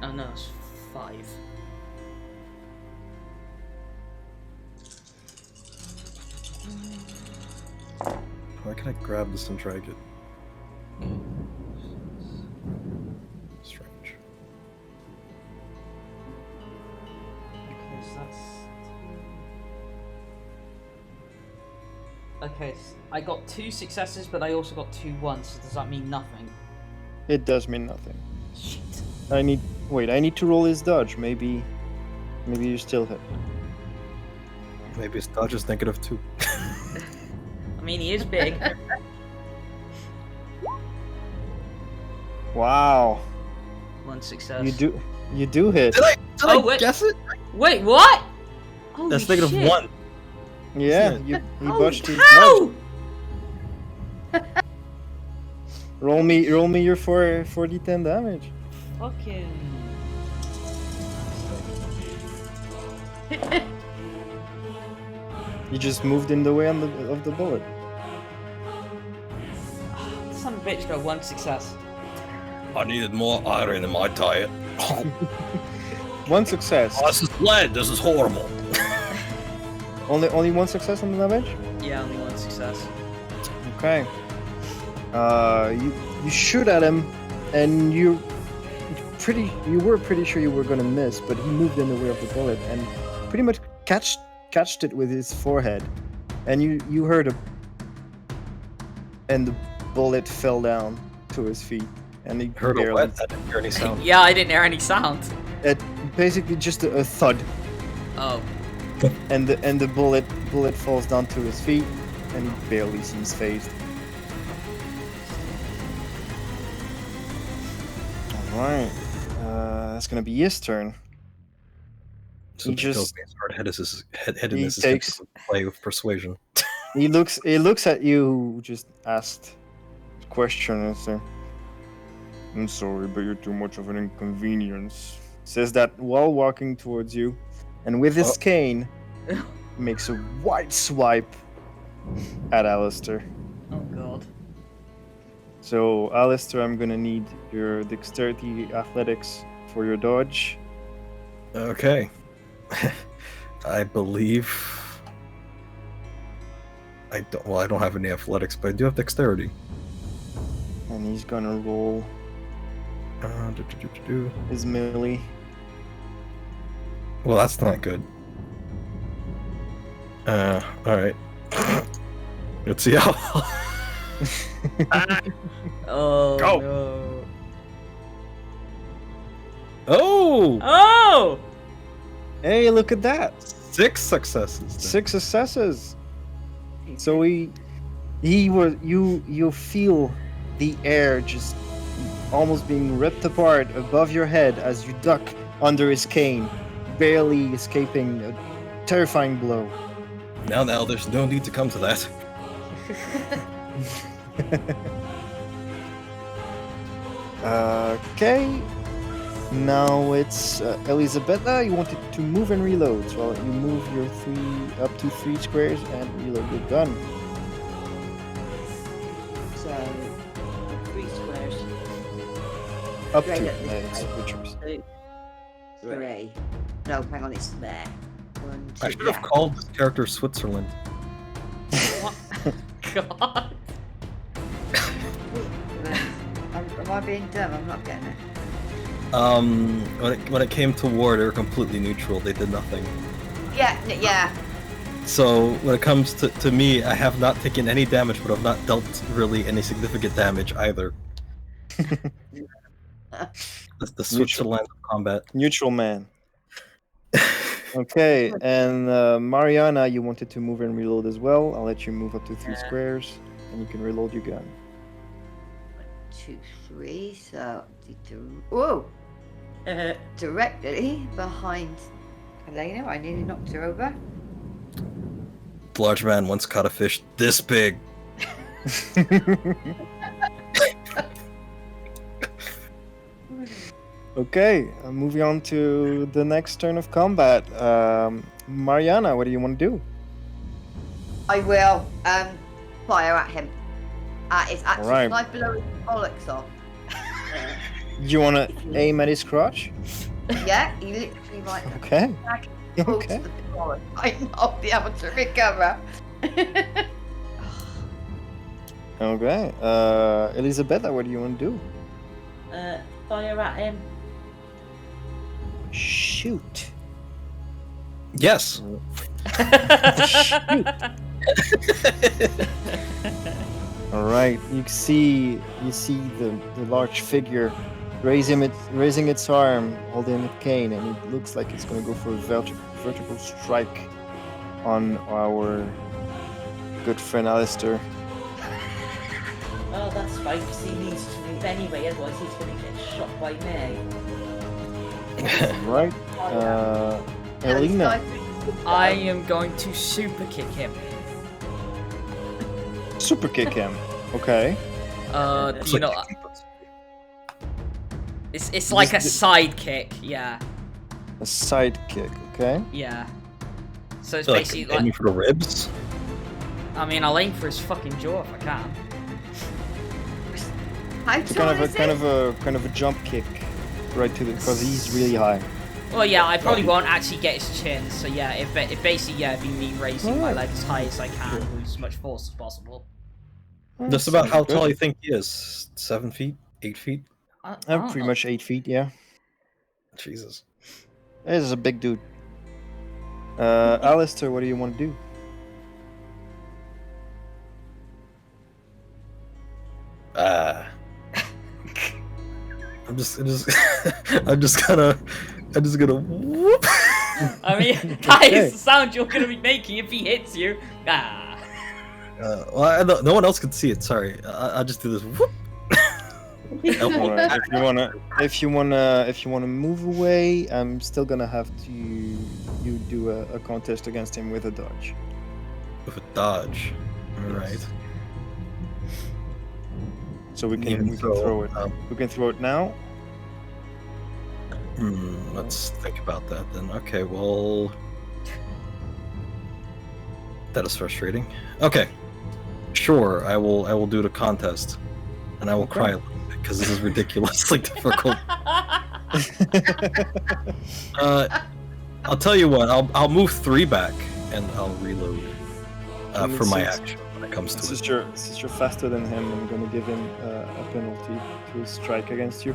Oh no, it's 5. why can I grab this and drag it? Strange. Okay, so that's 2. Okay, I got 2 successes, but I also got 2 ones. So does that mean nothing? It does mean nothing. Shit. I need to roll his dodge. Maybe you still hit. Maybe his dodge is -2. I mean, he is big. Wow. 1 success. You do hit. Did I wait. guess it? Wait, what? Holy That's shit. -1. Yeah, Isn't you Holy botched his cow! dodge. Roll me your 4d10 damage. Fucking. You just moved in the way of the bullet. Son of a bitch got 1 success. I needed more iron in my diet. 1 success. Oh, this is lead. This is horrible. Only 1 success on the damage? Yeah, only 1 success. Okay. You shoot at him, and you were pretty sure you were gonna miss, but he moved in the way of the bullet and pretty much catched it with his forehead, and you heard and the bullet fell down to his feet, and he Heard a barely. what? I didn't hear any sound. Yeah, I didn't hear any sound. It basically just a thud, Oh. and the bullet falls down to his feet, and he barely seems phased. All right, that's gonna be his turn. So He just- his head in he this is takes- to play with persuasion. He looks at you who just asked the question and says, "I'm sorry, but you're too much of an inconvenience." Says that while walking towards you, and with his cane, makes a wide swipe at Alister. Oh god. So, Alister, I'm gonna need your dexterity athletics for your dodge. Okay. I believe I don't have any athletics, but I do have dexterity. And he's gonna roll Do. his melee. Well, that's not good. Alright. Let's see how. Oh Go. no. Oh! Oh! Hey, look at that! 6 successes. then. 6 successes. So you feel the air just almost being ripped apart above your head as you duck under his cane, barely escaping a terrifying blow. Now, there's no need to come to that. Okay. Now it's Elizabitha. You wanted to move and reload, so you move your up to 3 squares and reload your gun. So, 3 squares. Up Right to at this it's yours. 2, 3. No, hang on, it's there. 1, 2. I should have called this character Switzerland. What? God. Am I being dumb? I'm not getting it. When it came to war, they were completely neutral. They did nothing. Yeah. So when it comes to me, I have not taken any damage, but I've not dealt really any significant damage either. That's the Switzerland of combat. Neutral man. Okay, and Mariana, you wanted to move and reload as well. I'll let you move up to 3 squares, and you can reload your gun. 2, 3. So, whoa! Directly behind Helina. I nearly knocked her over. The large man once caught a fish this big. Okay, moving on to the next turn of combat. Mariana, what do you want to do? I will fire at him. It's actually Alright. can I blow his bollocks off? Do you want to aim at his crotch? Yeah, he literally might Okay. okay. Okay. I not be able to recover. Okay. Elizabetha, what do you want to do? Fire at him. Shoot. Yes. All right. You see the large figure raising its arm, holding a cane, and it looks like it's going to go for a vertical strike on our good friend Alister. Oh, that's fine, because he needs to move anyway, otherwise he's going to get shot by me. Right. Helina. I am going to super kick him. Super kick him. Okay. You know, it's like a side kick, yeah. A side kick. Okay. Yeah. So it's So, like, basically aiming like, for the ribs. I mean, I'll aim for his fucking jaw if I can. How It's tall is kind of a jump kick, right to the because he's really high. Well, yeah, I probably won't actually get his chin, so yeah, it basically, yeah, it'd be me raising my leg as high as I can with as much force as possible. Just about how Good. tall you think he is? 7 feet? 8 feet? I I'm don't pretty know. much 8 feet, yeah. Jesus. This is a big dude. Alister, what do you want to do? I'm just I'm just gonna whoop. I mean, that is the sound you're going to be making if he hits you. Ah. Well, no one else can see it. Sorry, I'll just do this. Whoop. Alright, if you wanna move away, I'm still gonna have to you do a contest against him with a dodge. With a dodge. All right. So we can Even throw it. so, We can throw it now. Let's think about that then. Okay, well, that is frustrating. Okay, sure, I will do the contest, and I will cry a little bit because this is ridiculously difficult. I'll tell you what. I'll move 3 back, and I'll reload for my action when it comes to it. Since you're faster than him, I'm gonna give him a penalty to strike against you.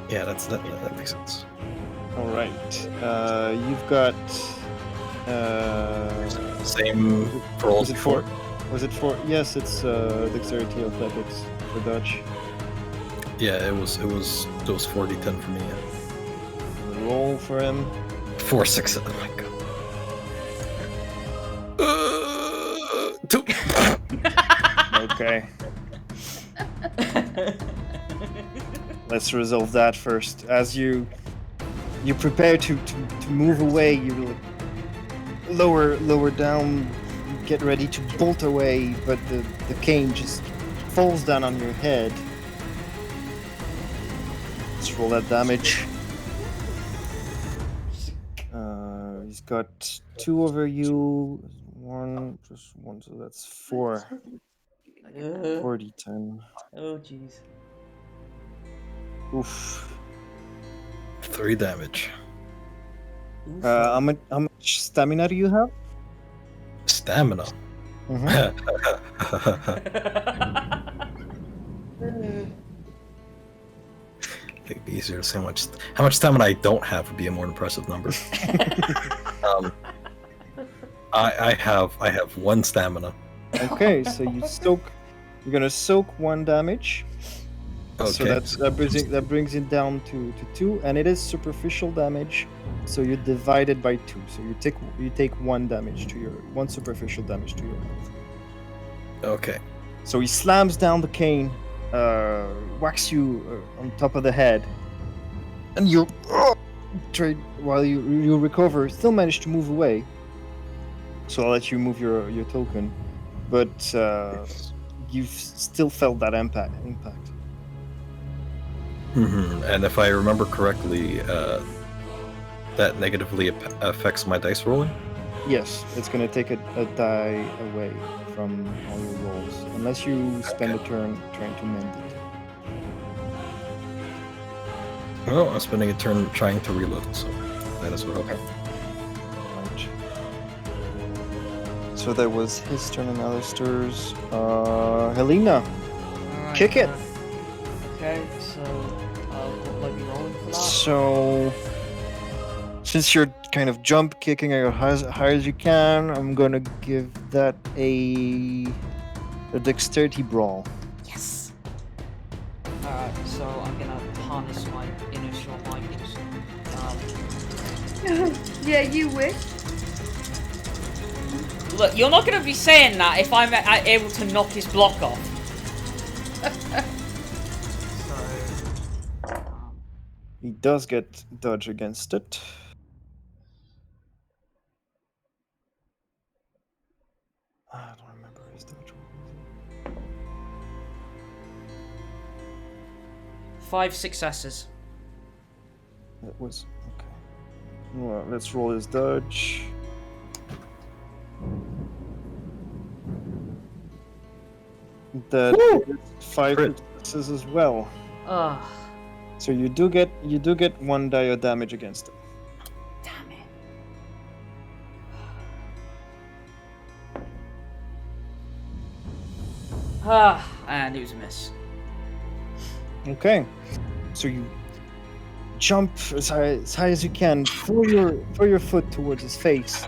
Yeah, that makes sense. All right. You've got. Same for all Was it 4? Was it 4? Yes, it's dexterity athletics for dodge. Yeah, it was 4d10 for me. Yeah. Roll for him. 4 6. Oh my god. 2. Okay. Let's resolve that first. As you prepare to move away, you lower down, get ready to bolt away, but the cane just falls down on your head. Let's roll that damage. He's got 2 over you. 1 plus 1, so that's 4. 4d10. Oh, jeez. Oof. 3 damage. How much stamina do you have? Stamina. I think it'd be easier to say how much stamina I don't have would be a more impressive number. I have 1 stamina. Okay, so you're gonna soak 1 damage. Okay. So that brings it down to 2, and it is superficial damage. So you divide it by 2. So you take 1 damage to 1 superficial damage to your health. Okay. So he slams down the cane, whacks you on top of the head, and you while you recover, still manage to move away. So I'll let you move your token, but you've still felt that impact. And if I remember correctly, that negatively affects my dice rolling? Yes, it's going to take a die away from all your rolls, unless you spend a turn trying to mend it. Well, I'm spending a turn trying to reload, so that is what I'll do. Right. So that was his turn and Alister's. Helina, Alright, kick it! Okay, so what will I be rolling for that? So, since you're kind of jump kicking as high as you can, I'm gonna give that a dexterity brawl. Yes! Alright, so I'm gonna harness my initial mind. Yeah, you wish. Look, you're not gonna be saying that if I'm able to knock his block off. He does get dodge against it. I don't remember his dodge. 5 successes. That was okay. Well, let's roll his dodge. That is 5 successes as well. Ugh. So you do get 1 die of damage against it. Damn it. And it was a miss. Okay, so you jump as high as you can, throw your foot towards his face,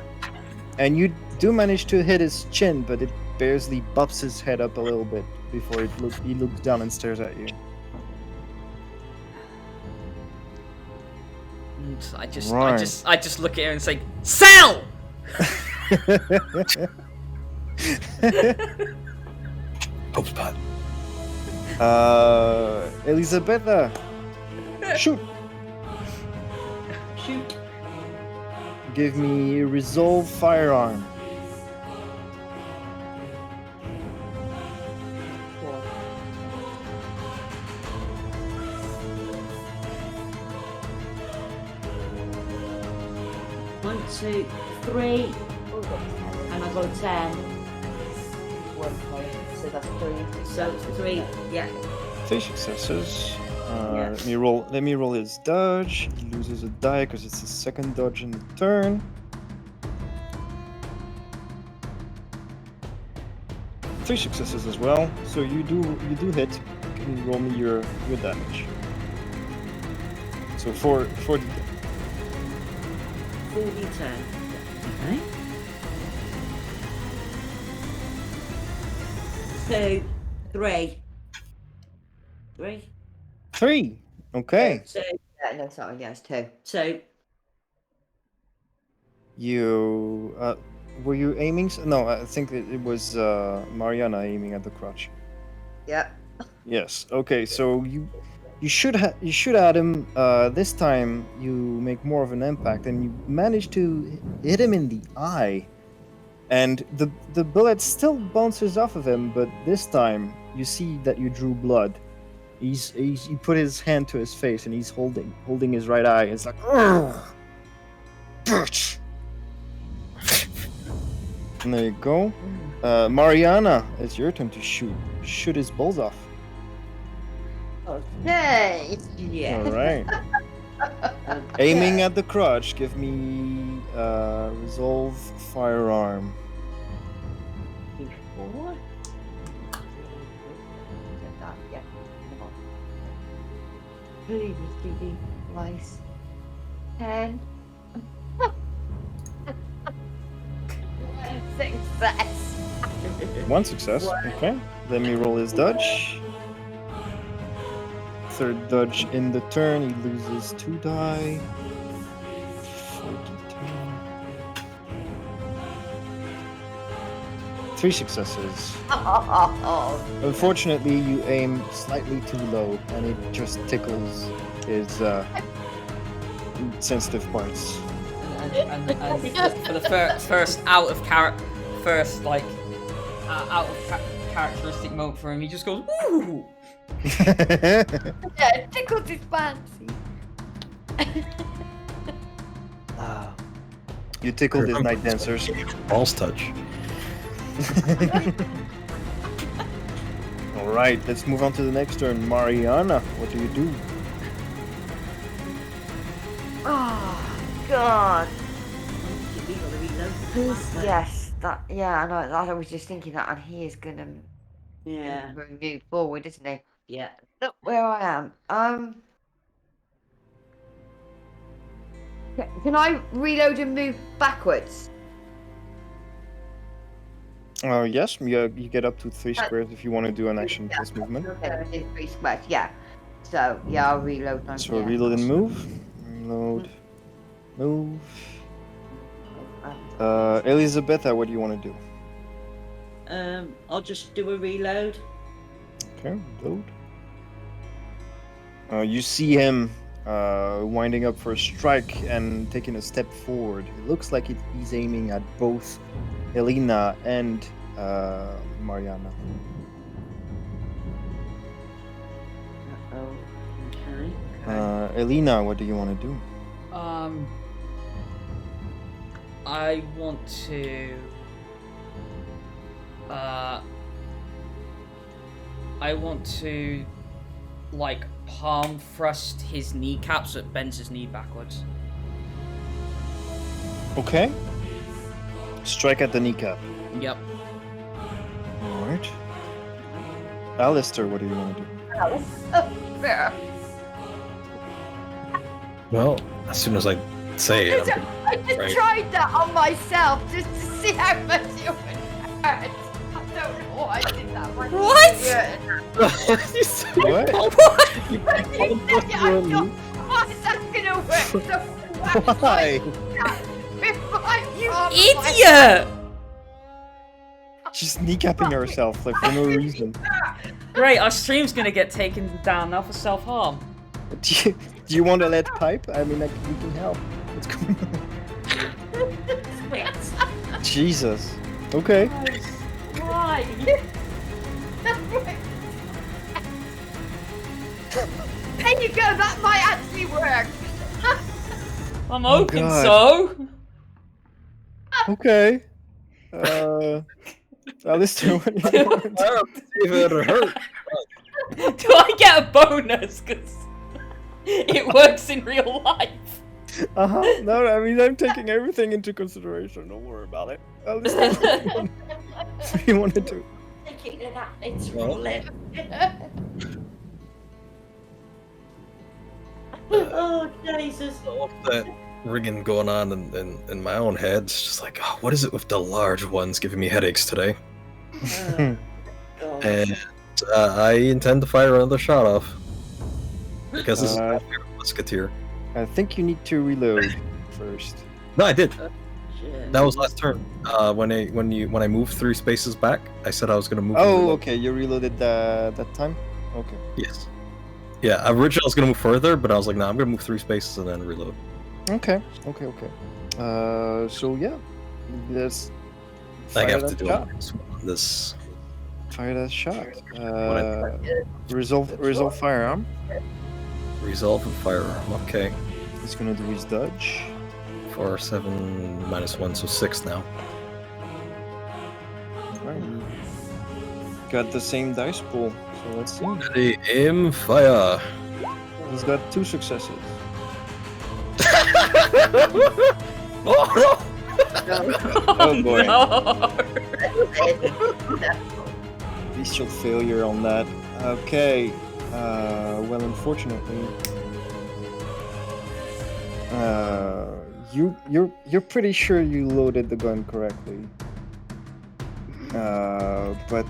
and you do manage to hit his chin, but it barely bumps his head up a little bit before he looks down and stares at you. And I just look at him and say, "Sell!" Hopespot. Elizabitha, shoot. Shoot. Give me resolve firearm. One, two, three. And I got a 10. So that's 3. So 3, yeah. 3 successes. Yeah. Let me roll his dodge. He loses a die because it's his second dodge in the turn. Three successes as well. So you do hit. Can you roll me your damage? So 4 4d10. Okay. So 3. 3. 3. Okay. So Yeah, no, sorry, yeah, it's 2. so You were you aiming? No, I think it was Mariana aiming at the crotch. Yeah. Yes. Okay. So you shoot at him. This time you make more of an impact, and you manage to hit him in the eye. And the bullet still bounces off of him, but this time you see that you drew blood. He put his hand to his face, and he's holding his right eye. It's like, bitch. And there you go. Mariana, it's your turn to shoot. Shoot his balls off. Okay. yeah. All right. Aiming at the crotch, give me resolve firearm. 4. Yeah. Please, DD. Nice. 10. Success. One success. Okay. Let me roll his dodge. Third dodge in the turn. He loses 2 die. 3 successes. Unfortunately, you aim slightly too low, and it just tickles his sensitive parts. And for the first out of characteristic moment for him, he just goes, "Ooh!" Yeah, it tickled his fancy. You tickled his night dancers. Balls touch. All right, let's move on to the next turn. Mariana, what do you do? Oh, God. Yes, that. Yeah, I know. I was just thinking that, and he is gonna Yeah. move forward, isn't he? Yeah. Look where I am. Can I reload and move backwards? Yes, you get up to 3 squares if you want to do an action plus movement. Okay, I did 3 squares. Yeah. So yeah, I'll reload. And, So yeah. reload and move. Reload. Move. Elizabitha, what do you want to do? I'll just do a reload. Okay, reload. You see him winding up for a strike and taking a step forward. It looks like he's aiming at both Helina and Mariana. Oh, okay. Helina, what do you want to do? I want to. I want to, like, palm thrust his kneecap so it bends his knee backwards. Okay. Strike at the kneecap. Yep. Alright. Alister, what do you want to do? Fair. Well, as soon as I say it, I'm I just Right. tried that on myself just to see how much it would hurt. I don't know why I did that. But What? Yeah. You said- What? You I don't know why that's gonna work. So Why? You Idiot! She's kneecapping herself like for no reason. Great, our stream's gonna get taken down now for self-harm. Do you want a lead pipe? I mean, we can help. What's going on? Jesus. Okay. Why? There you go. That might actually work. I'm Oh, hoping God. so. Okay. Alistair, what do you want? If it hurt. Do I get a bonus? Because it works in real life. No, I mean, I'm taking everything into consideration. Don't worry about it. Alistair, what do you want to do? Thinking of that, it's Well. lip. Oh, Jesus. All that rigging going on in my own head. It's just like, oh, what is it with the large ones giving me headaches today? Oh, God. And I intend to fire another shot off. Because this is my favorite musketeer. I think you need to reload first. No, I did. Shit. That was last turn. When I moved 3 spaces back, I said I was gonna move. Oh, okay. You reloaded that time? Okay. Yes. Yeah, originally I was gonna move further, but I was like, nah, I'm gonna move 3 spaces and then reload. Okay. So yeah, let's I fire have to that do shot. this. Fire that shot. I- Resolve firearm. Resolve and firearm. Okay. He's gonna do his dodge. 4, 7, -1, so 6 now. Right. Got the same dice pool, so let's see. Ready, aim, fire. He's got 2 successes. Oh, Oh boy. No. Bestial failure on that. Okay. Well, unfortunately, you're pretty sure you loaded the gun correctly. But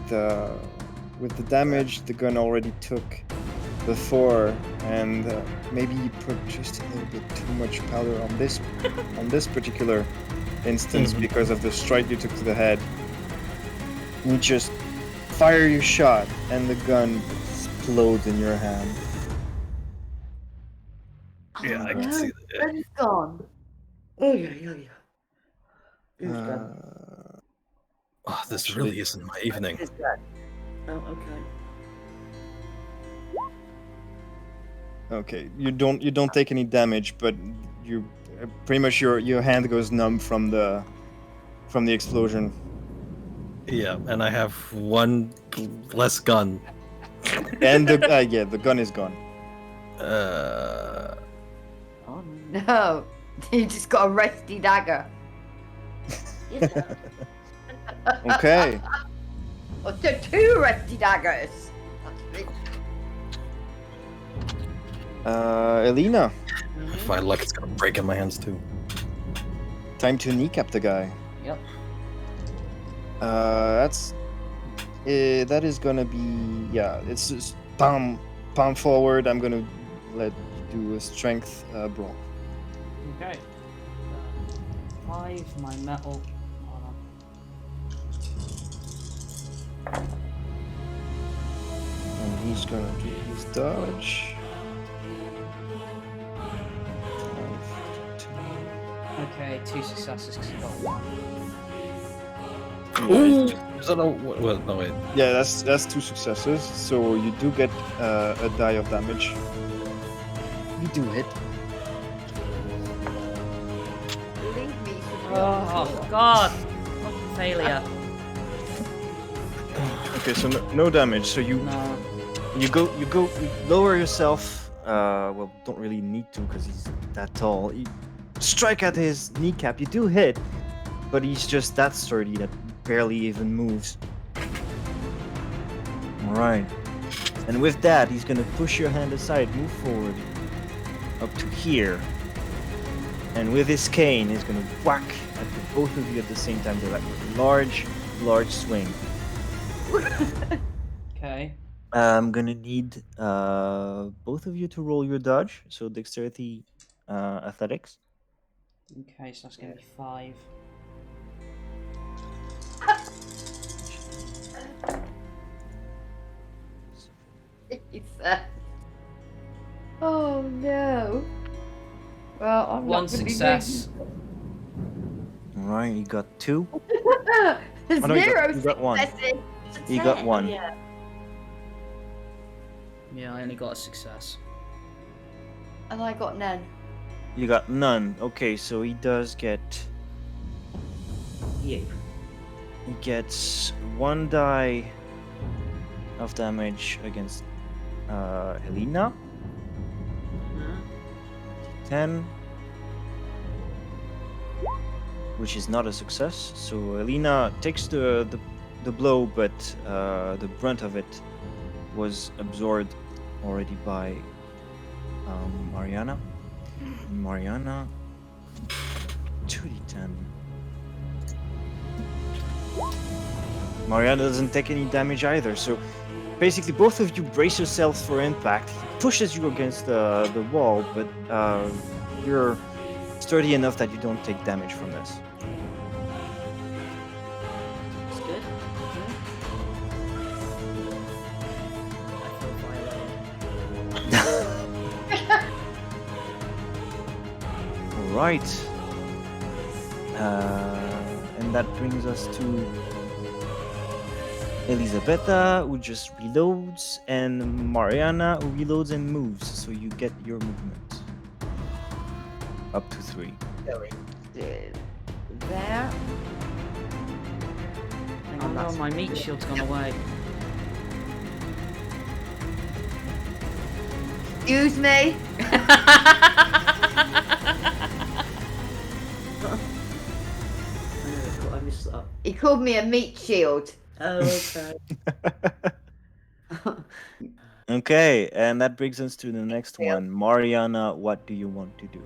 with the damage the gun already took before, and maybe you put just a little bit too much powder on this particular instance because of the strike you took to the head. You just fire your shot, and the gun explodes in your hand. yeah, I can see that. It's gone. Oh, yeah. Who's done? Oh, this really isn't my evening. Oh, okay. Okay, you don't take any damage, but you pretty much your hand goes numb from the explosion. Yeah, and I have 1 less gun. And the gun is gone. Uh, Oh no! You just got a rusty dagger. Yeah. Okay. Or 2 rusty daggers. Actually. Helina, if I luck, it's gonna break in my hands too. time to kneecap the guy. Yep. That is gonna be, yeah, it's just palm forward. I'm gonna let you do a strength brawl. Okay. 5, my metal. Hold on. And he's gonna do his dodge. 5, Okay, 2 successes because I got 1. Ooh! Is that a, well, no wait. Yeah, that's 2 successes. So you do get a die of damage. You do hit. Leave me for the Oh god! What failure. Okay, so no damage. So you No. you lower yourself. Well, don't really need to because he's that tall. You strike at his kneecap. You do hit, but he's just that sturdy that barely even moves. Alright. And with that, he's gonna push your hand aside, move forward, up to here. And with his cane, he's gonna whack at the both of you at the same time. They're like a large swing. Okay. I'm gonna need both of you to roll your dodge. So dexterity, athletics. Okay, so that's gonna be 5. Oh no. Well, I'm One not gonna success. Alright, you got 2. Be no, you Zero got 1. successes. You got 1. Yeah. Yeah, I only got a success. And I got none. You got none. Okay, so he does get. You. He gets 1 die of damage against Helina. 10. Which is not a success. So Helina takes the blow, but the brunt of it was absorbed already by Mariana. Mariana, 2d10. Mariana doesn't take any damage either, so basically both of you brace yourselves for impact. He pushes you against the wall, but you're sturdy enough that you don't take damage from this. That's good. I feel violated. Alright. And that brings us to Elizabitha, who just reloads, and Mariana, who reloads and moves, so you get your movement. Up to 3. There. Hang Oh on, no, that's my meat shield's gone away. Excuse me. I missed that. He called me a meat shield. Oh, okay. Okay, and that brings us to the next one. Mariana, what do you want to do?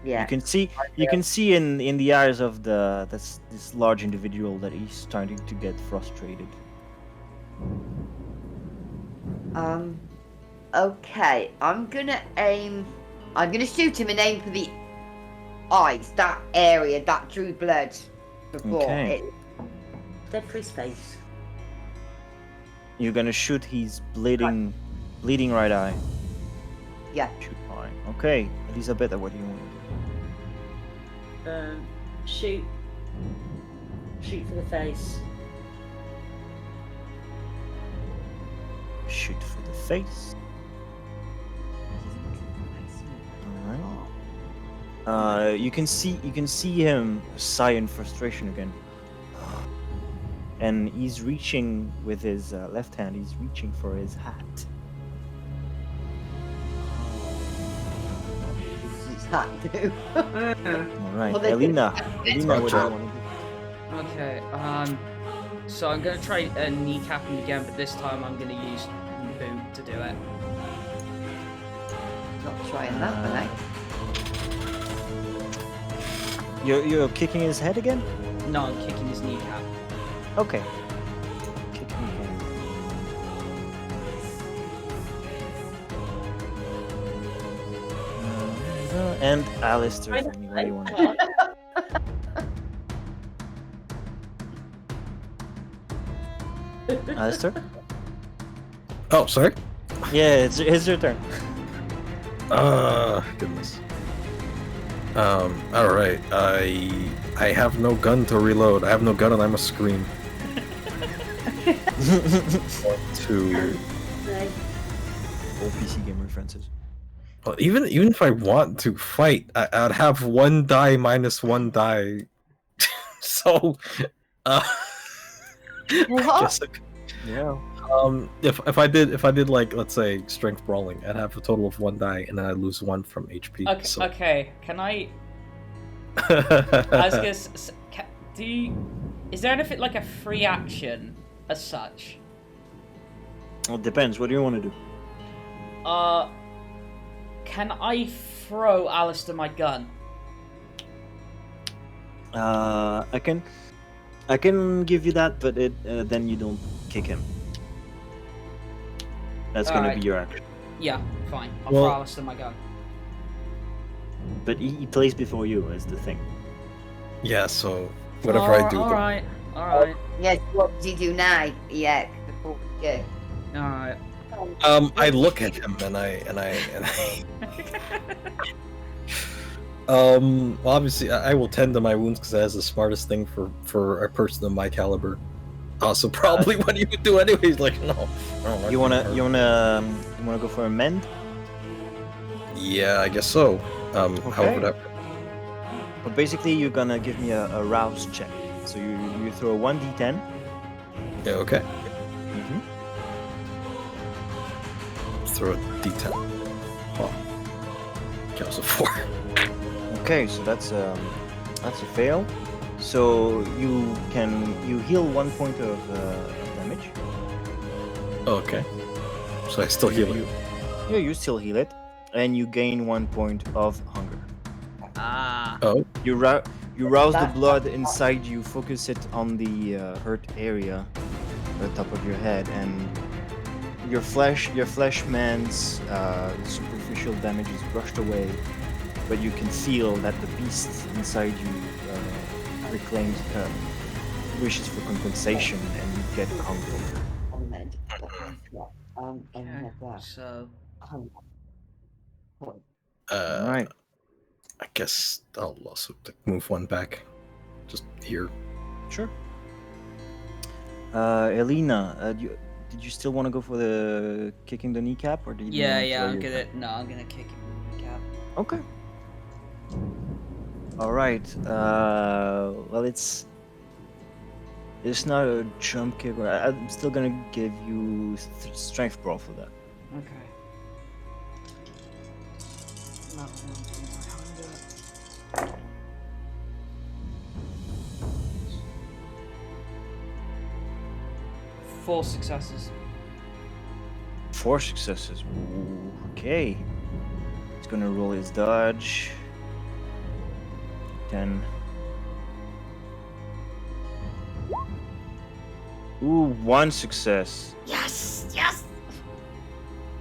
Yeah. You can see in the eyes of this large individual that he's starting to get frustrated. Okay, I'm gonna shoot him and aim for the eyes, that area that drew blood before. Okay. Dead for his face. You're gonna shoot his bleeding right eye. Yeah. Shoot eye. Okay, Elizabeth, what do you want to do? Shoot. Shoot for the face. Shoot for the face. Alright. You can see him sigh in frustration again. And he's reaching with his left hand, he's reaching for his hat. What's that do? Alright, Well, they Helina, can- what do you want to do? Okay, so I'm gonna try kneecap him again, but this time I'm gonna use boot to do it. Not trying that, but You're kicking his head again? No, I'm kicking his kneecap. Okay. Kick him again. And Alister, what do you want to do? Alister? Oh, sorry. Yeah, it's your turn. Goodness. All right. I have no gun to reload. I have no gun, and I'm a scream. To Old PC game references. well, even if I want to fight, I'd have 1 die minus 1 die. So, What? guess Yeah. if I did like, let's say, strength brawling, I'd have a total of 1 die, and then I'd lose 1 from HP. Okay, So. okay. Can I? I was gonna Is there anything like a free action as such? Well, it depends. What do you want to do? Can I throw Alister my gun? I can give you that, but then you don't kick him. That's gonna be your action. Yeah, fine. I'll Well- throw Alister my gun. But he plays before you, is the thing. Yeah, so whatever I do. Alright, alright, Yes, what does he do now? Yeah, before yeah. alright. I look at him and I well, obviously I will tend to my wounds because that's the smartest thing for a person of my caliber. So probably what he would do anyways. Like no, I don't know. You wanna go for a mend? Yeah, I guess so. However that. But basically, you're gonna give me a rouse check. So you throw a 1d10. Yeah, okay. Mm-hmm. Throw a d10. Oh. Okay, that was a 4. Okay, so that's a fail. So you heal 1 point of damage. Okay. So I still heal it. Yeah, you still heal it, and you gain 1 point of hunger. Ah. Oh. You rouse the blood inside you, focus it on the hurt area at the top of your head, and your flesh man's superficial damage is brushed away, but you can feel that the beast inside you reclaims wishes for compensation, and you get hungry. Okay, so Alright. I guess I'll also move one back. Just here. Sure. Helina, did you still want to go for the kicking the kneecap, or did you? I'm gonna kick him in the kneecap. Okay. All right. Well, it's not a jump kick. I'm still gonna give you strength brawl for that. Okay. Not one for my hunger. 4 successes. 4 successes. Ooh, okay. He's gonna roll his dodge. 10. Ooh, 1 success. Yes, yes.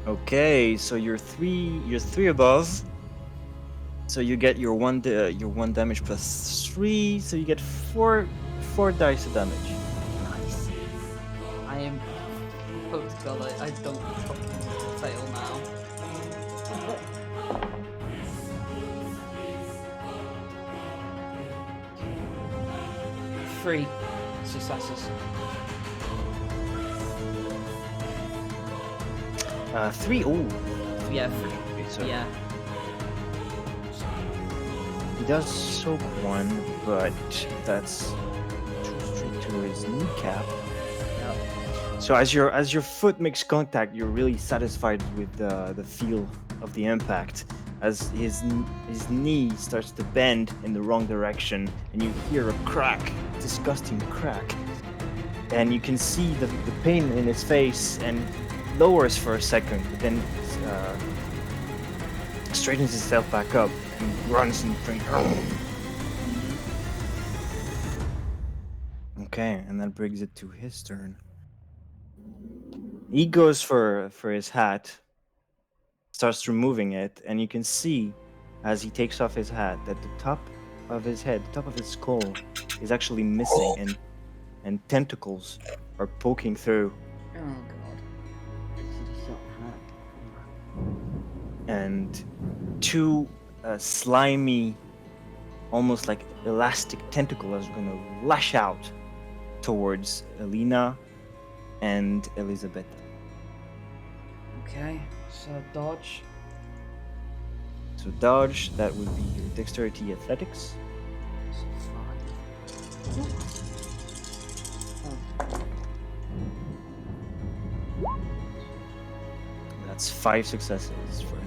Okay, so you're three above. So you get your one damage plus 3. So you get 4 dice of damage. Nice. I am protocol. I don't fucking fail now. Three successes. 3. Ooh. Yeah. Okay, so Yeah. he does soak 1, but that's too straight to his kneecap. So as your foot makes contact, you're really satisfied with the feel of the impact. As his knee starts to bend in the wrong direction, and you hear a crack, disgusting crack, and you can see the pain in his face, and lowers for a second, but then straightens himself back up and runs and brings. Okay, and that brings it to his turn. He goes for his hat, starts removing it, and you can see as he takes off his hat that the top of his head, the top of his skull, is actually missing, and tentacles are poking through. Oh god. And 2 slimy, almost like elastic tentacles are gonna lash out towards Helina and Elizabitha. Okay, so dodge. So dodge, that would be your dexterity athletics. So 5. That's 5 successes for him.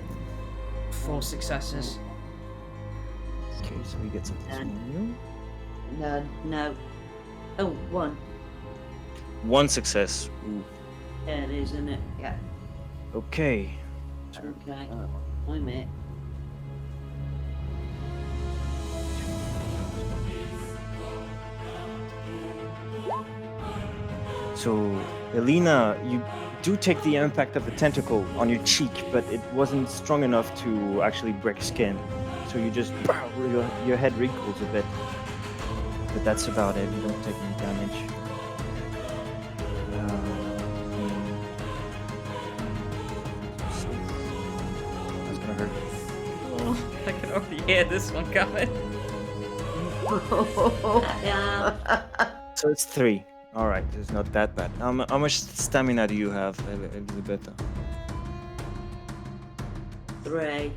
4 successes. Okay, so he gets a plus 1. None. No. Oh, one. One success. Ooh. Yeah, it is, isn't it? Yeah. Okay. Okay. I'm it. So, Helina, you do take the impact of the tentacle on your cheek, but it wasn't strong enough to actually break skin. So you just your head wrinkles a bit. But that's about it. You don't take any damage. That's gonna hurt. Oh, I can already hear this one coming. Yeah. So it's 3. All right, it's not that bad. How much stamina do you have, Elizabitha? 3.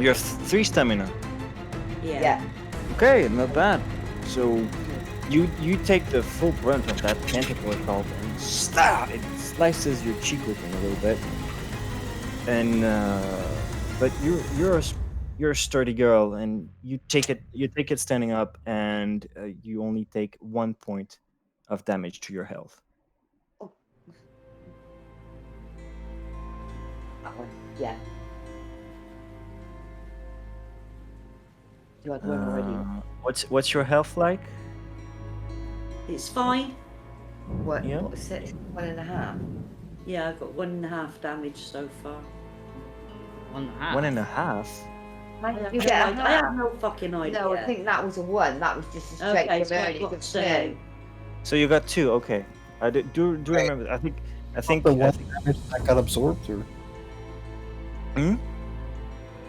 You have 3 stamina. Yeah. Yeah. Okay, not bad. So you take the full brunt of that tentacle assault and it slices your cheek open a little bit. And but you're a sturdy girl, and you take it standing up, and you only take 1 point of damage to your health. That one. Yeah. You had one already. What's your health like? It's fine. What? Yeah. What was it? 1.5. Yeah, I've got 1.5 damage so far. 1.5. 1.5. How I did have, you no, get a idea. I have half? no fucking idea. No, I think that was a 1. That was just a straight Okay, from so I've earlier. got It was 2. 2. So you got 2. Okay. I do remember. I think. The one damage that got absorbed, or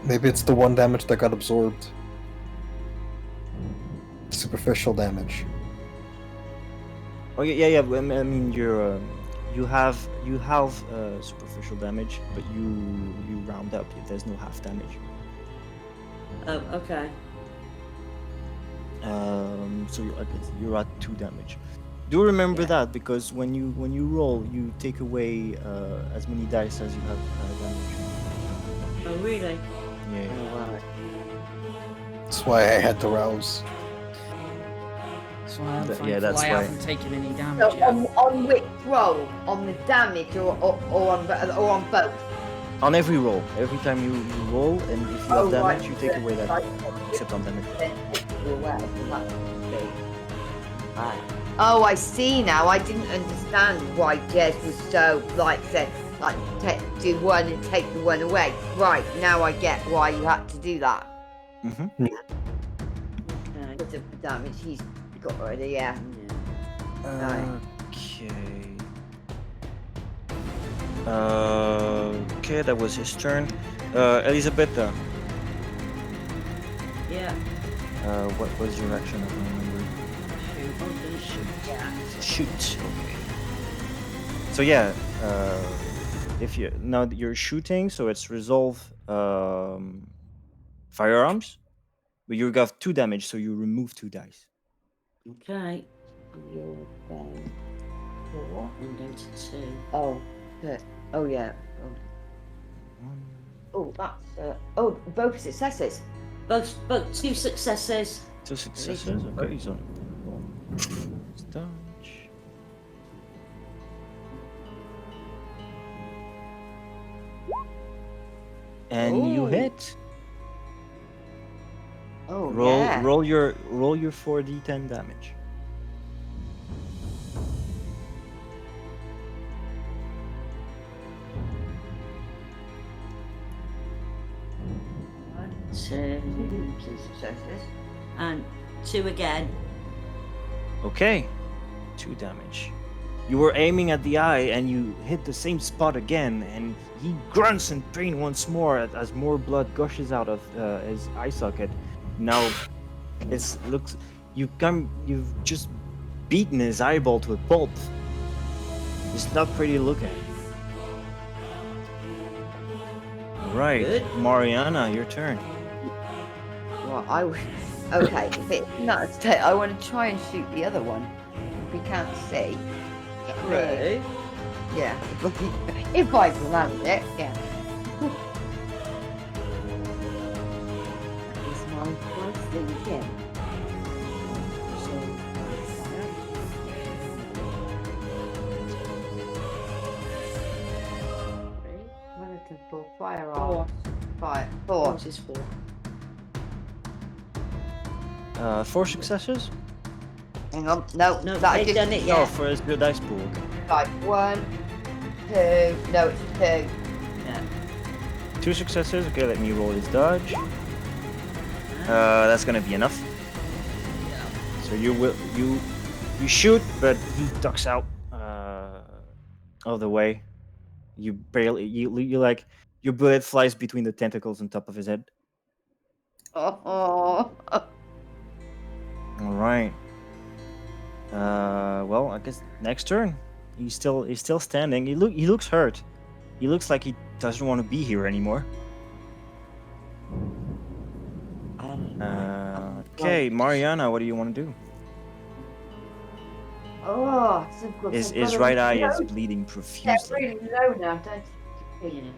maybe it's the 1 damage that got absorbed. Superficial damage. Oh yeah. I mean, you have superficial damage, but you round up. There's no half damage. Oh, okay. So you're at 2 damage. Do remember that, because when you roll, you take away as many dice as you have damage. Oh, really? Yeah. That's why I had to rouse. That's why I'm Yeah, that's I why. haven't taken any So damage yet. on which roll? On the damage or on both? On every roll, every time you roll, and if you have Oh, damage, right. you take away that, Right. except on damage. Oh, I see now. I didn't understand why Jez was so said do 1 and take the 1 away. Right, now I get why you had to do that. Mm-hmm. Okay. Because of the damage he's got already. Yeah. Okay. Okay, that was his turn. Elizabitha, Yeah. what was your action? I don't remember. I'm gonna shoot. Yeah. Shoot. Okay. So yeah, if now that you're shooting, so it's resolve firearms, but you got 2 damage, so you remove 2 dice. Okay. You're going for I'm going to 2. Oh, good. Oh yeah. Oh, that's both successes. Both 2 successes. 2 successes. Okay, he's on. Dodge. And you Ooh. hit. Oh Roll yeah. roll your 4d10 damage. Two. 2 successes. And 2 again. Okay, 2 damage. You were aiming at the eye and you hit the same spot again, and he grunts in pain once more as more blood gushes out of his eye socket. Now, you've just beaten his eyeball to a pulp. It's not pretty to look at. Right, Good. Mariana, your turn. Well, okay. If it's not, I want to try and shoot the other one. If we can't see. True. Yeah. If I can land it, yeah. That is my first thinking. Fire Four. art. Fire. 4. Yours is 4. 4 successes? Hang on. No, No, that they've just done it No, yet. for your dice pool. Okay. like 1, 2. No, it's 2. Yeah. 2 successes. Okay, let me roll his dodge. That's gonna be enough. So you shoot, but he ducks out of the way. You barely you like your bullet flies between the tentacles on top of his head. Oh. All right. Well, I guess next turn. He's still standing. He looks hurt. He looks like he doesn't want to be here anymore. Okay, Mariana, what do you want to do? Oh, His right eye is bleeding Yeah, profusely. really low now, don't you?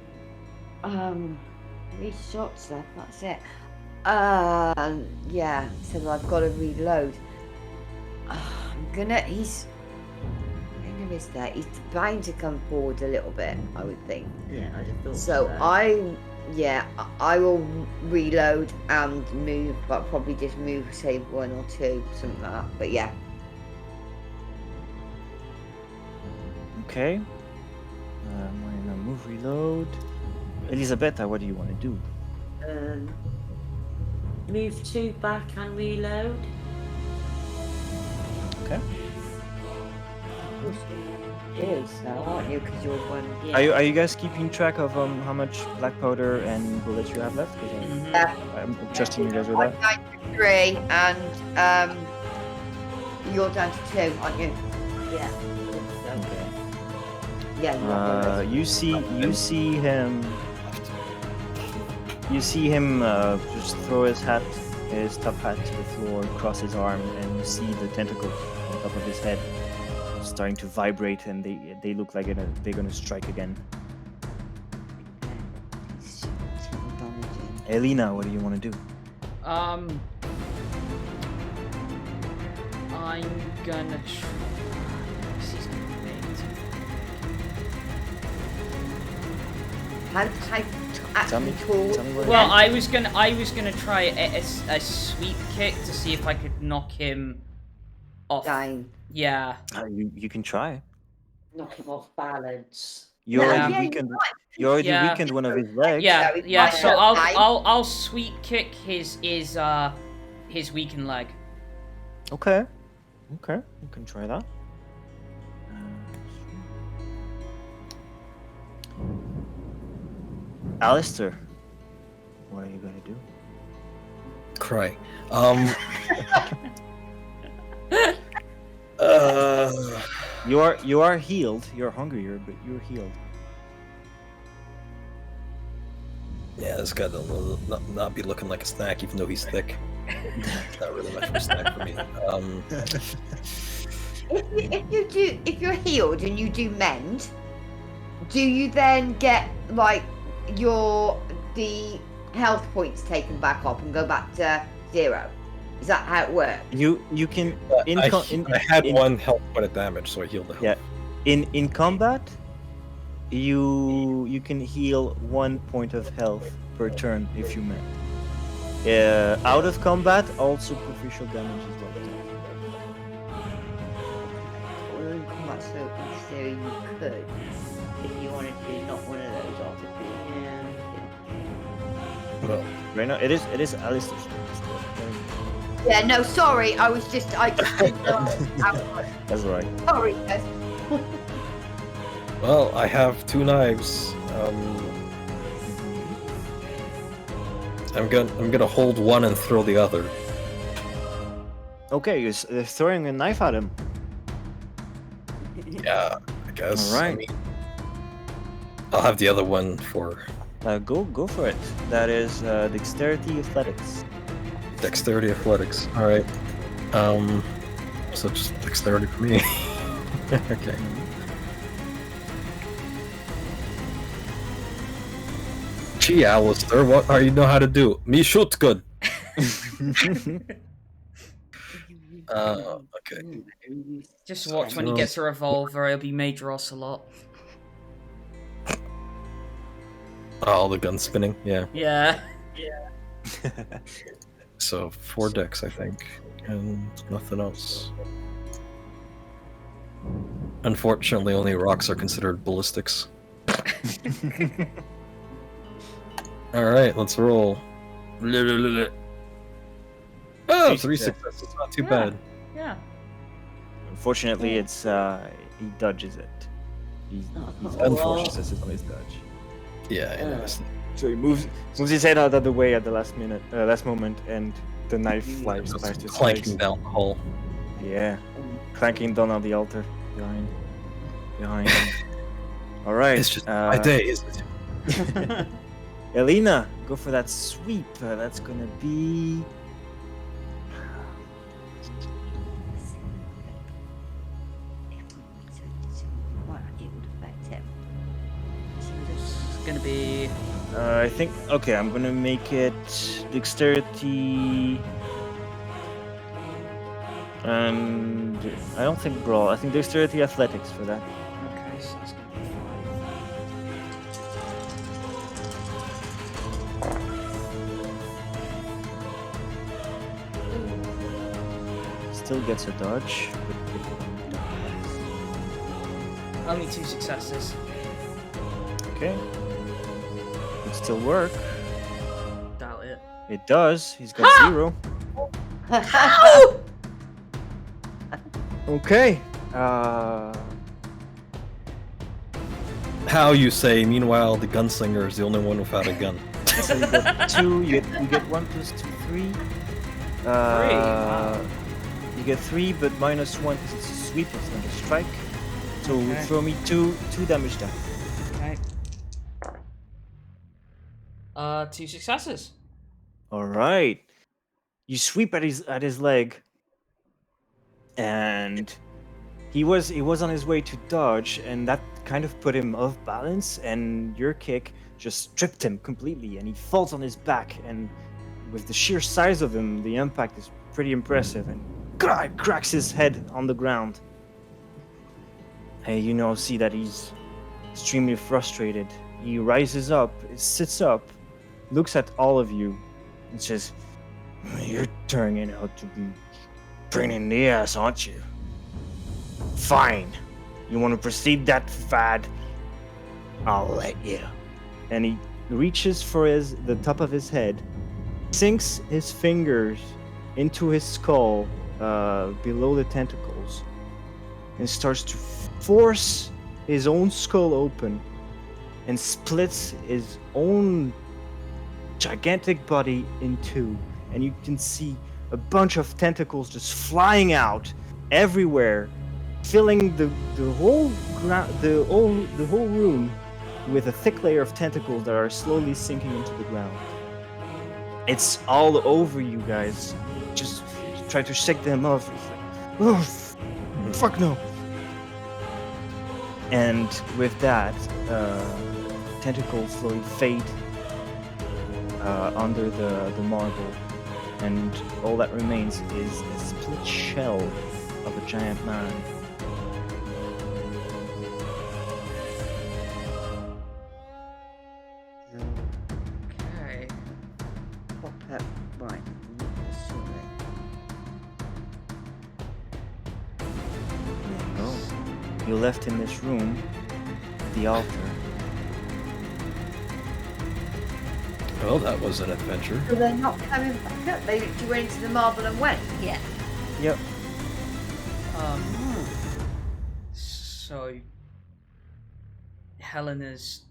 3 shots left, that's it. Yeah, so I've got to reload. He's there. He's bound to come forward a little bit, I would think. Yeah, I just thought So I will reload and move, but probably just move, say 1 or 2, something like that. But yeah. Okay. Mariana, move, reload. Elizabitha, what do you want to do? Move 2 back and reload. Okay. Is now, aren't you? Because you're 1. Yeah. Are you guys keeping track of how much black powder and bullets you have left? Because Mhm. Yeah. I'm trusting you guys with I'm that. down to 3, and you're down to 2, aren't you? Yeah. Okay. Yeah. You're not You see him just throw his top hat to the floor, cross his arm, and you see the tentacle on top of his head starting to vibrate, and they look like they're gonna strike again. Helina, what do you want to do? I'm gonna try. He's gonna Tell me what. Well, I was gonna try a sweep kick to see if I could knock him off. Dying. Yeah. You can try. Knock him off balance. You No, already yeah, weakened. You already Yeah. weakened one of his legs. Yeah, it's yeah. my So turn. I'll sweep kick his weakened leg. Okay. Okay. You can try that. Alister, what are you gonna do? Cry. You are healed. You're hungrier, but you're healed. Yeah, this guy don't not be looking like a snack, even though he's thick. Not really much of a snack for me. If you're healed and you do mend, do you then get like the health points taken back up and go back to 0? Is that how it works? You can I had 1 health point of damage, so I healed the health. Yeah. In combat, you can heal 1 point of health per turn if you mend. Out of combat, all superficial damage is wiped out. Well, in combat, so in theory you could, if you wanted to knock one of those off. Well, Right now, it is Alister's turn. Yeah, no, sorry, I just didn't know how it worked. That's right. Sorry, guys. well, I have 2 knives. I'm gonna hold one and throw the other. Okay, you're throwing a knife at him. Yeah, I guess. All right. I mean, I'll have the other one for Go for it. That is dexterity athletics. dexterity athletics. All right. So just dexterity for me. Okay. Gee, Alister, what are you know how to do? Me shoot good. Okay. Just watch when he gets a revolver, he'll be Major Ocelot. Oh, the gun spinning. Yeah. Yeah. So 4 decks, I think, and nothing else. Unfortunately, only rocks are considered ballistics. All right, let's roll. Oh, 3 successes. Not too bad. Yeah. Unfortunately, it's he dodges it. He's Oh, unfortunate on his dodge. Yeah, I noticed. So he moves his head out of the way at the last moment, and the knife flies Just past his clanking face. down the hall. Yeah, clanking down on the altar behind him. All right. It's just my day, isn't it? Helina, go for that sweep. That's gonna be. Well, it would affect him. It's gonna be. I think. Okay, I'm gonna make it dexterity. And I don't think brawl. I think dexterity athletics for that. Okay, so it's gonna be 5. Still gets a dodge. Only 2 successes. Okay. Could still work. Doubt it. It does. He's got 0. Okay. How you say? Meanwhile, the gunslinger is the only one without a gun. So you get 2. You get 1 plus 2, 3. Wow. You get 3, but minus 1 because it's a sweep. It's not a strike. So Okay. throw me 2 damage down. Okay. 2 successes. All right. You sweep at his leg, and he was on his way to dodge, and that kind of put him off balance. And your kick just tripped him completely, and he falls on his back. And with the sheer size of him, the impact is pretty impressive. And cracks his head on the ground. Hey, you now see that he's extremely frustrated. He rises up, sits up, looks at all of you, and says, "You're turning out to be pain in the ass, aren't you? Fine. You want to proceed that fad? I'll let you." And he reaches for the top of his head, sinks his fingers into his skull, below the tentacles, and starts to force his own skull open and splits his own gigantic body in 2. And you can see a bunch of tentacles just flying out everywhere, filling the whole room with a thick layer of tentacles that are slowly sinking into the ground. It's all over you guys. Just try to shake them off. It's like, oh, fuck no. And with that, tentacles slowly fade under the marble, and all that remains is a split shell of a giant man. Okay. Pop up. Right. You left in this room the altar. Well, that was an adventure. So they're not coming back up. They literally went into the marble and went. Yeah. Yep. So Helena's,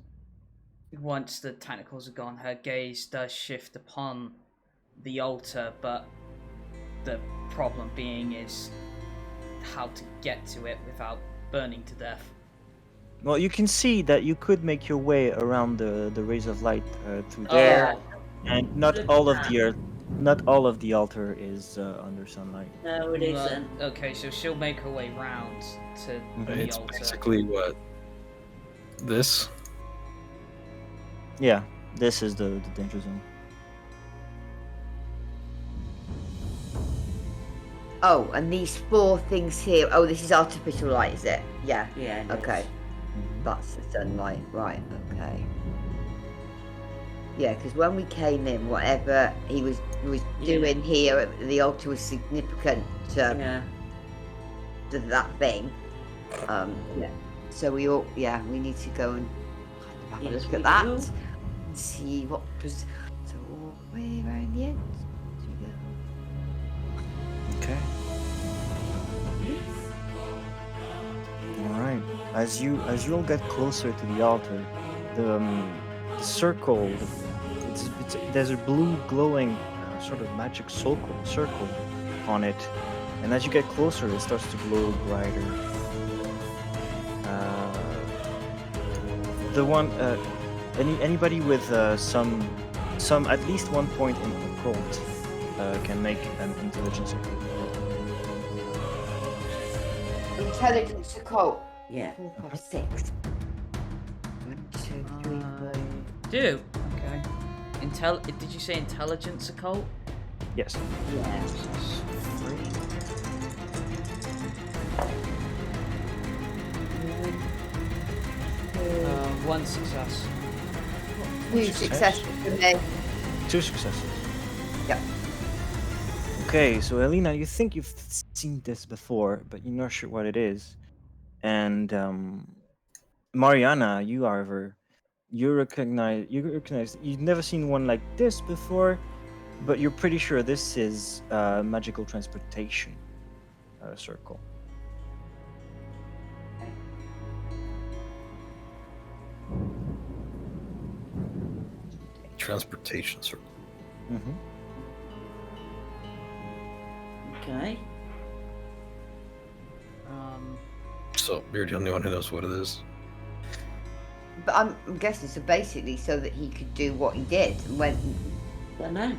once the tentacles are gone, her gaze does shift upon the altar, but the problem being is how to get to it without burning to death. Well, you can see that you could make your way around the rays of light through there, and not all of the altar is under sunlight. No, it isn't. Okay, so she'll make her way round to the It's altar. basically what? This? Yeah, this is the danger zone. Oh, and these 4 things here. Oh, this is artificial light, is it? Yeah. Yeah. it Okay. is. That's the sunlight. Right. Okay. Yeah, because when we came in, whatever he was doing here at the altar was significant to that thing. Yeah. So we need to go and have a look at that and see what was. So way around the end. Okay. All right. As you all get closer to the altar, the circle, there's a blue glowing sort of magic circle on it, and as you get closer, it starts to glow brighter. The one, anybody with some at least 1 point in occult can make an intelligence check. Intelligence occult. Yeah. 4, 5, 6. 1, 2, 3, 4. Do okay. Did you say intelligence occult? Yes. Yeah. 3. One success. 2 successes for me. 2 successes. Yeah. Okay, so Helina, you think you've seen this before, but you're not sure what it is. And Mariana, you recognize you've never seen one like this before, but you're pretty sure this is magical transportation circle. Transportation circle. Mm-hmm. Okay. So you're the only one who knows what it is. But I'm guessing so basically so that he could do what he did and went and Don't know.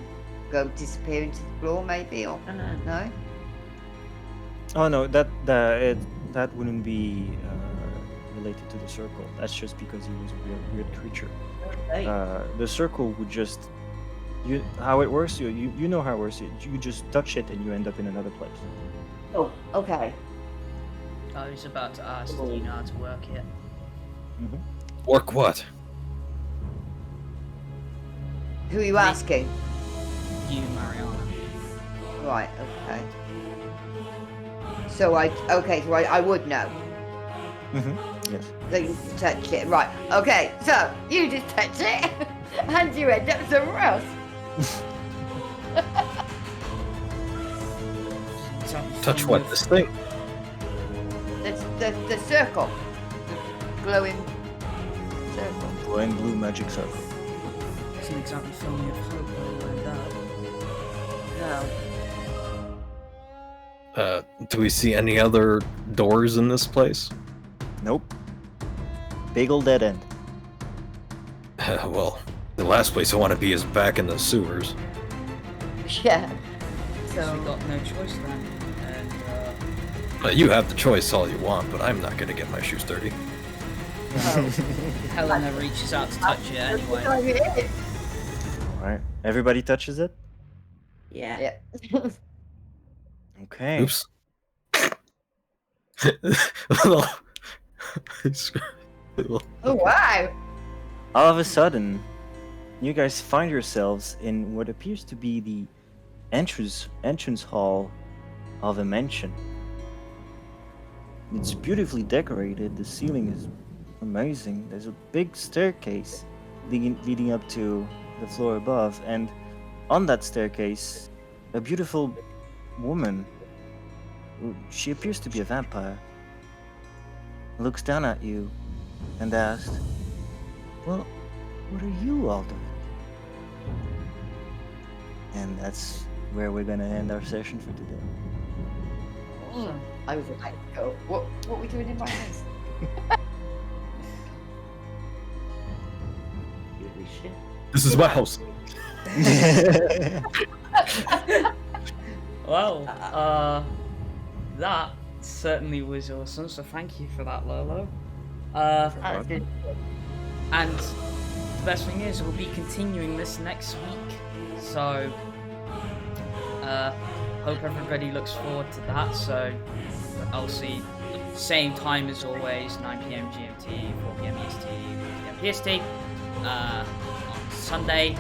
go disappear into the floor maybe or Don't know. no? Oh no, that wouldn't be related to the circle. That's just because he was a weird creature. Okay. The circle would just how it works. You know how it works. You just touch it and you end up in another place. Oh, okay. I was about to ask, do you know how to work it? Mm-hmm. Work what? Who are you asking? You, Mariana. Right, okay. So I would know. Mm-hmm. Yes. So you just touched it. Right. Okay, so you just touch it and you end up somewhere else. Touch what? This thing? The circle. The glowing circle. Glowing blue magic circle. Doesn't exactly fill me with hope when you end up. No. Do we see any other doors in this place? Nope. Big ol' dead end. Well, the last place I want to be is back in the sewers. Yeah. So So we got no choice then. And You have the choice all you want, but I'm not gonna get my shoes dirty. Helena reaches out to touch it anyway. Alright. Everybody touches it? Yeah. Yeah. Okay. Oops. Oh wow. All of a sudden, you guys find yourselves in what appears to be the entrance hall of a mansion. It's beautifully decorated. The ceiling is amazing. There's a big staircase leading up to the floor above, and on that staircase, a beautiful woman. She appears to be a vampire. Looks down at you and asks, "Well, what are you all doing?" And that's where we're gonna end our session for today. I was like, go. What are we doing in my house? This is my house. Well, that certainly was awesome, so thank you for that, Lolo. And the best thing is, we'll be continuing this next week, so hope everybody looks forward to that. So I'll see same time as always, 9 PM GMT, 4 PM EST, 4 PM PST, on Sunday.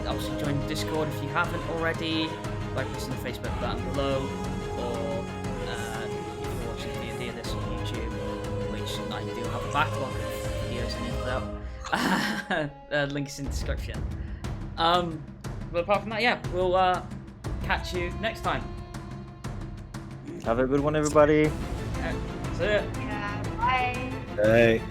Obviously join Discord if you haven't already by pressing the Facebook button below, or if you're watching the video this on YouTube, which I do have a backlog of videos I need to put up. Links in the description. But apart from that, yeah, we'll catch you next time. Have a good one, everybody. See ya. Yeah, bye. Hey.